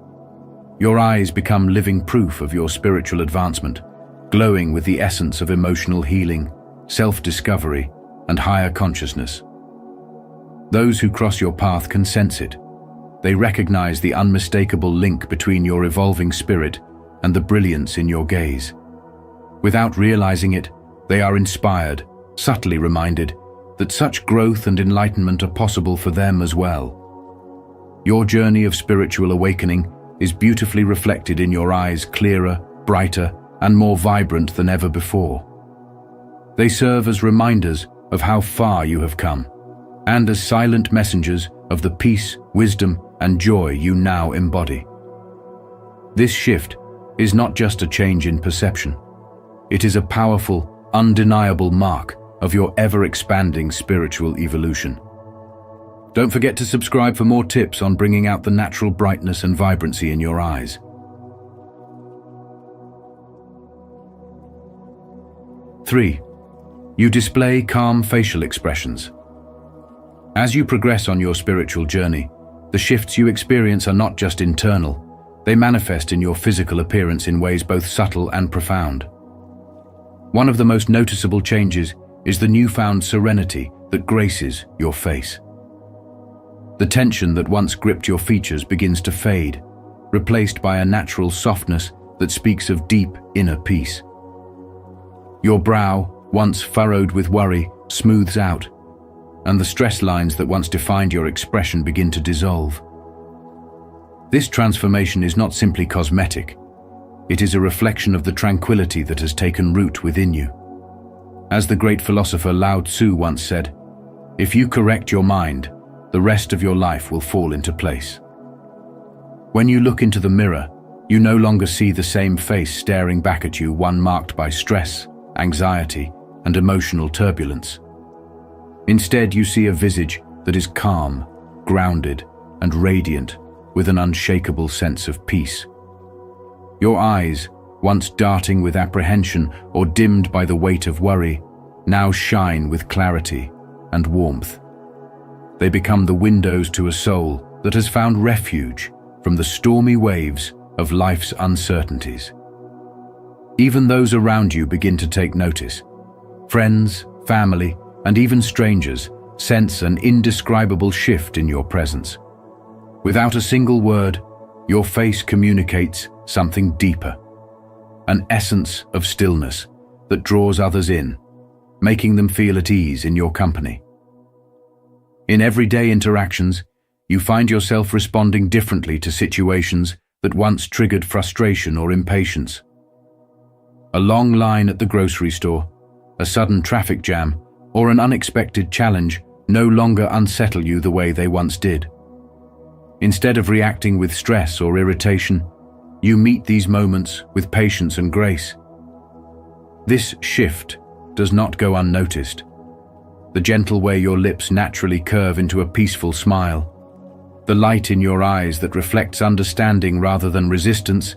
Your eyes become living proof of your spiritual advancement, glowing with the essence of emotional healing, self-discovery, and higher consciousness. Those who cross your path can sense it. They recognize the unmistakable link between your evolving spirit and the brilliance in your gaze. Without realizing it, they are inspired, subtly reminded, that such growth and enlightenment are possible for them as well. Your journey of spiritual awakening is beautifully reflected in your eyes, clearer, brighter, and more vibrant than ever before. They serve as reminders of how far you have come, and as silent messengers of the peace, wisdom, and joy you now embody. This shift is not just a change in perception. It is a powerful, undeniable mark of your ever-expanding spiritual evolution. Don't forget to subscribe for more tips on bringing out the natural brightness and vibrancy in your eyes. 3. You display calm facial expressions. As you progress on your spiritual journey, the shifts you experience are not just internal, they manifest in your physical appearance in ways both subtle and profound. One of the most noticeable changes is the newfound serenity that graces your face. The tension that once gripped your features begins to fade, replaced by a natural softness that speaks of deep inner peace. Your brow, once furrowed with worry, smooths out, and the stress lines that once defined your expression begin to dissolve. This transformation is not simply cosmetic. It is a reflection of the tranquility that has taken root within you. As the great philosopher Lao Tzu once said, "If you correct your mind, the rest of your life will fall into place." When you look into the mirror, you no longer see the same face staring back at you, one marked by stress, anxiety, and emotional turbulence. Instead, you see a visage that is calm, grounded, and radiant, with an unshakable sense of peace. Your eyes, once darting with apprehension or dimmed by the weight of worry, now shine with clarity and warmth. They become the windows to a soul that has found refuge from the stormy waves of life's uncertainties. Even those around you begin to take notice. Friends, family, and even strangers sense an indescribable shift in your presence. Without a single word, your face communicates something deeper, an essence of stillness that draws others in, making them feel at ease in your company. In everyday interactions, you find yourself responding differently to situations that once triggered frustration or impatience. A long line at the grocery store, a sudden traffic jam, or an unexpected challenge no longer unsettle you the way they once did. Instead of reacting with stress or irritation, you meet these moments with patience and grace. This shift does not go unnoticed. The gentle way your lips naturally curve into a peaceful smile, the light in your eyes that reflects understanding rather than resistance,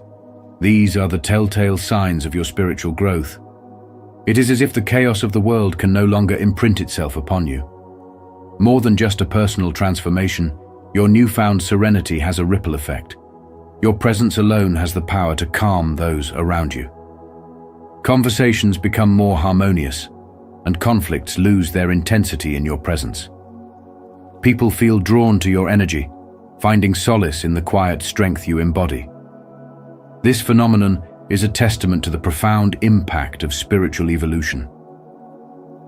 these are the telltale signs of your spiritual growth. It is as if the chaos of the world can no longer imprint itself upon you. More than just a personal transformation, your newfound serenity has a ripple effect. Your presence alone has the power to calm those around you. Conversations become more harmonious, and conflicts lose their intensity in your presence. People feel drawn to your energy, finding solace in the quiet strength you embody. This phenomenon is a testament to the profound impact of spiritual evolution.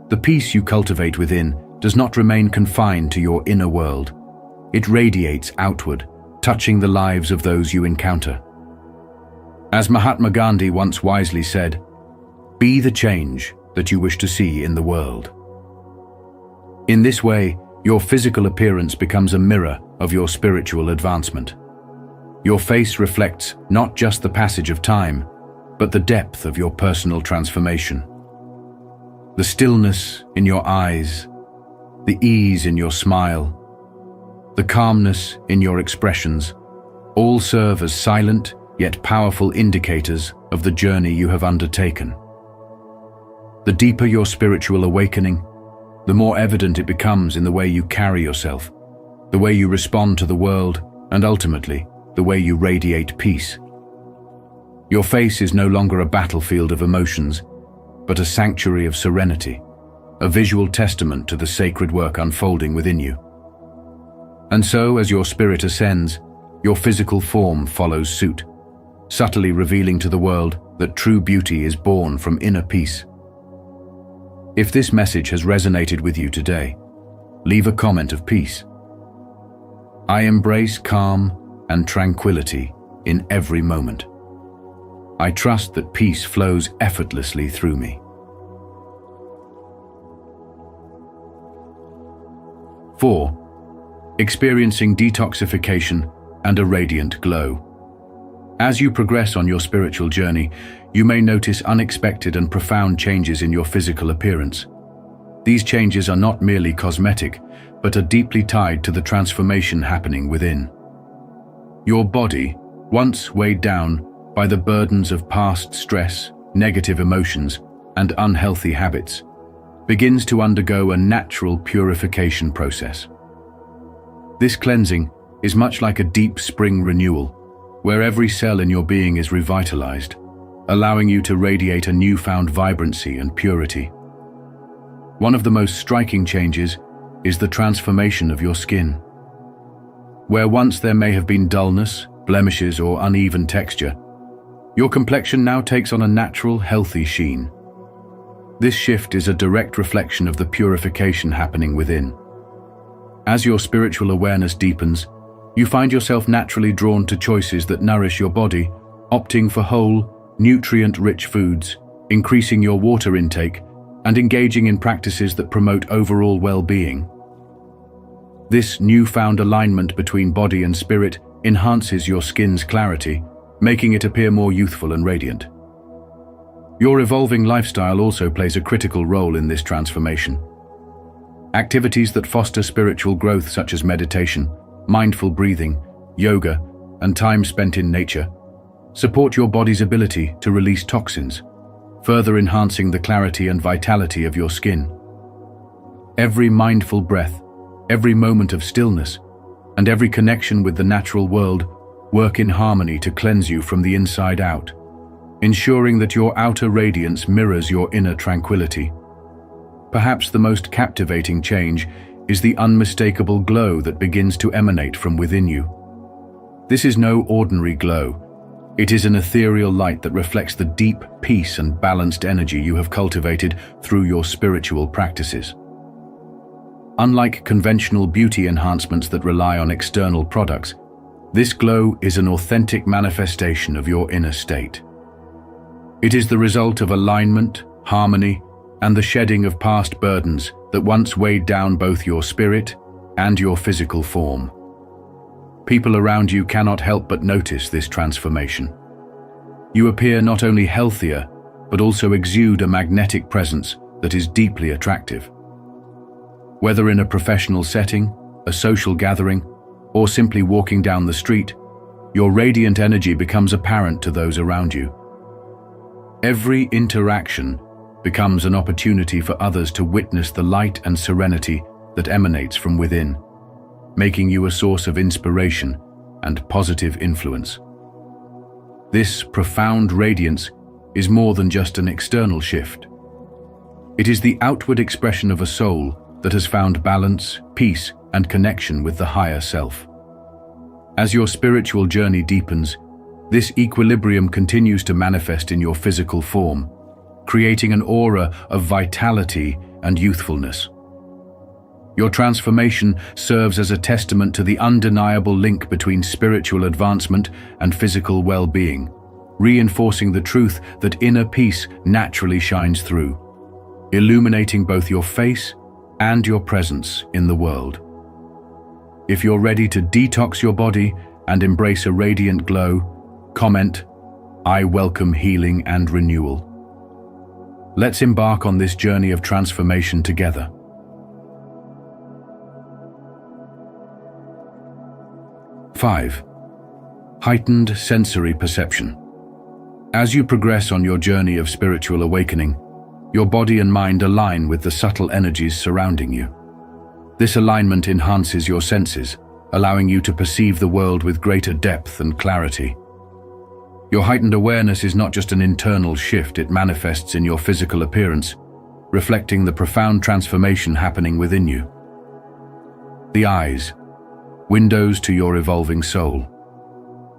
The peace you cultivate within does not remain confined to your inner world. It radiates outward, touching the lives of those you encounter. As Mahatma Gandhi once wisely said, "Be the change that you wish to see in the world." In this way, your physical appearance becomes a mirror of your spiritual advancement. Your face reflects not just the passage of time, but the depth of your personal transformation. The stillness in your eyes, the ease in your smile, the calmness in your expressions, all serve as silent yet powerful indicators of the journey you have undertaken. The deeper your spiritual awakening, the more evident it becomes in the way you carry yourself, the way you respond to the world, and ultimately, the way you radiate peace. Your face is no longer a battlefield of emotions, but a sanctuary of serenity, a visual testament to the sacred work unfolding within you. And so, as your spirit ascends, your physical form follows suit, subtly revealing to the world that true beauty is born from inner peace. If this message has resonated with you today, leave a comment of peace. I embrace calm and tranquility in every moment. I trust that peace flows effortlessly through me. 4. Experiencing detoxification and a radiant glow. As you progress on your spiritual journey, you may notice unexpected and profound changes in your physical appearance. These changes are not merely cosmetic, but are deeply tied to the transformation happening within. Your body, once weighed down by the burdens of past stress, negative emotions, and unhealthy habits, begins to undergo a natural purification process. This cleansing is much like a deep spring renewal, where every cell in your being is revitalized, allowing you to radiate a newfound vibrancy and purity. One of the most striking changes is the transformation of your skin. Where once there may have been dullness, blemishes, or uneven texture, your complexion now takes on a natural, healthy sheen. This shift is a direct reflection of the purification happening within. As your spiritual awareness deepens, you find yourself naturally drawn to choices that nourish your body, opting for whole, nutrient-rich foods, increasing your water intake, and engaging in practices that promote overall well-being. This newfound alignment between body and spirit enhances your skin's clarity, making it appear more youthful and radiant. Your evolving lifestyle also plays a critical role in this transformation. Activities that foster spiritual growth, such as meditation, mindful breathing, yoga, and time spent in nature, support your body's ability to release toxins, further enhancing the clarity and vitality of your skin. Every mindful breath, every moment of stillness, and every connection with the natural world work in harmony to cleanse you from the inside out, ensuring that your outer radiance mirrors your inner tranquility. Perhaps the most captivating change is the unmistakable glow that begins to emanate from within you. This is no ordinary glow. It is an ethereal light that reflects the deep peace and balanced energy you have cultivated through your spiritual practices. Unlike conventional beauty enhancements that rely on external products, this glow is an authentic manifestation of your inner state. It is the result of alignment, harmony, and the shedding of past burdens that once weighed down both your spirit and your physical form. People around you cannot help but notice this transformation. You appear not only healthier, but also exude a magnetic presence that is deeply attractive. Whether in a professional setting, a social gathering, or simply walking down the street, your radiant energy becomes apparent to those around you. Every interaction becomes an opportunity for others to witness the light and serenity that emanates from within, making you a source of inspiration and positive influence. This profound radiance is more than just an external shift. It is the outward expression of a soul that has found balance, peace, and connection with the higher self. As your spiritual journey deepens, this equilibrium continues to manifest in your physical form, creating an aura of vitality and youthfulness. Your transformation serves as a testament to the undeniable link between spiritual advancement and physical well-being, reinforcing the truth that inner peace naturally shines through, illuminating both your face and your presence in the world. If you're ready to detox your body and embrace a radiant glow, comment, "I welcome healing and renewal." Let's embark on this journey of transformation together. 5. Heightened sensory perception. As you progress on your journey of spiritual awakening, your body and mind align with the subtle energies surrounding you. This alignment enhances your senses, allowing you to perceive the world with greater depth and clarity. Your heightened awareness is not just an internal shift, it manifests in your physical appearance, reflecting the profound transformation happening within you. The eyes, windows to your evolving soul.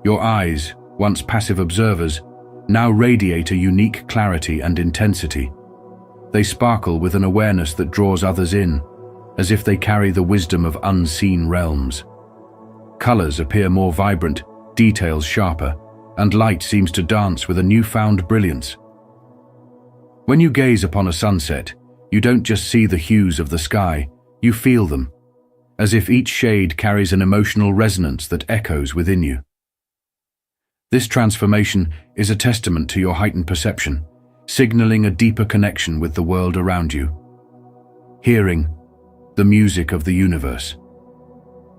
Your eyes, once passive observers, now radiate a unique clarity and intensity. They sparkle with an awareness that draws others in, as if they carry the wisdom of unseen realms. Colors appear more vibrant, details sharper, and light seems to dance with a newfound brilliance. When you gaze upon a sunset, you don't just see the hues of the sky, you feel them, as if each shade carries an emotional resonance that echoes within you. This transformation is a testament to your heightened perception, signaling a deeper connection with the world around you. Hearing, the music of the universe.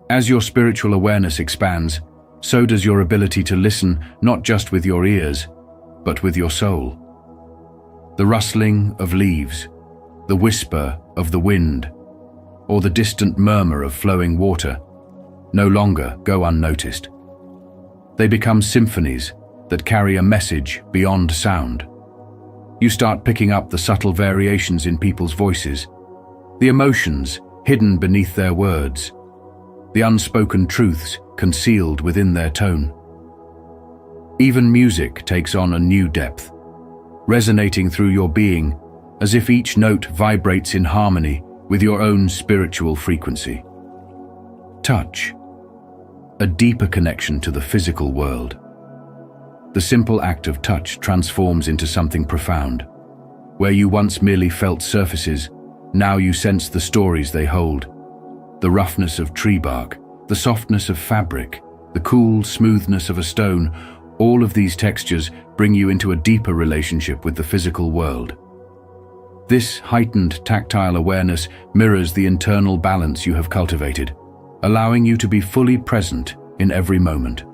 As your spiritual awareness expands, so does your ability to listen not just with your ears, but with your soul. The rustling of leaves, the whisper of the wind, or the distant murmur of flowing water no longer go unnoticed. They become symphonies that carry a message beyond sound. You start picking up the subtle variations in people's voices, the emotions hidden beneath their words, the unspoken truths concealed within their tone. Even music takes on a new depth, resonating through your being as if each note vibrates in harmony with your own spiritual frequency. Touch, a deeper connection to the physical world. The simple act of touch transforms into something profound. Where you once merely felt surfaces, now you sense the stories they hold. The roughness of tree bark, the softness of fabric, the cool smoothness of a stone, all of these textures bring you into a deeper relationship with the physical world. This heightened tactile awareness mirrors the internal balance you have cultivated, allowing you to be fully present in every moment.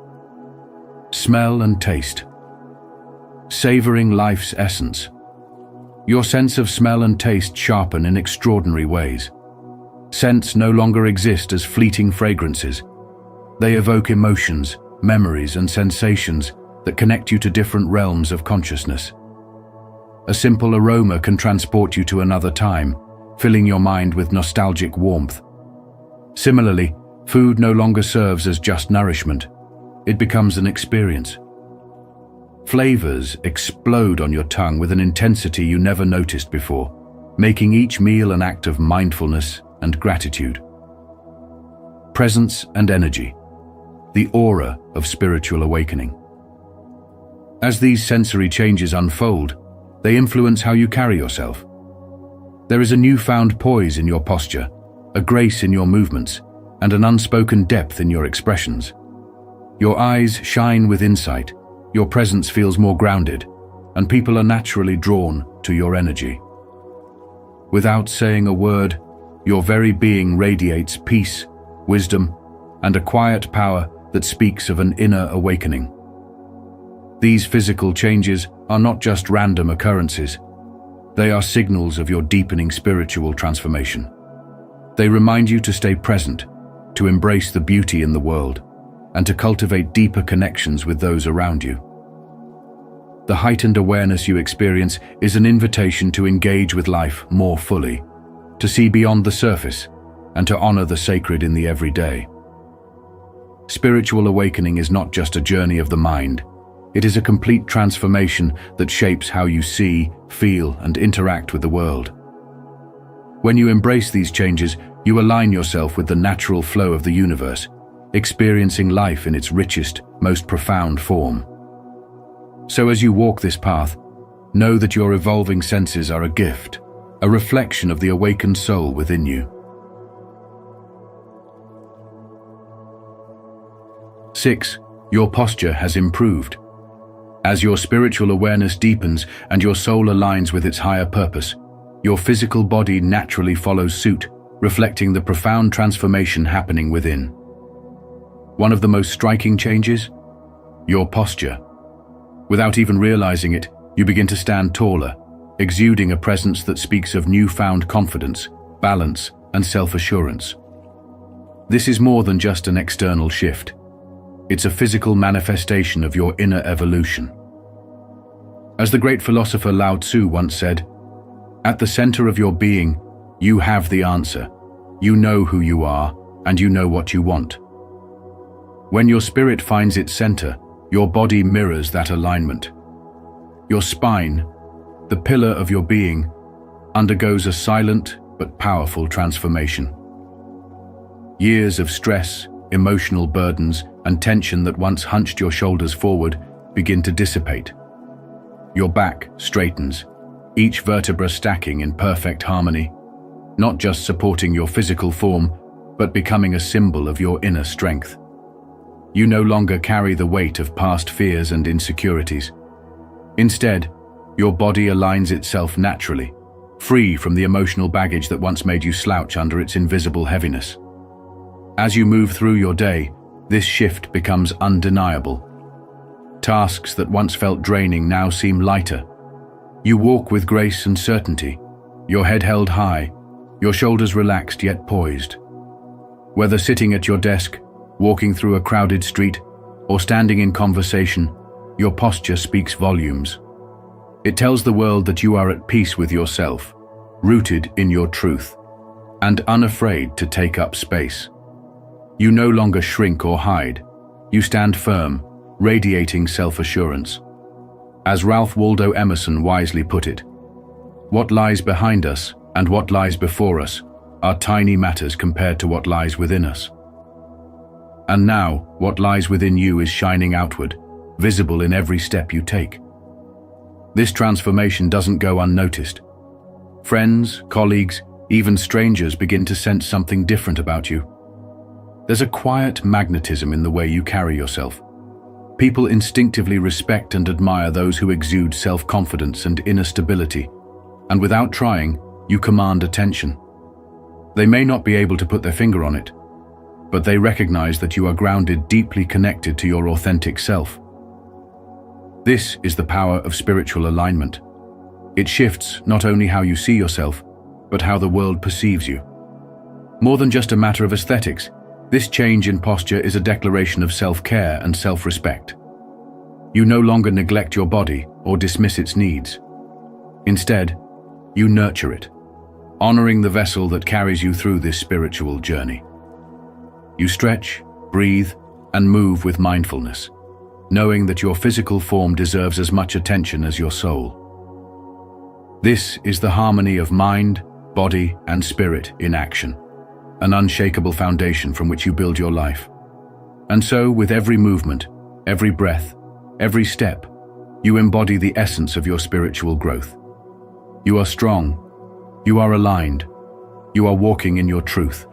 Smell and taste. Savoring life's essence. Your sense of smell and taste sharpen in extraordinary ways. Scents no longer exist as fleeting fragrances. They evoke emotions, memories, and sensations that connect you to different realms of consciousness. A simple aroma can transport you to another time, filling your mind with nostalgic warmth. Similarly, food no longer serves as just nourishment. It becomes an experience. Flavors explode on your tongue with an intensity you never noticed before, making each meal an act of mindfulness and gratitude. Presence and energy, the aura of spiritual awakening. As these sensory changes unfold, they influence how you carry yourself. There is a newfound poise in your posture, a grace in your movements, and an unspoken depth in your expressions. Your eyes shine with insight, your presence feels more grounded, and people are naturally drawn to your energy. Without saying a word, your very being radiates peace, wisdom, and a quiet power that speaks of an inner awakening. These physical changes are not just random occurrences. They are signals of your deepening spiritual transformation. They remind you to stay present, to embrace the beauty in the world, and to cultivate deeper connections with those around you. The heightened awareness you experience is an invitation to engage with life more fully, to see beyond the surface, and to honor the sacred in the everyday. Spiritual awakening is not just a journey of the mind. It is a complete transformation that shapes how you see, feel, and interact with the world. When you embrace these changes, you align yourself with the natural flow of the universe, experiencing life in its richest, most profound form. So as you walk this path, know that your evolving senses are a gift, a reflection of the awakened soul within you. 6. Your posture has improved. As your spiritual awareness deepens and your soul aligns with its higher purpose, your physical body naturally follows suit, reflecting the profound transformation happening within. One of the most striking changes? Your posture. Without even realizing it, you begin to stand taller, exuding a presence that speaks of newfound confidence, balance, and self-assurance. This is more than just an external shift. It's a physical manifestation of your inner evolution. As the great philosopher Lao Tzu once said, "At the center of your being, you have the answer. You know who you are, and you know what you want." When your spirit finds its center, your body mirrors that alignment. Your spine, the pillar of your being, undergoes a silent but powerful transformation. Years of stress, emotional burdens, and tension that once hunched your shoulders forward begin to dissipate. Your back straightens, each vertebra stacking in perfect harmony, not just supporting your physical form, but becoming a symbol of your inner strength. You no longer carry the weight of past fears and insecurities. Instead, your body aligns itself naturally, free from the emotional baggage that once made you slouch under its invisible heaviness. As you move through your day, this shift becomes undeniable. Tasks that once felt draining now seem lighter. You walk with grace and certainty, your head held high, your shoulders relaxed yet poised. Whether sitting at your desk, walking through a crowded street, or standing in conversation, your posture speaks volumes. It tells the world that you are at peace with yourself, rooted in your truth, and unafraid to take up space. You no longer shrink or hide. You stand firm, radiating self-assurance. As Ralph Waldo Emerson wisely put it, "What lies behind us and what lies before us are tiny matters compared to what lies within us." And now, what lies within you is shining outward, visible in every step you take. This transformation doesn't go unnoticed. Friends, colleagues, even strangers begin to sense something different about you. There's a quiet magnetism in the way you carry yourself. People instinctively respect and admire those who exude self-confidence and inner stability, and without trying, you command attention. They may not be able to put their finger on it, but they recognize that you are grounded, deeply connected to your authentic self. This is the power of spiritual alignment. It shifts not only how you see yourself, but how the world perceives you. More than just a matter of aesthetics, this change in posture is a declaration of self-care and self-respect. You no longer neglect your body or dismiss its needs. Instead, you nurture it, honoring the vessel that carries you through this spiritual journey. You stretch, breathe, and move with mindfulness, knowing that your physical form deserves as much attention as your soul. This is the harmony of mind, body, and spirit in action, an unshakable foundation from which you build your life. And so, with every movement, every breath, every step, you embody the essence of your spiritual growth. You are strong, you are aligned, you are walking in your truth.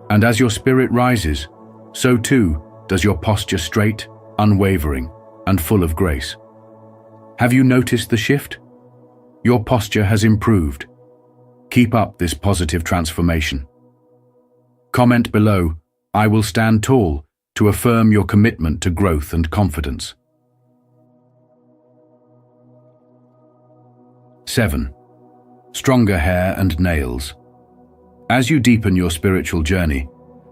And as your spirit rises, so too does your posture, straight, unwavering, and full of grace. Have you noticed the shift? Your posture has improved. Keep up this positive transformation. Comment below, "I will stand tall," to affirm your commitment to growth and confidence. 7. Stronger hair and nails. As you deepen your spiritual journey,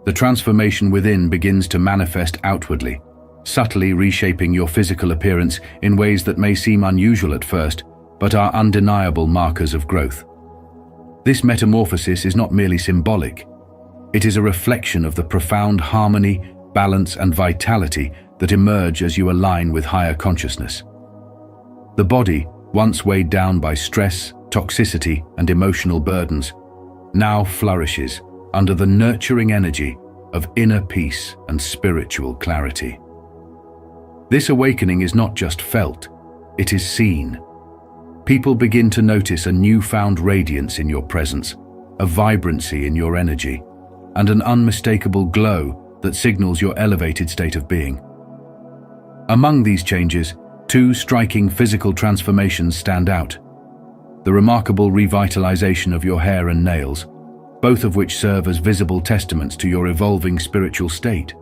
the transformation within begins to manifest outwardly, subtly reshaping your physical appearance in ways that may seem unusual at first, but are undeniable markers of growth. This metamorphosis is not merely symbolic. It is a reflection of the profound harmony, balance, and vitality that emerge as you align with higher consciousness. The body, once weighed down by stress, toxicity, and emotional burdens, now flourishes under the nurturing energy of inner peace and spiritual clarity. This awakening is not just felt, it is seen. People begin to notice a newfound radiance in your presence, a vibrancy in your energy, and an unmistakable glow that signals your elevated state of being. Among these changes, two striking physical transformations stand out: the remarkable revitalization of your hair and nails, both of which serve as visible testaments to your evolving spiritual state.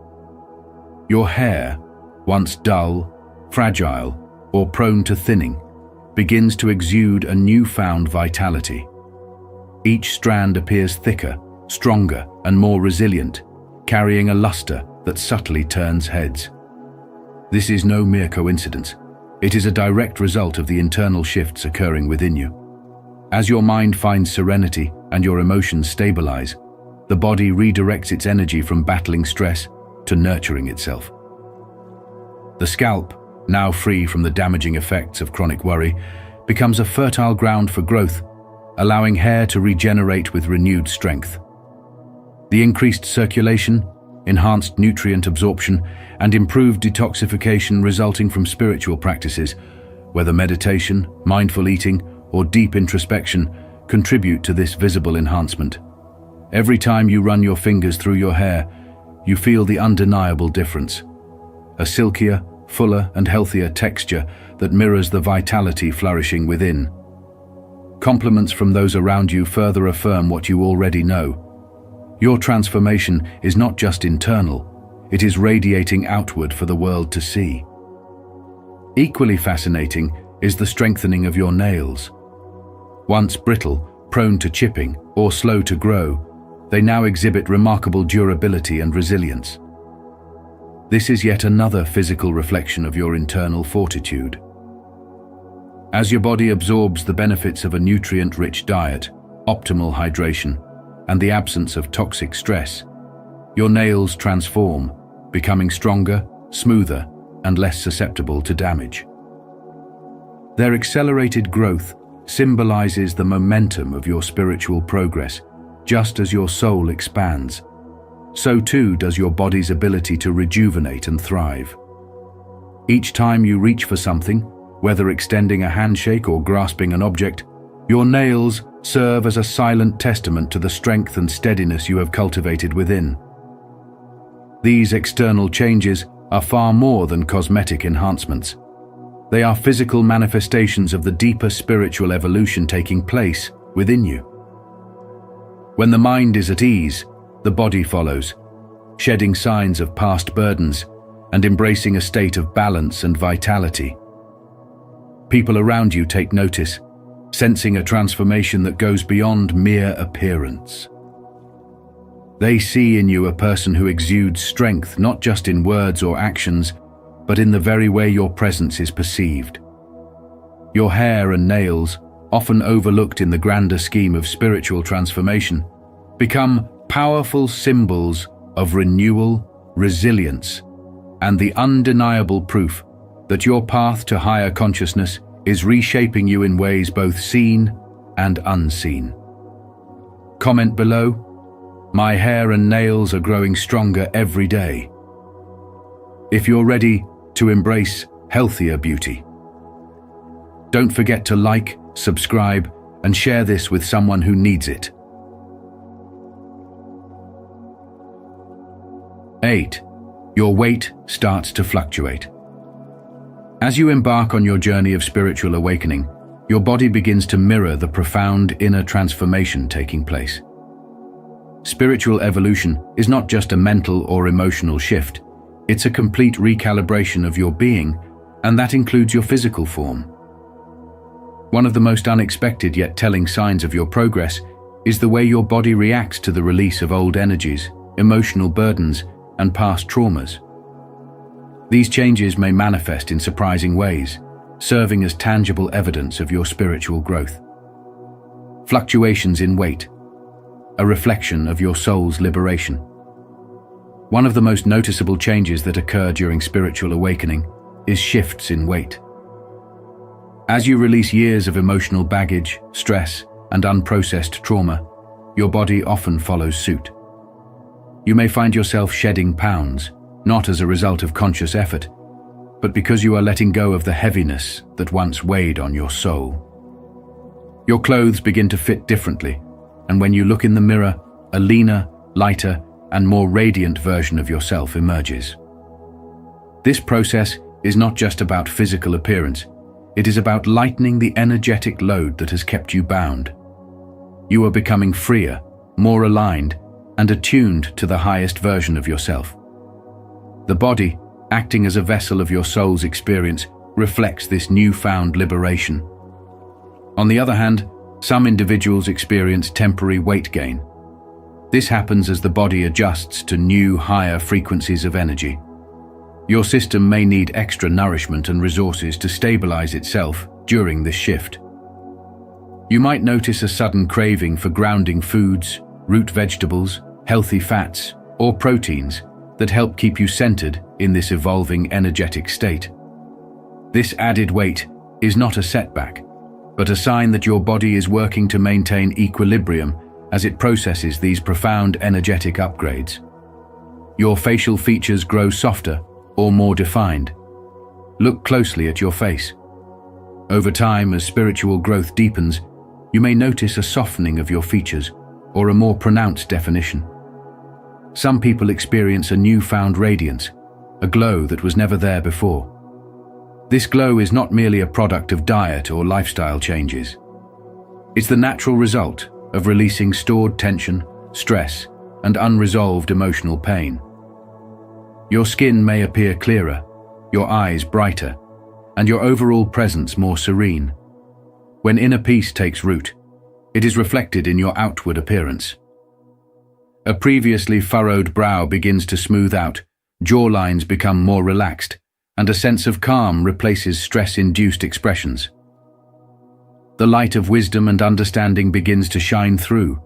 Your hair, once dull, fragile, or prone to thinning, begins to exude a newfound vitality. Each strand appears thicker, stronger, and more resilient, carrying a luster that subtly turns heads. This is no mere coincidence. It is a direct result of the internal shifts occurring within you. As your mind finds serenity and your emotions stabilize, the body redirects its energy from battling stress to nurturing itself. The scalp, now free from the damaging effects of chronic worry, becomes a fertile ground for growth, allowing hair to regenerate with renewed strength. The increased circulation, enhanced nutrient absorption, and improved detoxification resulting from spiritual practices, whether meditation, mindful eating, or deep introspection, contribute to this visible enhancement. Every time you run your fingers through your hair, you feel the undeniable difference. A silkier, fuller, and healthier texture that mirrors the vitality flourishing within. Compliments from those around you further affirm what you already know. Your transformation is not just internal, it is radiating outward for the world to see. Equally fascinating is the strengthening of your nails. Once brittle, prone to chipping, or slow to grow, they now exhibit remarkable durability and resilience. This is yet another physical reflection of your internal fortitude. As your body absorbs the benefits of a nutrient-rich diet, optimal hydration, and the absence of toxic stress, your nails transform, becoming stronger, smoother, and less susceptible to damage. Their accelerated growth symbolizes the momentum of your spiritual progress. Just as your soul expands, so too does your body's ability to rejuvenate and thrive. Each time you reach for something, whether extending a handshake or grasping an object, your nails serve as a silent testament to the strength and steadiness you have cultivated within. These external changes are far more than cosmetic enhancements. They are physical manifestations of the deeper spiritual evolution taking place within you. When the mind is at ease, the body follows, shedding signs of past burdens and embracing a state of balance and vitality. People around you take notice, sensing a transformation that goes beyond mere appearance. They see in you a person who exudes strength not just in words or actions, but in the very way your presence is perceived. Your hair and nails, often overlooked in the grander scheme of spiritual transformation, become powerful symbols of renewal, resilience, and the undeniable proof that your path to higher consciousness is reshaping you in ways both seen and unseen. Comment below, "My hair and nails are growing stronger every day," if you're ready to embrace healthier beauty. Don't forget to like, subscribe, and share this with someone who needs it. 8. Your weight starts to fluctuate. As you embark on your journey of spiritual awakening, your body begins to mirror the profound inner transformation taking place. Spiritual evolution is not just a mental or emotional shift, it's a complete recalibration of your being, and that includes your physical form. One of the most unexpected yet telling signs of your progress is the way your body reacts to the release of old energies, emotional burdens, and past traumas. These changes may manifest in surprising ways, serving as tangible evidence of your spiritual growth. Fluctuations in weight, a reflection of your soul's liberation. One of the most noticeable changes that occur during spiritual awakening is shifts in weight. As you release years of emotional baggage, stress, and unprocessed trauma, your body often follows suit. You may find yourself shedding pounds, not as a result of conscious effort, but because you are letting go of the heaviness that once weighed on your soul. Your clothes begin to fit differently, and when you look in the mirror, a leaner, lighter, and more radiant version of yourself emerges. This process is not just about physical appearance, it is about lightening the energetic load that has kept you bound. You are becoming freer, more aligned, and attuned to the highest version of yourself. The body, acting as a vessel of your soul's experience, reflects this newfound liberation. On the other hand, some individuals experience temporary weight gain. This happens as the body adjusts to new, higher frequencies of energy. Your system may need extra nourishment and resources to stabilize itself during this shift. You might notice a sudden craving for grounding foods, root vegetables, healthy fats, or proteins that help keep you centered in this evolving energetic state. This added weight is not a setback, but a sign that your body is working to maintain equilibrium as it processes these profound energetic upgrades. Your facial features grow softer or more defined. Look closely at your face. Over time, as spiritual growth deepens, you may notice a softening of your features or a more pronounced definition. Some people experience a newfound radiance, a glow that was never there before. This glow is not merely a product of diet or lifestyle changes. It's the natural result of releasing stored tension, stress, and unresolved emotional pain. Your skin may appear clearer, your eyes brighter, and your overall presence more serene. When inner peace takes root, it is reflected in your outward appearance. A previously furrowed brow begins to smooth out, jawlines become more relaxed, and a sense of calm replaces stress-induced expressions. The light of wisdom and understanding begins to shine through,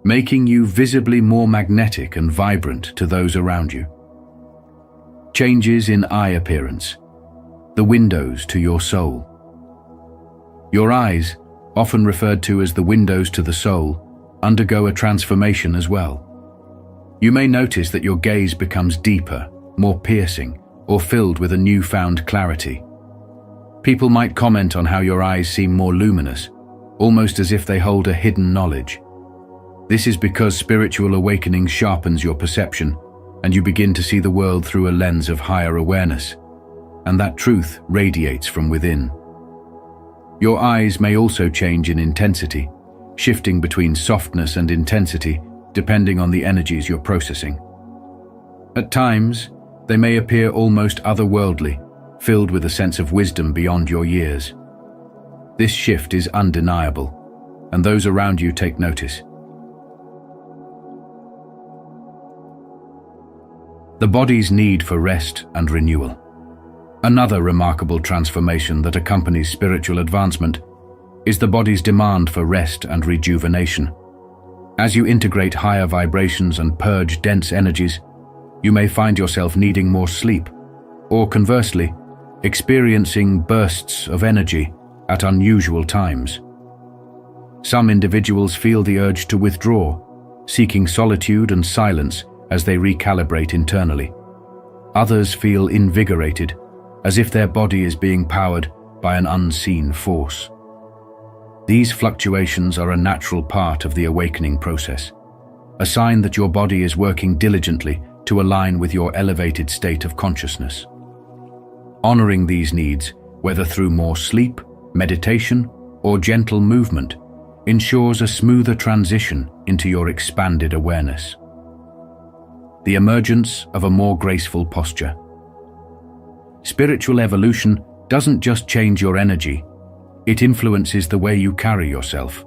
making you visibly more magnetic and vibrant to those around you. Changes in eye appearance, the windows to your soul. Your eyes, often referred to as the windows to the soul, undergo a transformation as well. You may notice that your gaze becomes deeper, more piercing, or filled with a newfound clarity. People might comment on how your eyes seem more luminous, almost as if they hold a hidden knowledge. This is because spiritual awakening sharpens your perception, and you begin to see the world through a lens of higher awareness, and that truth radiates from within. Your eyes may also change in intensity, shifting between softness and intensity depending on the energies you're processing. At times, they may appear almost otherworldly, filled with a sense of wisdom beyond your years. This shift is undeniable, and those around you take notice. The body's need for rest and renewal. Another remarkable transformation that accompanies spiritual advancement is the body's demand for rest and rejuvenation. As you integrate higher vibrations and purge dense energies, you may find yourself needing more sleep, or conversely, experiencing bursts of energy at unusual times. Some individuals feel the urge to withdraw, seeking solitude and silence as they recalibrate internally. Others feel invigorated, as if their body is being powered by an unseen force. These fluctuations are a natural part of the awakening process, a sign that your body is working diligently to align with your elevated state of consciousness. Honoring these needs, whether through more sleep, meditation, or gentle movement, ensures a smoother transition into your expanded awareness. The emergence of a more graceful posture. Spiritual evolution doesn't just change your energy, it influences the way you carry yourself.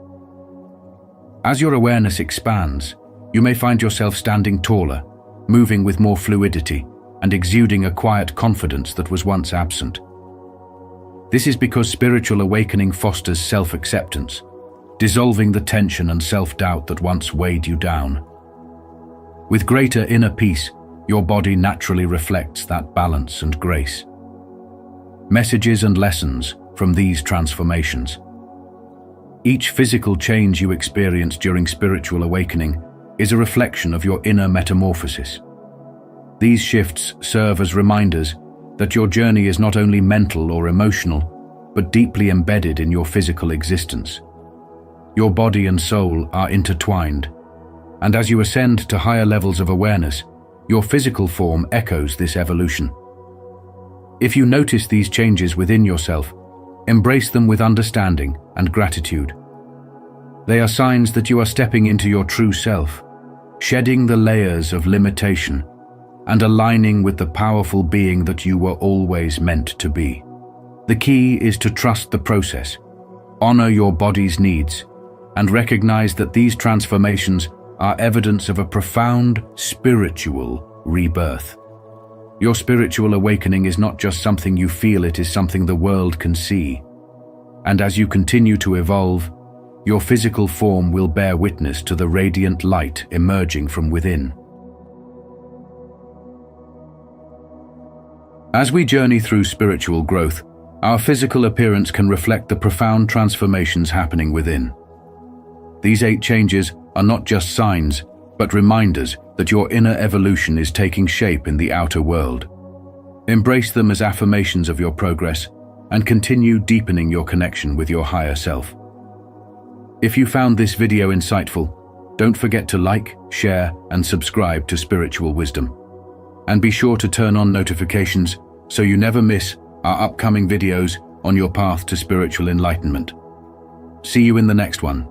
As your awareness expands, you may find yourself standing taller, moving with more fluidity, and exuding a quiet confidence that was once absent. This is because spiritual awakening fosters self-acceptance, dissolving the tension and self-doubt that once weighed you down. With greater inner peace, your body naturally reflects that balance and grace. Messages and lessons from these transformations. Each physical change you experience during spiritual awakening is a reflection of your inner metamorphosis. These shifts serve as reminders that your journey is not only mental or emotional, but deeply embedded in your physical existence. Your body and soul are intertwined, and as you ascend to higher levels of awareness, your physical form echoes this evolution. If you notice these changes within yourself, embrace them with understanding and gratitude. They are signs that you are stepping into your true self, shedding the layers of limitation and aligning with the powerful being that you were always meant to be. The key is to trust the process, honor your body's needs, and recognize that these transformations are evidence of a profound spiritual rebirth. Your spiritual awakening is not just something you feel, it is something the world can see. And as you continue to evolve, your physical form will bear witness to the radiant light emerging from within. As we journey through spiritual growth, our physical appearance can reflect the profound transformations happening within. These 8 changes are not just signs, but reminders that your inner evolution is taking shape in the outer world. Embrace them as affirmations of your progress and continue deepening your connection with your higher self. If you found this video insightful, don't forget to like, share, and subscribe to Spiritual Wisdom. And be sure to turn on notifications so you never miss our upcoming videos on your path to spiritual enlightenment. See you in the next one.